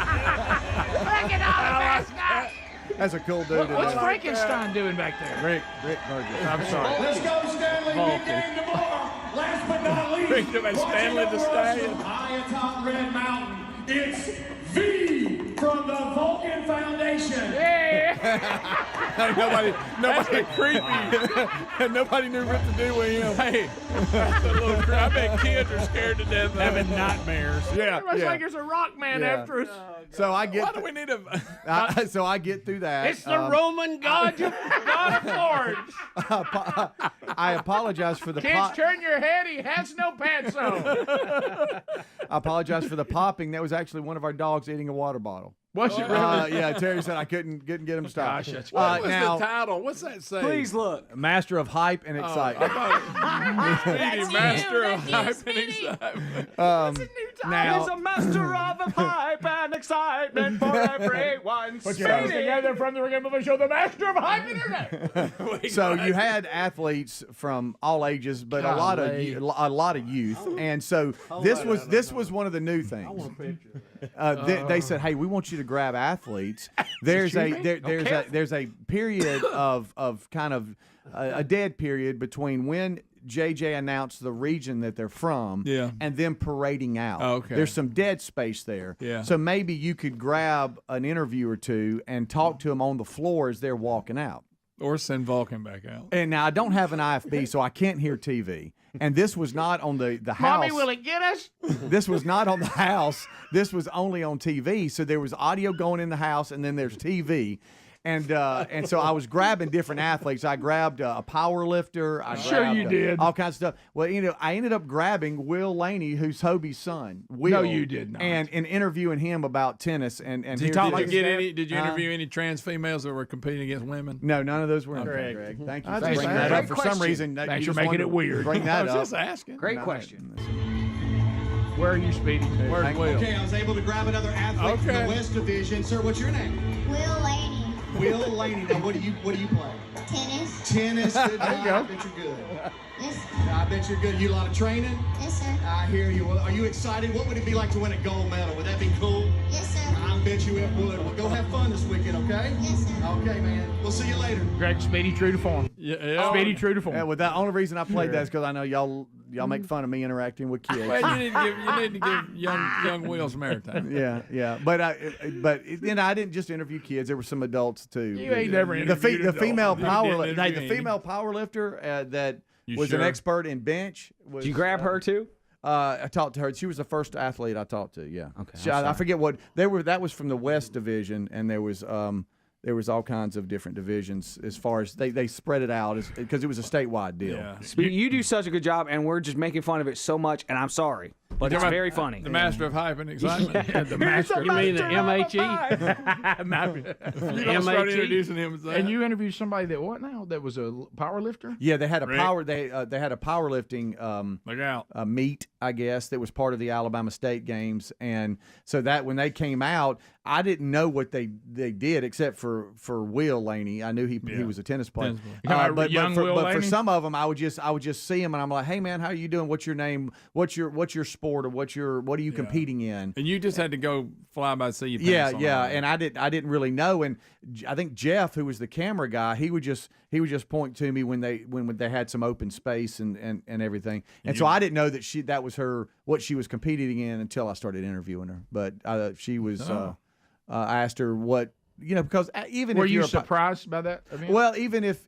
Look at all the mascots. That's a cool dude. What's Frankenstein doing back there? Rick Burgess. I'm sorry. Let's go, Stanley. Big game tomorrow. Last but not least, Bring them at Stanley the Stallion. high atop Red Mountain, it's V from the Vulcan Foundation. nobody creepy. nobody knew what to do with him. Hey, that's a little I bet kids are scared to death of Having it. nightmares. Yeah, It's like there's a rock man Yeah. after us. So I get. Why do we need a? So I get through that. It's the Roman god of lords. I apologize for the Kids, turn your head. He has no pants on. I apologize for the popping. That was actually one of our dogs eating a water bottle. Was it really? Yeah, Terry said I couldn't get him to stop. Gosh, that's What was now, the title? What's that say? please look. Master of hype and excitement. Master of hype and excitement. Now, He's a master of hype and excitement for everyone. Put your hands together from the Rick Bubba Show, the master of hype internet. so you had athletes from all ages, but a lot of youth, and so this was one of the new things. They said, "Hey, we want you to grab athletes." There's a period of kind of a dead period between when JJ announced the region that they're from, and then parading out. Okay. There's some dead space there. Yeah. So maybe you could grab an interview or two and talk to them on the floor as they're walking out. Or send Vulcan back out. And now I don't have an IFB, so I can't hear TV. And this was not on the house. Mommy, will it get us? This was not on the house. This was only on TV. So there was audio going in the house, and then there's TV. And so I was grabbing different athletes. I grabbed a power lifter. Sure you did. All kinds of stuff. Well, I ended up grabbing Will Laney, who's Hobie's son. Will, No, you did not. And interviewing him about tennis. And Did here's you his- get any? Did you interview any trans females that were competing against women? No, none of those were in Okay. there, Greg. Thank you I for just bringing asked. that up. Great For question. some reason, Thanks you for just making wanted it to weird. Bring I that was up. just asking. Great question. Where are you, Speedy? Where's Will? Okay, I was able to grab another athlete from the West Division. Sir, what's your name? Will Laney. Will Laney. Now, what do you play? Tennis. Tennis. Good There you job. go. I bet you're good. Yes. I bet you're good. You a lot of training? Yes, sir. I hear you. Well, are you excited? What would it be like to win a gold medal? Would that be cool? Yes, sir. I bet you it would. Well, go have fun this weekend, okay? Yes, sir. Okay, man. We'll see you later. Greg, Speedy, true to form. Yeah. Speedy, true to form. Yeah, well, the only reason I played that is because I know y'all make fun of me interacting with kids. Well, you need to give young Will some airtime. Yeah. But I didn't just interview kids. There were some adults too. You ain't never interviewed the female adults. power You didn't interview the female power lifter that You was an sure? expert in bench. Did you grab her too? I talked to her. She was the first athlete I talked to. Yeah. Okay. I forget what they were. That was from the West Division, and there was all kinds of different divisions as far as they spread it out because it was a statewide deal. Yeah. You do such a good job, and we're just making fun of it so much, and I'm sorry, but it's very funny. The master of hype and excitement. The master. You mean the MHE? You don't start introducing him as that. And you interviewed somebody that what now? That was a power lifter? Yeah, they had a Rick? power. They had a powerlifting Look out. meet, I guess, that was part of the Alabama State games, and so that when they came out, I didn't know what they did except for Will Laney. I knew he was a tennis player. But for some of them, I would just see him, and I'm like, hey man, how are you doing? What's your name? What's your sport, or what are you competing in? And you just had to go fly by sea. Yeah. And I didn't really know, and I think Jeff, who was the camera guy, he would just point to me when they had some open space and everything, and so I didn't know that was what she was competing in until I started interviewing her. But she was. I asked her what. Because even were if you you're surprised by that event? Well, even if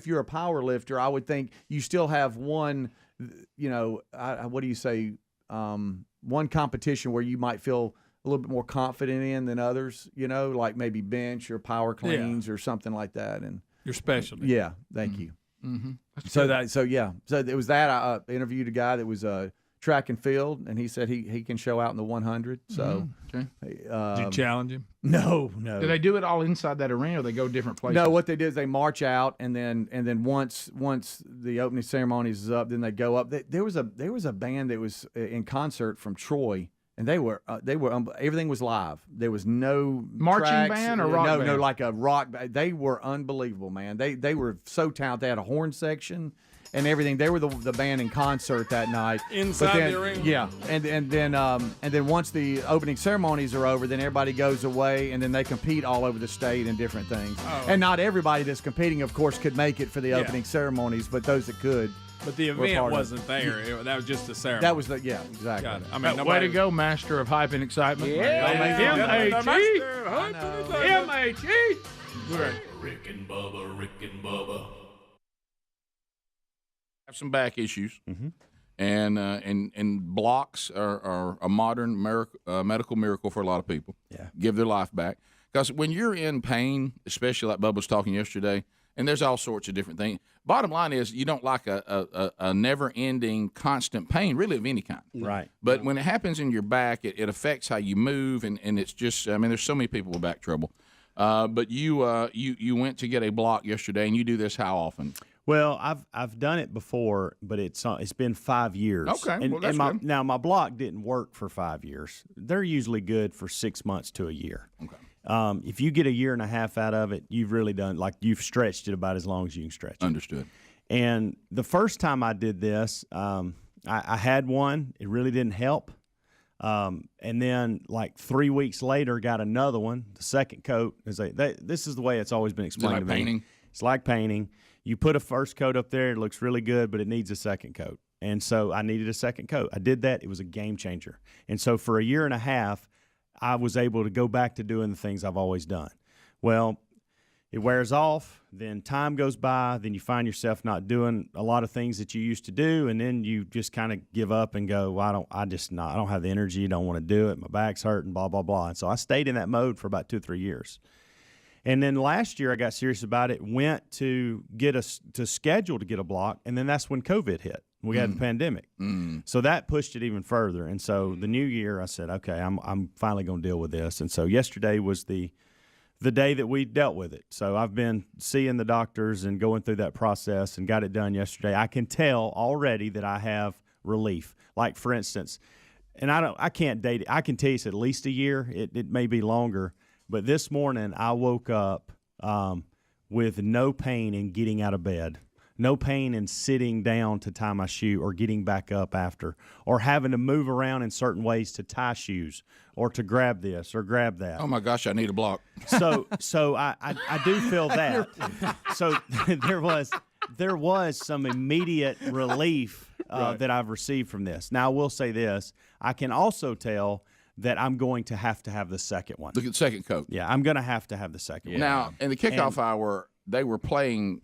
you're a power lifter, I would think you still have one. What do you say? One competition where you might feel a little bit more confident in than others. Like maybe bench or power cleans or something like that. And your specialty. Yeah, thank you. Mm-hmm. So it was that I interviewed a guy that was track and field, and he said he can show out in the 100. So, okay. Did you challenge him? No. Do they do it all inside that arena, or they go different places? No, what they did is they march out, and then once the opening ceremonies is up, then they go up. There was a band that was in concert from Troy, and they were everything was live. There was no marching tracks, band or rock band? No, like a rock. They were unbelievable, man. They were so talented. They had a horn section and everything. They were the band in concert that night. Inside the arena? Yeah. And then once the opening ceremonies are over, then everybody goes away, and then they compete all over the state in different things. Oh. And not everybody that's competing, of course, could make it for the opening ceremonies, but those that could. But the event wasn't there. That was just a ceremony. That was exactly. Got it. I mean, way to go, master of hype and excitement. M-H-E. Rick and Bubba. Have some back issues, and blocks are a modern medical miracle for a lot of people. Yeah, give their life back, because when you're in pain, especially like Bubba was talking yesterday, and there's all sorts of different things. Bottom line is you don't like a never-ending, constant pain, really, of any kind. Right. But when it happens in your back, it affects how you move, and it's just, I mean, there's so many people with back trouble. But you went to get a block yesterday, and you do this how often? Well, I've done it before, but it's been 5 years. Okay, well, that's good. Now my block didn't work for 5 years. They're usually good for 6 months to a year. Okay. If you get a year and a half out of it, you've really done, you've stretched it about as long as you can stretch it. Understood. And the first time I did this, I had one. It really didn't help. And then 3 weeks later, got another one. The second coat this is the way it's always been explained to me. Painting? It's like painting. You put a first coat up there, it looks really good, but it needs a second coat. And so I needed a second coat. I did that. It was a game changer. And so for a year and a half, I was able to go back to doing the things I've always done. Well, it wears off, then time goes by, then you find yourself not doing a lot of things that you used to do, and then you just kind of give up and go, well, I don't have the energy, don't want to do it, my back's hurting, blah, blah, blah. And so I stayed in that mode for about 2 or 3 years. And then last year I got serious about it, went to schedule to get a block, and then that's when COVID hit. We had the pandemic. So that pushed it even further. And so the new year I said, okay, I'm finally going to deal with this. And so yesterday was the day that we dealt with it. So I've been seeing the doctors and going through that process and got it done yesterday. I can tell already that I have relief. Like, for instance, and I can't date it. I can tell you it's at least a year. It may be longer. But this morning I woke up with no pain in getting out of bed, no pain in sitting down to tie my shoe or getting back up after, or having to move around in certain ways to tie shoes or to grab this or grab that. Oh my gosh, I need a block. So I do feel that. So there was some immediate relief that I've received from this. Now I will say this: I can also tell that I'm going to have the second one. The second coat. Yeah, I'm going to have the second one. Now, in the kickoff hour, they were playing,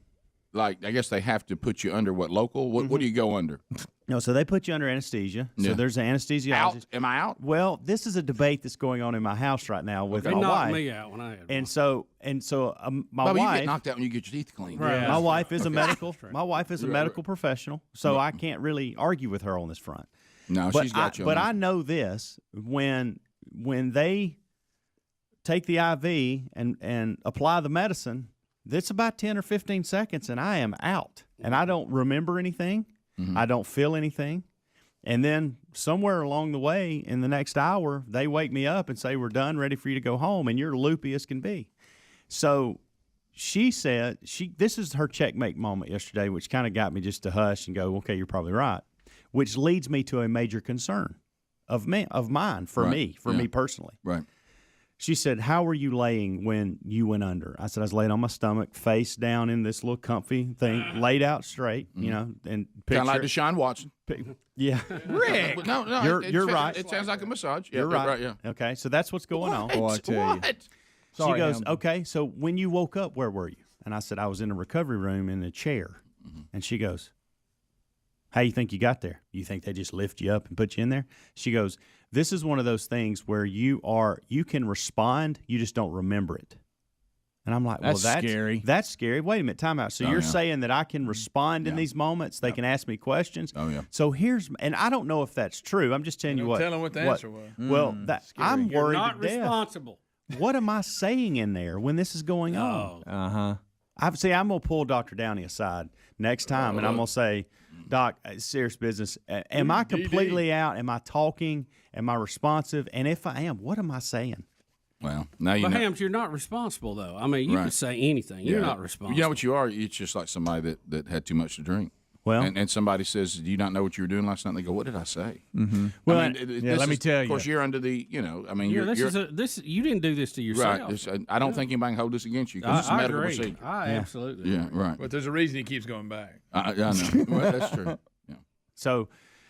like, I guess they have to put you under what, local? What do you go under? No, so they put you under anesthesia. So there's an anesthesiologist. Out? Am I out? Well, this is a debate that's going on in my house right now with They my knocked wife. me out when I had And so my Bubba, wife. you get knocked out when you get your teeth cleaned. Right. Yeah. My wife is a medical. My wife is a Right, medical professional, so I can't really argue with her on this front. No, but she's got you on But this. I know this: when they take the IV and apply the medicine, it's about 10 or 15 seconds, and I am out, and I don't remember anything. I don't feel anything. And then somewhere along the way in the next hour, they wake me up and say, we're done, ready for you to go home, and you're loopy as can be. So she said, this is her checkmate moment yesterday, which kind of got me just to hush and go, okay, you're probably right, which leads me to a major concern of mine, for me personally. Right. She said, how were you laying when you went under? I said, I was laying on my stomach, face down in this little comfy thing, laid out straight, you know, and Kind of like Deshaun Watson. Yeah. Rick! No, You're right. It sounds like a massage. Yeah, You're right. Yeah. Okay, so that's what's going on. Oh, I tell you. She goes, okay, so when you woke up, where were you? And I said, I was in a recovery room in a chair. And she goes, how you think you got there? You think they just lift you up and put you in there? She goes, this is one of those things where you can respond, you just don't remember it. And I'm like, well, that's scary. That's scary. Wait a minute, time out. So you're saying that I can respond in these moments? They can ask me questions? Oh, yeah. So and I don't know if that's true. I'm just telling you what. Tell them what the answer was. Well, I'm You're worried not to death. responsible. What am I saying in there when this is going on? I'm going to pull Dr. Downey aside next time, and I'm going to say, Doc, it's serious business. Am I completely out? Am I talking? Am I responsive? And if I am, what am I saying? Well, now you know. But Hams, you're not responsible, though. I mean, you Right. could say anything. You're not responsible. You know what you are? It's just like somebody that had too much to drink. Well, and somebody says, "Do you not know what you were doing last night?" And they go, "What did I say?" Mm-hmm. Well, I mean, let me tell you. Of course, you're under the, I mean, Yeah, you're you didn't do this to yourself. right. I don't think anybody can hold this against you because it's a medical agree. procedure. Absolutely. Yeah, right. But there's a reason he keeps going back. I know. Well, that's true. Yeah.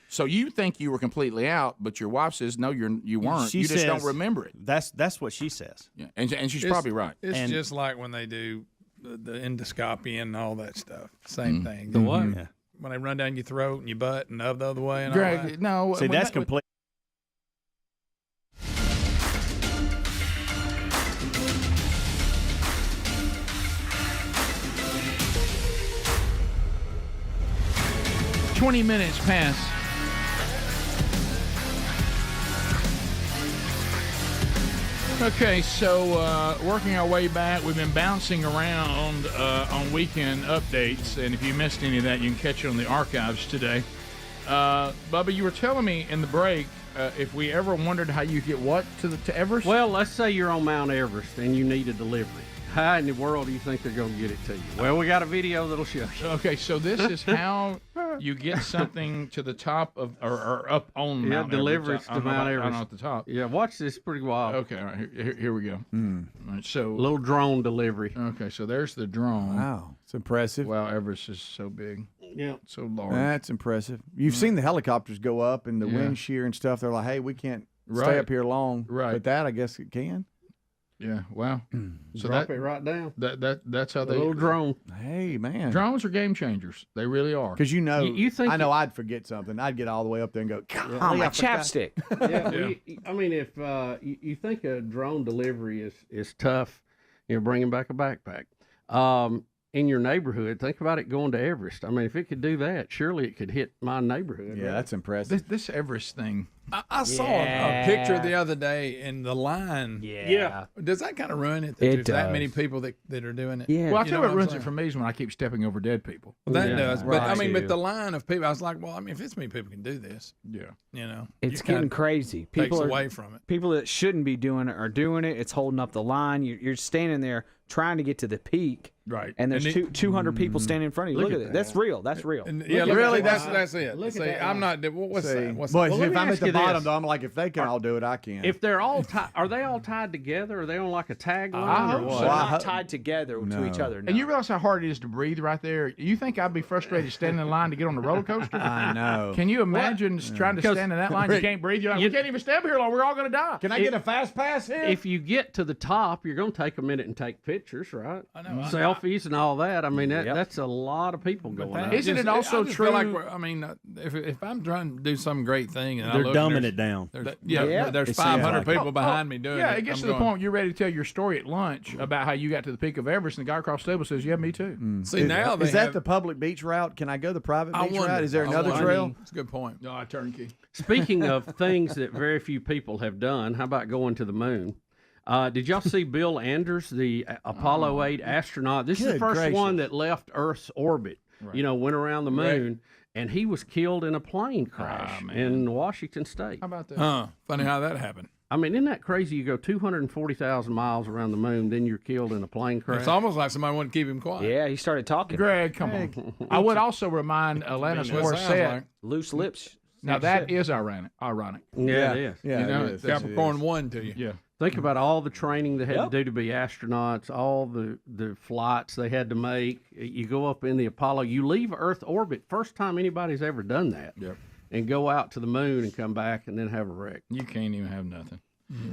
So you think you were completely out, but your wife says no, you weren't. She You just don't says- remember it. That's what she says. Yeah, and she's probably right. It's just like when they do the endoscopy and all that stuff. Same thing. The what? Yeah. When they run down your throat and your butt and the other way and all that. Greg, no. See, that's complete. Minutes past. Okay, so working our way back, we've been bouncing around on weekend updates, and if you missed any of that, you can catch it on the archives today. Bubba, you were telling me in the break if we ever wondered how you get what to Everest? Well, let's say you're on Mount Everest and you need a delivery. How in the world do you think they're going to get it to you? Well, we got a video that'll show you. Okay, so this is how you get something to the top of or up on Mount delivery Everest. to Mount Everest. At the top. Yeah, watch this. Pretty wild. Okay, all right, here we go. All right, so Little drone delivery. Okay, so there's the drone. Wow, it's impressive. Wow, Everest is so big. Yeah, so large. That's impressive. You've seen the helicopters go up and the wind shear and stuff. They're like, hey, we can't stay up here long. Right. But that, I guess it can. Yeah, wow. So Drop it right down. That's how they little drone. Hey, man. Drones are game changers. They really are. Because You think I know I'd forget something. I'd get all the way up there and go, Oh, my chapstick. I mean, if you think a drone delivery is tough, you're bringing back a backpack. In your neighborhood, think about it going to Everest. I mean, if it could do that, surely it could hit my neighborhood. Yeah, right? that's impressive. This Everest thing, I saw a picture the other day in the line. Yeah. Does that kind of ruin it? That It there's that many does. people that are doing it. Well, I You tell know you what ruins I'm it for me is when I keep stepping over dead people. Well, that Yeah. does, but I Right. mean, but the line of people, I was like, well, I mean, if this many people can do this, yeah, you know, It's you kinda getting crazy. takes People are away from it. People that shouldn't be doing it are doing it. It's holding up the line. You're standing there trying to get to the peak. Right. And there's And 200 people standing in front of you. Look Look at at it. That's real. That's real. Yeah, Look at really, that. that's it. See, I'm not. What's that? What's Boy, that? see, if I'm at the bottom, this. though, I'm like, if they can all do it, I can. If they're all tied, are they all tied together? Are they on like a tag line? I or hope what? so. Not tied together to each other. And you realize how hard it is to breathe right there? You think I'd be frustrated standing in line to get on the roller coaster? I know. Can you imagine trying to stand in that line? You can't breathe. You're like, we can't even stay up here long. We're all going to die. Can I get a fast pass here? If you get to the top, you're going to take a minute and take pictures, right? I know. Selfies and all that. I mean, that's a lot of people going on. Isn't it also I just true? feel like I mean, if I'm trying to do some great thing, and I They're look, dumbing there's- it down. There's It seems 500 like people behind me doing it. Yeah, it gets I'm to the going, point you're ready to tell your story at lunch about how you got to the peak of Everest, and the guy across the table says, "Yeah, me too." See, now they is that have- the public beach route? Can I go the private I beach wonder. route? Is there I another wonder. trail? That's a good point. No, I turnkey. Speaking of things that very few people have done, how about going to the moon? Did y'all see Bill Anders, the Apollo 8 astronaut? This is the Good first gracious. one that left Earth's orbit. Right. You know, went around the Right. moon, and he was killed in a plane crash in Washington State. How about that? Funny how that happened. I mean, isn't that crazy? You go 240,000 miles around the moon, then you're killed in a plane crash. It's almost like somebody wanted to keep him quiet. Yeah, he started talking. Greg, come on. I would also remind Alanis That's what it sounds Morissette. like. Loose lips. Now that is ironic. Yeah, it is. Yeah, You know, it is. Capricorn 1 to you. Yeah. Think about all the training they had to do to be astronauts, all the flights they had to make. You go up in the Apollo, you leave Earth orbit, first time anybody's ever done that, and go out to the moon and come back and then have a wreck. You can't even have nothing.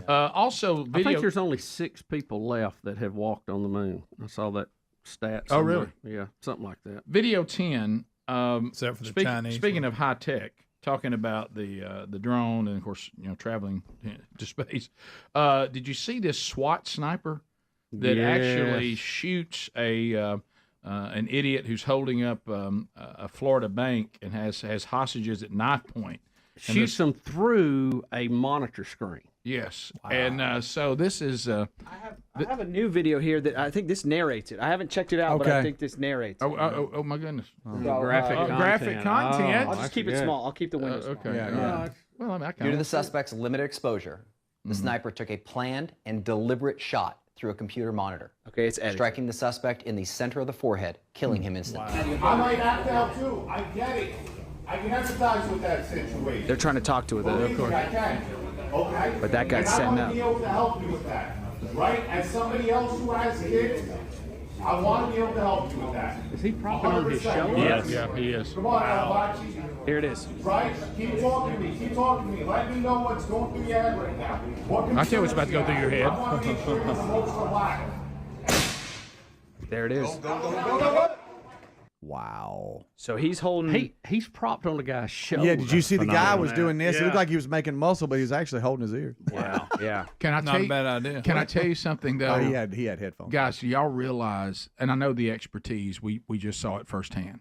Also, I video. think there's only 6 people left that have walked on the moon. I saw that stat. Oh, somewhere. really? Yeah, something like that. Video 10. Except for the Chinese. Speaking of high tech, talking about the drone and of course traveling to space. Did you see this SWAT sniper that actually shoots an idiot who's holding up a Florida bank and has hostages at knife point? And Shoots them through a monitor screen. Yes, and so this is. I have a new video here that I think this narrates it. I haven't checked it out, but I Okay. think this narrates it. Oh my goodness! Graphic content. I'll just keep it small. I'll keep the windows small. Okay. Well, I mean, I Due to kinda- the suspect's limited exposure, the sniper took a planned and deliberate shot through a computer monitor. Okay, it's edited. Striking the suspect in the center of the forehead, killing him instantly. I might have to help too. I get it. I can empathize with that situation. They're trying to talk to it, though. Believe me, I can. Okay? But that guy's and setting I up. want to be able to help you with that. Right? As somebody else who has kids, I want to be able to help you with that. Is he propping on his 100%. shoulder? Yes, yeah, he is. Come on, Albachi. Here it is. Right? Keep talking to me. Keep talking to me. Let me know what's going through your head right now. What I'll tell you what's about to go through your head. I want to make sure you're the most relaxed. There it is. Wow. So he's holding. He's propped on the guy's shoulder. Yeah, did you see the guy Phenomenal. was doing this? It Yeah. looked like he was making muscle, but he was actually holding his ear. Wow. Yeah. Can I Not tell a you, bad idea. Can I tell you something though? Oh, he had headphones. Guys, do y'all realize, and I know the expertise, we just saw it firsthand,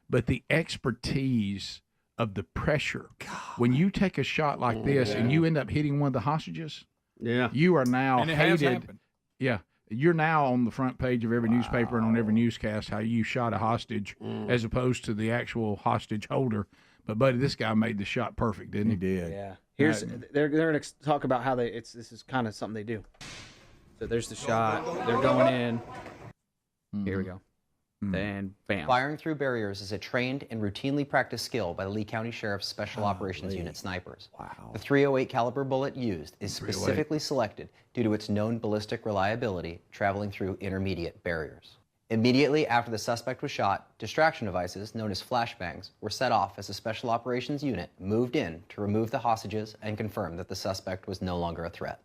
but the expertise of the pressure, when you take a shot like this and you end up hitting one of the hostages, you are now And it has hated. happened. Yeah. You're now on the front page of every newspaper and on every newscast how you shot a hostage as opposed to the actual hostage holder. But, buddy, this guy made the shot perfect, didn't he? did. Yeah. Here's they're going to talk about how this is kind of something they do. So there's the shot. They're going in. Here we go. Then bam. Firing through barriers is a trained and routinely practiced skill by the Lee County Sheriff's Special Operations Unit snipers. Wow. The .308 caliber bullet used is specifically selected due to its known ballistic reliability traveling through intermediate barriers. Immediately after the suspect was shot, distraction devices known as flashbangs were set off as the Special Operations Unit moved in to remove the hostages and confirm that the suspect was no longer a threat.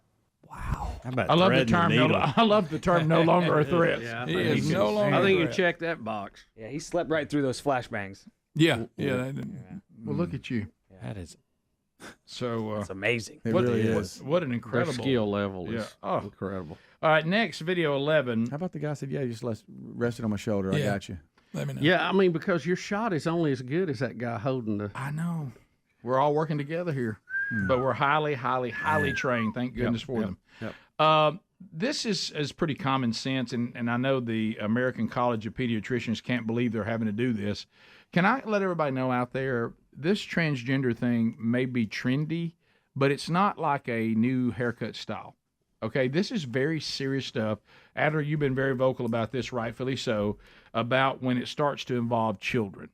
How about I love the threading term. needle? I love the term. No longer a threat. Yeah, He is no longer. I think you a threat. check that box. Yeah, he slept right through those flashbangs. Yeah. Well, look at you. That is So It's amazing. It what, really is. what an Their incredible skill level is Yeah. Oh. incredible. All right, next video 11. How about the guy said, "Yeah, just rest it on my shoulder. I Yeah. got you." Let me know. Yeah, I mean, because your shot is only as good as that guy holding the. I know. We're all working together here. but we're highly, highly, highly trained. Thank goodness for them. This is pretty common sense, and I know the American College of Pediatricians can't believe they're having to do this. Can I let everybody know out there, this transgender thing may be trendy, but it's not like a new haircut style. Okay, this is very serious stuff. Adler, you've been very vocal about this, rightfully so, about when it starts to involve children.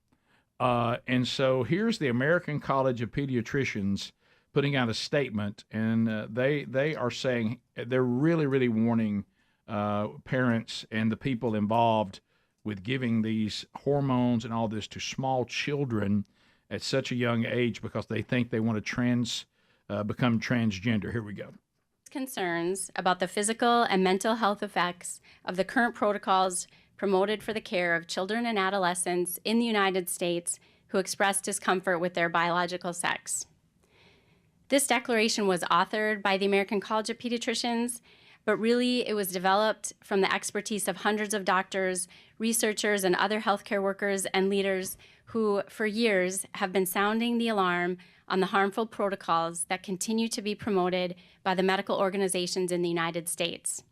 And so here's the American College of Pediatricians putting out a statement, and they are saying they're really, really warning parents and the people involved with giving these hormones and all this to small children at such a young age because they think they want to become transgender. Here we go. Concerns about the physical and mental health effects of the current protocols promoted for the care of children and adolescents in the United States who express discomfort with their biological sex. This declaration was authored by the American College of Pediatricians, but really it was developed from the expertise of hundreds of doctors, researchers, and other healthcare workers and leaders who, for years, have been sounding the alarm on the harmful protocols that continue to be promoted by the medical organizations in the United States.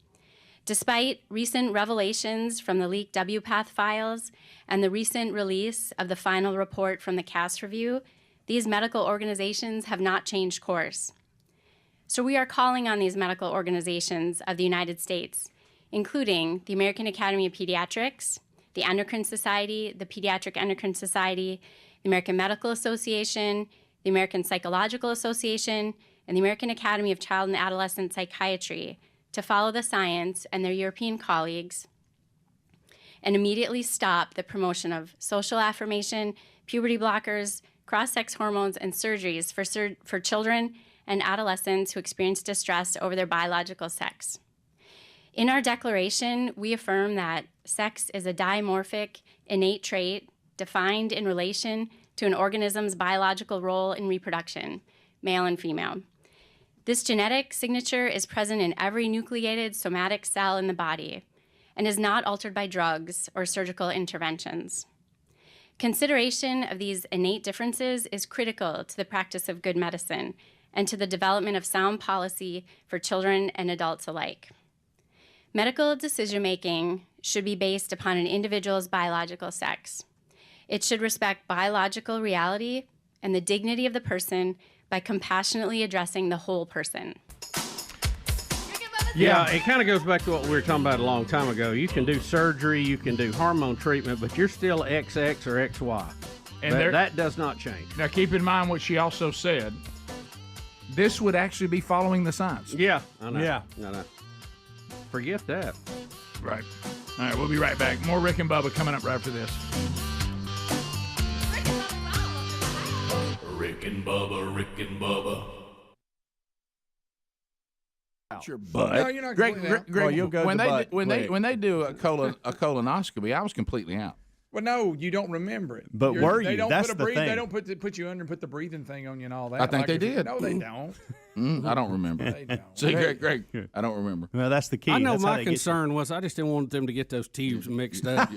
Despite recent revelations from the leaked WPATH files and the recent release of the final report from the CAS review, these medical organizations have not changed course. So we are calling on these medical organizations of the United States, including the American Academy of Pediatrics, the Endocrine Society, the Pediatric Endocrine Society, the American Medical Association, the American Psychological Association, and the American Academy of Child and Adolescent Psychiatry to follow the science and their European colleagues and immediately stop the promotion of social affirmation, puberty blockers, cross-sex hormones, and surgeries for children and adolescents who experience distress over their biological sex. In our declaration, we affirm that sex is a dimorphic, innate trait defined in relation to an organism's biological role in reproduction, male and female. This genetic signature is present in every nucleated somatic cell in the body and is not altered by drugs or surgical interventions. Consideration of these innate differences is critical to the practice of good medicine and to the development of sound policy for children and adults alike. Medical decision-making should be based upon an individual's biological sex. It should respect biological reality and the dignity of the person by compassionately addressing the whole person. Yeah, it kind of goes back to what we were talking about a long time ago. You can do surgery, you can do hormone treatment, but you're still XX or XY. And that does not change. Now, keep in mind what she also said. This would actually be following the science. Yeah, I know. Yeah. No. Forget that. Right. All right, we'll be right back. More Rick and Bubba coming up right after this. Rick and Bubba, Rick and Bubba. Your butt. No, you're not Greg, completely out. Greg, you'll go when to they butt when they do a colonoscopy, I was completely out. Well, no, you don't remember it. But were they you? Don't That's put a the breathe, thing. They don't put you under and put the breathing thing on you and all that. I think like they if you- did. No, they don't. I don't remember. They don't. See, Greg, I don't remember. Well, that's the key. I know That's how my they get you. concern was I just didn't want them to get those tubes mixed up.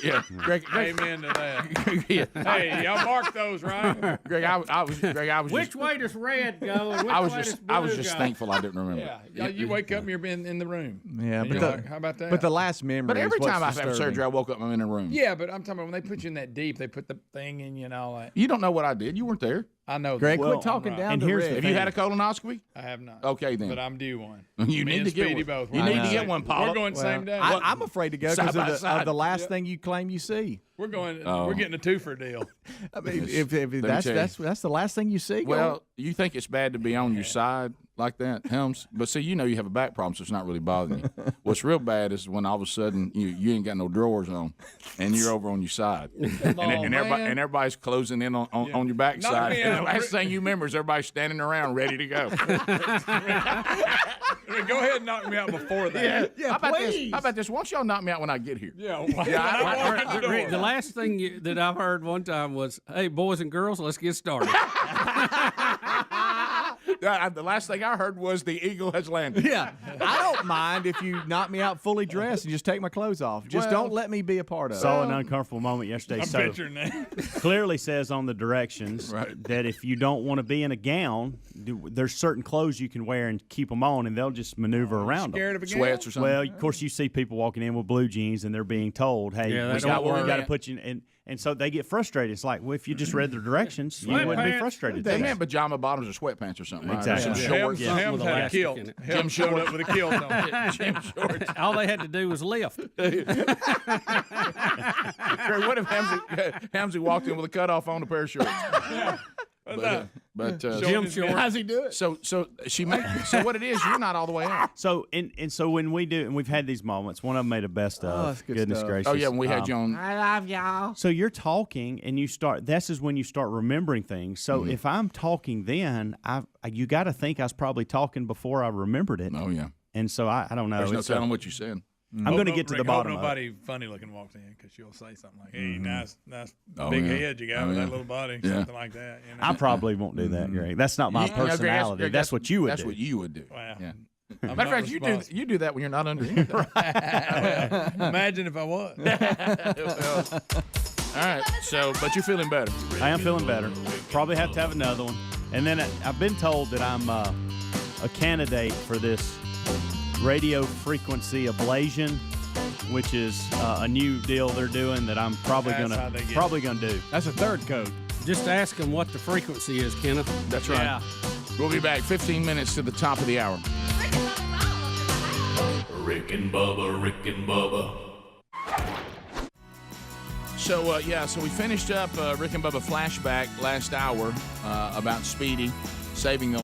Yeah, Greg. Amen to that. Yeah. Hey, y'all mark those, right? Greg, I was. Which just, way does red go? And which I was way just, does I was blue just go? thankful I didn't remember. Yeah. You wake up and you're in the room. Yeah, And but you're the, like, how about that? but the last memory. But every is what's time I have disturbing. surgery, I woke up, I'm in a room. Yeah, but I'm talking about when they put you in that deep, they put the thing in you and all that. You don't know what I did. You weren't there. I know. Greg, that. quit talking I'm down and to here's Rick. the Have you had a colonoscopy? I have not. Okay, then. But I'm due one. You Me need and to get Speedy one. both. You We're need to going get same- one, Paula. We're going the same day. I'm afraid to go Side because by of side. the last thing you claim you see. We're going. Oh. We're getting a twofer deal. I mean, Yes. if me that's tell you. that's the last thing you see. Well, you think it's bad to be on your side like that, Helms? But see, you know you have a back problem, so it's not really bothering you. What's real bad is when all of a sudden you ain't got no drawers on, and you're over on your side, and everybody's closing in on your back Knock side. me And the out. last thing you remember is everybody standing around ready to go. Go ahead and knock me out before that. How about this? Why don't y'all knock me out when I get here? Yeah. Rick, the last thing that I've heard one time was, "Hey, boys and girls, let's get started." The last thing I heard was the eagle has landed. Yeah, I don't mind if you knock me out fully dressed and just take my clothes off. Just don't let me be a part of it. Saw an uncomfortable moment yesterday. I'm picturing that. Clearly says on the directions that if you don't want to be in a gown, there's certain clothes you can wear and keep them on, and they'll just maneuver around scared them. of a gown? Sweats or something. Well, of course, you see people walking in with blue jeans, and they're being told, "Hey, we got to put you in." And so they get frustrated. It's like, well, if you just read the directions, you wouldn't be frustrated. They meant pajama bottoms or sweatpants or something, right? Exactly. Some shorts. Helms had a kilt. Helms showed up with a kilt on. Gym shorts. All they had to do was lift. What if Hamsey walked in with a cutoff on a pair of shorts? But Gym shorts. How's he do it? So she made. So what it is, you're not all the way out. So and so when we do, and we've had these moments. One of them made a best of. that's good Goodness stuff. gracious! Oh yeah, when we had you on. I love y'all. So you're talking, and you start. This is when you start remembering things. So if I'm talking, then you got to think I was probably talking before I remembered it. Oh yeah. And so I don't know. There's no telling what you said. I'm going to get to the bottom of it. Nobody funny looking walks in because she'll say something like, "Hey, nice Oh, big yeah. head you got with that little body," something like that. You know? I probably won't do that, Greg. That's not my personality. That's what you would do. That's what you would do. Wow. Yeah. I'm Matter of not fact, you do that when you're not under anything. Imagine if I was. All right. So, but you're feeling better. I am feeling better. Probably have to have another one. And then I've been told that I'm a candidate for this radio frequency ablation, which is a new deal they're doing that I'm probably gonna do. That's a third code. Just ask them what the frequency is, Kenneth. That's right. Yeah. We'll be back 15 minutes to the top of the hour. Rick and Bubba, Rick and Bubba. So, so we finished up Rick and Bubba flashback last hour about Speedy saving the.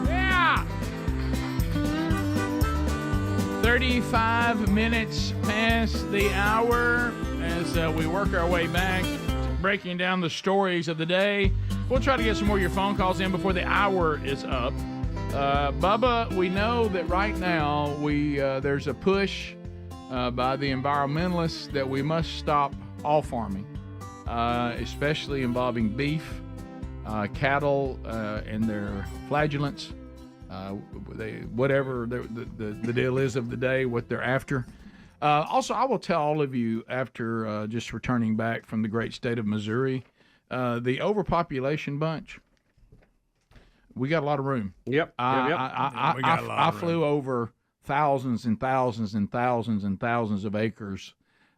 Yeah! 35 minutes past the hour as we work our way back, breaking down the stories of the day. We'll try to get some more of your phone calls in before the hour is up. Bubba, we know that right now there's a push by the environmentalists that we must stop all farming, especially involving beef, cattle, and their flagellants. Whatever the deal is of the day, what they're after. Also, I will tell all of you after just returning back from the great state of Missouri, the overpopulation bunch. We got a lot of room. Yep. I flew over thousands and thousands and thousands and thousands of acres.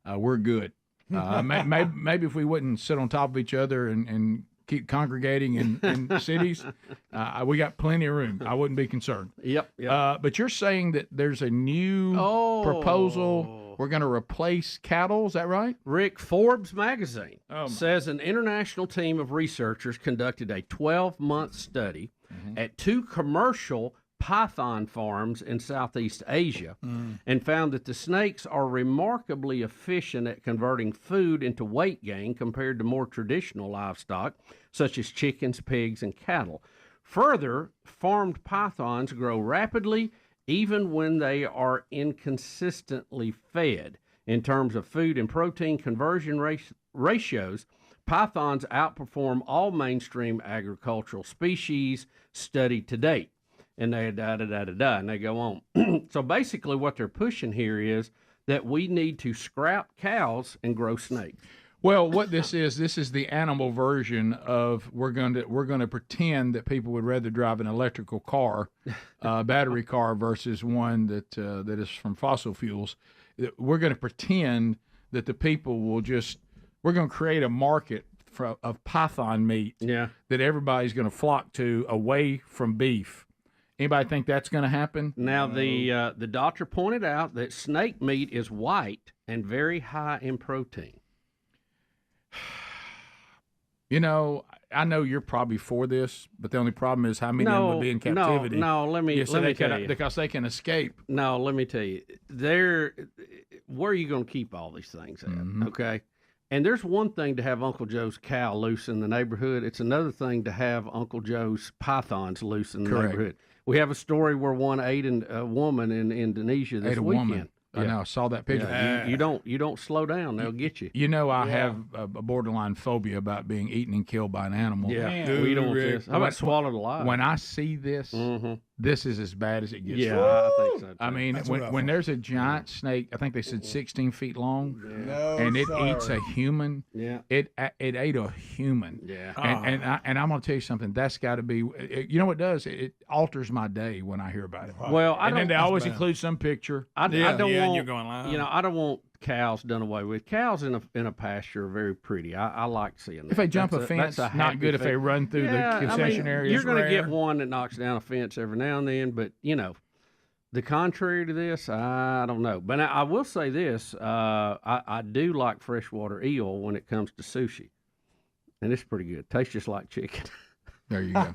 We're good. Maybe if we wouldn't sit on top of each other and keep congregating in cities, we got plenty of room. I wouldn't be concerned. Yep. But you're saying that there's a new proposal. We're going to replace cattle. Is that right? Rick, Forbes magazine says an international team of researchers conducted a 12-month study at 2 commercial python farms in Southeast Asia and found that the snakes are remarkably efficient at converting food into weight gain compared to more traditional livestock, such as chickens, pigs, and cattle. Further, farmed pythons grow rapidly even when they are inconsistently fed. In terms of food and protein conversion ratios, pythons outperform all mainstream agricultural species studied to date. And they and they go on. So basically what they're pushing here is that we need to scrap cows and grow snakes. Well, what this is the animal version of we're going to pretend that people would rather drive an electrical car, battery car, versus one that is from fossil fuels. We're going to pretend that the people will we're going to create a market of python meat that everybody's going to flock to away from beef. Anybody think that's going to happen? Now, the doctor pointed out that snake meat is white and very high in protein. You know, I know you're probably for this, but the only problem is how many of them would be in captivity. Let me tell you. Because they can escape. No, let me tell you. Where are you going to keep all these things at? Okay? And there's one thing to have Uncle Joe's cow loose in the neighborhood. It's another thing to have Uncle Joe's pythons loose in the neighborhood. We have a story where one ate a woman in Indonesia this weekend. Woman. I know. I saw that picture. Yeah. You don't slow down; they'll get you. You know, I have a borderline phobia about being eaten and killed by an animal. Yeah, we don't. How about swallowed alive? When I see this, this is as bad as it gets. Yeah, I think so too. I mean, when there's a giant snake, I think they said 16 feet long, and it eats a human. Yeah, it ate a human. Yeah, and I'm gonna tell you something. That's got to be. You know what it does? It alters my day when I hear about it. Well, and then they always include some picture. I don't want. You're going live. You know, I don't want cows done away with. Cows in a pasture are very pretty. I like seeing that. If they jump a fence, not good. If they run through the concession area, you're going to get one that knocks down a fence every now and then. But you know, the contrary to this, I don't know. But I will say this: I do like freshwater eel when it comes to sushi, and it's pretty good. Tastes just like chicken. There you go.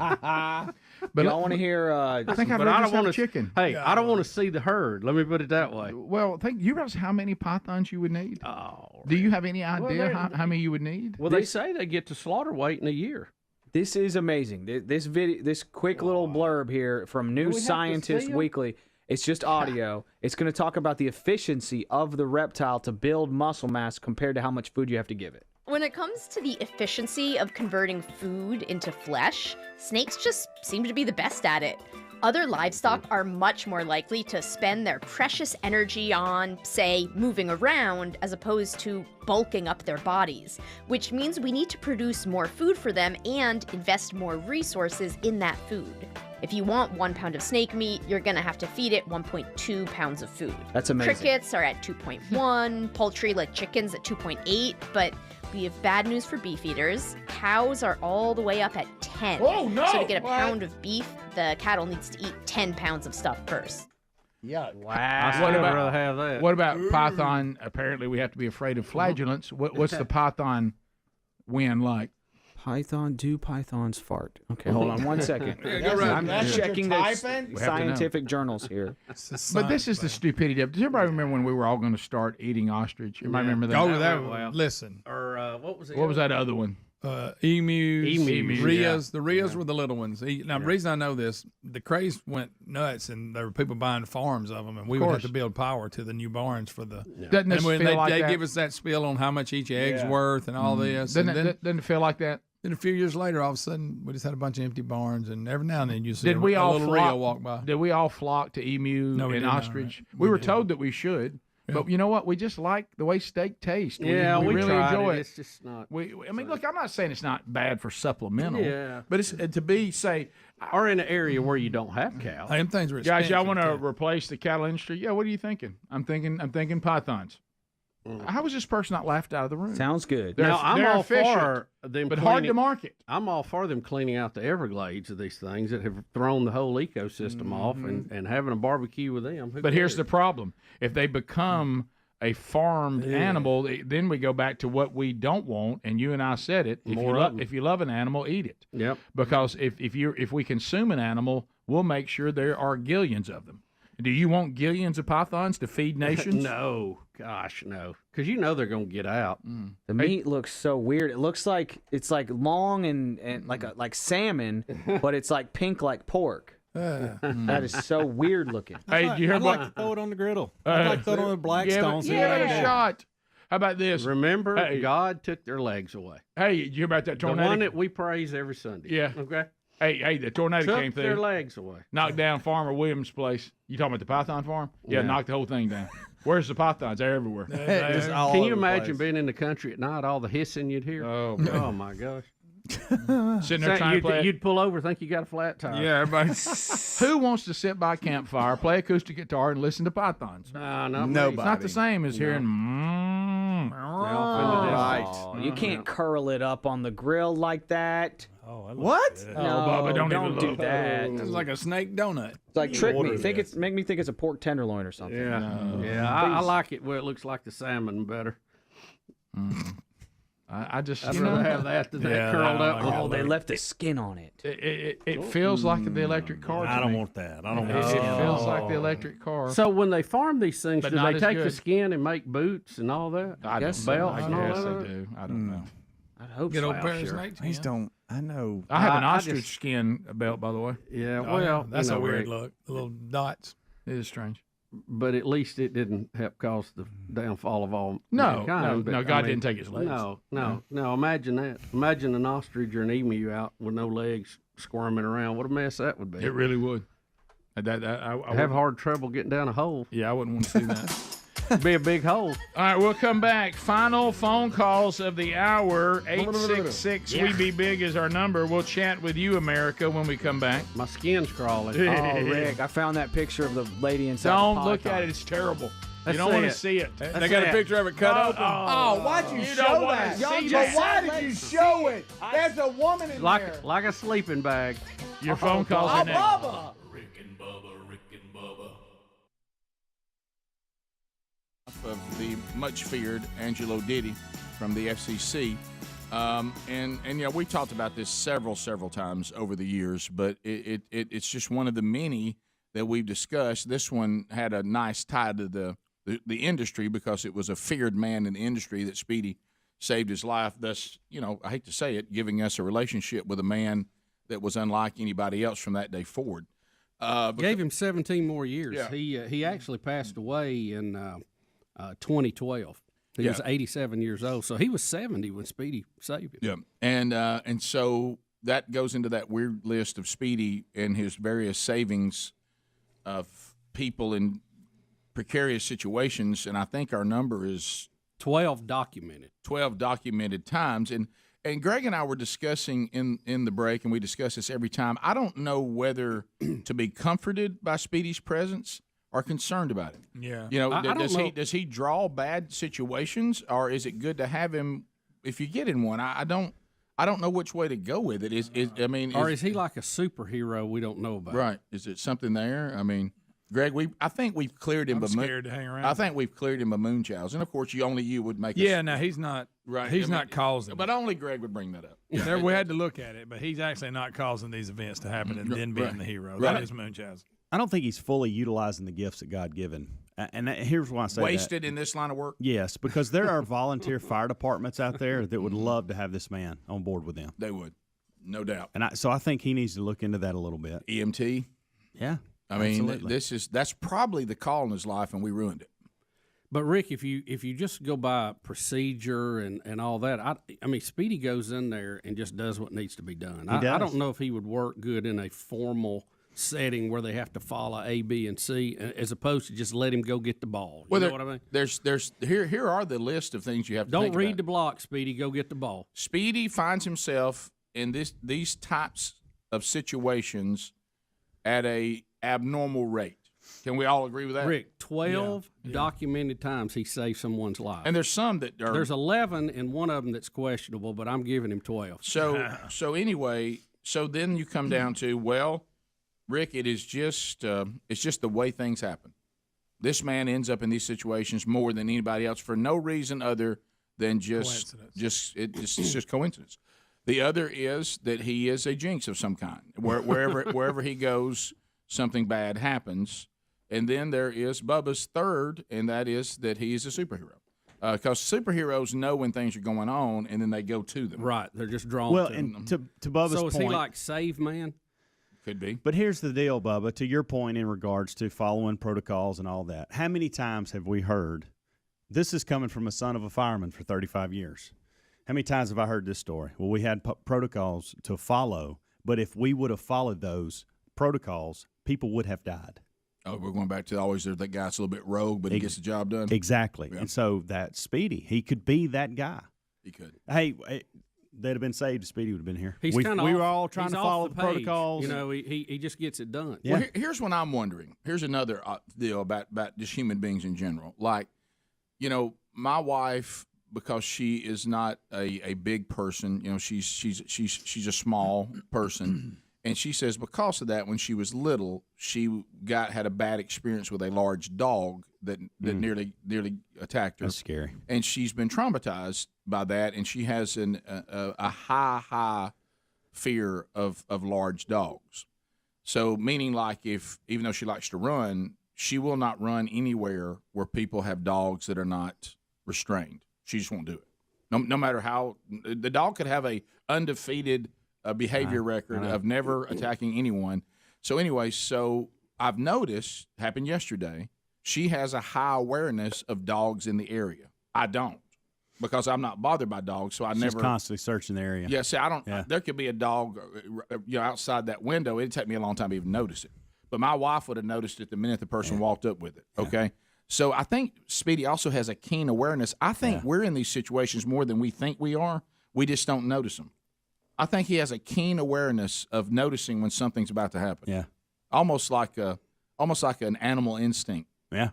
But I want to hear. I think I'd rather have chicken. Hey, I don't want to see the herd. Let me put it that way. Well, you realize how many pythons you would need? Oh, do you have any idea how many you would need? Well, they say they get to slaughter weight in a year. This is amazing. This quick little blurb here from New Scientist Weekly. It's just audio. It's going to talk about the efficiency of the reptile to build muscle mass compared to how much food you have to give it. When it comes to the efficiency of converting food into flesh, snakes just seem to be the best at it. Other livestock are much more likely to spend their precious energy on, say, moving around, as opposed to bulking up their bodies, which means we need to produce more food for them and invest more resources in that food. If you want 1 pound of snake meat, you're going to have to feed it 1.2 pounds of food. That's amazing. Crickets are at 2.1, poultry like chickens at 2.8, but we have bad news for beef eaters. Cows are all the way up at 10. Oh, no! So to get a pound of beef, the cattle needs to eat 10 pounds of stuff first. Yeah. Wow. I'd rather have that. What about python? Apparently, we have to be afraid of flagellants. What's the python wind like? Do pythons fart? Okay, hold on 1 second. right. I'm checking the We have to scientific journals here. But this is the stupidity of. Does everybody remember when we were all going to start eating ostrich? Everybody remember that? Oh, that listen. Or what was it? What was that other one? Emus, Emus, the Rias were the little ones. Now, the reason I know this, the craze went nuts, and there were people buying farms of them, and we would have to build power to the new barns for the. Doesn't this and when feel like they that? give us that spiel on how much each egg's worth and all this. Doesn't it feel like that? Then a few years later, all of a sudden, we just had a bunch of empty barns, and every now and then you see a all little Rio walk by. Did we all flock to emu and ostrich? We were told that we should. But you know what? We just like the way steak tastes. Yeah, we really enjoy it. It's just not. I mean, look, I'm not saying it's not bad for supplemental. Yeah. But it's to be, say, or in an area where you don't have cows. Them things are guys, y'all want to too. replace the cattle industry? Yeah, what are you thinking? I'm thinking pythons. How was this person not laughed out of the room? Sounds good. They're- Now, I'm they're all efficient, for them, but hard to market. I'm all for them cleaning out the Everglades of these things that have thrown the whole ecosystem off, Mm-hmm. and having a barbecue with them. Who But here's cares? the problem: if they become a farmed animal, then we go back to what we don't want. And you and I said it: More of 'em. if you love an animal, eat it. Yep. Because if we consume an animal, we'll make sure there are gillions of them. Do you want gillions of pythons to feed nations? No, gosh, no, because you know they're going to get out. The meat looks so weird. It looks like it's like long and like salmon, but it's like pink like pork. That is so weird looking. Hey, do you hear I'd about? like to throw it on the griddle. I'd like to throw it on the Blackstone. Give it a shot. How about this? Remember, Hey. God took their legs away. Hey, did you hear about that The tornado? one that we praise every Sunday. Yeah. Okay. Hey, the tornado Took came through. their legs away. Knocked down Farmer Williams' place. You talking about the python farm? Yeah, Yeah. knocked the whole thing down. Where's the pythons? They're everywhere. Just all Can over you the imagine place. being in the country at night, all the hissing you'd hear? Oh, Oh my gosh. Sitting there trying to play. You'd pull over, think you got a flat tire. Yeah, everybody. Who wants to sit by a campfire, play acoustic guitar, and listen to pythons? Nah, not me. It's not the same as hearing. Right. You can't curl it up on the grill like that. What? No, Bubba, don't even do look. that. It's like a snake donut. It's like trick me. Make me think it's a pork tenderloin or something. Yeah, I like it where it looks like the salmon better. I just, I'd you rather know, have that than that curled up. Oh, they left the skin on it. it feels like the electric car. to I don't me. want that. I don't It, want it that. feels like the electric car. So when they farm these things, But do not they as take the good. skin and make boots and all that? I guess don't so. know. belts I and all guess that? they do. I don't know. I hope Good so. old pair of sure. snakes. Please don't. I know. I have an I ostrich just- skin belt, by the way. Yeah, Oh, well, that's you know, a weird Rick, look. The little dots. It is strange. but at least it didn't help cause the downfall of all No, mankind. But, God didn't take his legs. No. Imagine that. Imagine an ostrich or an emu out with no legs squirming around. What a mess that would be. It really would. I have wouldn't- hard trouble getting down a hole. Yeah, I wouldn't want to see that. Be a big hole. All right, we'll come back. Final phone calls of the hour. 866 We Be Big is our number. We'll chat with you, America, when we come back. My skin's crawling. Oh, Rick, I found that picture of the lady inside. Don't the look python. at it. It's terrible. Let's you don't see want to it. see it. They got a picture of it cut open. Oh, why'd you, You show don't wanna that? see But that. why did you show it? There's a woman in there. Like a sleeping bag. Your phone calls Oh, are next. Bubba. Of the much feared Angelo Diddy from the FCC. And yeah, we talked about this several times over the years, but it's just one of the many that we've discussed. This one had a nice tie to the industry because it was a feared man in the industry that Speedy saved his life. Thus, I hate to say it, giving us a relationship with a man that was unlike anybody else from that day forward. Gave him 17 more years. Yeah. He actually passed away in 2012. He was 87 years old, so he was 70 when Speedy saved him. Yeah, and so that goes into that weird list of Speedy and his various savings of people in precarious situations, and I think our number is 12 documented. 12 documented times, and Greg and I were discussing in the break, and we discuss this every time. I don't know whether to be comforted by Speedy's presence or concerned about it. Yeah. I don't know. Does he draw bad situations, or is it good to have him if you get in one? I don't know which way to go with it. Is he like a superhero we don't know about? right? Is it something there? I mean, Greg, I think we've cleared him. I'm scared to hang around. I think we've cleared him of Moonchow's, and of course, you would make. Yeah, no, he's not. Right. He's not causing. But only Greg would bring that up. There, we had to look at it, but he's actually not causing these events to happen and then being the hero. Right. That is Moonchow's. I don't think he's fully utilizing the gifts that God given. And here's why I say Wasted in this line of work. Yes, because there are volunteer fire departments out there that would love to have this man on board with them. They would, no doubt. And so I think he needs to look into that a little bit. EMT. Yeah. I mean, absolutely. that's probably the call in his life, and we ruined it. But Rick, if you just go by procedure and all that, I mean, Speedy goes in there and just does what needs to be done. I don't know if he would work good in a formal setting where they have to follow A, B, and C, as opposed to just let him go get the ball. You know what I mean? There's here are the list of things you have to Don't think read about. the block, Speedy. Go get the ball. Speedy finds himself in these types of situations at a abnormal rate. Can we all agree with that? Rick, 12 documented times he saved someone's life. And there's some that are. There's 11, and one of them that's questionable, but I'm giving him 12. So anyway, so then you come down to, well, Rick, it's just the way things happen. This man ends up in these situations more than anybody else for no reason other than it's just coincidence. The other is that he is a jinx of some kind. Wherever he goes, something bad happens. And then there is Bubba's third, and that is that he is a superhero. Because superheroes know when things are going on, and then they go to them. Right, they're just drawn Well, to and them. to Bubba's So point, is he like Save Man? Could be. But here's the deal, Bubba, to your point in regards to following protocols and all that. How many times have we heard, this is coming from a son of a fireman for 35 years. How many times have I heard this story? Well, we had protocols to follow, but if we would have followed those protocols, people would have died. Oh, we're going back to always there's that guy that's a little bit rogue, but he gets the job done. Exactly. Yeah. And so that Speedy, he could be that guy. He could. Hey, they'd have been saved if Speedy would have been here. He's we kinda were off- all trying he's to off follow the the page. protocols. You know, he just gets it done. Yeah. Well, here's what I'm wondering. Here's another deal about just human beings in general. Like, my wife, because she is not a big person, she's a small person. And she says because of that, when she was little, she had a bad experience with a large dog that nearly attacked her. That's scary. And she's been traumatized by that, and she has a high fear of large dogs. So meaning like even though she likes to run, she will not run anywhere where people have dogs that are not restrained. She just won't do it. No matter how the dog could have a undefeated behavior record of never attacking anyone. So anyway, I've noticed, happened yesterday, she has a high awareness of dogs in the area. I don't, because I'm not bothered by dogs, so She's never constantly searching the area. Yeah, see, I don't. Yeah. There could be a dog, outside that window. It'd take me a long time to even notice it. But my wife would have noticed it the minute the person walked up with it. Okay, so I think Speedy also has a keen awareness. I think we're in these situations more than we think we are. We just don't notice them. I think he has a keen awareness of noticing when something's about to happen. Yeah, almost like an animal instinct. Yeah.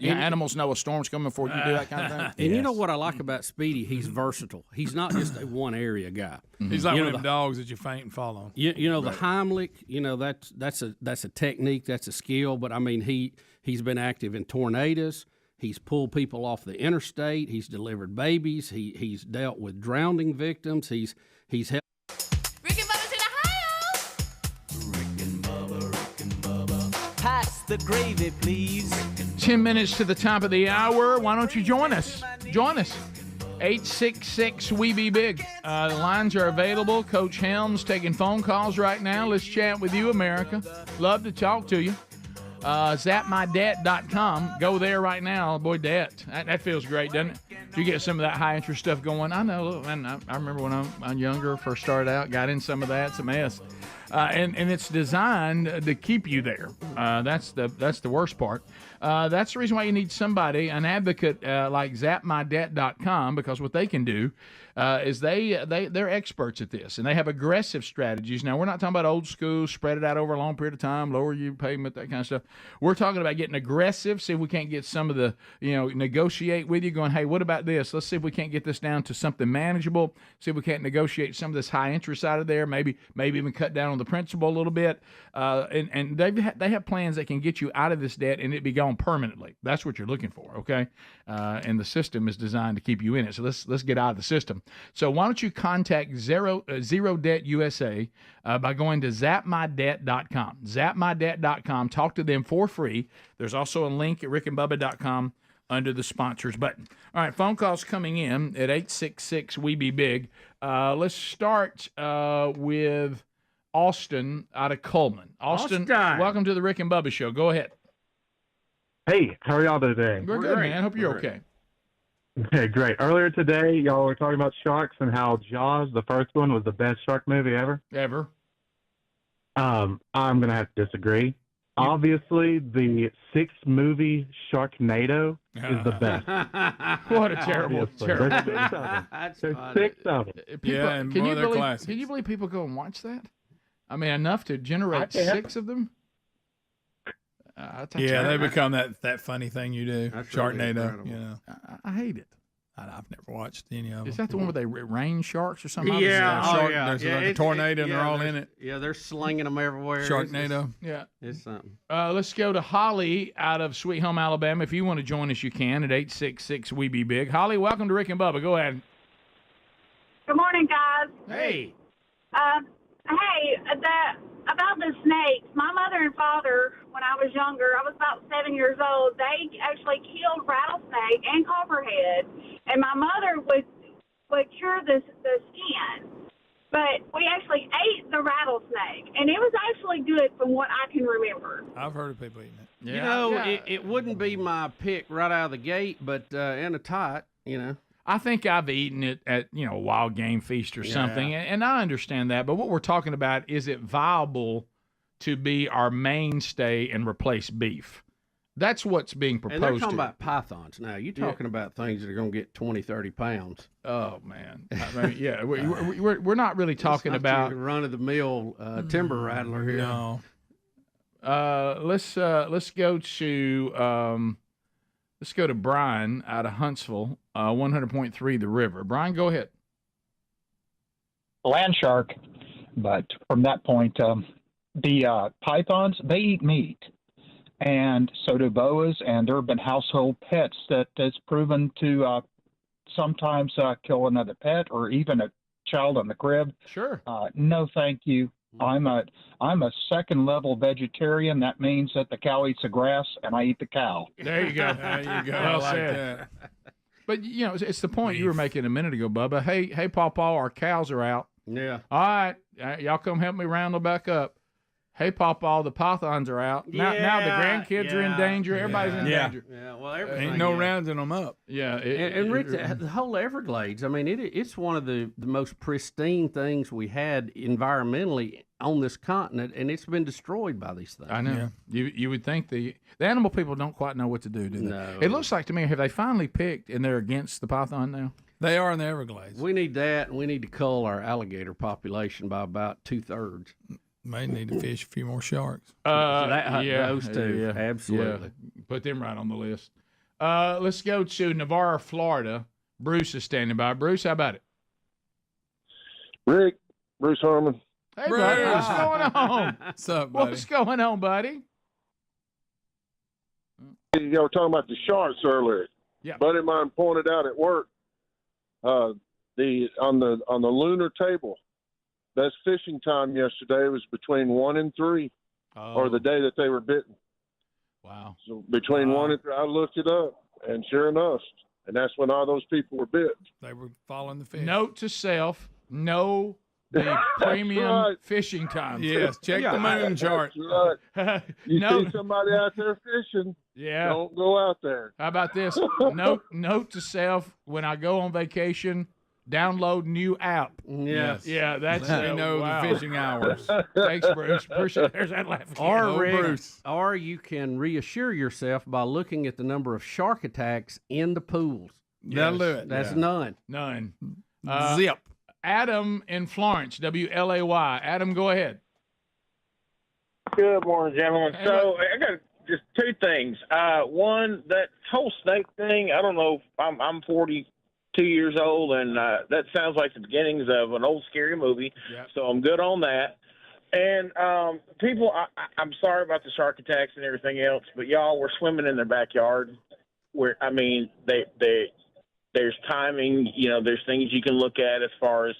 Animals know a storm's coming before you do that kind of thing. And you know what I like about Speedy? He's versatile. He's not just a one area guy. He's like one of them dogs that you faint and fall on. The Heimlich, that's a technique, that's a skill. But I mean, he's been active in tornadoes. He's pulled people off the interstate. He's delivered babies. He's dealt with drowning victims. He's helped. Pass the gravy, please. 10 minutes to the top of the hour. Why don't you join us? Join us. 866-WE-BE-BIG. The lines are available. Coach Helms taking phone calls right now. Let's chat with you, America. Love to talk to you. ZapMyDebt.com. Go there right now. Boy, debt. That feels great, doesn't it? You get some of that high interest stuff going. I know. Look, man, I remember when I'm younger, first started out, got in some of that. It's a mess. And it's designed to keep you there. That's the worst part. That's the reason why you need somebody, an advocate like ZapMyDebt.com, because what they can do is they're experts at this, and they have aggressive strategies. Now, we're not talking about old school, spread it out over a long period of time, lower your payment, that kind of stuff. We're talking about getting aggressive, see if we can't get some of the, negotiate with you, going, hey, what about this? Let's see if we can't get this down to something manageable, see if we can't negotiate some of this high interest out of there, maybe even cut down on the principal a little bit. And they have plans that can get you out of this debt and it be gone permanently. That's what you're looking for, okay? And the system is designed to keep you in it. So let's get out of the system. So why don't you contact Zero Debt USA by going to zapmydebt.com. Zapmydebt.com. Talk to them for free. There's also a link at rickandbubba.com under the sponsors button. All right, phone calls coming in at 866-WE-BE-BIG. Let's start with Austin out of Coleman. Austin, welcome to the Rick and Bubba Show. Go ahead. Hey, how are y'all today? We're good, man. Hope you're okay. Okay, great. Earlier today, y'all were talking about sharks and how Jaws, the first one, was the best shark movie ever. I'm going to have to disagree. Obviously, the sixth movie, Sharknado, is the best. What a terrible. There's six of them. Can you believe people go and watch that? I mean, enough to generate six of them? Yeah, they become that funny thing you do, That's really Sharknado. incredible. You know, I hate it. I've never watched any of them. Is that the one where they rain sharks or something? Yeah, yeah. There's like a tornado and they're all in it. Yeah, they're slinging them everywhere. Sharknado. Yeah. It's something. Let's go to Holly out of Sweet Home, Alabama. If you want to join us, you can at 866-WE-BE-BIG. Holly, welcome to Rick and Bubba. Go ahead. Good morning, guys. Hey. About the snakes. My mother and father, when I was younger, I was about 7 years old. They actually killed rattlesnake and copperhead, and my mother would cure the skin. But we actually ate the rattlesnake, and it was actually good from what I can remember. I've heard of people eating it. Yeah. It wouldn't be my pick right out of the gate, but in a tot, I think I've eaten it at, a wild game feast or something, and I understand that. But what we're talking about, is it viable to be our mainstay and replace beef? That's what's being proposed. And they're talking about pythons now. You're talking about things that are going to get 20, 30 pounds. Oh, man. I mean, we're not really talking about run-of-the-mill timber rattler here. No. Let's go to Brian out of Huntsville, 100.3 The River. Brian, go ahead. Land shark, but from that point, the pythons, they eat meat, and so do boas, and there have been household pets that is proven to sometimes kill another pet or even a child in the crib. Sure. No, thank you. I'm a second level vegetarian. That means that the cow eats the grass and I eat the cow. There you go. Well said. that. But it's the point you were making a minute ago, Bubba. Hey, Pawpaw, our cows are out. Yeah. All right, y'all come help me round them back up. Hey, Pawpaw, the pythons are out. Now the grandkids are in danger. Everybody's in danger. Yeah, well, everything. Ain't no rounding them up. Yeah. And Rick, the whole Everglades, I mean, it's one of the most pristine things we had environmentally on this continent, and it's been destroyed by these things. I know. Yeah. You would think the animal people don't quite know what to do they? No. It looks like to me, have they finally picked and they're against the python now? They are in the Everglades. We need that, and we need to cull our alligator population by about 2/3. May need to fish a few more sharks. Those two, absolutely. Yeah. Put them right on the list. Let's go to Navarre, Florida. Bruce is standing by. Bruce, how about it? Rick, Bruce Harmon. Hey, buddy, what's going on? What's up, buddy? What's going on, buddy? Y'all were talking about the sharks earlier. Yeah. A buddy of mine pointed out at work on the lunar table. Best fishing time yesterday was between 1 and 3, or the day that they were bitten. Wow. So between 1 and 3, I looked it up, and sure enough, and that's when all those people were bit. They were following the fish. Note to self: know the premium fishing times. Yes, check the moon chart. That's right. You see somebody out there fishing? Yeah. Don't go out there. How about this? Note to self: when I go on vacation, download new app. Yes. Yeah, that's they know the fishing hours. Thanks, Bruce. Appreciate it. There's that laugh. Or you can reassure yourself by looking at the number of shark attacks in the pools. That'll do it. That's none. None. Zip. Adam in Florence, WLAY. Adam, go ahead. Good morning, gentlemen. So I got just two things. One, that whole snake thing. I don't know. I'm 42 years old, and that sounds like the beginnings of an old scary movie. Yep. So I'm good on that. And people, I'm sorry about the shark attacks and everything else, but y'all were swimming in their backyard. Where I mean, there's timing. There's things you can look at as far as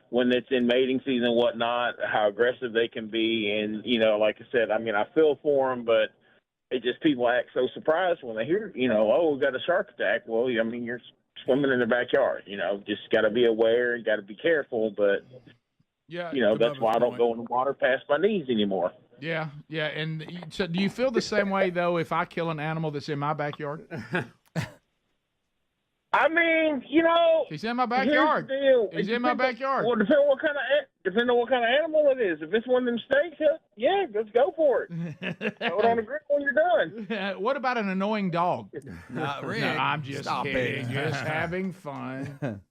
when it's in mating season and whatnot, how aggressive they can be. And, like I said, I mean, I feel for them, but it just people act so surprised when they hear, oh, we got a shark attack. Well, I mean, you're swimming in their backyard, just got to be aware and got to be careful. But, that's why I don't go in the water past my knees anymore. Yeah. And so do you feel the same way, though, if I kill an animal that's in my backyard? I mean, he's in my backyard. He's in my backyard. Well, depending on what kind of animal it is. If it's one of them steaks, yeah, let's go for it. Throw it on the grill when you're done. What about an annoying dog? Not really. No, I'm just Stop kidding. it. Just having fun.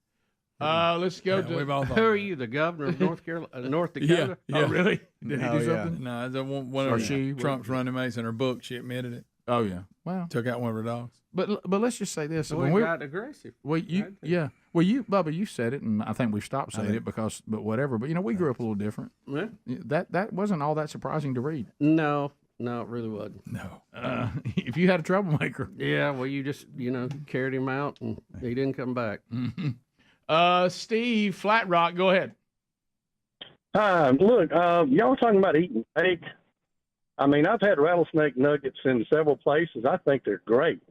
Let's go to. We've all thought Who are that. you, the governor of North Yeah. Dakota? Oh, really? Did he Oh, do yeah. something? No, the one Or of she? Trump's running mates in her book. She admitted it. Oh yeah. Well, Took out one of her dogs. but let's just say this. We got aggressive. Well, Bubba, you said it, and I think we've stopped saying it but whatever. But we grew up a little different. Yeah. That wasn't all that surprising to read. No, it really wasn't. No. If you had a troublemaker. Yeah, well, you just carried him out, and he didn't come back. Steve Flat Rock, go ahead. Hi, look, y'all talking about eating steak. I mean, I've had rattlesnake nuggets in several places. I think they're great.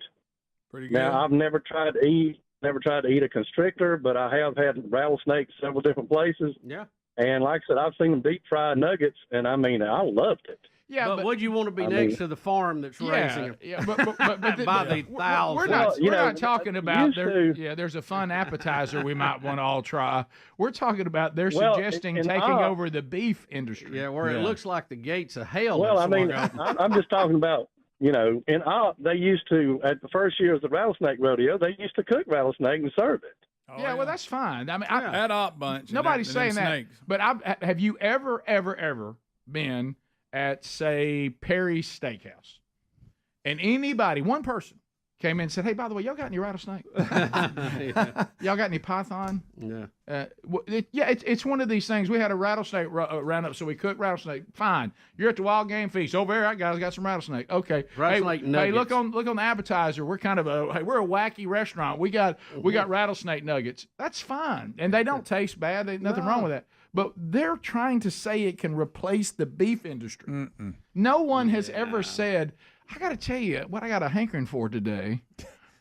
Pretty good. Now, I've never tried to eat a constrictor, but I have had rattlesnakes several different places. Yeah. And like I said, I've seen them deep fried nuggets, and I mean, I loved it. Yeah, but would you want to be next to the farm that's raising them? Yeah, but by the thousands? We're not talking about there's a fun appetizer we might want to all try. We're talking about they're suggesting taking over the beef industry. Yeah, where it looks like the gates of hell. Well, I mean, I'm just talking about, they used to, at the first year of the rattlesnake rodeo, they used to cook rattlesnake and serve it. Well, that's fine. I mean, that op bunch. Nobody's saying that. Snakes. But have you ever been at, say, Perry's Steakhouse, and one person came in and said, "Hey, by the way, y'all got any rattlesnake? Y'all got any python?" Yeah. It's one of these things. We had a rattlesnake roundup, so we cooked rattlesnake. Fine. You're at the wild game feast over there. That guy's got some rattlesnake. Okay. Rattlesnake nuggets. Hey, look on the appetizer. We're kind of we're a wacky restaurant. We got rattlesnake nuggets. That's fine, and they don't taste bad. There's nothing wrong with that. But they're trying to say it can replace the beef industry. No one has ever said, I got to tell you what I got a hankering for today.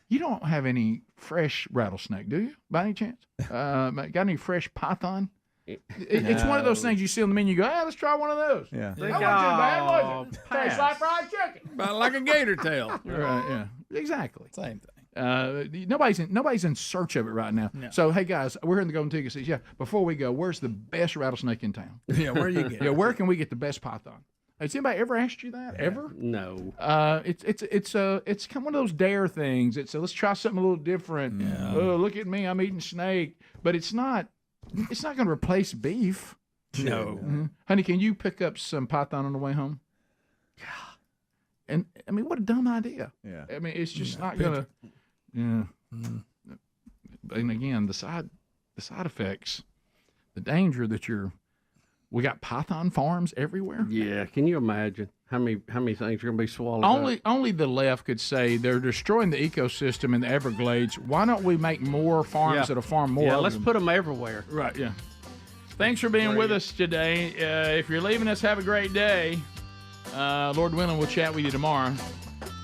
You don't have any fresh rattlesnake, do you, by any chance? Got any fresh python? It's one of those things you see on the menu. You go, let's try one of those. Yeah. That wasn't too bad, was it? Tastes like fried chicken. About like a gator tail. Right, yeah. Exactly. Same thing. Nobody's in search of it right now. No. So hey guys, we're here in the Golden Ticket Seats. Yeah. Before we go, where's the best rattlesnake in town? Yeah, where you get? Yeah, where can we get the best python? Has anybody ever asked you that? Ever? No. It's kind of one of those dare things. It's let's try something a little different. Yeah. Oh, look at me, I'm eating snake. But it's not going to replace beef. No. Mm-hmm. Honey, can you pick up some python on the way home? Yeah. And I mean, what a dumb idea. Yeah. I mean, it's just not gonna. Yeah. And again, the side effects, the danger that we got python farms everywhere. Yeah, can you imagine how many things are going to be swallowed up? Only the left could say they're destroying the ecosystem in the Everglades. Why don't we make more farms that'll farm more? Yeah, of let's them? put them everywhere. Right. Yeah. Thanks for being with us today. If you're leaving us, have a great day. Lord willing, we'll chat with you tomorrow.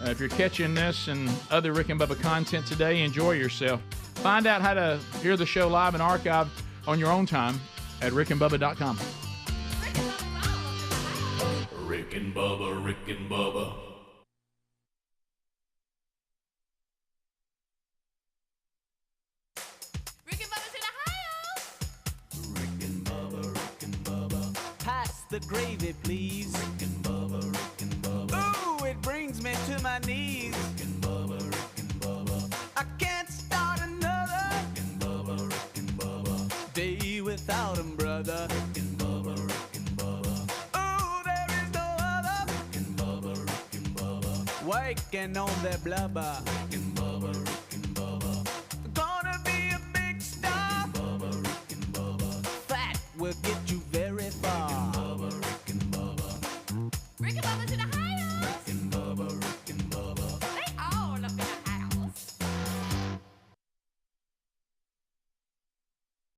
If you're catching this and other Rick and Bubba content today, enjoy yourself. Find out how to hear the show live and archived on your own time at rickandbubba.com. Rick and Bubba, Rick and Bubba. Rick and Bubba's in Ohio. Rick and Bubba, Rick and Bubba. Pass the gravy, please. Rick and Bubba, Rick and Bubba. Ooh, it brings me to my knees. Rick and Bubba, Rick and Bubba. I can't start another. Rick and Bubba, Rick and Bubba. Day without 'em, brother. Rick and Bubba, Rick and Bubba. Ooh, there is no other. Rick and Bubba, Rick and Bubba. Waking on their blubber. Rick and Bubba, Rick